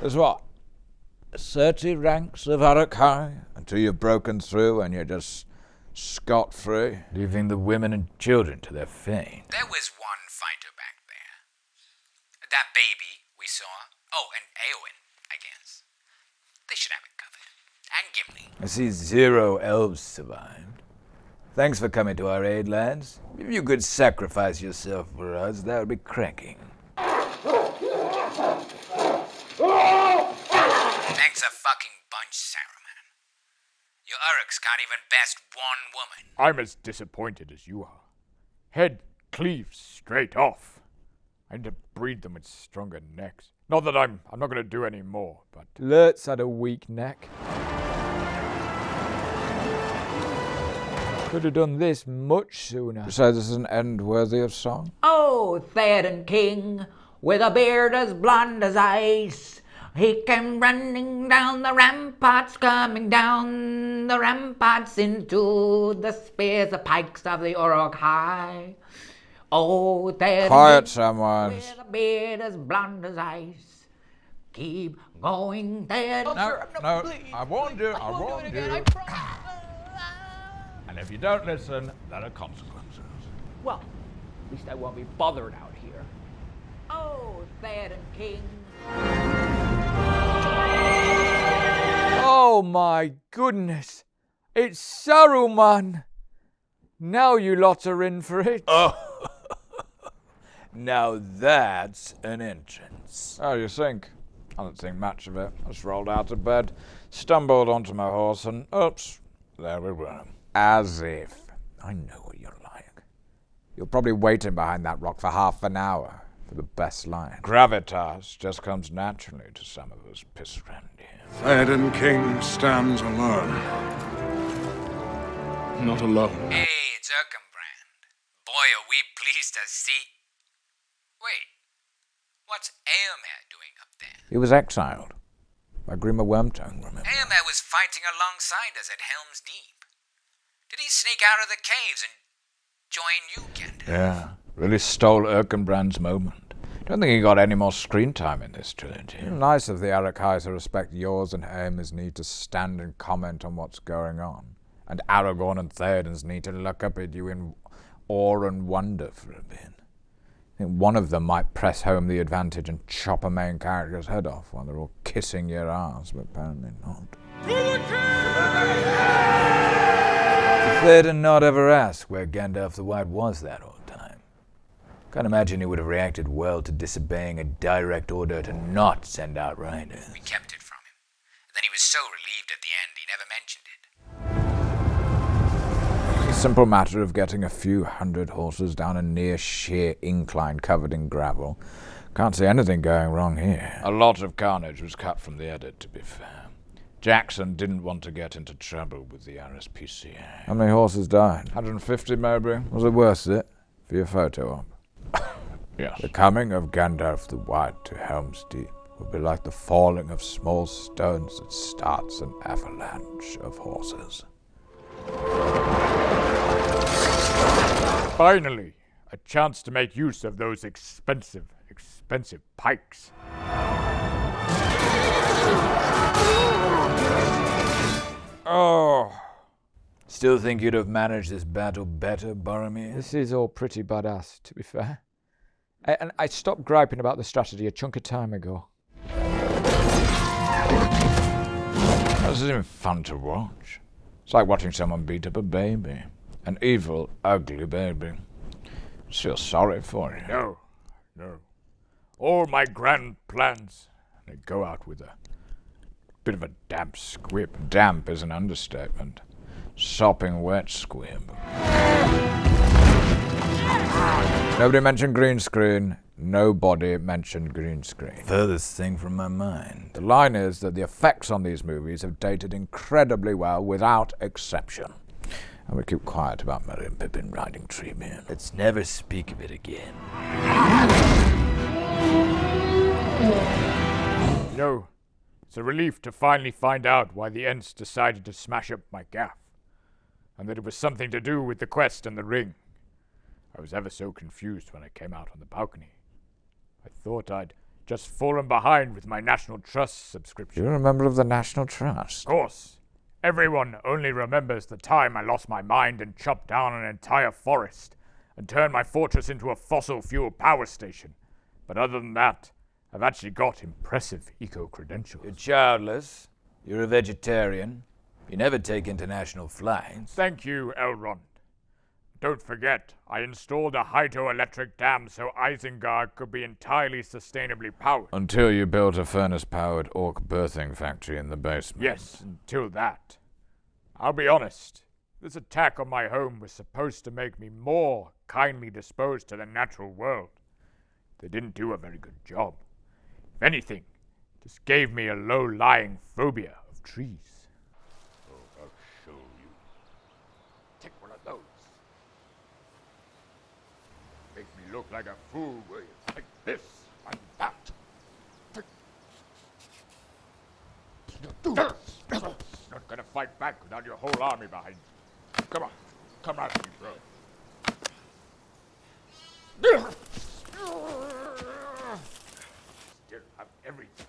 There's what? 30 ranks of Uruk-hai until you've broken through and you're just scot-free. Leaving the women and children to their fate. There was one fighter back there. That baby we saw. Oh, and Eowyn, I guess. They should have it covered. And Gimli. I see 0 elves survived. Thanks for coming to our aid, lads. If you could sacrifice yourself for us, that would be cracking. Thanks a fucking bunch, Saruman. Your Uruks can't even best one woman. I'm as disappointed as you are. Head cleaved straight off. I need to breed them with stronger necks. Not that I'm not going to do any more, but... Lurtz had a weak neck. Could have done this much sooner. So this is an end worthy of song? Oh, Theoden King, with a beard as blonde as ice, he came running down the ramparts, coming down the ramparts into the spears and pikes of the Uruk-hai. Oh, Theoden Quiet, King, someone. with a beard as blonde as ice, Keep going, Dad. No, I warned you, I warned you. And if you don't listen, there are consequences. Well, at least I won't be bothered out here. Oh, Theoden King. Oh my goodness! It's Saruman! Now you lot are in for it. Oh. Now that's an entrance. Oh, you think? I don't think much of it. I just rolled out of bed, stumbled onto my horse, and oops, there we were. As if. I know what you're like. You're probably waiting behind that rock for half an hour for the best line. Gravitas just comes naturally to some of us piss-randians. Theoden King stands alone. Not alone. Hey, it's Uruk-hai. Boy, are we pleased to see. Wait, what's Eomer doing up there? He was exiled by Grima Wormtongue, remember? Eomer was fighting alongside us at Helms Deep. Did he sneak out of the caves and join you, Gandalf? Yeah, really stole Erkenbrand's moment. Don't think he got any more screen time in this trilogy. Nice of the Uruk-hai to respect yours and Eomer's need to stand and comment on what's going on. And Aragorn and Theoden's need to look up at you in awe and wonder for a bit. I think one of them might press home the advantage and chop a main character's head off while they're all kissing your ass, but apparently not. Did Theoden not ever ask where Gandalf the White was that whole time? Can't imagine he would have reacted well to disobeying a direct order to not send out riders. We kept it from him. Then he was so relieved at the end he never mentioned it. It's a simple matter of getting a few hundred horses down a near sheer incline covered in gravel. Can't see anything going wrong here. A lot of carnage was cut from the edit, to be fair. Jackson didn't want to get into trouble with the RSPCA. How many horses died? 150, maybe? Was it worth it for your photo op? Yes. The coming of Gandalf the White to Helms Deep will be like the falling of small stones that starts an avalanche of horses. Finally, a chance to make use of those expensive pikes. Oh. Still think you'd have managed this battle better, Boromir? This is all pretty badass, to be fair. And I stopped griping about the strategy a chunk of time ago. This isn't fun to watch. It's like watching someone beat up a baby. An evil, ugly baby. I feel sorry for you. No. All my grand plans, they go out with a bit of a damp squib. Damp is an understatement. Sopping wet squib. Nobody mentioned green screen. Nobody mentioned green screen. Furthest thing from my mind. The line is that the effects on these movies have dated incredibly well without exception. I would keep quiet about Merry and Pippin riding Treebeard. Let's never speak of it again. You know, it's a relief to finally find out why the Ents decided to smash up my gaff, and that it was something to do with the quest and the ring. I was ever so confused when I came out on the balcony. I thought I'd just fallen behind with my National Trust subscription. You're a member of the National Trust? Of course. Everyone only remembers the time I lost my mind and chopped down an entire forest and turned my fortress into a fossil fuel power station. But other than that, I've actually got impressive eco-credentials. You're childless. You're a vegetarian. You never take international flights. Thank you, Elrond. Don't forget, I installed a hydroelectric dam so Isengard could be entirely sustainably powered. Until you built a furnace-powered orc birthing factory in the basement. Yes, until that. I'll be honest, this attack on my home was supposed to make me more kindly disposed to the natural world. They didn't do a very good job. If anything, it just gave me a low-lying phobia of trees. Oh, I'll show you. Take one of those. Make me look like a fool, will you? Like this and that. Not gonna fight back without your whole army behind you. Come on, come at me, bro. Still have everything.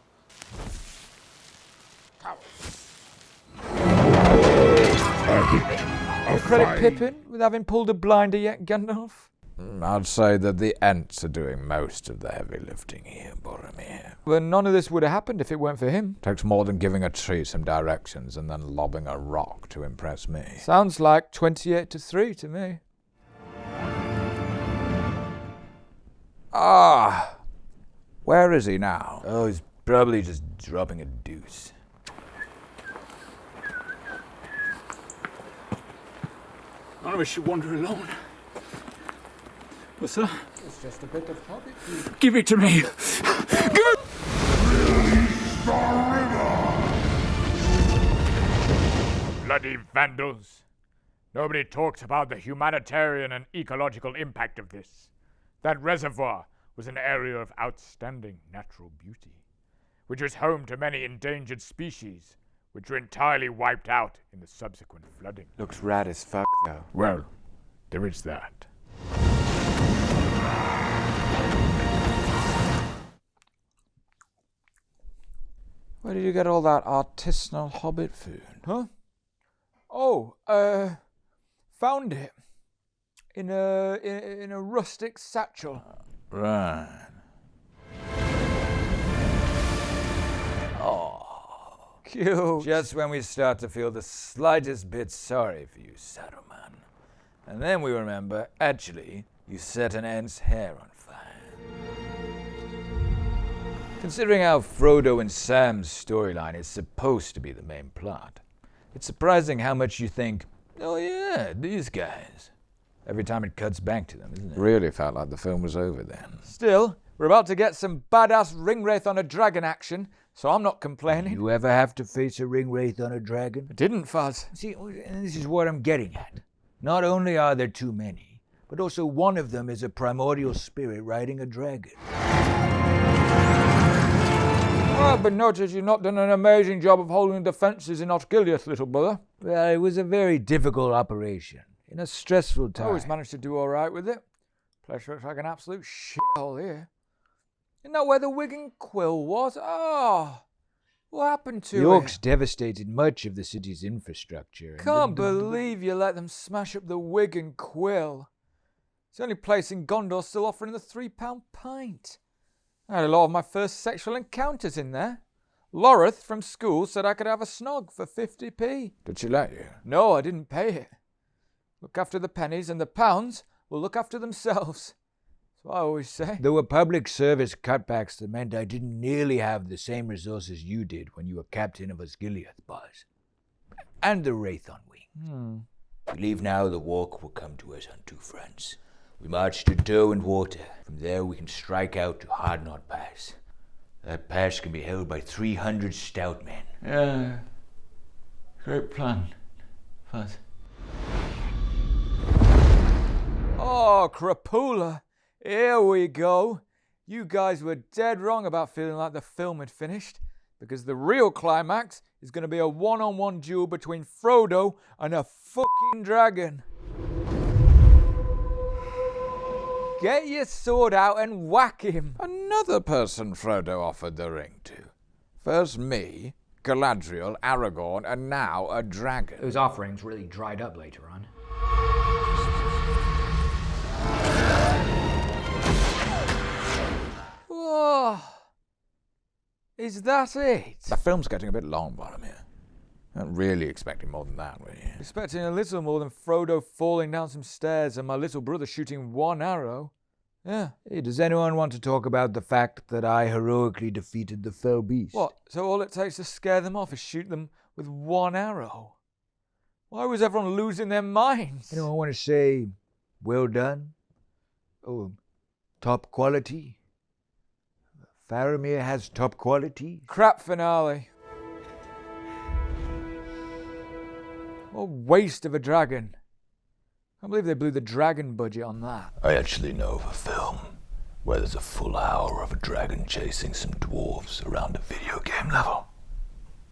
credit Pippin with having pulled a blinder yet, Gandalf? I'd say that the Ents are doing most of the heavy lifting here, Boromir. Well, none of this would have happened if it weren't for him. Takes more than giving a tree some directions and then lobbing a rock to impress me. Sounds like 28-3 to me. Ah! Where is he now? Oh, he's probably just dropping a deuce. None of us should wander alone. What's that? It's just a bit of hobbit food. Give it to me! Bloody vandals. Nobody talks about the humanitarian and ecological impact of this. That reservoir was an area of outstanding natural beauty, which was home to many endangered species, which were entirely wiped out in the subsequent flooding. Looks rad as fuck, though. Well, there is that. Where did you get all that artisanal hobbit food? Huh? Oh, found it in a rustic satchel. Right. Oh, cute. Just when we start to feel the slightest bit sorry for you, Saruman. And then we remember, actually, you set an Ent's hair on fire. Considering how Frodo and Sam's storyline is supposed to be the main plot, it's surprising how much you think, oh yeah, these guys, every time it cuts back to them, isn't it? Really felt like the film was over then. Still, we're about to get some badass ringwraith on a dragon action, so I'm not complaining. You ever have to face a ringwraith on a dragon? I didn't, Fuzz. See, this is what I'm getting at. Not only are there too many, but also one of them is a primordial spirit riding a dragon. Well, but notice you've not done an amazing job of holding defences in Osgiliath, little brother. Well, it was a very difficult operation, in a stressful time. Always managed to do all right with it. Place looks like an absolute shithole here. Isn't that where the Wigan Quill was? Oh, what happened to the it? orcs devastated much of the city's infrastructure. Can't believe you let them smash up the Wigan Quill. It's the only place in Gondor still offering the £3 pint. I had a lot of my first sexual encounters in there. Loreth from school said I could have a snog for 50p. Did she let you? No, I didn't pay it. Look after the pennies and the pounds will look after themselves. That's what I always say. There were public service cutbacks that meant I didn't nearly have the same resources you did when you were captain of Osgiliath, boss. And the Wraith on Wing. We leave now, the walk will come to us on two fronts. We march to Doe and Water. From there we can strike out to Hardknot Pass. That pass can be held by 300 stout men. Yeah, great plan, Fuzz. Oh, Crapula, here we go. You guys were dead wrong about feeling like the film had finished, because the real climax is going to be a one-on-one duel between Frodo and a fucking dragon. Get your sword out and whack him. Another person Frodo offered the ring to. First me, Galadriel, Aragorn, and now a dragon. Those offerings really dried up later on. Whoa. Is that it? The film's getting a bit long, Boromir. Not really expecting more than that, were you? Expecting a little more than Frodo falling down some stairs and my little brother shooting one arrow. Yeah. Hey, does anyone want to talk about the fact that I heroically defeated the fell beast? What? So all it takes to scare them off is shoot them with one arrow? Why was everyone losing their minds? Anyone want to say, well done? Oh, top quality? Faramir has top quality? Crap finale. What a waste of a dragon. I can't believe they blew the dragon budget on that. I actually know of a film where there's a full hour of a dragon chasing some dwarves around a video game level.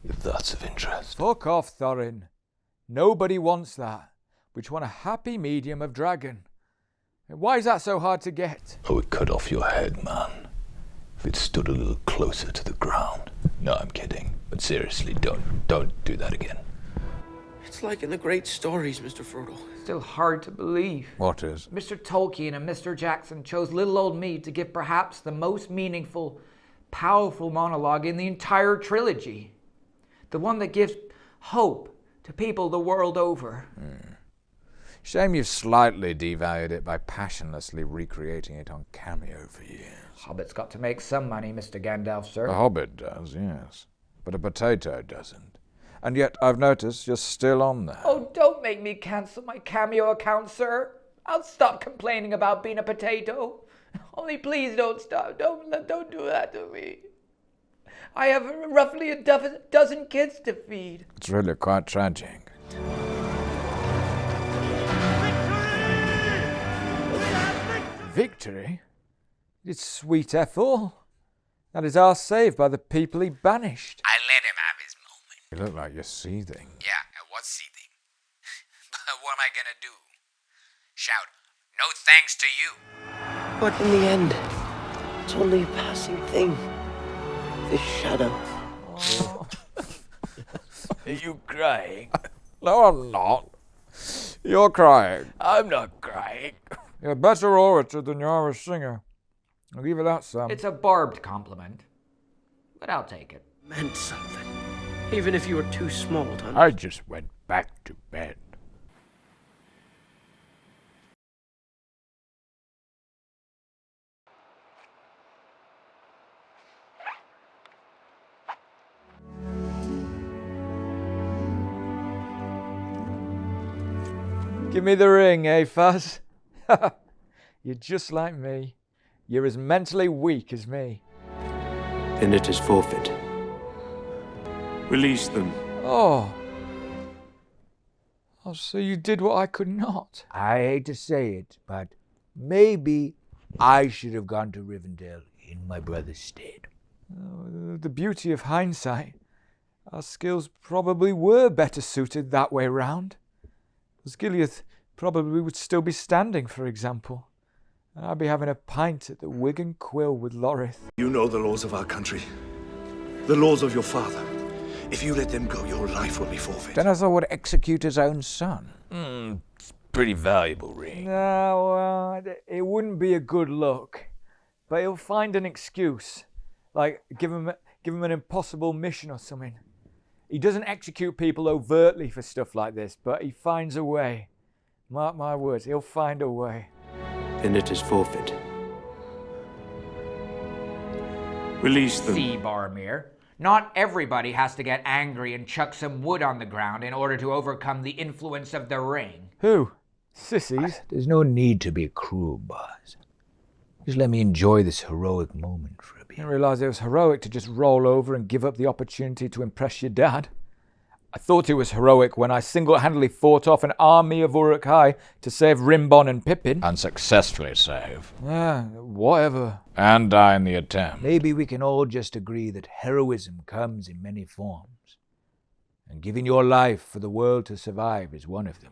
If that's of interest. Fuck off, Thorin. Nobody wants that. We just want a happy medium of dragon. Why is that so hard to get? I would cut off your head, man. If it stood a little closer to the ground. No, I'm kidding. But seriously, don't do that again. It's like in the great stories, Mr. Frodo. Still hard to believe. What is? Mr. Tolkien and Mr. Jackson chose little old me to give perhaps the most meaningful, powerful monologue in the entire trilogy. The one that gives hope to people the world over. Shame you've slightly devalued it by passionlessly recreating it on Cameo for years. Hobbit's got to make some money, Mr. Gandalf, sir. The Hobbit does, yes. But a potato doesn't. And yet, I've noticed you're still on there. Oh, don't make me cancel my Cameo account, sir. I'll stop complaining about being a potato. Only please don't stop. Don't do that to me. I have roughly a dozen kids to feed. It's really quite tragic. Victory? It's sweet Ethel. That is our save by the people he banished. I let him have his moment. You look like you're seething. Yeah, I was seething. But what am I gonna do? Shout, no thanks to you. But in the end, it's only a passing thing. This shadow. Are you crying? No, I'm not. You're crying. I'm not crying. You're a better orator than you are a singer. I'll give you that, Sam. It's a barbed compliment, but I'll take it. Meant something. Even if you were too small to understand. I just went back to bed. Give me the ring, eh, Fuzz? You're just like me. You're as mentally weak as me. Then it is forfeit. Release them. Oh, so you did what I could not. I hate to say it, but maybe I should have gone to Rivendell in my brother's stead. Oh, the beauty of hindsight. Our skills probably were better suited that way round. Osgiliath probably would still be standing, for example. And I'd be having a pint at the Wig and Quill with Lorith. You know the laws of our country. The laws of your father. If you let them go, your life will be forfeit. Denethor would execute his own son. It's pretty valuable ring. No, it wouldn't be a good look. But he'll find an excuse. Like, give him an impossible mission or something. He doesn't execute people overtly for stuff like this, but he finds a way. Mark my words, he'll find a way. Then it is forfeit. Release them. See, Faramir, not everybody has to get angry and chuck some wood on the ground in order to overcome the influence of the ring. Who? Sissies? There's no need to be cruel, boss. Just let me enjoy this heroic moment for a bit. I didn't realise it was heroic to just roll over and give up the opportunity to impress your dad. I thought it was heroic when I single-handedly fought off an army of Uruk-hai to save Rimbon and Pippin. And successfully save. Whatever. And die in the attempt. Maybe we can all just agree that heroism comes in many forms. And giving your life for the world to survive is one of them.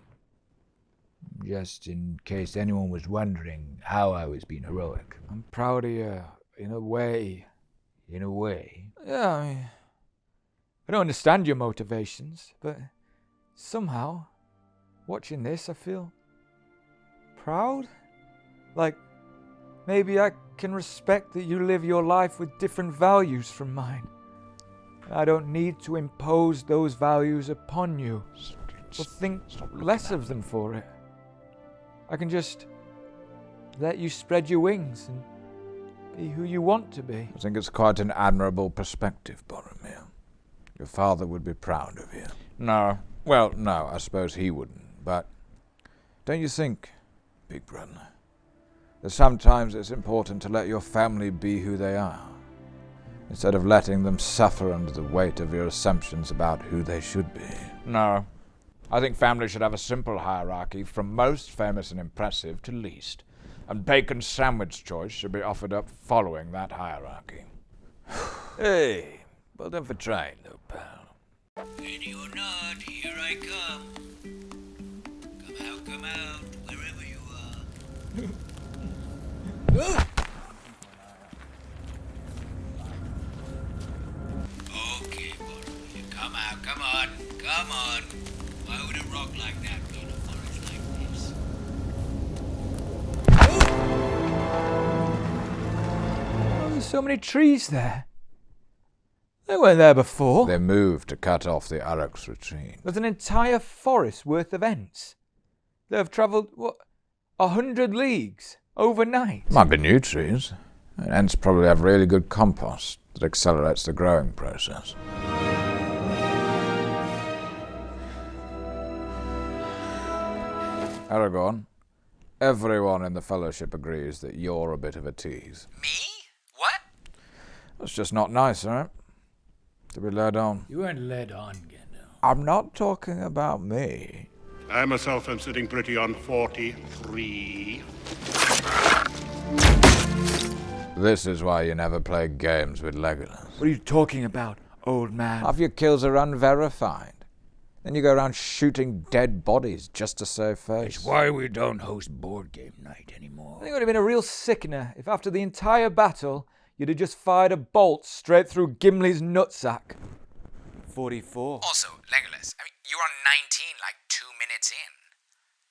Just in case anyone was wondering how I was being heroic. I'm proud of you, in a way. In a way? Yeah, I don't understand your motivations, but somehow, watching this, I feel proud. Like, maybe I can respect that you live your life with different values from mine. I don't need to impose those values upon you, or think less of them for it. I can just let you spread your wings and be who you want to be. I think it's quite an admirable perspective, Boromir. Your father would be proud of you. No. Well, no, I suppose he wouldn't. But don't you think, Big Brother, that sometimes it's important to let your family be who they are, instead of letting them suffer under the weight of your assumptions about who they should be? No. I think families should have a simple hierarchy from most famous and impressive to least, and Bacon's sandwich choice should be offered up following that hierarchy. Hey, well done for trying, though, pal. Ready or not, here I come. Come out, wherever you are. Okay, Boromir, come out, come on. Why would so many trees there? They weren't there before. They moved to cut off the Uruk's retreat. There's an entire forest worth of Ents. They have travelled, 100 leagues overnight? Might be new trees. Ents probably have really good compost that accelerates the growing process. Aragorn, everyone in the Fellowship agrees that you're a bit of a tease. Me? What? That's just not nice, right? To be led on. You weren't led on, Gandalf. I'm not talking about me. I myself am sitting pretty on 43. This is why you never play games with Legolas. What are you talking about, old man? Half your kills are unverified. Then you go around shooting dead bodies just to save face. It's why we don't host board game night anymore. I think it would have been a real sickener if after the entire battle you'd have just fired a bolt straight through Gimli's nutsack. 44. Also, Legolas, you're on 19 like 2 minutes in.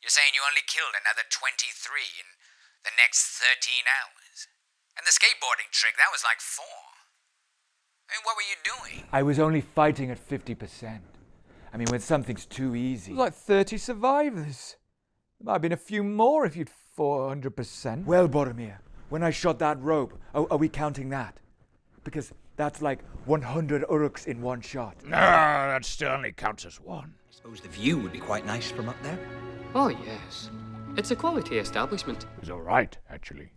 You're saying you only killed another 23 in the next 13 hours. And the skateboarding trick, that was like 4. What were you doing? I was only fighting at 50%. When something's too easy. It was like 30 survivors. There might have been a few more if you'd 400%. Well, Boromir, when I shot that rope, are we counting that? Because that's like 100 Uruks in one shot. No, that still only counts as 1. I suppose the view would be quite nice from up there. Oh, yes. It's a quality establishment. It's all right, actually.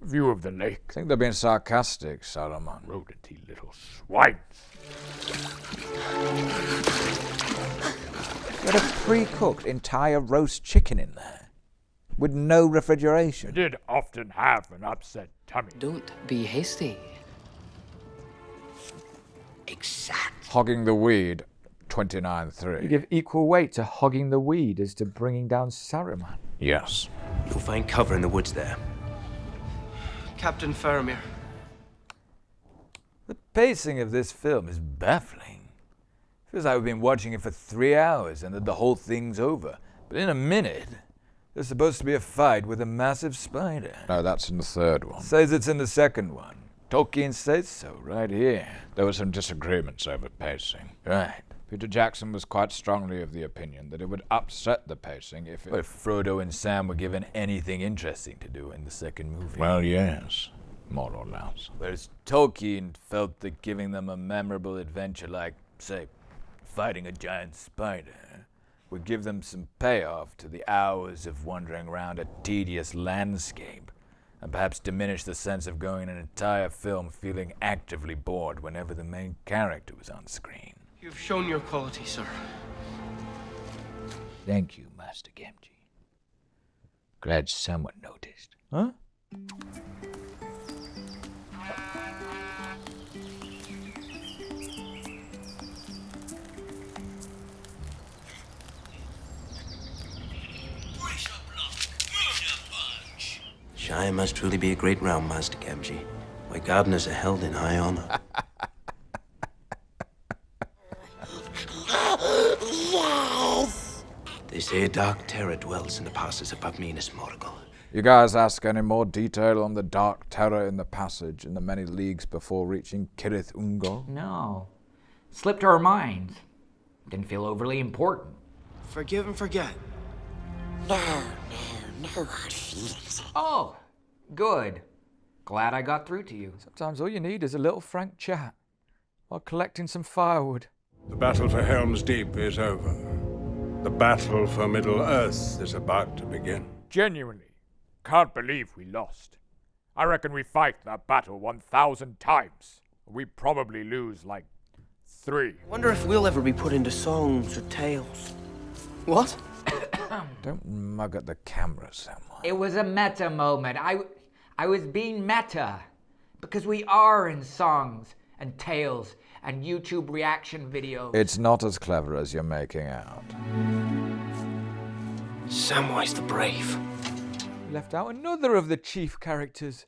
View of the lake. I think they're being sarcastic, Saruman. Rodenty little swines. You had a pre-cooked entire roast chicken in there, with no refrigeration. I did often have an upset tummy. Don't be hasty. Exact. Hogging the weed, 29-3. You give equal weight to hogging the weed as to bringing down Saruman. Yes. You'll find cover in the woods there. Captain Faramir. The pacing of this film is baffling. Feels like we've been watching it for 3 hours and that the whole thing's over. But in a minute, there's supposed to be a fight with a massive spider. No, that's in the third one. Says it's in the second one. Tolkien says so, right here. There were some disagreements over pacing. Right. Peter Jackson was quite strongly of the opinion that it would upset the pacing if Frodo and Sam were given anything interesting to do in the second movie. Well, yes. More or less. Whereas Tolkien felt that giving them a memorable adventure like, say, fighting a giant spider would give them some payoff to the hours of wandering around a tedious landscape, and perhaps diminish the sense of going an entire film feeling actively bored whenever the main character was on screen. You've shown your quality, sir. Thank you, Master Gamgee. Glad someone noticed. Huh? Shire must truly be a great realm, Master Gamgee, where gardeners are held in high honor. Yes! They say a dark terror dwells in the passes above Minas Morgul. You guys ask any more detail on the dark terror in the passage in the many leagues before reaching Cirith Ungol? No. Slipped our minds. Didn't feel overly important. Forgive and forget. No hard feelings. Oh, good. Glad I got through to you. Sometimes all you need is a little frank chat while collecting some firewood. The battle for Helms Deep is over. The battle for Middle-earth is about to begin. Genuinely, can't believe we lost. I reckon we fight that battle 1,000 times. We probably lose like 3. Wonder if we'll ever be put into songs or tales. What? Don't mug at the camera, someone. It was a meta moment. I was being meta. Because we are in songs and tales and YouTube reaction videos. It's not as clever as you're making out. Samwise the Brave. Left out another of the chief characters.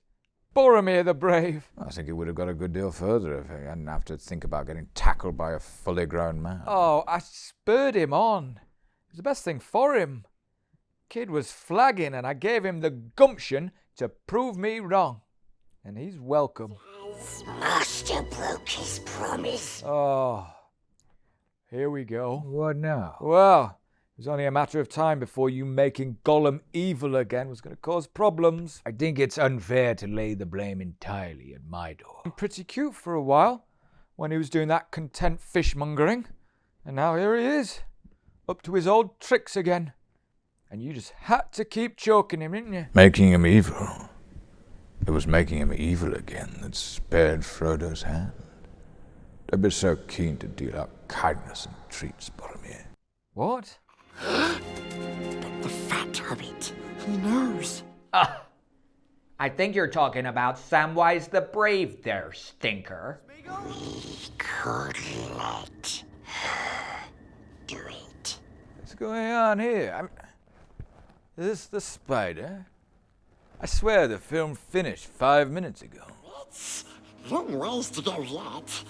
Boromir the Brave. I think he would have got a good deal further if he hadn't have to think about getting tackled by a fully grown man. Oh, I spurred him on. It was the best thing for him. Kid was flagging and I gave him the gumption to prove me wrong. and he's welcome. His master broke his promise. Oh, here we go. What now? Well, it was only a matter of time before you making Gollum evil again was going to cause problems. I think it's unfair to lay the blame entirely at my door. Pretty cute for a while, when he was doing that content fishmongering. And now here he is, up to his old tricks again. And you just had to keep choking him, didn't you? Making him evil. It was making him evil again that spared Frodo's hand. Don't be so keen to deal out kindness and treats, Boromir. What? But the fat hobbit, he knows. I think you're talking about Samwise the Brave there, stinker. We could let her do it. What's going on here? Is this the spider? I swear the film finished 5 minutes ago. It's long ways to go yet.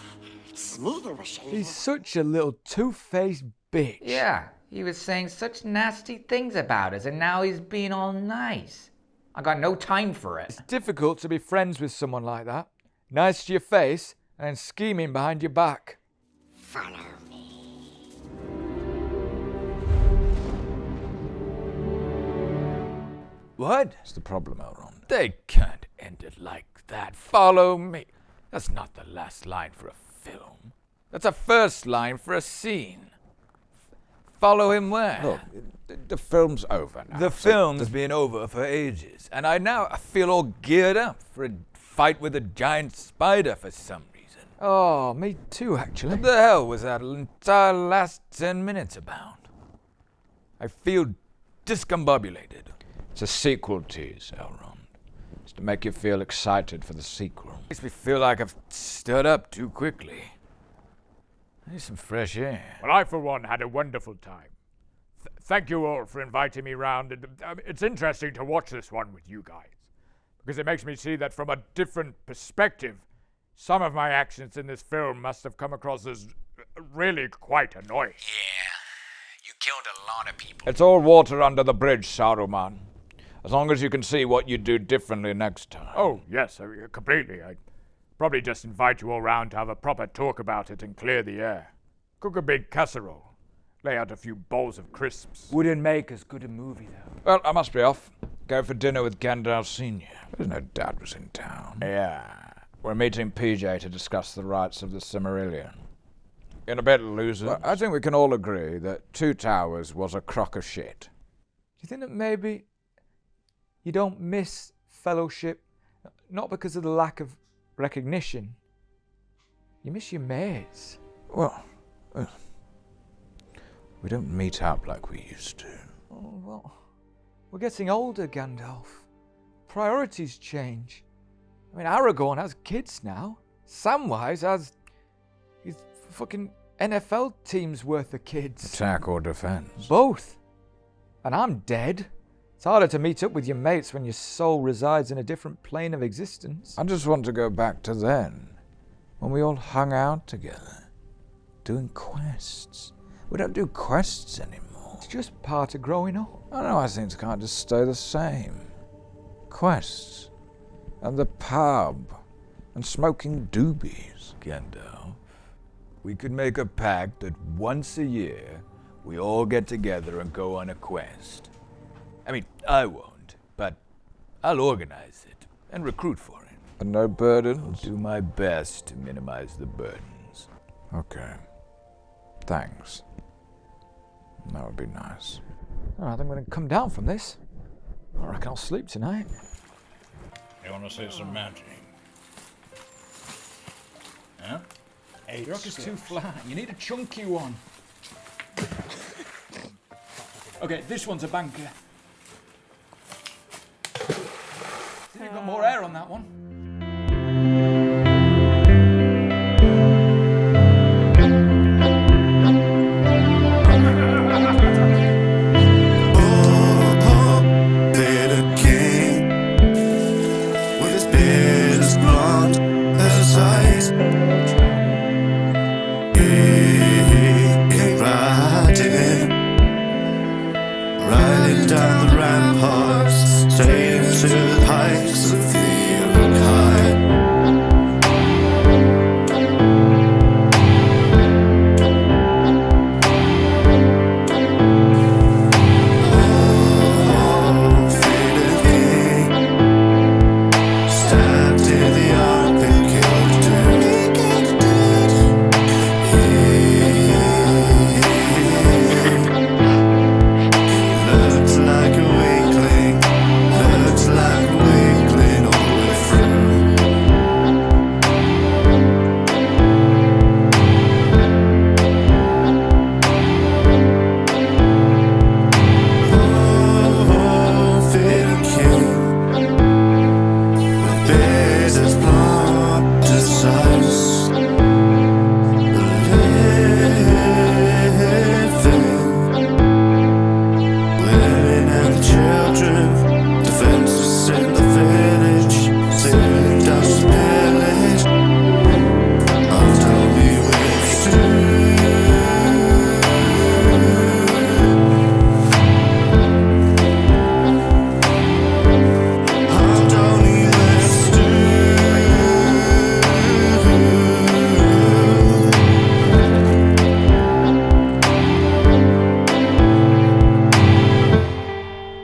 It's neither a shame. He's such a little two-faced bitch. Yeah, he was saying such nasty things about us, and now he's being all nice. I got no time for it. It's difficult to be friends with someone like that. Nice to your face, and scheming behind your back. Follow me. What? That's the problem, Elrond. They can't end it like that. Follow me. That's not the last line for a film. That's a first line for a scene. Follow him where? Look, the film's over now. The film's been over for ages, and I feel all geared up for a fight with a giant spider for some reason. Oh, me too, actually. What the hell was that entire last 10 minutes about? I feel discombobulated. It's a sequel tease, Elrond. It's to make you feel excited for the sequel. Makes me feel like I've stood up too quickly. I need some fresh air. Well, I, for one, had a wonderful time. Thank you all for inviting me round. And, it's interesting to watch this one with you guys, because it makes me see that from a different perspective, some of my actions in this film must have come across as really quite annoying. Yeah, you killed a lot of people. It's all water under the bridge, Saruman. As long as you can see what you'd do differently next time. Oh, yes, completely. I'd probably just invite you all round to have a proper talk about it and clear the air. Cook a big casserole. Lay out a few bowls of crisps. Wouldn't make as good a movie, though. Well, I must be off. Go for dinner with Gandalf Sr. There's no doubt was in town. Yeah. We're meeting PJ to discuss the rights of the Silmarillion. In a bit, losers. Well, I think we can all agree that Two Towers was a crock of shit. Do you think that maybe you don't miss fellowship, not because of the lack of recognition? You miss your mates. Well, we don't meet up like we used to. Oh, well, we're getting older, Gandalf. Priorities change. I mean, Aragorn has kids now. Samwise has his fucking NFL team's worth of kids. Attack or defense? Both. And I'm dead. It's harder to meet up with your mates when your soul resides in a different plane of existence. I just want to go back to then, when we all hung out together, doing quests. We don't do quests anymore. It's just part of growing up. I know, I think it can't just stay the same. Quests, and the pub, and smoking doobies. Gandalf, we could make a pact that once a year, we all get together and go on a quest. I mean, I won't, but I'll organize it and recruit for it. And no burdens? I'll do my best to minimize the burdens. Okay. Thanks. That would be nice. Oh, I think I'm going to come down from this. I reckon I'll sleep tonight. You want to see some magic? Huh? Hey, your rock is too flat. You need a chunky one. Okay, this one's a banker. You've got more air on that one.